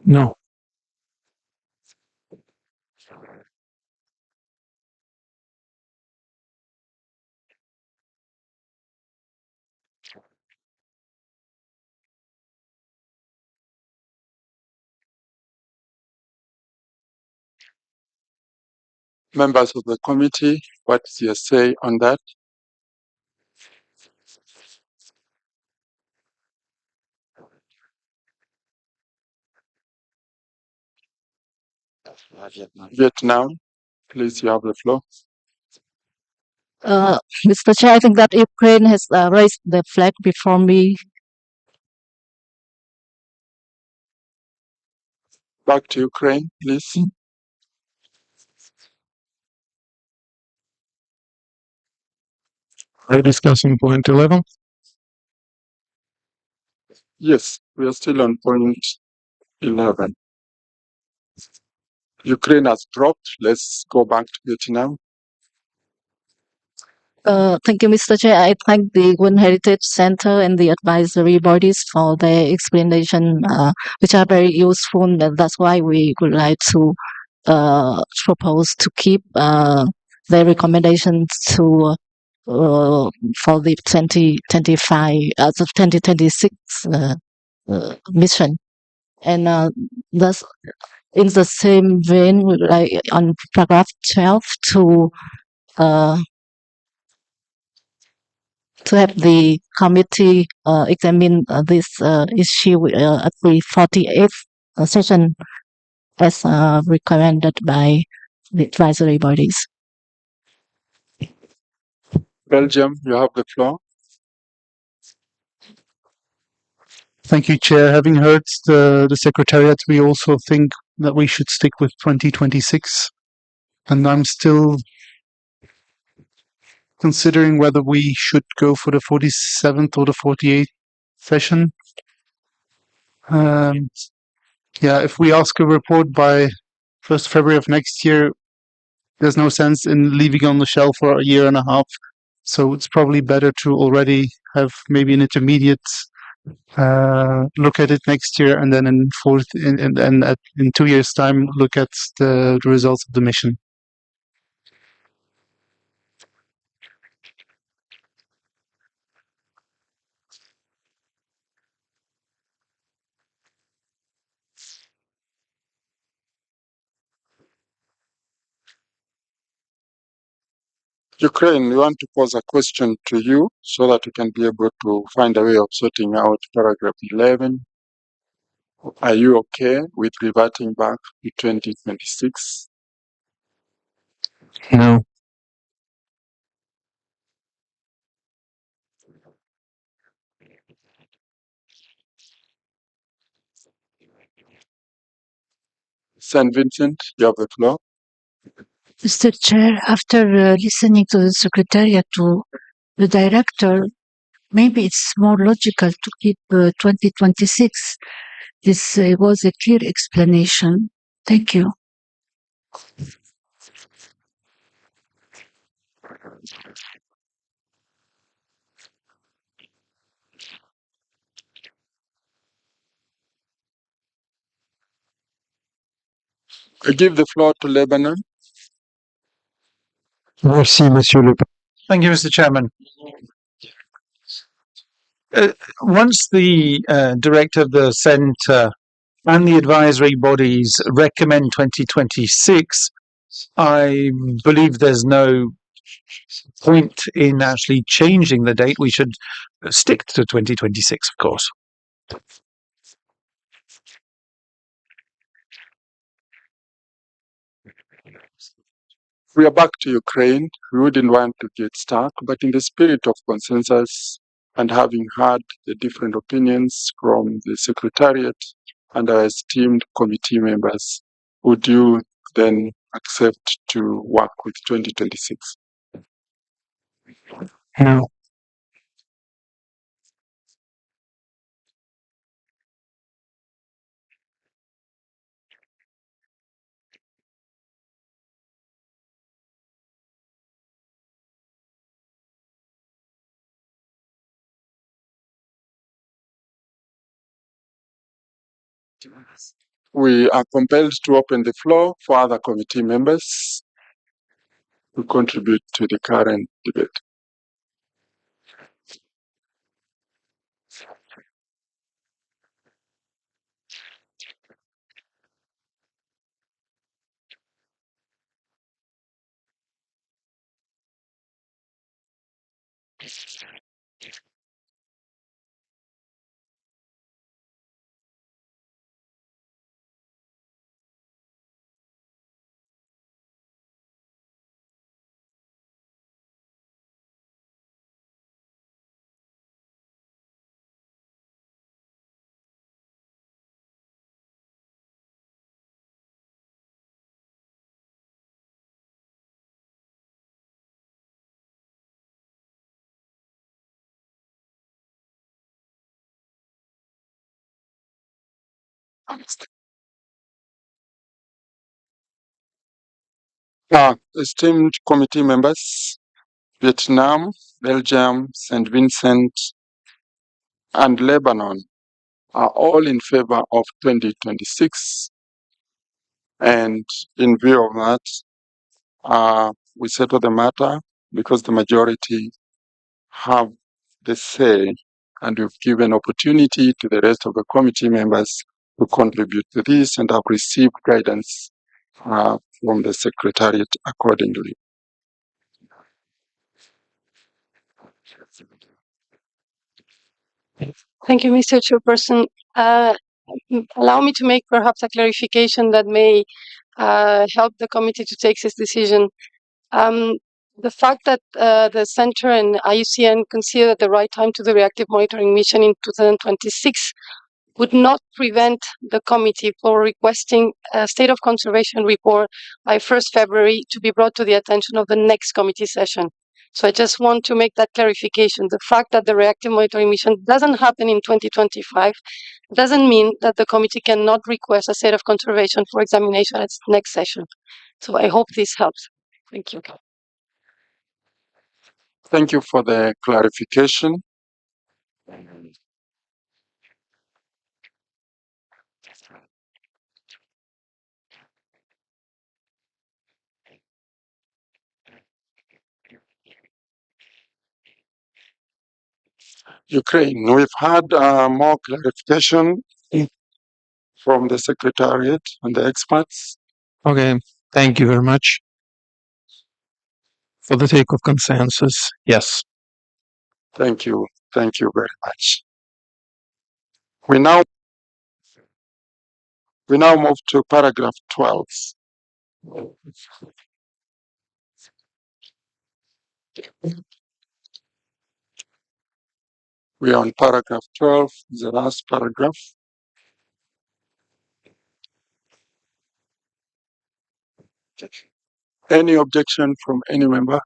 [SPEAKER 18] No.
[SPEAKER 17] Members of the committee, what's your say on that? Vietnam, please, you have the floor.
[SPEAKER 11] Mr. Chair, I think that Ukraine has raised the flag before me.
[SPEAKER 17] Back to Ukraine, please.
[SPEAKER 18] Are you discussing point 11?
[SPEAKER 17] Yes, we are still on point 11. Ukraine has dropped. Let's go back to Vietnam.
[SPEAKER 11] Thank you, Mr. Chair. I thank the World Heritage Center and the advisory bodies for their explanation, which are very useful. And that's why we would like to propose to keep their recommendations to for the 2026 mission. And thus, in the same vein, like on paragraph 12, to have the committee examine this issue at the 48th session as recommended by the advisory bodies.
[SPEAKER 17] Belgium, you have the floor.
[SPEAKER 4] Thank you, Chair. Having heard the Secretariat, we also think that we should stick with 2026. And I'm still considering whether we should go for the 47th or the 48th session. If we ask a report by 1st February of next year, there's no sense in leaving it on the shelf for a year and a half. So it's probably better to already have maybe an intermediate look at it next year, and then in 2 years' time look at the results of the mission.
[SPEAKER 17] Ukraine, we want to pose a question to you so that you can be able to find a way of sorting out paragraph 11. Are you okay with reverting back to 2026?
[SPEAKER 18] No.
[SPEAKER 17] St. Vincent, you have the floor.
[SPEAKER 13] Mr. Chair, after listening to the Secretariat, to the Director, maybe it's more logical to keep 2026. This was a clear explanation. Thank you.
[SPEAKER 17] I give the floor to Lebanon.
[SPEAKER 18] Merci, Monsieur le
[SPEAKER 7] Thank you, Mr. Chairman. Once the director of the centre and the advisory bodies recommend 2026, I believe there's no point in actually changing the date. We should stick to 2026, of course.
[SPEAKER 17] We are back to Ukraine. We wouldn't want to get stuck, but in the spirit of consensus and having heard the different opinions from the Secretariat and our esteemed committee members, would you then accept to work with 2026?
[SPEAKER 18] No.
[SPEAKER 17] We are compelled to open the floor for other committee members to contribute to the current debate. Esteemed committee members, Vietnam, Belgium, St. Vincent, and Lebanon are all in favor of 2026. And in view of that, we settle the matter because the majority have the say, and we've given opportunity to the rest of the committee members to contribute to this and have received guidance from the Secretariat accordingly.
[SPEAKER 20] Thank you, Mr. Chairperson. Allow me to make perhaps a clarification that may help the committee to take this decision. the fact that the Center and IUCN consider the right time to the reactive monitoring mission in 2026 would not prevent the committee from requesting a state of conservation report by 1st February to be brought to the attention of the next committee session. So I just want to make that clarification. The fact that the reactive monitoring mission doesn't happen in 2025 doesn't mean that the committee cannot request a state of conservation for examination at its next session. So I hope this helps. Thank you.
[SPEAKER 17] Thank you for the clarification. Ukraine, we've had more clarification from the Secretariat and the experts.
[SPEAKER 18] Okay, thank you very much. For the sake of consensus, yes.
[SPEAKER 17] Thank you. Thank you very much. We now move to paragraph 12. We are on paragraph 12, the last paragraph. Any objection from any member?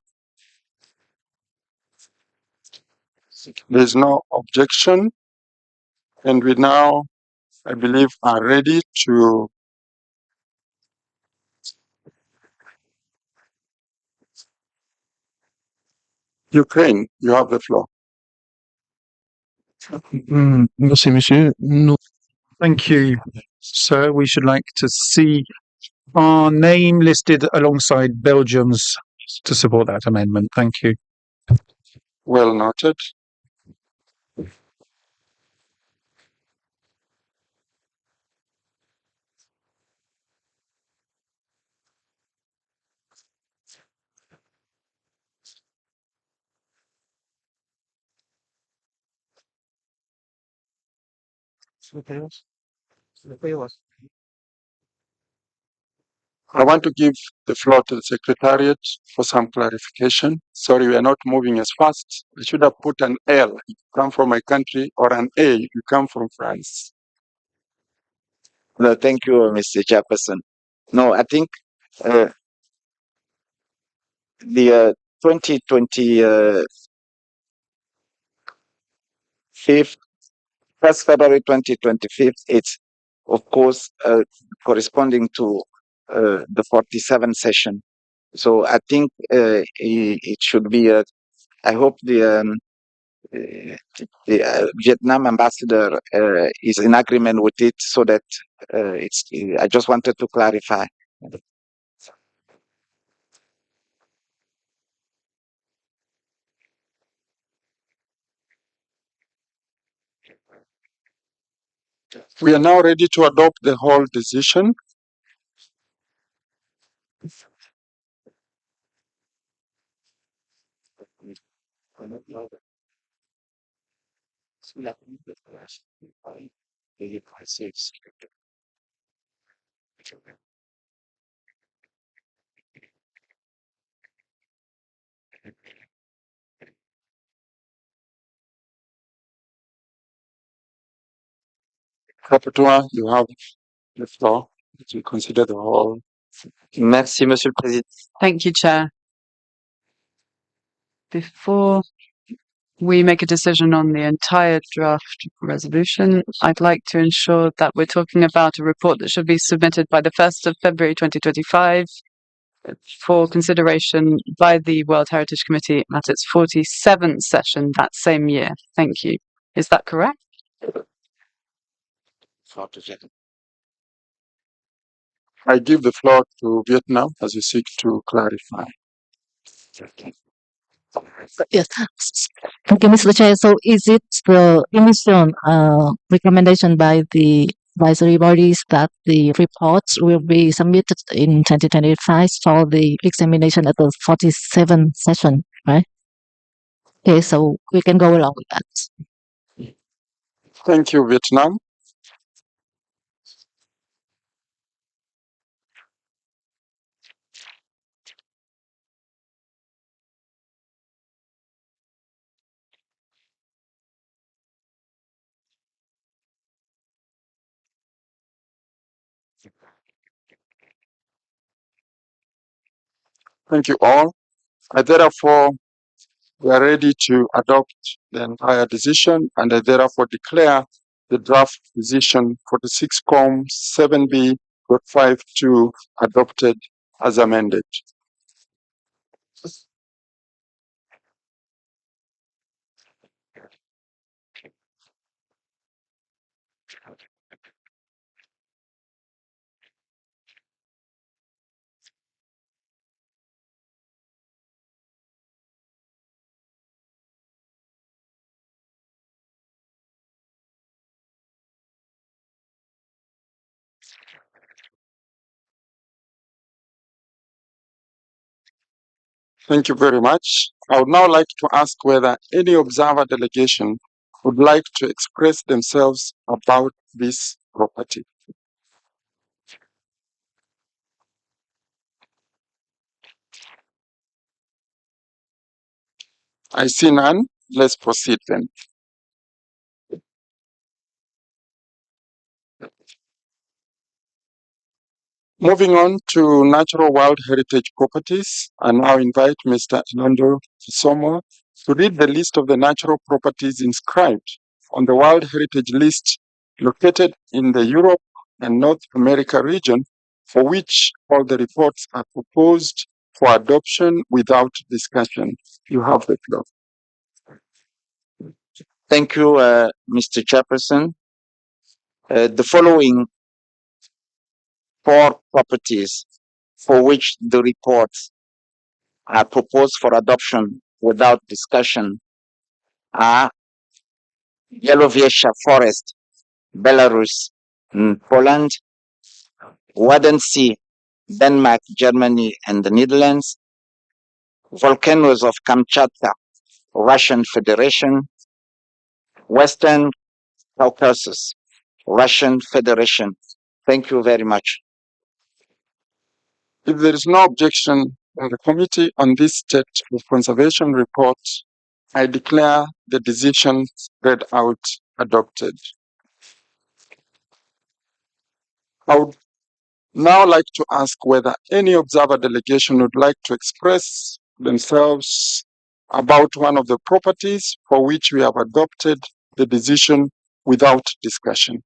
[SPEAKER 17] There's no objection. And we now, I believe, are ready to Ukraine. You have the floor.
[SPEAKER 18] Merci, monsieur. No.
[SPEAKER 7] Thank you, sir. We should like to see our name listed alongside Belgium's to support that amendment. Thank you.
[SPEAKER 17] Well noted. I want to give the floor to the Secretariat for some clarification. Sorry, we are not moving as fast. I should have put an L if you come from my country, or an A if you come from France.
[SPEAKER 12] No, thank you, Mr. Chairperson. No, I think the 2025, 1st February 2025, it's of course corresponding to the 47th session. So I think it should be, I hope the Vietnam ambassador is in agreement with it, so that I just wanted to clarify.
[SPEAKER 17] We are now ready to adopt the whole decision. Rapporteur, you have the floor to consider the whole.
[SPEAKER 5] Merci, Monsieur le Président.
[SPEAKER 9] Thank you, Chair. Before we make a decision on the entire draft resolution, I'd like to ensure that we're talking about a report that should be submitted by the 1st of February 2025 for consideration by the World Heritage Committee at its 47th session that same year. Thank you. Is that correct?
[SPEAKER 17] I give the floor to Vietnam as you seek to clarify.
[SPEAKER 11] Yes. Thank you, Mr. Chair. So is it the initial recommendation by the advisory bodies that the reports will be submitted in 2025 for the examination at the 47th session, right? Okay, so we can go along with that.
[SPEAKER 17] Thank you, Vietnam. Thank you all. I therefore we are ready to adopt the entire decision, and I therefore declare the draft decision 46Com 7B.52 adopted as amended. Thank you very much. I would now like to ask whether any observer delegation would like to express themselves about this property. I see none. Let's proceed then. Moving on to natural world heritage properties, I now invite Mr. Inando Kisomo to read the list of the natural properties inscribed on the World Heritage List located in the Europe and North America region, for which all the reports are proposed for adoption without discussion. You have the floor.
[SPEAKER 12] Thank you, Mr. Chairperson. The following 4 properties for which the reports are proposed for adoption without discussion are Yellowiesza Forest, Belarus, Poland, Wadden Sea, Denmark, Germany, and the Netherlands, volcanoes of Kamchatka, Russian Federation, Western Caucasus, Russian Federation. Thank you very much.
[SPEAKER 17] If there is no objection in the committee on this state of conservation report, I declare the decision read out adopted. I would now like to ask whether any observer delegation would like to express themselves about one of the properties for which we have adopted the decision without discussion.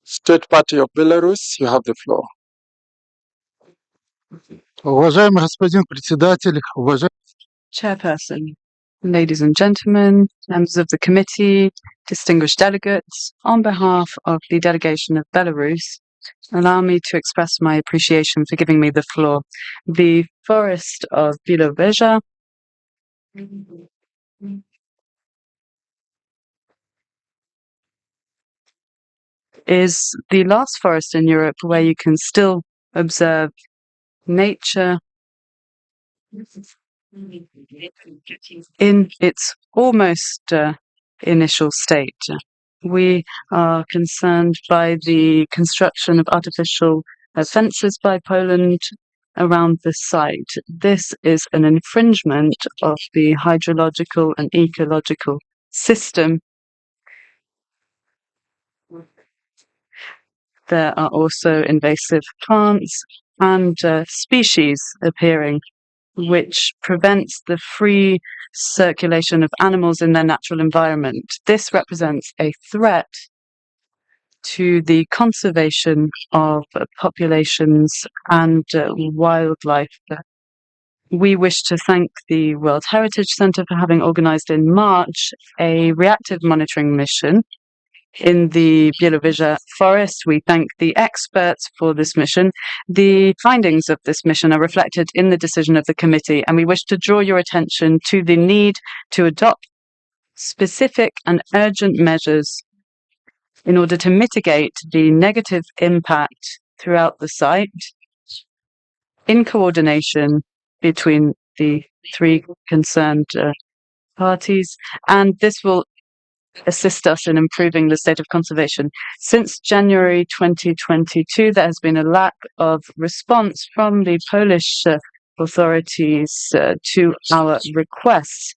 [SPEAKER 17] State Party of Belarus, you have the floor.
[SPEAKER 3] Уважаемый господин председатель,
[SPEAKER 9] Chairperson, ladies and gentlemen, members of the committee, distinguished delegates, on behalf of the delegation of Belarus, allow me to express my appreciation for giving me the floor. The forest of Białowieża is the last forest in Europe where you can still observe nature in its almost initial state. We are concerned by the construction of artificial fences by Poland around the site. This is an infringement of the hydrological and ecological system. There are also invasive plants and species appearing, which prevents the free circulation of animals in their natural environment. This represents a threat to the conservation of populations and wildlife. We wish to thank the World Heritage Centre for having organized in March a reactive monitoring mission in the Białowieża forest. We thank the experts for this mission. The findings of this mission are reflected in the decision of the committee, and we wish to draw your attention to the need to adopt specific and urgent measures in order to mitigate the negative impact throughout the site in coordination between the 3 concerned parties, and this will assist us in improving the state of conservation. Since January 2022, there has been a lack of response from the Polish authorities to our requests.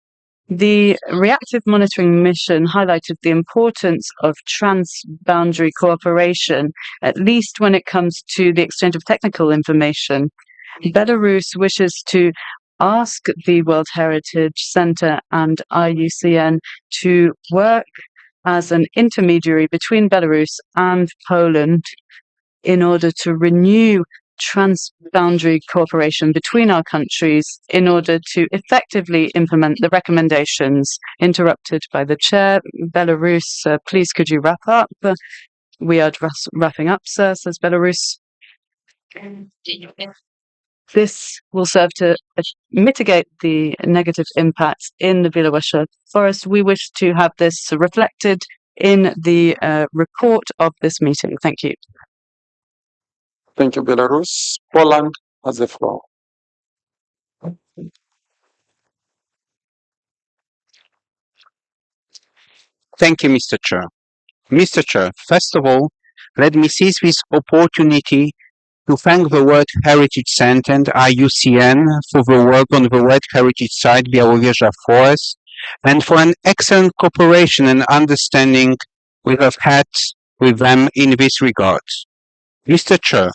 [SPEAKER 9] The reactive monitoring mission highlighted the importance of trans-boundary cooperation, at least when it comes to the exchange of technical information. Belarus wishes to ask the World Heritage Center and IUCN to work as an intermediary between Belarus and Poland in order to renew trans-boundary cooperation between our countries in order to effectively implement the recommendations. Interrupted by the chair. Belarus, please could you wrap up? We are wrapping up, sir, says Belarus. This will serve to mitigate the negative impacts in the Białowieża forest. We wish to have this reflected in the report of this meeting. Thank you.
[SPEAKER 17] Thank you, Belarus. Poland has the floor.
[SPEAKER 14] Thank you, Mr. Chair. Mr. Chair, first of all, let me seize this opportunity to thank the World Heritage Center and IUCN for the work on the World Heritage Site Białowieża Forest and for an excellent cooperation and understanding we have had with them in this regard. Mr. Chair,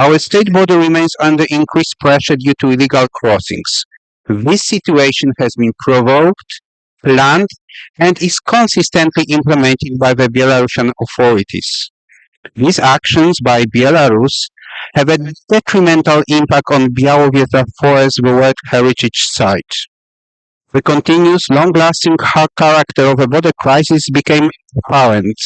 [SPEAKER 14] our state border remains under increased pressure due to illegal crossings. This situation has been provoked, planned, and is consistently implemented by the Belarusian authorities. These actions by Belarus have a detrimental impact on Białowieża Forest, the World Heritage Site. The continuous, long-lasting character of the border crisis became apparent,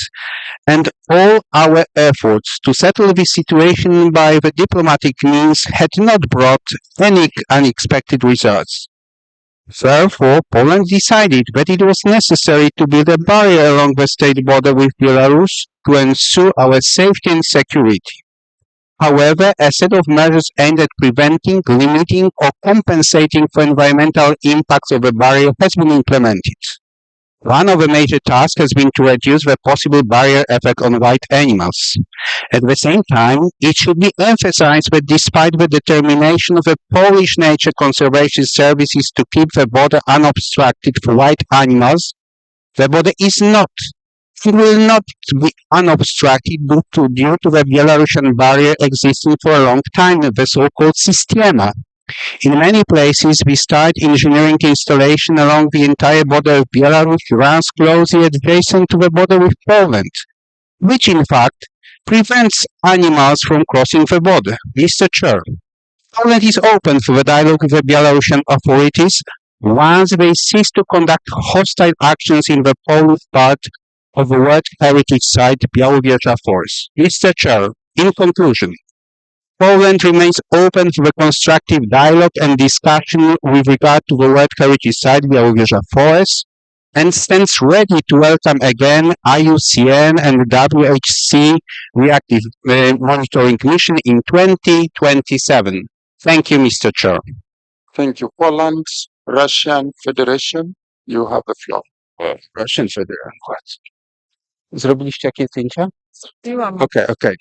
[SPEAKER 14] and all our efforts to settle this situation by the diplomatic means had not brought any unexpected results. Therefore, Poland decided that it was necessary to build a barrier along the state border with Belarus to ensure our safety and security. However, a set of measures aimed at preventing, limiting, or compensating for environmental impacts of the barrier has been implemented. One of the major tasks has been to reduce the possible barrier effect on wild animals. At the same time, it should be emphasized that despite the determination of the Polish Nature Conservation Services to keep the border unobstructed for wild animals, the border is not, it will not be unobstructed due to the Belarusian barrier existing for a long time, the so-called Systema. In many places, we start engineering installation along the entire border of Belarus runs closely adjacent to the border with Poland, which in fact prevents animals from crossing the border. Mr. Chair, Poland is open for the dialogue with the Belarusian authorities once they cease to conduct hostile actions in the Polish part of the World Heritage Site Białowieża Forest. Mr. Chair, in conclusion, Poland remains open for the constructive dialogue and discussion with regard to the World Heritage Site Białowieża Forest and stands ready to welcome again IUCN and WHC Reactive Monitoring Mission in 2027. Thank you, Mr. Chair.
[SPEAKER 17] Thank you, Poland. Russian Federation, you have the floor.
[SPEAKER 14] Russian Federation, what? Zrobiliście jakieś zdjęcia? Okay.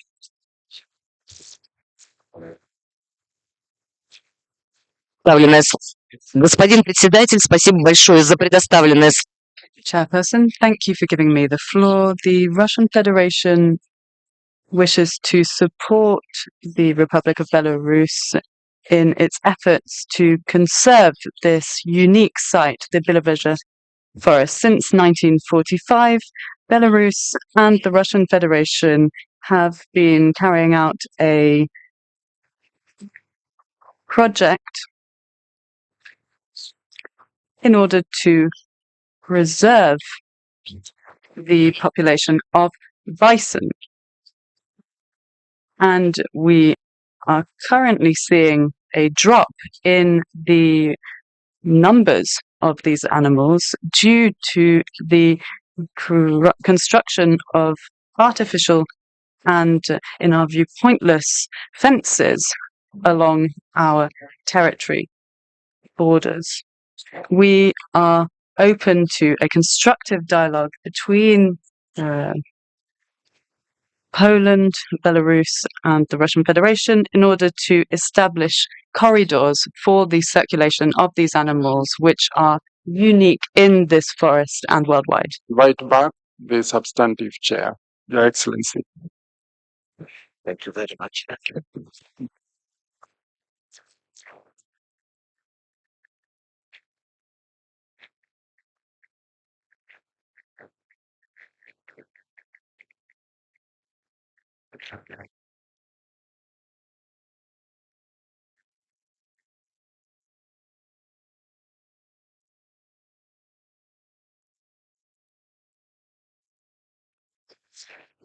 [SPEAKER 21] Господин председатель, спасибо большое за предоставленное.
[SPEAKER 9] Chairperson, thank you for giving me the floor. The Russian Federation wishes to support the Republic of Belarus in its efforts to conserve this unique site, the Białowieża Forest. Since 1945, Belarus and the Russian Federation have been carrying out a project in order to preserve the population of bison. And we are currently seeing a drop in the numbers of these animals due to the construction of artificial and, in our view, pointless fences along our territory borders. We are open to a constructive dialogue between Poland, Belarus, and the Russian Federation in order to establish corridors for the circulation of these animals, which are unique in this forest and worldwide.
[SPEAKER 17] Invite back the substantive chair, Your Excellency.
[SPEAKER 12] Thank you very much.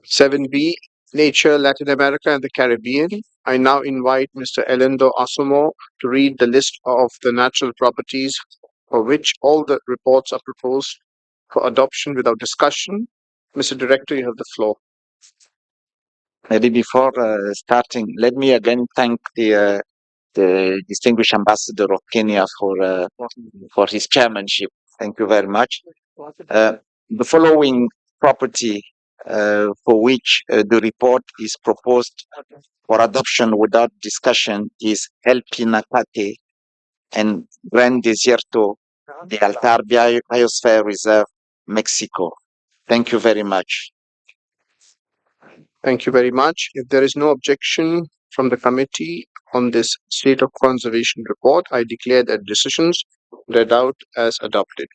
[SPEAKER 1] 7B, Nature, Latin America and the Caribbean. I now invite Mr. Elendo Asumo to read the list of the natural properties for which all the reports are proposed for adoption without discussion. Mr. Director, you have the floor.
[SPEAKER 12] Maybe before starting, let me again thank the distinguished ambassador of Kenya for his chairmanship. Thank you very much. The following property for which the report is proposed for adoption without discussion is El Pinacate and Gran Desierto de Altar Biosphere Reserve, Mexico. Thank you very much.
[SPEAKER 1] Thank you very much. If there is no objection from the committee on this state of conservation report, I declare that decisions read out as adopted.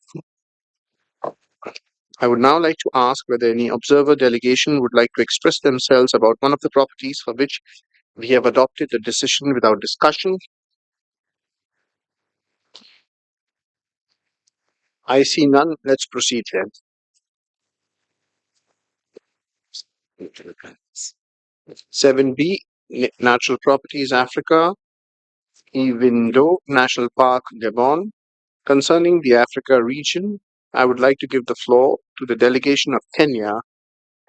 [SPEAKER 1] I would now like to ask whether any observer delegation would like to express themselves about one of the properties for which we have adopted the decision without discussion. I see none. Let's proceed then. 7B, Natural Properties Africa, Ivindo National Park, Gabon. Concerning the Africa region, I would like to give the floor to the delegation of Kenya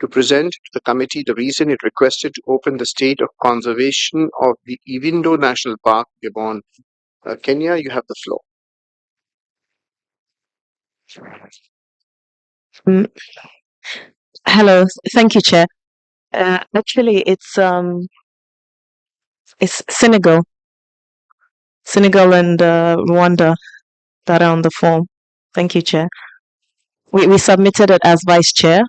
[SPEAKER 1] to present to the committee the reason it requested to open the state of conservation of the Ivindo National Park, Gabon. Kenya, you have the floor.
[SPEAKER 6] Hello, thank you, Chair. Actually, it's Senegal and Rwanda that are on the form. Thank you, Chair. We submitted it as Vice Chair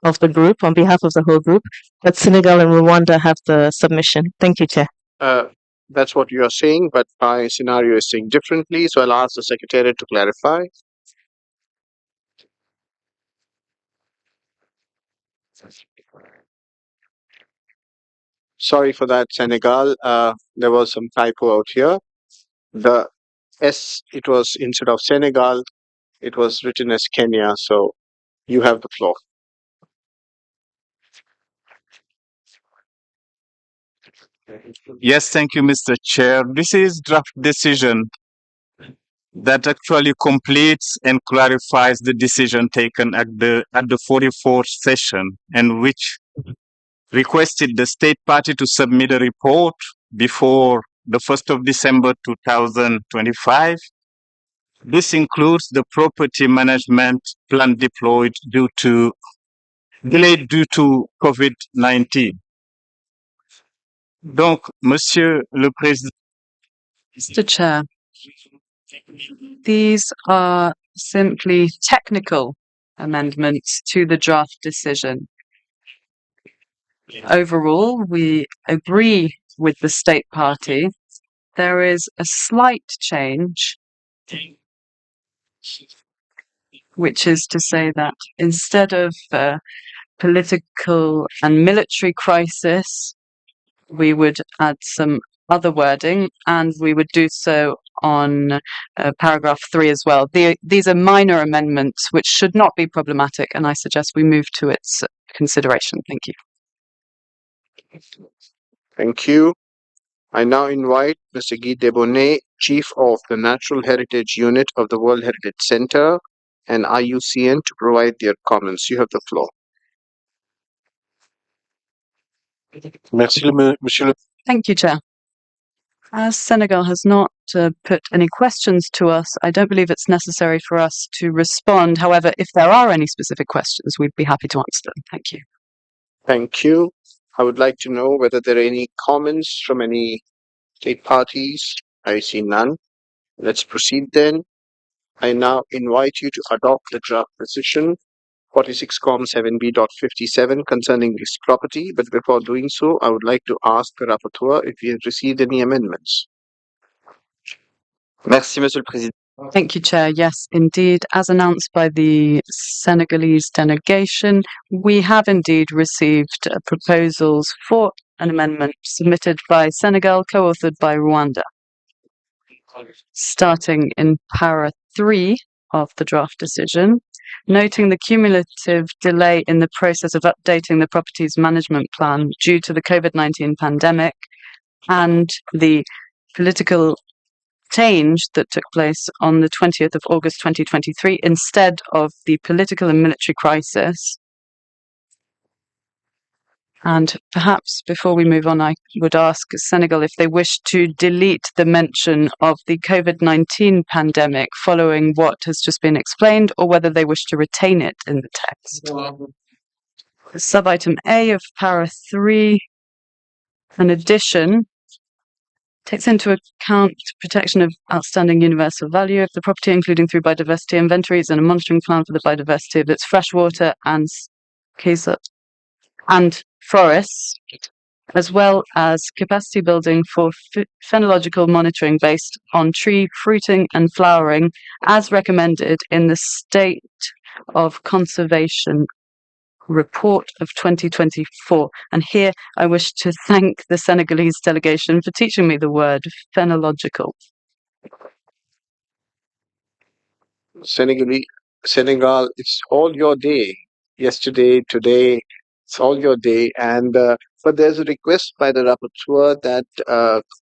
[SPEAKER 6] of the group on behalf of the whole group, but Senegal and Rwanda have the submission. Thank you, Chair.
[SPEAKER 1] That's what you are saying, but my scenario is saying differently, so I'll ask the Secretariat to clarify. Sorry for that, Senegal. There was some typo out here. The S, it was instead of Senegal, it was written as Kenya, so you have the floor.
[SPEAKER 15] Yes, thank you, Mr. Chair. This is draft decision that actually completes and clarifies the decision taken at the 44th session, and which requested the state party to submit a report before the 1st of December 2025. This includes the property management plan delayed due to COVID-19. Donc, Monsieur le Président.
[SPEAKER 9] Mr. Chair, these are simply technical amendments to the draft decision. Overall, we agree with the state party. There is a slight change, which is to say that instead of political and military crisis, we would add some other wording, and we would do so on paragraph 3 as well. These are minor amendments which should not be problematic, and I suggest we move to its consideration. Thank you.
[SPEAKER 1] Thank you. I now invite Mr. Guy Debonnet, Chief of the Natural Heritage Unit of the World Heritage Center and IUCN, to provide their comments. You have the floor.
[SPEAKER 19] Merci, Monsieur.
[SPEAKER 9] Thank you, Chair. As Senegal has not put any questions to us, I don't believe it's necessary for us to respond. However, if there are any specific questions, we'd be happy to answer them. Thank you.
[SPEAKER 1] Thank you. I would like to know whether there are any comments from any state parties. I see none. Let's proceed then. I now invite you to adopt the draft decision 46Com7B.57 concerning this property, but before doing so, I would like to ask the rapporteur if he has received any amendments.
[SPEAKER 5] Merci, Monsieur le Président.
[SPEAKER 9] Thank you, Chair. Yes, indeed. As announced by the Senegalese delegation, we have indeed received proposals for an amendment submitted by Senegal, co-authored by Rwanda. Starting in para 3 of the draft decision, noting the cumulative delay in the process of updating the property's management plan due to the COVID-19 pandemic and the political change that took place on the 20th of August 2023 instead of the political and military crisis. And perhaps before we move on, I would ask Senegal if they wish to delete the mention of the COVID-19 pandemic following what has just been explained, or whether they wish to retain it in the text. Sub-item A of para 3, an addition, takes into account protection of outstanding universal value of the property, including through biodiversity inventories and a monitoring plan for the biodiversity of its freshwater and forests, as well as capacity building for phenological monitoring based on tree fruiting and flowering, as recommended in the State of Conservation Report of 2024. And here I wish to thank the Senegalese delegation for teaching me the word phenological.
[SPEAKER 1] Senegal, it's all your day. Yesterday, today, it's all your day. And but there's a request by the rapporteur that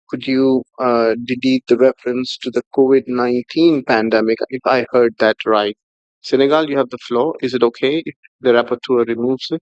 [SPEAKER 1] could you delete the reference to the COVID-19 pandemic, if I heard that right. Senegal, you have the floor. Is it okay if the rapporteur removes it?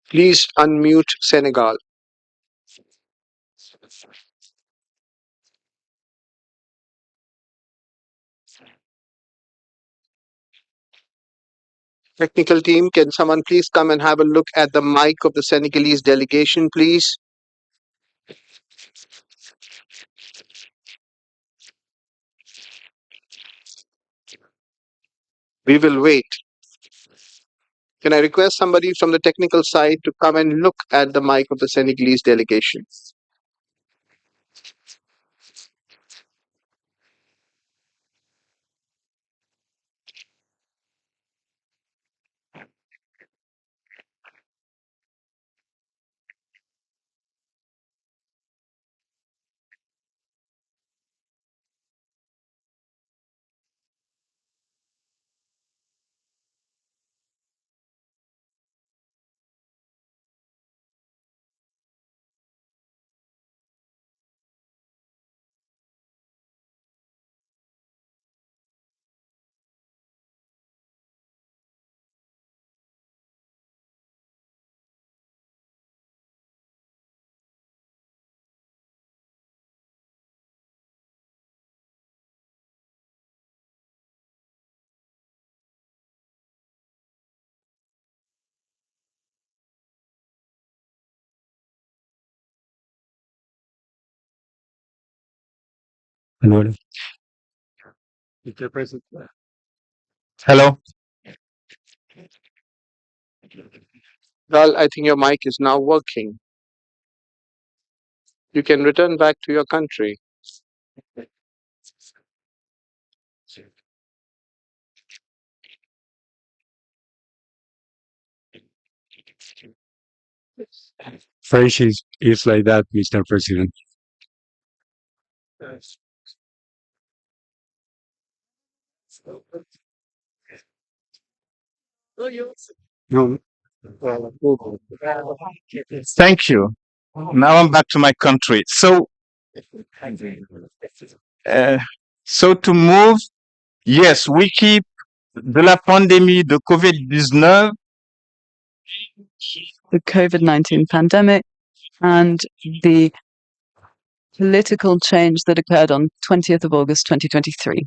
[SPEAKER 1] Please unmute Senegal. Technical team, can someone please come and have a look at the mic of the Senegalese delegation, please? We will wait. Can I request somebody from the technical side to come and look at the mic of the Senegalese delegation?
[SPEAKER 14] Hello.
[SPEAKER 1] Well, I think your mic is now working. You can return back to your country.
[SPEAKER 10] French is like that, Mr. President.
[SPEAKER 15] No. Thank you. Now I'm back to my country. So So to move, yes, we keep de la pandémie de COVID-19,
[SPEAKER 9] the COVID-19 pandemic, and the political change that occurred on 20th of August 2023.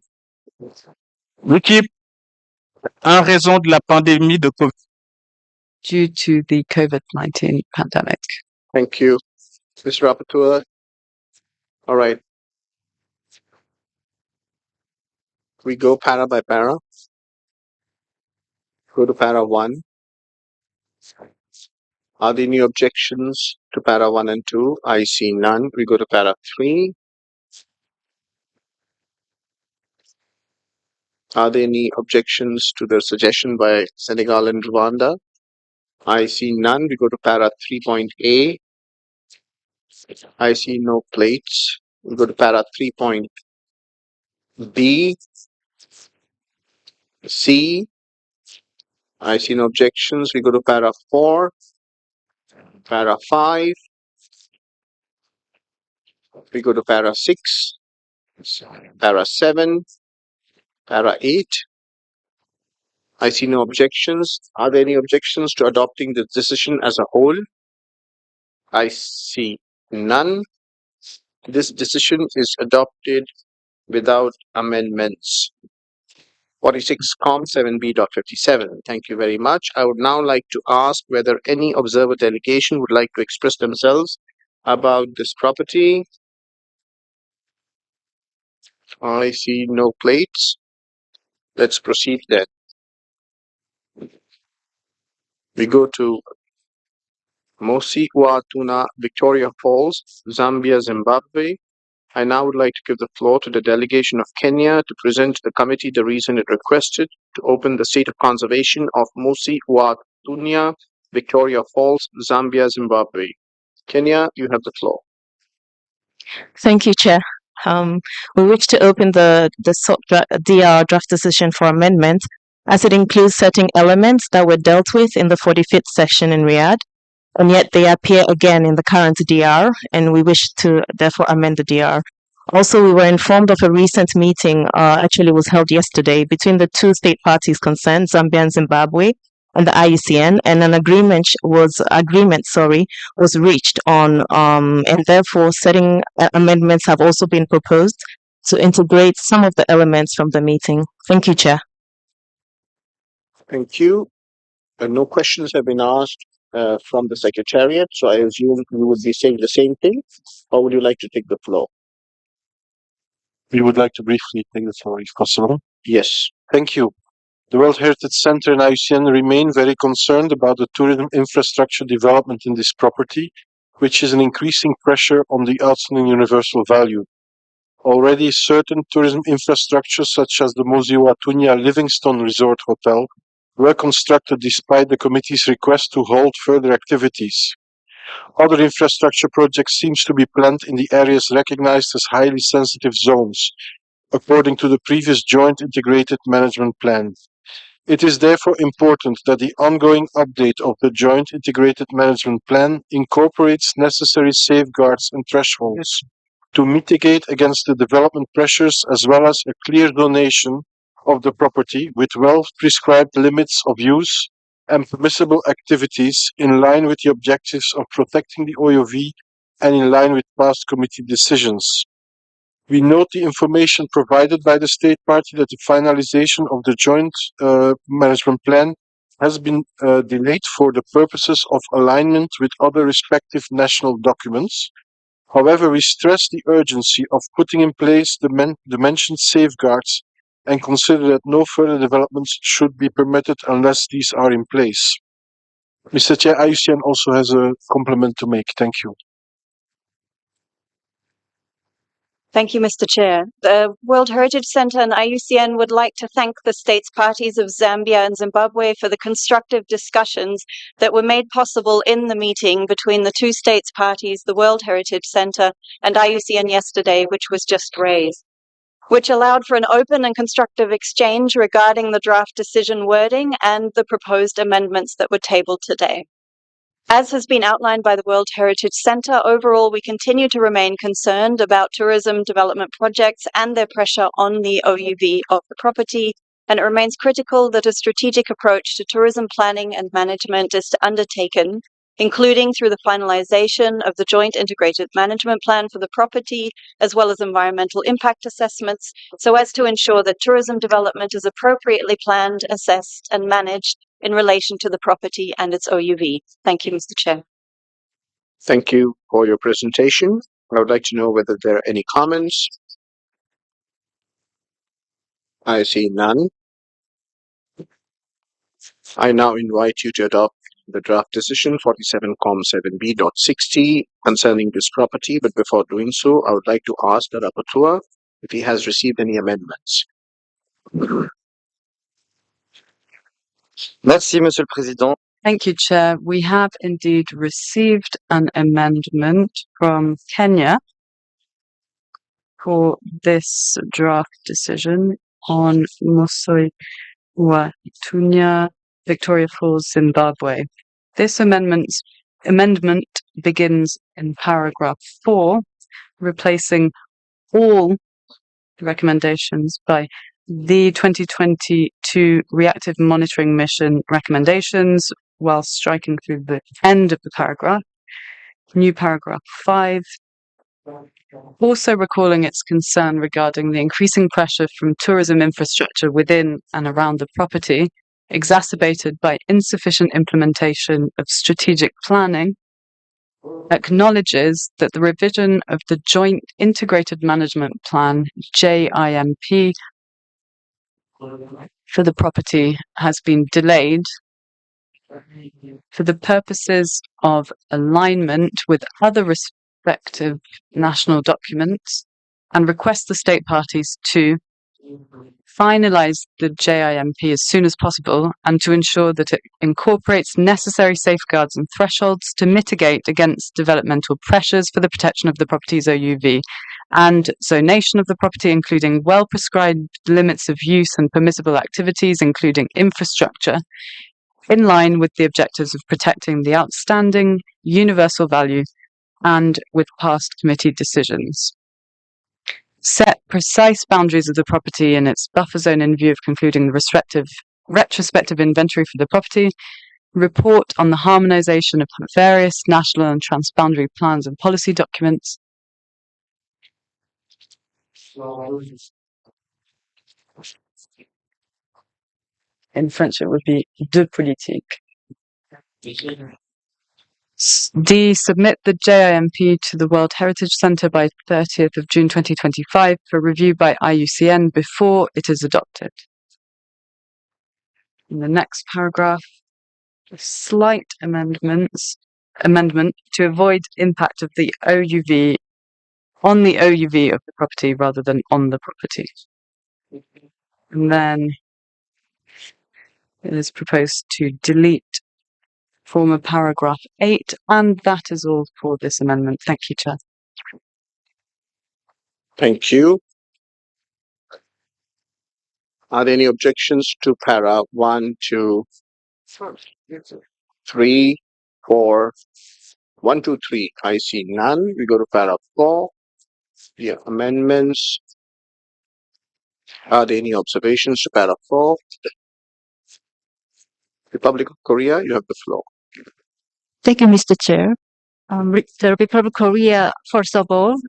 [SPEAKER 15] we keep en raison de la pandémie de COVID.
[SPEAKER 9] Due to the COVID-19 pandemic.
[SPEAKER 1] Thank you, Mr. Rapporteur. All right. We go para by para. Go to para 1. Are there any objections to para 1 and 2? I see none. We go to para 3. Are there any objections to the suggestion by Senegal and Rwanda? I see none. We go to para 3.A. I see no plates. We go to para 3.B. C. I see no objections. We go to para 4. Para 5. We go to para 6. Para 7. Para 8. I see no objections. Are there any objections to adopting the decision as a whole? I see none. This decision is adopted without amendments. 46 Com 7B.57. Thank you very much. I would now like to ask whether any observer delegation would like to express themselves about this property. I see no plates. Let's proceed then. We go to Mosi Wa Tuna, Victoria Falls, Zambia, Zimbabwe. I now would like to give the floor to the delegation of Kenya to present to the committee the reason it requested to open the state of conservation of Mosi Wa Tuna, Victoria Falls, Zambia, Zimbabwe. Kenya, you have the floor.
[SPEAKER 6] Thank you, Chair. We wish to open the DR draft decision for amendment, as it includes certain elements that were dealt with in the 45th session in Riyadh, and yet they appear again in the current DR, and we wish to therefore amend the DR. Also, we were informed of a recent meeting, actually was held yesterday, between the two state parties concerned, Zambia and Zimbabwe, and the IUCN, and an agreement was reached on, and therefore certain amendments have also been proposed to integrate some of the elements from the meeting. Thank you, Chair.
[SPEAKER 1] Thank you. No questions have been asked from the Secretariat, so I assume you would be saying the same thing, or would you like to take the floor?
[SPEAKER 19] We would like to briefly take the floor, if possible.
[SPEAKER 1] Yes.
[SPEAKER 19] Thank you. The World Heritage Center and IUCN remain very concerned about the tourism infrastructure development in this property, which is an increasing pressure on the outstanding universal value. Already, certain tourism infrastructures, such as the Mosi Tunya Livingstone Resort Hotel, were constructed despite the committee's request to halt further activities. Other infrastructure projects seem to be planned in the areas recognized as highly sensitive zones, according to the previous Joint Integrated Management Plan. It is therefore important that the ongoing update of the Joint Integrated Management Plan incorporates necessary safeguards and thresholds to mitigate against the development pressures, as well as a clear donation of the property with well-prescribed limits of use and permissible activities in line with the objectives of protecting the OUV and in line with past committee decisions. We note the information provided by the state party that the finalization of the joint management plan has been delayed for the purposes of alignment with other respective national documents. However, we stress the urgency of putting in place the mentioned safeguards and consider that no further developments should be permitted unless these are in place. Mr. Chair, IUCN also has a compliment to make. Thank you.
[SPEAKER 16] Thank you, Mr. Chair. The World Heritage Center and IUCN would like to thank the states parties of Zambia and Zimbabwe for the constructive discussions that were made possible in the meeting between the two states parties, the World Heritage Center and IUCN yesterday, which was just raised, which allowed for an open and constructive exchange regarding the draft decision wording and the proposed amendments that were tabled today. As has been outlined by the World Heritage Centre, overall we continue to remain concerned about tourism development projects and their pressure on the OUV of the property, and it remains critical that a strategic approach to tourism planning and management is undertaken, including through the finalization of the joint integrated management plan for the property, as well as environmental impact assessments, so as to ensure that tourism development is appropriately planned, assessed, and managed in relation to the property and its OUV. Thank you, Mr. Chair.
[SPEAKER 1] Thank you for your presentation. I would like to know whether there are any comments. I see none. I now invite you to adopt the draft decision 47Com7B.60 concerning this property, but before doing so, I would like to ask the rapporteur if he has received any amendments.
[SPEAKER 5] Merci, Monsieur le Président.
[SPEAKER 9] Thank you, Chair. We have indeed received an amendment from Kenya for this draft decision on Mosoi wa Tunya, Victoria Falls, Zimbabwe. This amendment begins in paragraph 4, replacing all recommendations by the 2022 Reactive Monitoring Mission recommendations, while striking through the end of the paragraph. New paragraph 5, also recalling its concern regarding the increasing pressure from tourism infrastructure within and around the property, exacerbated by insufficient implementation of strategic planning, acknowledges that the revision of the Joint Integrated Management Plan, JIMP, for the property has been delayed for the purposes of alignment with other respective national documents, and requests the state parties to finalize the JIMP as soon as possible and to ensure that it incorporates necessary safeguards and thresholds to mitigate against developmental pressures for the protection of the property's OUV and zonation of the property, including well-prescribed limits of use and permissible activities, including infrastructure, in line with the objectives of protecting the outstanding universal value and with past committee decisions. Set precise boundaries of the property in its buffer zone in view of concluding the retrospective inventory for the property, report on the harmonization of various national and transboundary plans and policy documents, in French it would be de politique. D. Submit the JIMP to the World Heritage Centre by 30th of June 2025 for review by IUCN before it is adopted. In the next paragraph, a slight amendment to avoid impact of the OUV on the OUV of the property rather than on the property. And then it is proposed to delete former paragraph 8, and that is all for this amendment. Thank you, Chair.
[SPEAKER 1] Thank you. Are there any objections to para 1, 2, 3, 4, 1, 2, 3? I see none. We go to para 4. Yeah, amendments. Are there any observations to para 4? Republic of Korea, you have the floor.
[SPEAKER 13] Thank you, Mr. Chair. The Republic of Korea, first of all,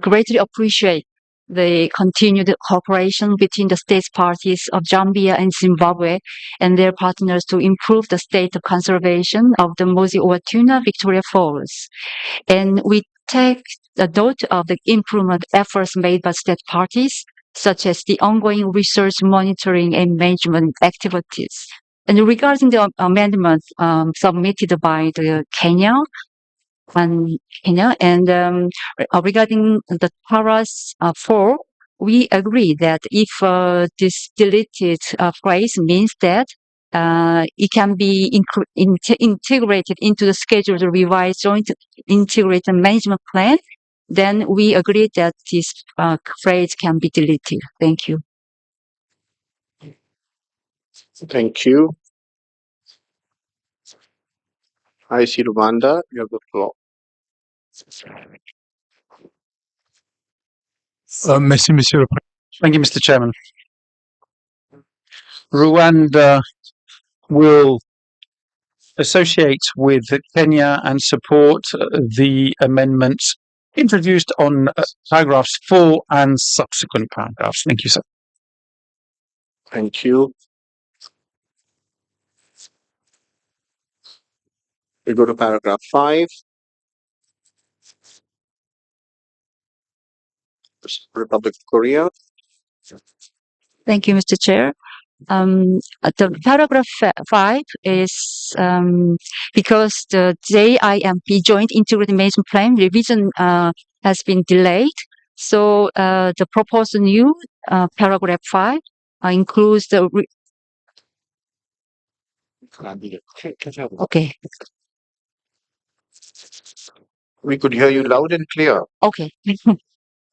[SPEAKER 13] greatly appreciate the continued cooperation between the state parties of Zambia and Zimbabwe and their partners to improve the state of conservation of the Mosi Owatuna Victoria Falls. And we take note of the improvement efforts made by state parties, such as the ongoing research, monitoring, and management activities. And regarding the amendment submitted by the Kenya, regarding the paras 4, we agree that if this deleted phrase means that it can be integrated into the scheduled revised joint integrated management plan, then we agree that this phrase can be deleted. Thank you.
[SPEAKER 1] Thank you. I see Rwanda. You have the floor.
[SPEAKER 3] Merci, Monsieur le Président.
[SPEAKER 7] Thank you, Mr. Chairman. Rwanda will associate with Kenya and support the amendments introduced on paragraphs 4 and subsequent paragraphs. Thank you, sir.
[SPEAKER 1] Thank you. We go to paragraph 5. Republic of Korea.
[SPEAKER 2] Thank you, Mr. Chair. The paragraph 5 is because the JIMP Joint Integrated Management Plan revision has been delayed. So the proposed new paragraph 5 includes the okay.
[SPEAKER 1] We could hear you loud and clear.
[SPEAKER 2] Okay.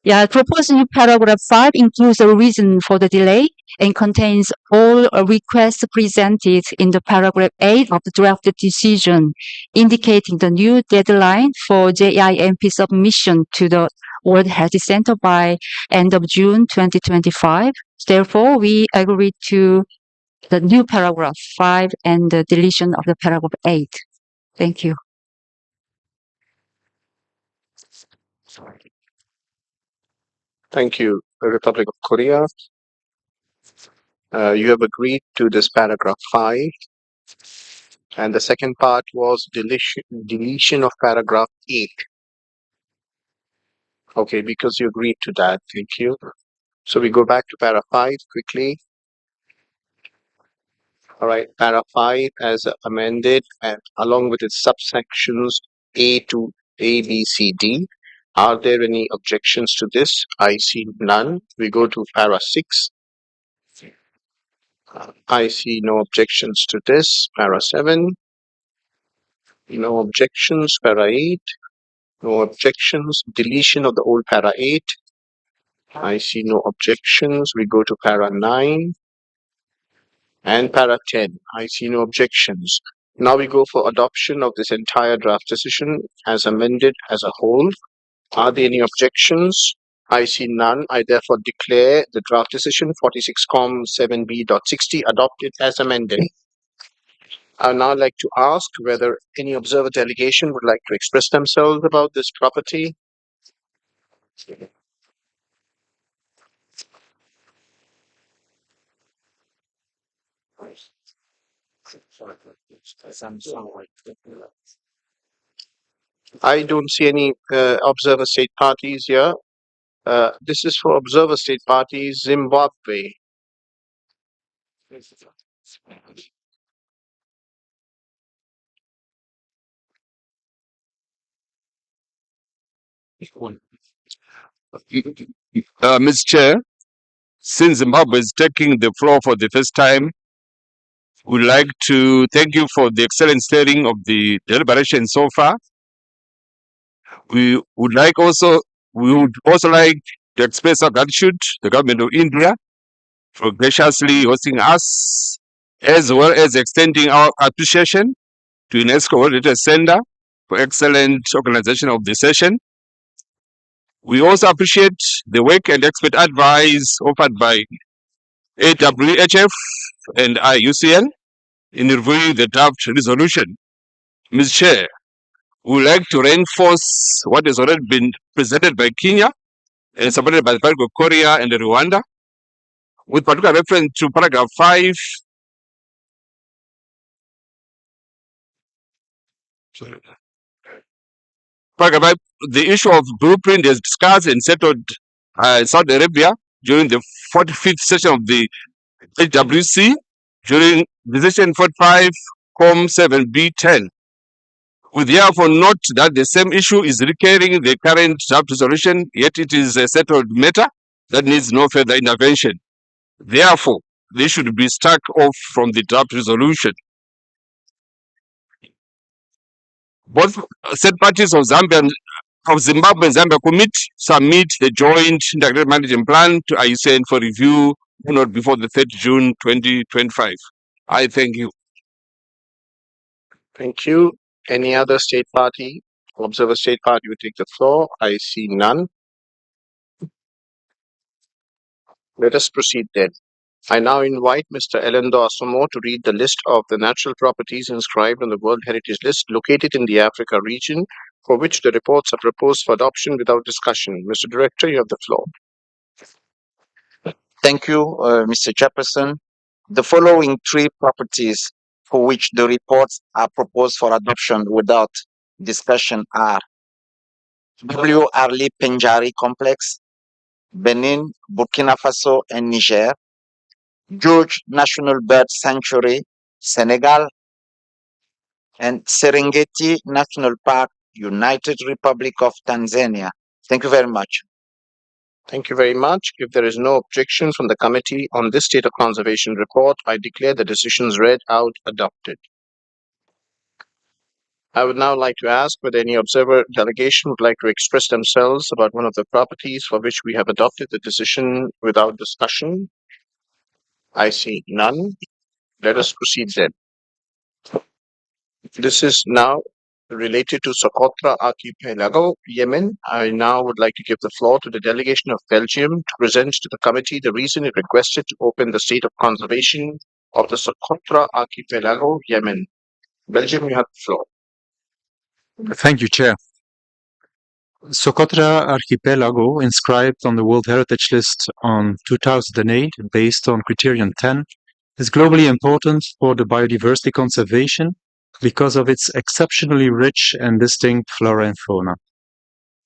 [SPEAKER 2] Yeah, proposed new paragraph 5 includes a reason for the delay and contains all requests presented in the paragraph 8 of the draft decision, indicating the new deadline for JIMP submission to the World Heritage Center by end of June 2025. Therefore, we agree to the new paragraph 5 and the deletion of the paragraph 8. Thank you.
[SPEAKER 1] Thank you, the Republic of Korea. You have agreed to this paragraph 5. And the second part was deletion of paragraph 8. Okay, because you agreed to that. Thank you. So we go back to para 5 quickly. All right, para 5 as amended and along with its subsections A to A, B, C, D. Are there any objections to this? I see none. We go to para 6. I see no objections to this. Para 7. No objections. Para 8. No objections. Deletion of the old para 8. I see no objections. We go to para 9 and para 10. I see no objections. Now we go for adoption of this entire draft decision as amended as a whole. Are there any objections? I see none. I therefore declare the draft decision 46-7B.60 adopted as amended. I would now like to ask whether any observer delegation would like to express themselves about this property. I don't see any observer state parties here. This is for observer state parties, Zimbabwe.
[SPEAKER 22] Mr. Chair, since Zimbabwe is taking the floor for the first time, we'd like to thank you for the excellent steering of the deliberation so far. We would also like to express our gratitude to the government of India for graciously hosting us, as well as extending our appreciation to UNESCO World Heritage Center for excellent organization of the session. We also appreciate the work and expert advice offered by AWHF and IUCN in reviewing the draft resolution. Ms. Chair, we would like to reinforce what has already been presented by Kenya and supported by the Republic of Korea and Rwanda, with particular reference to paragraph 5. Paragraph 5, the issue of blueprint is discussed and settled Saudi Arabia during the 45th session of the HWC during decision 45-7B10. We therefore note that the same issue is recurring in the current draft resolution, yet it is a settled matter that needs no further intervention. Therefore, they should be struck off from the draft resolution. Both said parties of Zimbabwe and Zambia commit submit the joint integrated management plan to IUCN for review not before the 3rd June 2025. I thank you.
[SPEAKER 1] Thank you. Any other state party, observer state party would take the floor? I see none. Let us proceed then. I now invite Mr. Elendo Asomo to read the list of the natural properties inscribed on the World Heritage List located in the Africa region, for which the reports are proposed for adoption without discussion. Mr. Director, you have the floor.
[SPEAKER 12] Thank you, Mr. Chairperson. The following three properties for which the reports are proposed for adoption without discussion are W. Arli Penjari Complex, Benin, Burkina Faso, and Niger, George National Bird Sanctuary, Senegal, and Serengeti National Park, United Republic of Tanzania. Thank you very much.
[SPEAKER 1] Thank you very much. If there is no objection from the committee on this state of conservation report, I declare the decisions read out adopted. I would now like to ask whether any observer delegation would like to express themselves about one of the properties for which we have adopted the decision without discussion. I see none. Let us proceed then. This is now related to Socotra Archipelago, Yemen. I now would like to give the floor to the delegation of Belgium to present to the committee the reason it requested to open the state of conservation of the Socotra Archipelago, Yemen. Belgium, you have the floor.
[SPEAKER 3] Thank you, Chair. Socotra Archipelago, inscribed on the World Heritage List on 2008 based on Criterion 10, is globally important for the biodiversity conservation because of its exceptionally rich and distinct flora and fauna.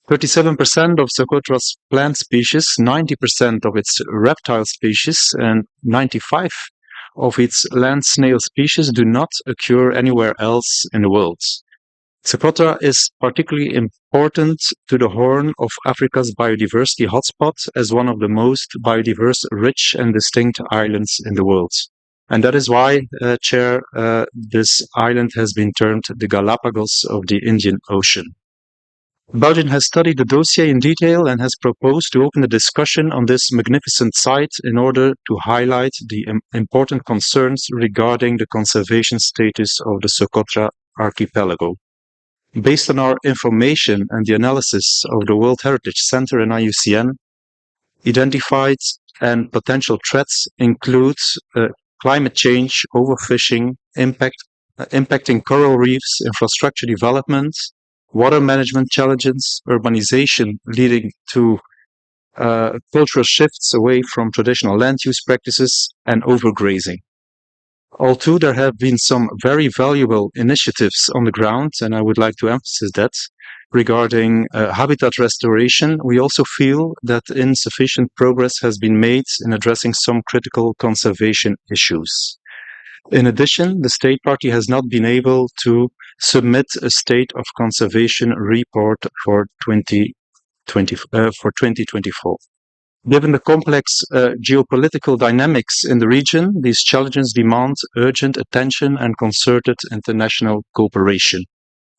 [SPEAKER 3] 37% of Socotra's plant species, 90% of its reptile species, and 95% of its land snail species do not occur anywhere else in the world. Socotra is particularly important to the Horn of Africa's biodiversity hotspot as one of the most biodiverse, rich and distinct islands in the world. And that is why, Chair, this island has been termed the Galapagos of the Indian Ocean. Belgium has studied the dossier in detail and has proposed to open a discussion on this magnificent site in order to highlight the important concerns regarding the conservation status of the Socotra Archipelago. Based on our information and the analysis of the World Heritage Center and IUCN, identified and potential threats include climate change, overfishing, impacting coral reefs, infrastructure development, water management challenges, urbanization leading to cultural shifts away from traditional land use practices, and overgrazing. Although there have been some very valuable initiatives on the ground, and I would like to emphasize that, regarding habitat restoration, we also feel that insufficient progress has been made in addressing some critical conservation issues. In addition, the state party has not been able to submit a state of conservation report for 2024. Given the complex geopolitical dynamics in the region, these challenges demand urgent attention and concerted international cooperation.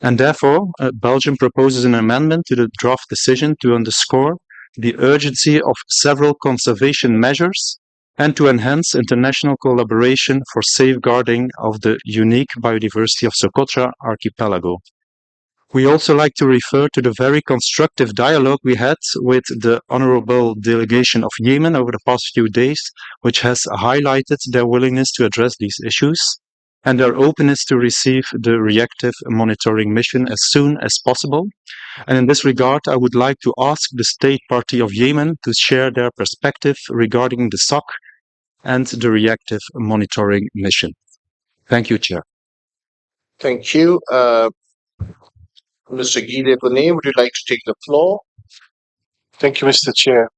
[SPEAKER 3] And therefore, Belgium proposes an amendment to the draft decision to underscore the urgency of several conservation measures and to enhance international collaboration for safeguarding of the unique biodiversity of Socotra Archipelago. We also like to refer to the very constructive dialogue we had with the Honorable Delegation of Yemen over the past few days, which has highlighted their willingness to address these issues and their openness to receive the reactive monitoring mission as soon as possible. And in this regard, I would like to ask the State Party of Yemen to share their perspective regarding the SOC and the reactive monitoring mission. Thank you, Chair.
[SPEAKER 1] Thank you. Mr. Guy Deponay, would you like to take the floor?
[SPEAKER 19] Thank you, Mr. Chair.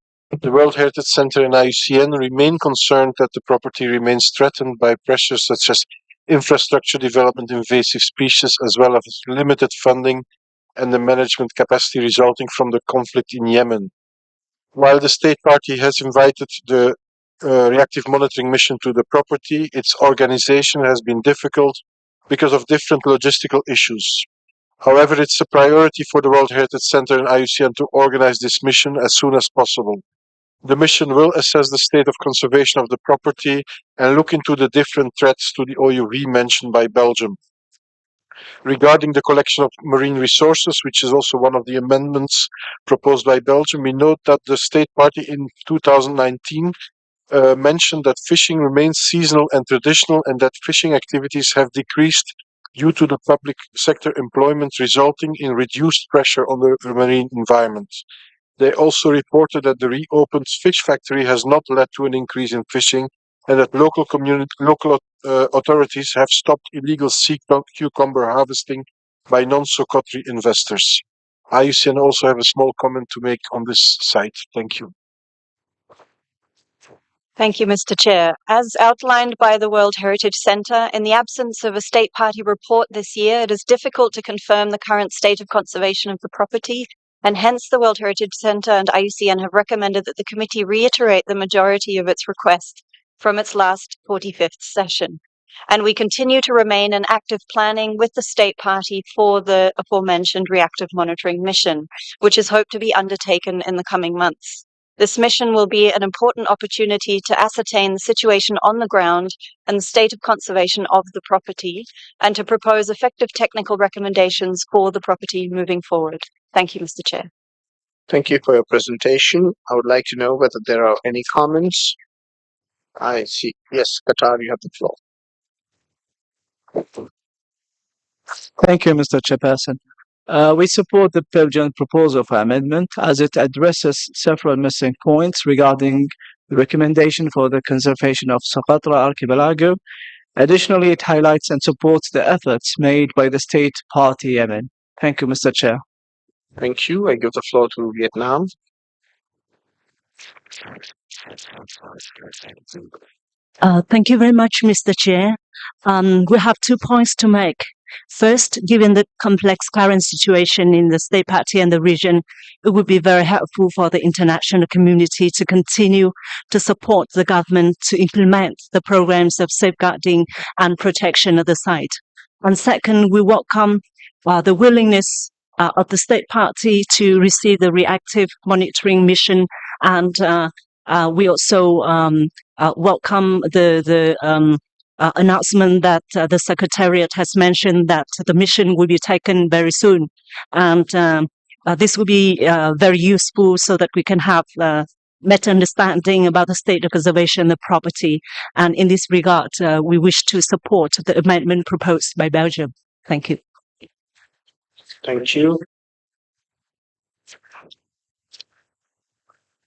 [SPEAKER 19] The World Heritage Center and IUCN remain concerned that the property remains threatened by pressures such as infrastructure development, invasive species, as well as limited funding and the management capacity resulting from the conflict in Yemen. While the state party has invited the reactive monitoring mission to the property, its organization has been difficult because of different logistical issues. However, it's a priority for the World Heritage Center and IUCN to organize this mission as soon as possible. The mission will assess the state of conservation of the property and look into the different threats to the OUV mentioned by Belgium. Regarding the collection of marine resources, which is also one of the amendments proposed by Belgium, we note that the state party in 2019 mentioned that fishing remains seasonal and traditional, and that fishing activities have decreased due to the public sector employment, resulting in reduced pressure on the marine environment. They also reported that the reopened fish factory has not led to an increase in fishing, and that local authorities have stopped illegal sea cucumber harvesting by non-Socotri investors. IUCN also have a small comment to make on this site. Thank you.
[SPEAKER 16] Thank you, Mr. Chair. As outlined by the World Heritage Centre, in the absence of a state party report this year, it is difficult to confirm the current state of conservation of the property, and hence the World Heritage Centre and IUCN have recommended that the committee reiterate the majority of its requests from its last 45th session. And we continue to remain in active planning with the state party for the aforementioned reactive monitoring mission, which is hoped to be undertaken in the coming months. This mission will be an important opportunity to ascertain the situation on the ground and the state of conservation of the property, and to propose effective technical recommendations for the property moving forward. Thank you, Mr. Chair.
[SPEAKER 1] Thank you for your presentation. I would like to know whether there are any comments. I see. Yes, Qatar, you have the floor.
[SPEAKER 4] Thank you, Mr. Chairperson. We support the Belgian proposal for amendment as it addresses several missing points regarding the recommendation for the conservation of Socotra Archipelago. Additionally, it highlights and supports the efforts made by the state party Yemen. Thank you, Mr. Chair.
[SPEAKER 1] Thank you. I give the floor to Vietnam.
[SPEAKER 8] Thank you very much, Mr. Chair. We have 2 points to make. First, given the complex current situation in the state party and the region, it would be very helpful for the international community to continue to support the government to implement the programs of safeguarding and protection of the site. And second, we welcome the willingness of the state party to receive the reactive monitoring mission, and we also welcome the announcement that the Secretariat has mentioned that the mission will be taken very soon. And this will be very useful so that we can have better understanding about the state of conservation of property. And in this regard, we wish to support the amendment proposed by Belgium. Thank you.
[SPEAKER 1] Thank you.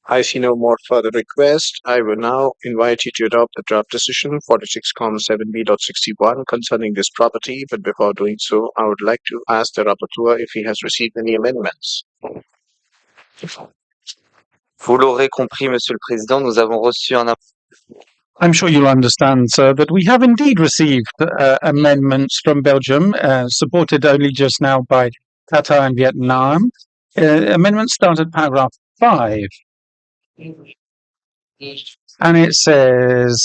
[SPEAKER 1] I see no more further requests. I will now invite you to adopt the draft decision 46-7B.61 concerning this property. But before doing so, I would like to ask the rapporteur if he has received any amendments.
[SPEAKER 5] Vous l'aurez compris, Monsieur le Président, nous avons reçu un.
[SPEAKER 7] I'm sure you'll understand, sir, that we have indeed received amendments from Belgium, supported only just now by Qatar and Vietnam. Amendments start at paragraph 5. And it says,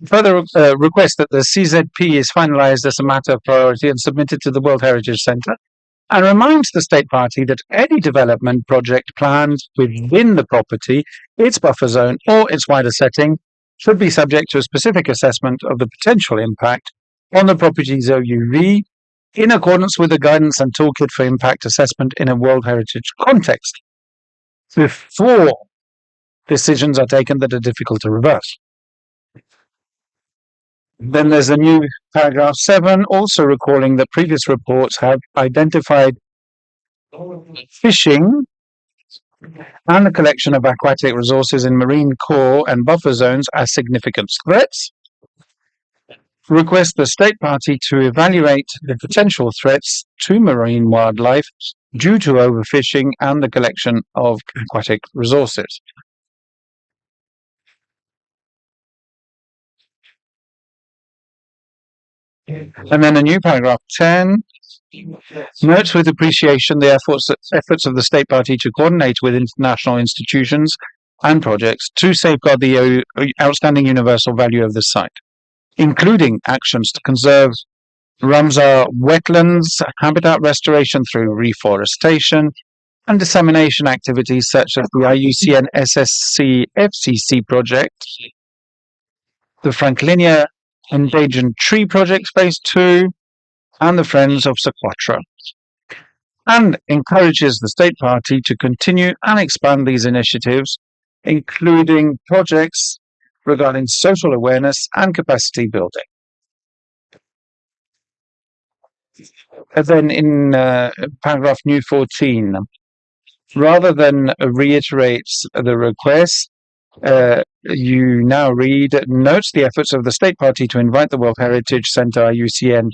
[SPEAKER 7] further request that the CZP is finalized as a matter of priority and submitted to the World Heritage Centre, and reminds the state party that any development project planned within the property, its buffer zone, or its wider setting should be subject to a specific assessment of the potential impact on the property's OUV in accordance with the guidance and toolkit for impact assessment in a World Heritage context, before decisions are taken that are difficult to reverse. Then there's a new paragraph 7, also recalling that previous reports have identified fishing and the collection of aquatic resources in marine core and buffer zones as significant threats. Request the state party to evaluate the potential threats to marine wildlife due to overfishing and the collection of aquatic resources. And then a new paragraph 10 notes with appreciation the efforts of the state party to coordinate with international institutions and projects to safeguard the outstanding universal value of the site, including actions to conserve Ramsar wetlands, habitat restoration through reforestation, and dissemination activities such as the IUCN SSC FCC project, the Franklinia Endangered Tree Project Phase 2, and the Friends of Socotra, and encourages the state party to continue and expand these initiatives, including projects regarding social awareness and capacity building. And then in paragraph new 14, rather than reiterate the request, you now read, notes the efforts of the state party to invite the World Heritage Center, IUCN,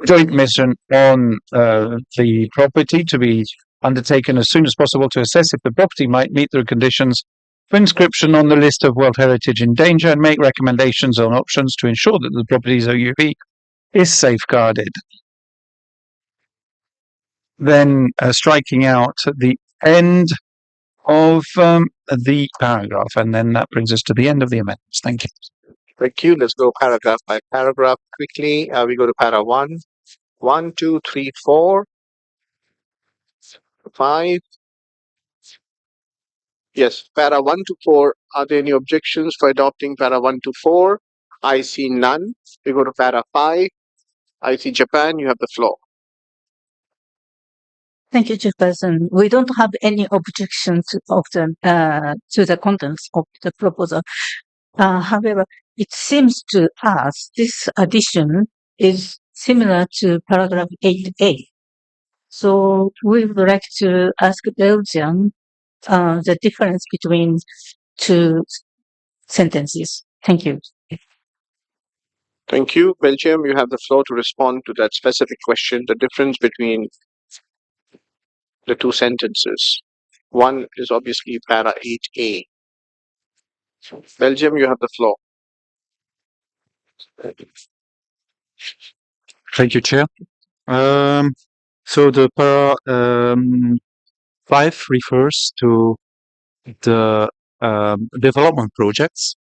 [SPEAKER 7] joint mission on the property to be undertaken as soon as possible to assess if the property might meet the conditions for inscription on the list of World Heritage in danger and make recommendations on options to ensure that the property's OUV is safeguarded. Then striking out the end of the paragraph, and then that brings us to the end of the amendments. Thank you.
[SPEAKER 1] Thank you. Let's go paragraph by paragraph quickly. We go to para 1. 1, 2, 3, 4, 5. Yes, para 1 to 4. Are there any objections for adopting para 1 to 4? I see none. We go to para 5. I see Japan. You have the floor.
[SPEAKER 13] Thank you, Chairperson. We don't have any objections to the contents of the proposal. However, it seems to us this addition is similar to paragraph 8A. So we would like to ask Belgium the difference between two sentences. Thank you.
[SPEAKER 1] Thank you. Belgium, you have the floor to respond to that specific question, the difference between the two sentences. One is obviously para 8A. Belgium, you have the floor.
[SPEAKER 3] Thank you, Chair. So the para 5 refers to the development projects.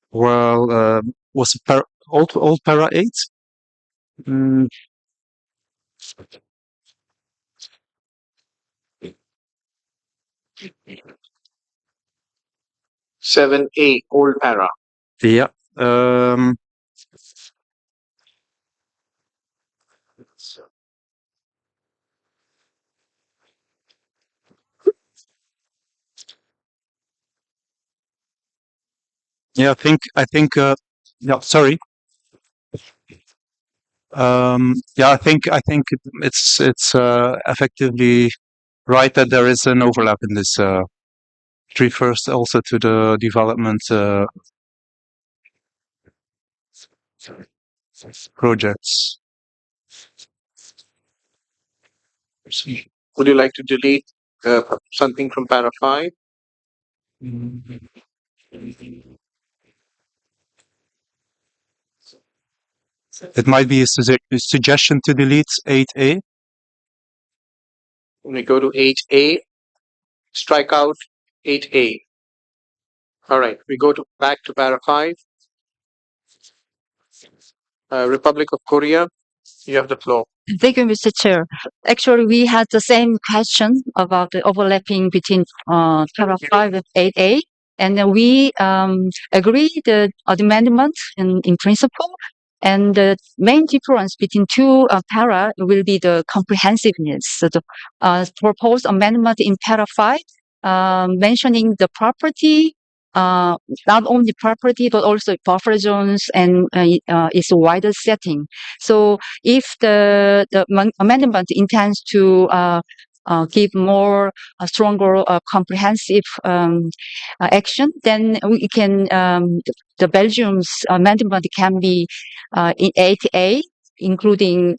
[SPEAKER 3] Well, was it old para 8? Mm.
[SPEAKER 1] 7A, old para.
[SPEAKER 3] Yeah. Yeah, I think yeah, sorry. Yeah, I think it's effectively right that there is an overlap in this. It refers also to the development projects.
[SPEAKER 1] Would you like to delete something from para 5?
[SPEAKER 3] It might be a suggestion to delete 8A.
[SPEAKER 1] When we go to 8A, strike out 8A. All right, we go back to para 5. Republic of Korea, you have the floor.
[SPEAKER 2] Thank you, Mr. Chair. Actually, we had the same question about the overlapping between paragraph 5 and 8A, and then we agree the amendment in principle. And the main difference between two para will be the comprehensiveness. So the proposed amendment in para 5 mentioning the property, not only property but also buffer zones and its wider setting. So if the amendment intends to give more stronger comprehensive action, then we can the Belgium's amendment can be in 8A, including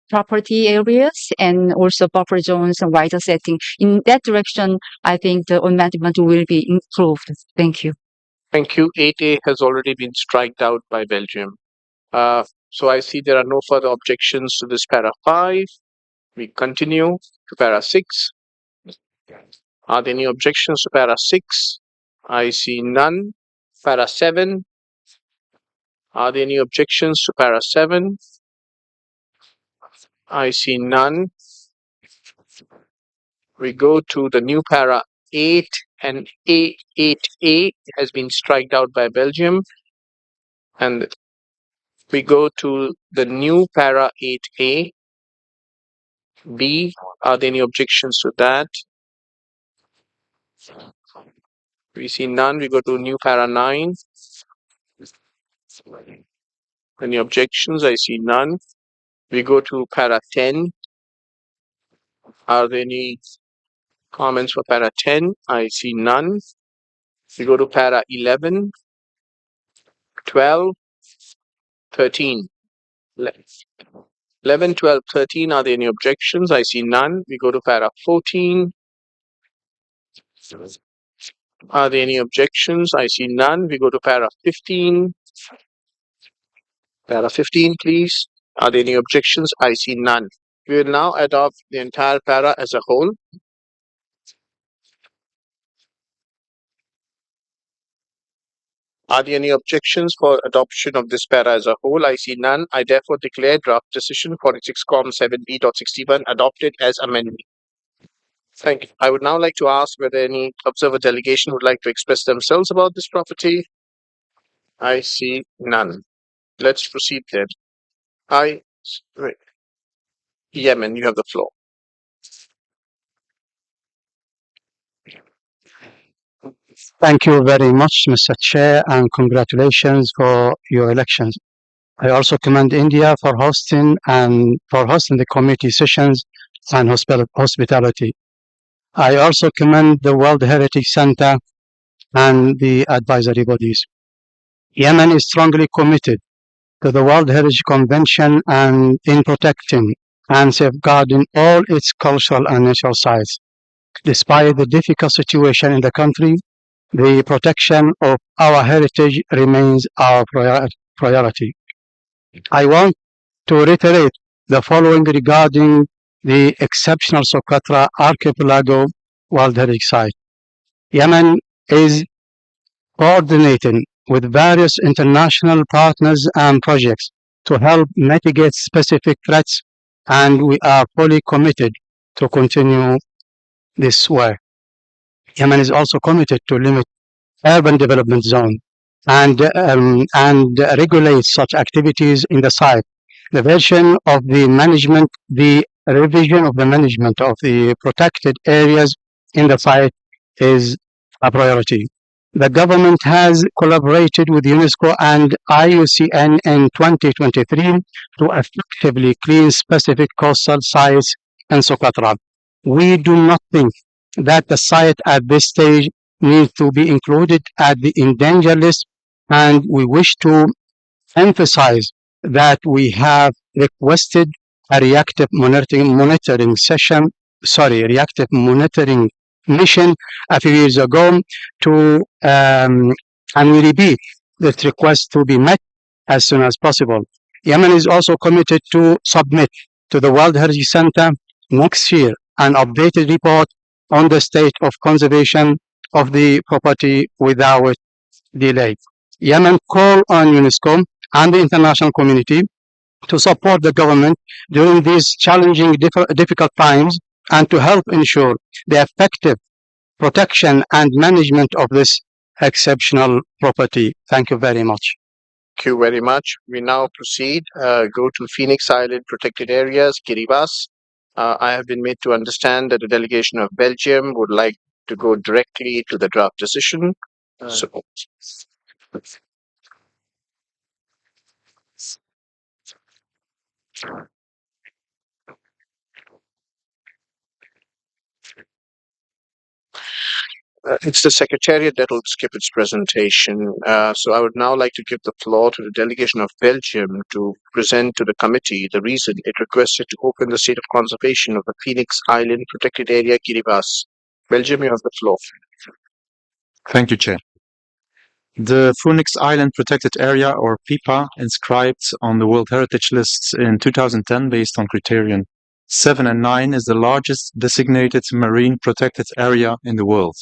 [SPEAKER 2] property areas and also buffer zones and wider setting. In that direction, I think the amendment will be improved. Thank you.
[SPEAKER 1] Thank you. 8A has already been striked out by Belgium. So I see there are no further objections to this para 5. We continue to para 6. Are there any objections to para 6? I see none. Para 7. Are there any objections to para 7? I see none. We go to the new para 8. and A8A has been striked out by Belgium. And we go to the new para 8A. B, are there any objections to that? We see none. We go to new para 9. Any objections? I see none. We go to para 10. Are there any comments for para 10? I see none. We go to para 11, 12, 13. 11, 12, 13. Are there any objections? I see none. We go to para 14. Are there any objections? I see none. We go to para 15. Para 15, please. Are there any objections? I see none. We will now adopt the entire para as a whole. Are there any objections for adoption of this para as a whole? I see none. I therefore declare draft decision 46.7b.61 adopted as amended. Thank you. I would now like to ask whether any observer delegation would like to express themselves about this property. I see none. Let's proceed then. Yemen, you have the floor.
[SPEAKER 18] Thank you very much, Mr. Chair, and congratulations for your elections. I also commend India for hosting the committee sessions and hospitality. I also commend the World Heritage Center and the advisory bodies. Yemen is strongly committed to the World Heritage Convention and in protecting and safeguarding all its cultural and natural sites. Despite the difficult situation in the country, the protection of our heritage remains our priority. I want to reiterate the following regarding the exceptional Socotra Archipelago World Heritage Site. Yemen is coordinating with various international partners and projects to help mitigate specific threats, and we are fully committed to continue this work. Yemen is also committed to limit urban development zone and regulate such activities in the site. The revision of the management of the protected areas in the site is a priority. The government has collaborated with UNESCO and IUCN in 2023 to effectively clean specific coastal sites in Socotra. We do not think that the site at this stage needs to be included at the endangered list, and we wish to emphasize that we have requested a reactive monitoring mission a few years ago and we repeat this request to be met as soon as possible. Yemen is also committed to submit to the World Heritage Center next year an updated report on the state of conservation of the property without delay. Yemen call on UNESCO and the international community to support the government during these challenging, difficult times and to help ensure the effective protection and management of this exceptional property. Thank you very much.
[SPEAKER 1] Thank you very much. We now proceed, go to Phoenix Island protected areas, Kiribati. I have been made to understand that the delegation of Belgium would like to go directly to the draft decision. It's the Secretariat that will skip its presentation. So I would now like to give the floor to the delegation of Belgium to present to the committee the reason it requested to open the state of conservation of the Phoenix Island protected area, Kiribati. Belgium, you have the floor.
[SPEAKER 3] Thank you, Chair. The Phoenix Island Protected Area, or PIPA, inscribed on the World Heritage List in 2010 based on criterion 7 and 9, is the largest designated marine protected area in the world.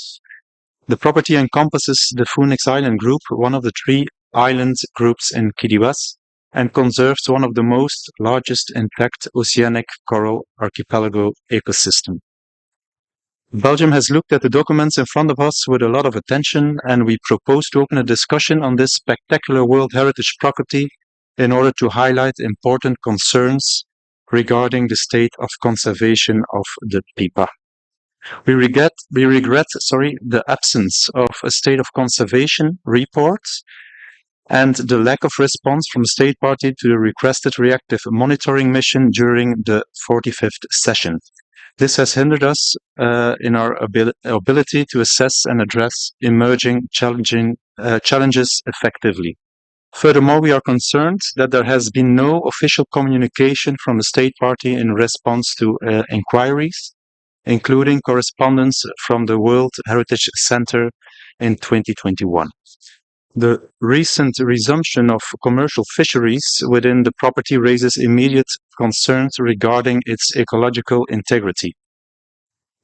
[SPEAKER 3] The property encompasses the Phoenix Island group, one of the 3 island groups in Kiribati, and conserves one of the most largest intact oceanic coral archipelago ecosystem. Belgium has looked at the documents in front of us with a lot of attention, and we propose to open a discussion on this spectacular World Heritage property in order to highlight important concerns regarding the state of conservation of the Pipa. We regret the absence of a state of conservation report and the lack of response from the state party to the requested reactive monitoring mission during the 45th session. This has hindered us in our ability to assess and address emerging challenges effectively. Furthermore, we are concerned that there has been no official communication from the state party in response to inquiries, including correspondence from the World Heritage Center in 2021. The recent resumption of commercial fisheries within the property raises immediate concerns regarding its ecological integrity.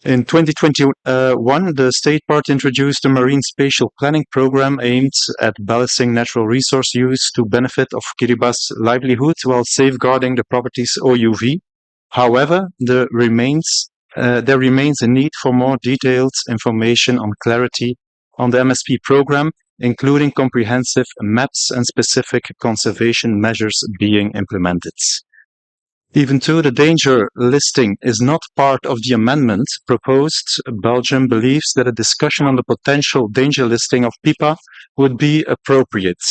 [SPEAKER 3] In 2021, the state party introduced a marine spatial planning program aimed at balancing natural resource use to benefit of Kiribati's livelihood while safeguarding the property's OUV. However, there remains a need for more detailed information on clarity on the MSP program, including comprehensive maps and specific conservation measures being implemented. Even though the danger listing is not part of the amendment proposed, Belgium believes that a discussion on the potential danger listing of PIPA would be appropriate.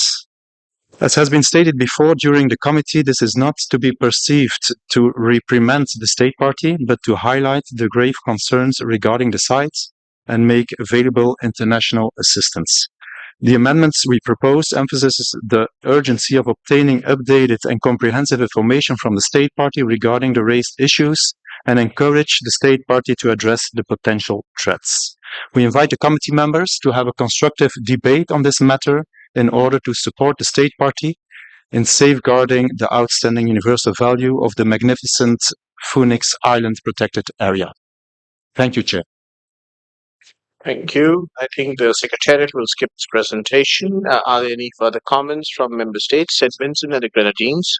[SPEAKER 3] As has been stated before during the committee, this is not to be perceived to reprimand the state party, but to highlight the grave concerns regarding the site and make available international assistance. The amendments we propose emphasizes the urgency of obtaining updated and comprehensive information from the state party regarding the raised issues and encourage the state party to address the potential threats. We invite the committee members to have a constructive debate on this matter in order to support the state party in safeguarding the outstanding universal value of the magnificent Phoenix Island protected area. Thank you, Chair.
[SPEAKER 1] Thank you. I think the Secretariat will skip this presentation. Are there any further comments from Member States, St. Vincent and the Grenadines?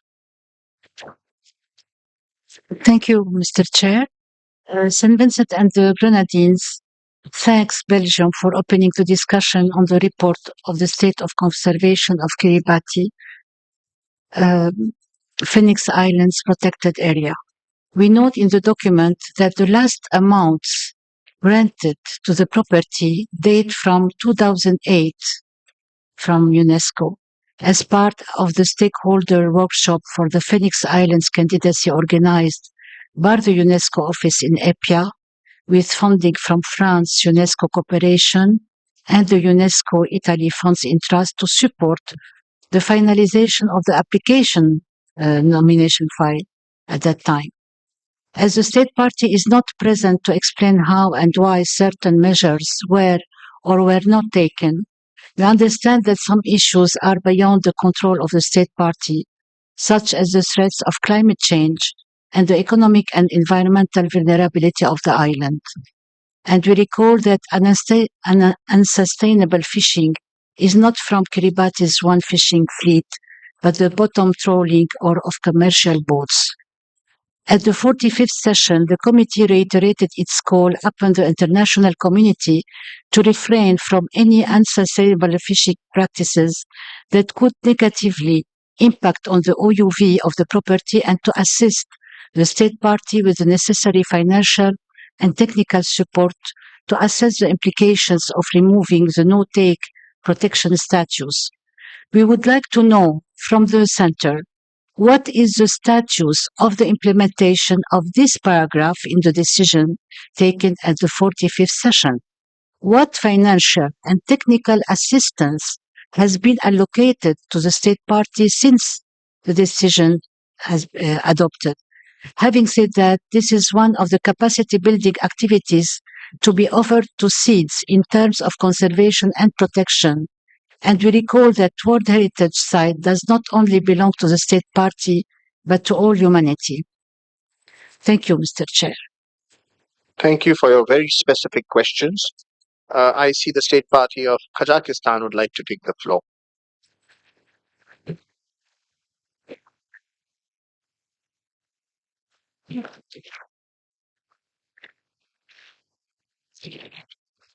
[SPEAKER 13] Thank you, Mr. Chair. St. Vincent and the Grenadines thanks Belgium for opening the discussion on the report of the state of conservation of Kiribati, Phoenix Islands protected area. We note in the document that the last amounts granted to the property date from 2008 from UNESCO as part of the stakeholder workshop for the Phoenix Islands candidacy organized by the UNESCO office in Epia with funding from France UNESCO cooperation and the UNESCO Italy Funds in Trust to support the finalization of the application nomination file at that time. As the state party is not present to explain how and why certain measures were or were not taken, we understand that some issues are beyond the control of the state party, such as the threats of climate change and the economic and environmental vulnerability of the island. And we recall that unsustainable fishing is not from Kiribati's one fishing fleet, but the bottom trawling or of commercial boats. At the 45th session, the committee reiterated its call upon the international community to refrain from any unsustainable fishing practices that could negatively impact on the OUV of the property and to assist the state party with the necessary financial and technical support to assess the implications of removing the no-take protection status. We would like to know from the Center what is the status of the implementation of this paragraph in the decision taken at the 45th session? What financial and technical assistance has been allocated to the state party since the decision has adopted? Having said that, this is one of the capacity building activities to be offered to seeds in terms of conservation and protection. And we recall that World Heritage Site does not only belong to the state party, but to all humanity. Thank you, Mr. Chair.
[SPEAKER 1] Thank you for your very specific questions. I see the state party of Kazakhstan would like to take the floor.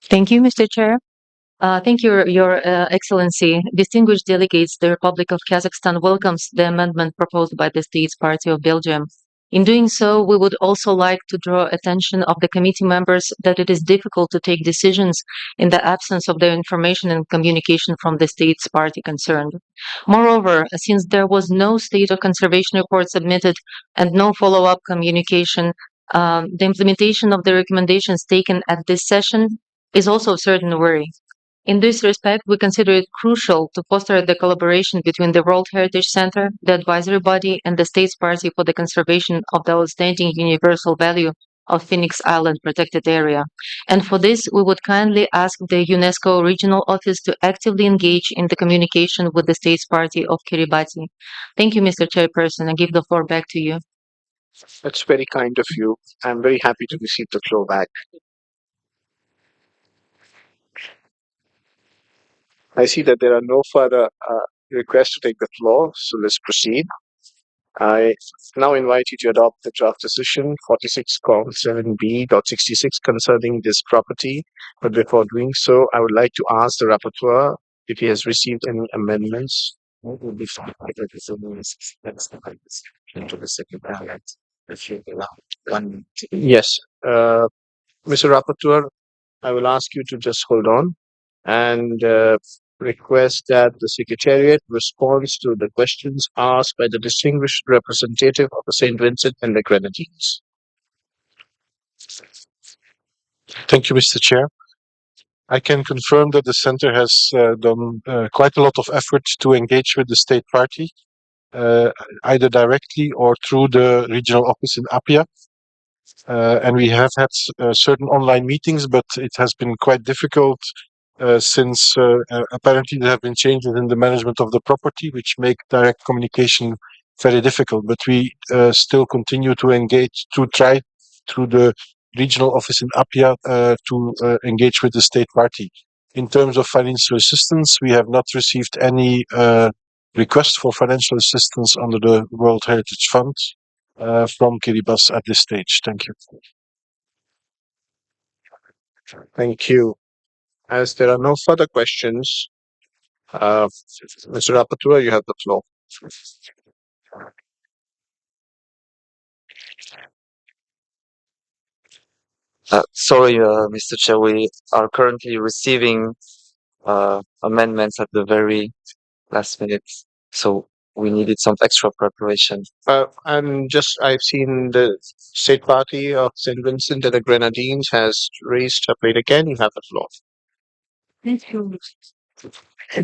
[SPEAKER 11] Thank you, Mr. Chair. Thank you, Your Excellency. Distinguished delegates, the Republic of Kazakhstan welcomes the amendment proposed by the States Party of Belgium. In doing so, we would also like to draw attention of the committee members that it is difficult to take decisions in the absence of the information and communication from the States Party concerned. Moreover, since there was no state of conservation report submitted and no follow-up communication, the implementation of the recommendations taken at this session is also of certain worry. In this respect, we consider it crucial to foster the collaboration between the World Heritage Center, the advisory body, and the States Party for the conservation of the outstanding universal value of Phoenix Island protected area. And for this, we would kindly ask the UNESCO regional office to actively engage in the communication with the States Party of Kiribati. Thank you, Mr. Chairperson. I give the floor back to you.
[SPEAKER 1] That's very kind of you. I'm very happy to receive the floor back. I see that there are no further requests to take the floor, so let's proceed. I now invite you to adopt the draft decision 46.7b.66 concerning this property. But before doing so, I would like to ask the rapporteur if he has received any amendments. What will be found by the into the second ballot. If you allow 1 minute. Yes, Mr. Rapporteur, I will ask you to just hold on and request that the Secretariat responds to the questions asked by the distinguished representative of the St. Vincent and the Grenadines.
[SPEAKER 19] Thank you, Mr. Chair. I can confirm that the Center has done quite a lot of effort to engage with the State Party, either directly or through the regional office in Apia. And we have had certain online meetings, but it has been quite difficult since apparently there have been changes in the management of the property, which make direct communication very difficult. But we still continue to engage, to try through the regional office in Apia to engage with the State Party. In terms of financial assistance, we have not received any request for financial assistance under the World Heritage Fund from Kiribati at this stage. Thank you.
[SPEAKER 1] Thank you. As there are no further questions, Mr. Rapporteur, you have the floor.
[SPEAKER 5] Sorry, Mr. Chair, we are currently receiving amendments at the very last minute, so we needed some extra preparation.
[SPEAKER 1] I've seen the State Party of St. Vincent and the Grenadines has raised up it again. You have the floor.
[SPEAKER 13] Thank you.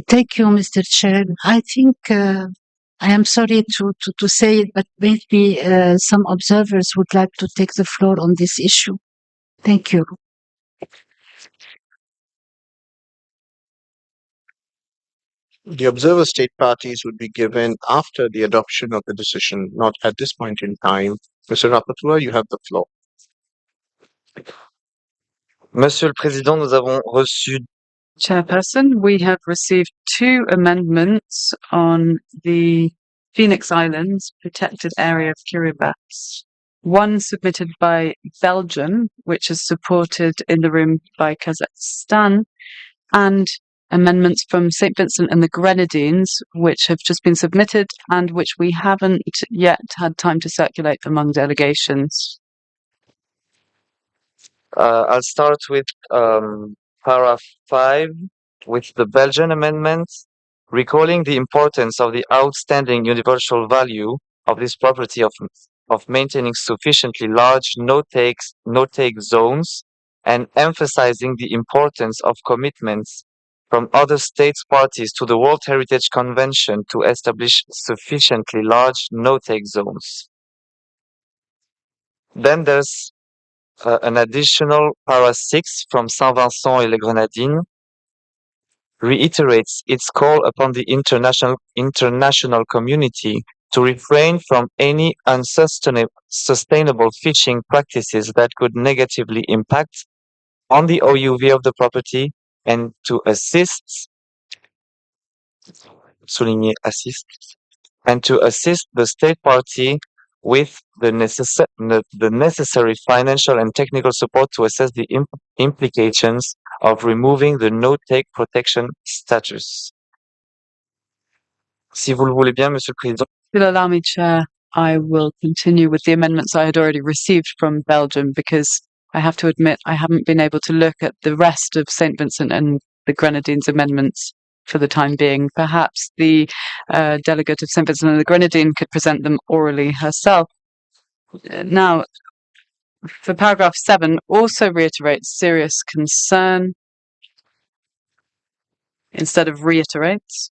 [SPEAKER 13] Thank you, Mr. Chair. I think I am sorry to say it, but maybe some observers would like to take the floor on this issue. Thank you.
[SPEAKER 1] The observer state parties would be given after the adoption of the decision, not at this point in time. Mr. Rapporteur, you have the floor.
[SPEAKER 5] Monsieur le Président, nous avons reçu.
[SPEAKER 9] Chairperson, we have received 2 amendments on the Phoenix Islands protected area of Kiribati. One submitted by Belgium, which is supported in the room by Kazakhstan, and amendments from St. Vincent and the Grenadines, which have just been submitted and which we haven't yet had time to circulate among delegations.
[SPEAKER 5] I'll start with paragraph 5 with the Belgian amendment, recalling the importance of the outstanding universal value of this property of maintaining sufficiently large no-take zones and emphasizing the importance of commitments from other states parties to the World Heritage Convention to establish sufficiently large no-take zones. Then there's an additional para 6 from Saint Vincent et les Grenadines reiterates its call upon the international community to refrain from any unsustainable fishing practices that could negatively impact on the OUV of the property and to assist the state party with the necessary financial and technical support to assess the implications of removing the no-take protection status. Si vous le voulez bien, Monsieur le Président.
[SPEAKER 9] If you'll allow me, Chair, I will continue with the amendments I had already received from Belgium, because I have to admit I haven't been able to look at the rest of St. Vincent and the Grenadines amendments for the time being. Perhaps the delegate of St. Vincent and the Grenadines could present them orally herself. Now, for paragraph 7, also reiterates serious concern instead of reiterates.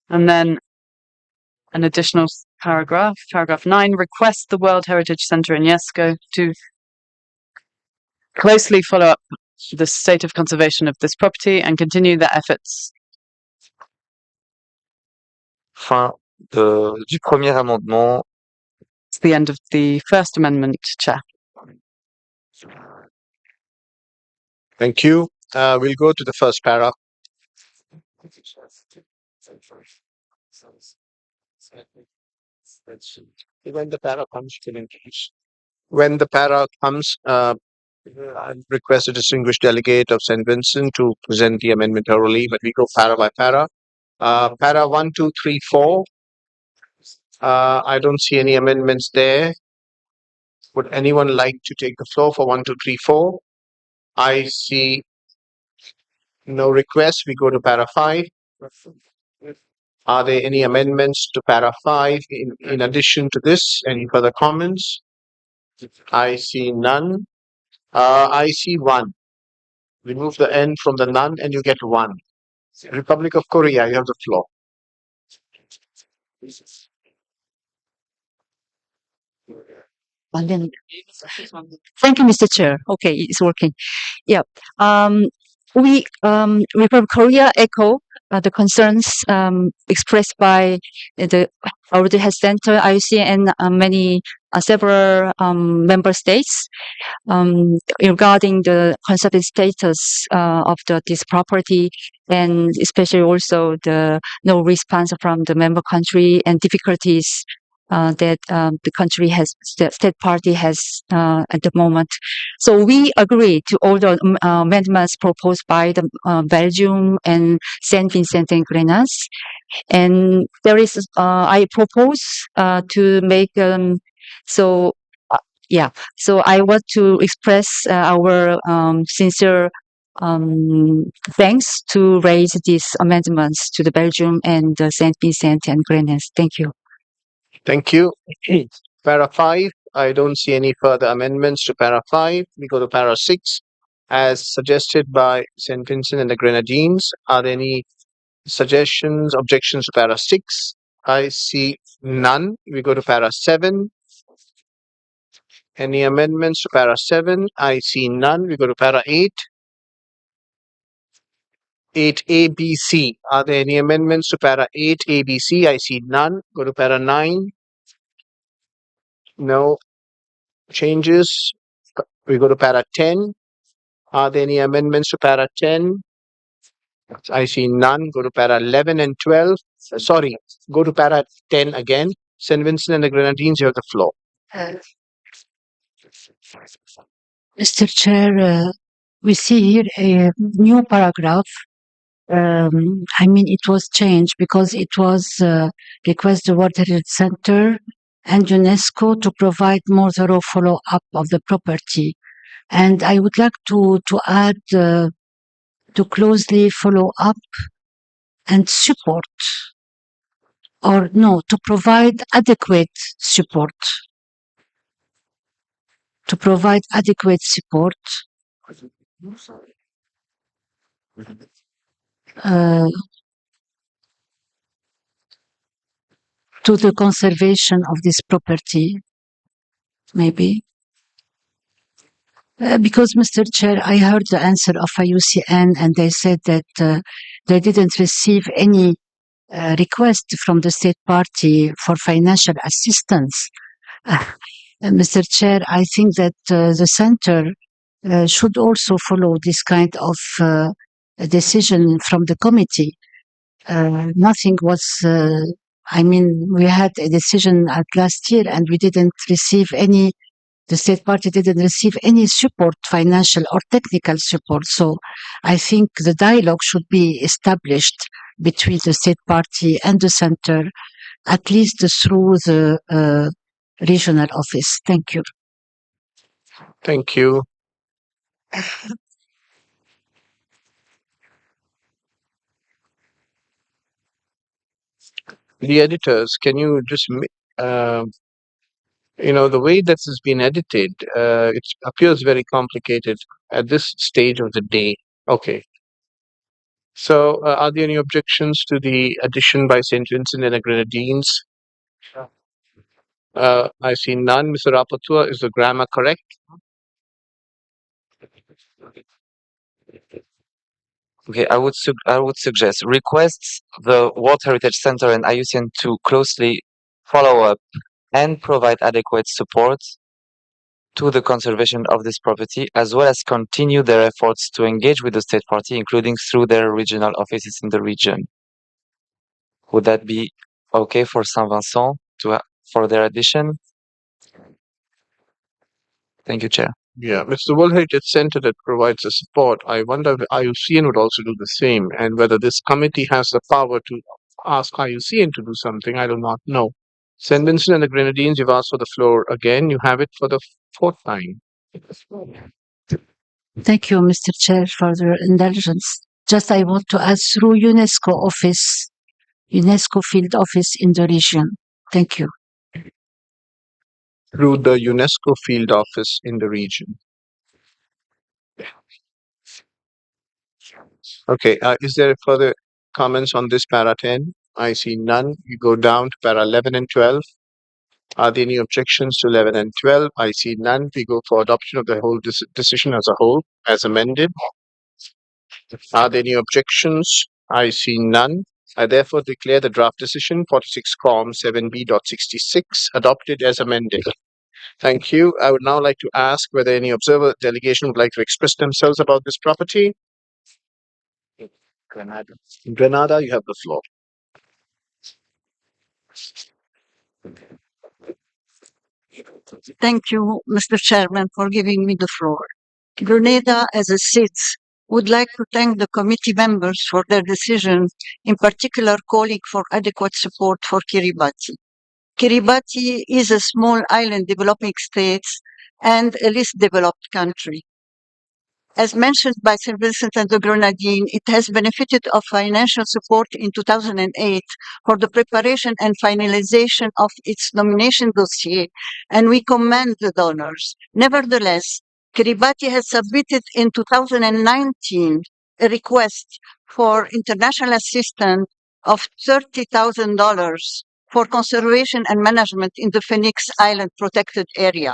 [SPEAKER 9] And then an additional paragraph, paragraph 9, requests the World Heritage Center and UNESCO to closely follow up the state of conservation of this property and continue their efforts.
[SPEAKER 5] Fin du premier amendement.
[SPEAKER 9] It's the end of the first amendment, Chair.
[SPEAKER 1] Thank you. We'll go to the first para. When the para comes, when the para comes, I request a distinguished delegate of St. Vincent to present the amendment orally, but we go para by para. Para 1, 2, 3, 4. I don't see any amendments there. Would anyone like to take the floor for 1, 2, 3, 4? I see no requests. We go to para 5. Are there any amendments to para 5 in addition to this? Any further comments? I see none. I see 1. Remove the N from the none and you get 1. Republic of Korea, you have the floor.
[SPEAKER 2] Thank you, Mr. Chair. Okay, it's working. Yeah. We from Korea echo the concerns expressed by the World Heritage Center, IUC, and several member states regarding the conservative status of this property, and especially also the no response from the member country and difficulties that the country has, the state party has at the moment. So we agree to all the amendments proposed by the Belgium and Saint Vincent and Grenadines. And there is, I propose to make, so I want to express our sincere thanks to raise these amendments to the Belgium and Saint Vincent and Grenadines. Thank you.
[SPEAKER 1] Thank you. Para 5, I don't see any further amendments to para 5. We go to para 6, as suggested by St. Vincent and the Grenadines. Are there any suggestions, objections to para 6? I see none. We go to para 7. Any amendments to para 7? I see none. We go to para 8. 8A, B, C. Are there any amendments to para 8A, B, C? I see none. Go to para 9. No changes. We go to para 10. Are there any amendments to para 10? I see none. Go to para 11 and 12. Sorry, go to para 10 again. St. Vincent and the Grenadines, you have the floor.
[SPEAKER 13] Mr. Chair, we see here a new paragraph. I mean, it was changed because it was request the World Heritage Center and UNESCO to provide more thorough follow-up of the property. And I would like to add to closely follow up and support, or no, to provide adequate support. To provide adequate support to the conservation of this property, maybe. Because, Mr. Chair, I heard the answer of IUCN and they said that they didn't receive any request from the state party for financial assistance. Mr. Chair, I think that the center should also follow this kind of decision from the committee. Nothing was I mean, we had a decision at last year and we didn't receive any, the state party didn't receive any support, financial or technical support. So I think the dialogue should be established between the state party and the center, at least through the regional office. Thank you.
[SPEAKER 1] Thank you. The editors, can you just, the way that has been edited, it appears very complicated at this stage of the day. Okay. So, are there any objections to the addition by St. Vincent and the Grenadines? I see none. Mr. Rapporteur, is the grammar correct?
[SPEAKER 5] Okay, I would suggest requests the World Heritage Center and IUCN to closely follow up and provide adequate support to the conservation of this property, as well as continue their efforts to engage with the state party, including through their regional offices in the region. Would that be okay for Saint Vincent for their addition? Thank you, Chair.
[SPEAKER 1] Yeah, it's the World Heritage Center that provides the support. I wonder if IUCN would also do the same, and whether this committee has the power to ask IUCN to do something. I do not know. St. Vincent and the Grenadines, you've asked for the floor again. You have it for the fourth time.
[SPEAKER 13] Thank you, Mr. Chair, for your indulgence. Just I want to add through UNESCO field office in the region. Thank you.
[SPEAKER 1] Through the UNESCO field office in the region. Okay, is there further comments on this para 10? I see none. You go down to para 11 and 12. Are there any objections to 11 and 12? I see none. We go for adoption of the whole decision as a whole, as amended. Are there any objections? I see none. I therefore declare the draft decision 46 COM 7B.66 adopted as amended. Thank you. I would now like to ask whether any observer delegation would like to express themselves about this property. Grenada, you have the floor.
[SPEAKER 20] Thank you, Mr. Chairman, for giving me the floor. Grenada, as a seat, would like to thank the committee members for their decision, in particular calling for adequate support for Kiribati. Kiribati is a small island developing state and a least developed country. As mentioned by St. Vincent and the Grenadines, it has benefited of financial support in 2008 for the preparation and finalization of its nomination dossier, and we commend the donors. Nevertheless, Kiribati has submitted in 2019 a request for international assistance of $30,000 for conservation and management in the Phoenix Island protected area,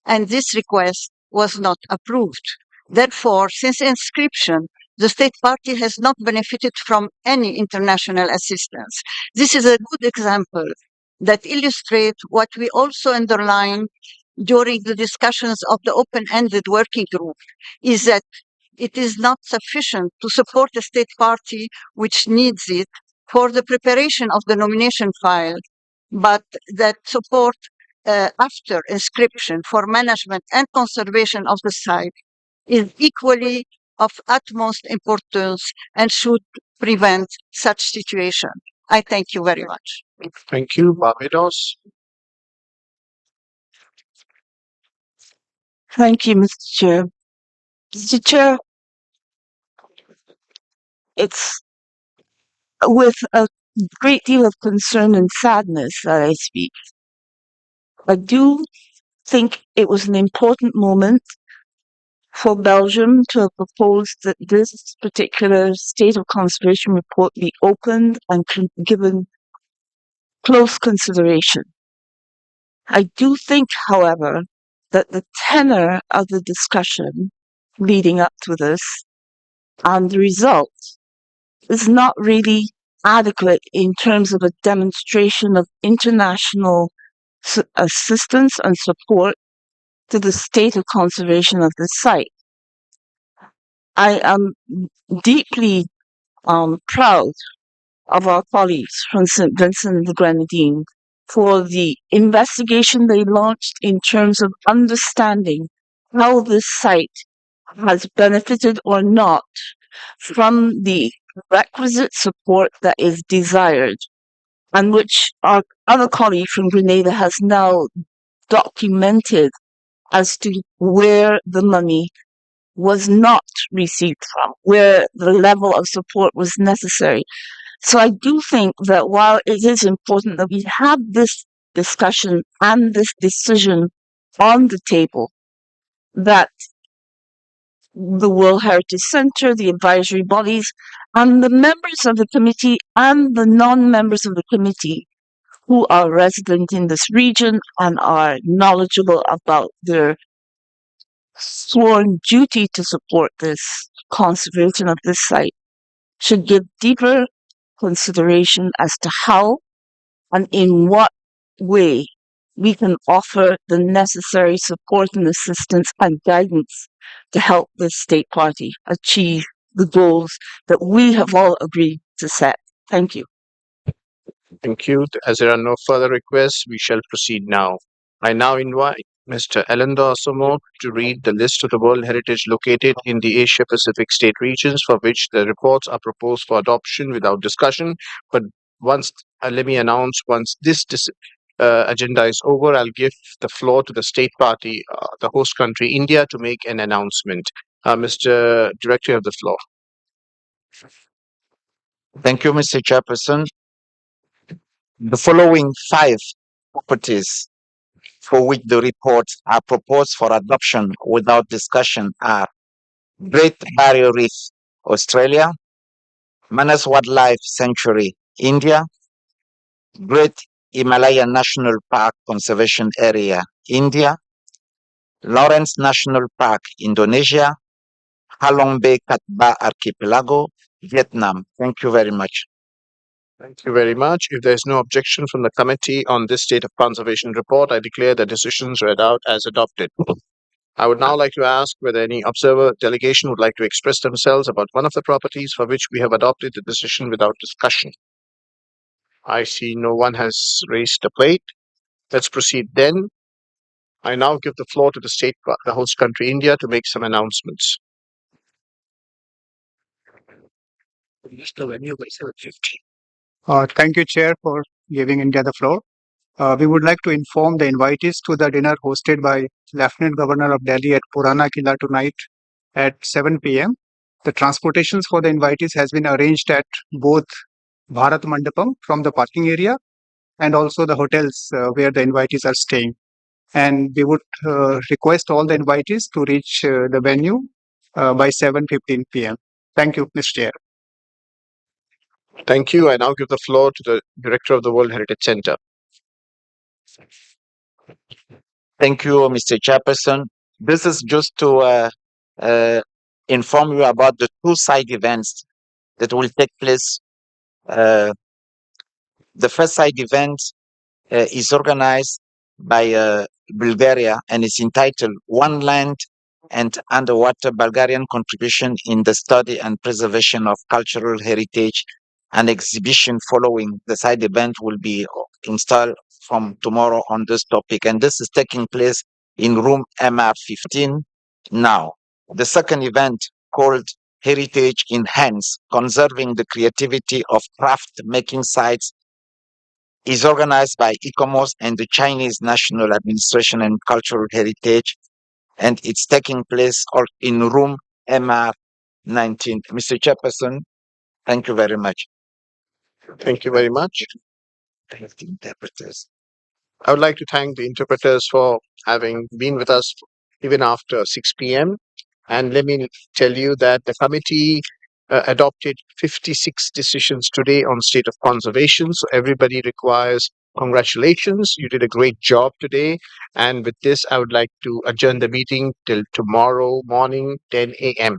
[SPEAKER 20] and this request was not approved. Therefore, since inscription, the state party has not benefited from any international assistance. This is a good example that illustrates what we also underlined during the discussions of the open-ended working group, is that it is not sufficient to support a state party which needs it for the preparation of the nomination file, but that support after inscription for management and conservation of the site is equally of utmost importance and should prevent such situation. I thank you very much.
[SPEAKER 1] Thank you, Barbados.
[SPEAKER 21] Thank you, Mr. Chair. Mr. Chair, it's with a great deal of concern and sadness that I speak. I do think it was an important moment for Belgium to have proposed that this particular state of conservation report be opened and given close consideration. I do think, however, that the tenor of the discussion leading up to this and the result is not really adequate in terms of a demonstration of international assistance and support to the state of conservation of the site. I am deeply proud of our colleagues from St. Vincent and the Grenadines for the investigation they launched in terms of understanding how this site has benefited or not from the requisite support that is desired, and which our other colleague from Grenada has now documented as to where the money was not received from, where the level of support was necessary. So I do think that while it is important that we have this discussion and this decision on the table, that the World Heritage Center, the advisory bodies, and the members of the committee and the non-members of the committee who are resident in this region and are knowledgeable about their sworn duty to support this conservation of this site should give deeper consideration as to how and in what way we can offer the necessary support and assistance and guidance to help this state party achieve the goals that we have all agreed to set. Thank you.
[SPEAKER 1] Thank you. As there are no further requests, we shall proceed now. I now invite Mr. Elendo Asomo to read the list of the World Heritage located in the Asia Pacific state regions for which the reports are proposed for adoption without discussion. But once, let me announce, once this agenda is over, I'll give the floor to the state party, the host country, India, to make an announcement. Mr. Director, you have the floor.
[SPEAKER 12] Thank you, Mr. Chairperson. The following 5 properties for which the reports are proposed for adoption without discussion are Great Barrier Reef, Australia; Manas Wildlife Sanctuary, India; Great Himalayan National Park Conservation Area, India; Lawrence National Park, Indonesia; Halong Bay Katba Archipelago, Vietnam. Thank you very much.
[SPEAKER 1] Thank you very much. If there is no objection from the committee on this state of conservation report, I declare the decisions read out as adopted. I would now like to ask whether any observer delegation would like to express themselves about one of the properties for which we have adopted the decision without discussion. I see no one has raised a plate. Let's proceed then. I now give the floor to the host country, India, to make some announcements.
[SPEAKER 14] Thank you, Chair, for giving India the floor. We would like to inform the invitees to the dinner hosted by Lieutenant Governor of Delhi at Purana Killa tonight at 7 p.m. The transportations for the invitees has been arranged at both Bharat Mandapam from the parking area and also the hotels where the invitees are staying. And we would request all the invitees to reach the venue by 7:15 p.m. Thank you, Mr. Chair.
[SPEAKER 1] Thank you. I now give the floor to the Director of the World Heritage Center.
[SPEAKER 12] Thank you, Mr. Chairperson. This is just to inform you about the 2 side events that will take place. The first side event is organized by Bulgaria and is entitled One Land and Underwater Bulgarian Contribution in the Study and Preservation of Cultural Heritage. An exhibition following the side event will be installed from tomorrow on this topic, and this is taking place in room MR15 now. The second event, called Heritage in Hands, Conserving the Creativity of Craft Making Sites, is organized by ICOMOS and the Chinese National Administration and Cultural Heritage, and it's taking place in room MR19. Mr. Chairperson, thank you very much.
[SPEAKER 1] Thank you very much.
[SPEAKER 12] Thank the interpreters.
[SPEAKER 1] I would like to thank the interpreters for having been with us even after 6 p.m. And let me tell you that the committee adopted 56 decisions today on state of conservation. So everybody requires congratulations. You did a great job today. And with this, I would like to adjourn the meeting till tomorrow morning, 10 a.m.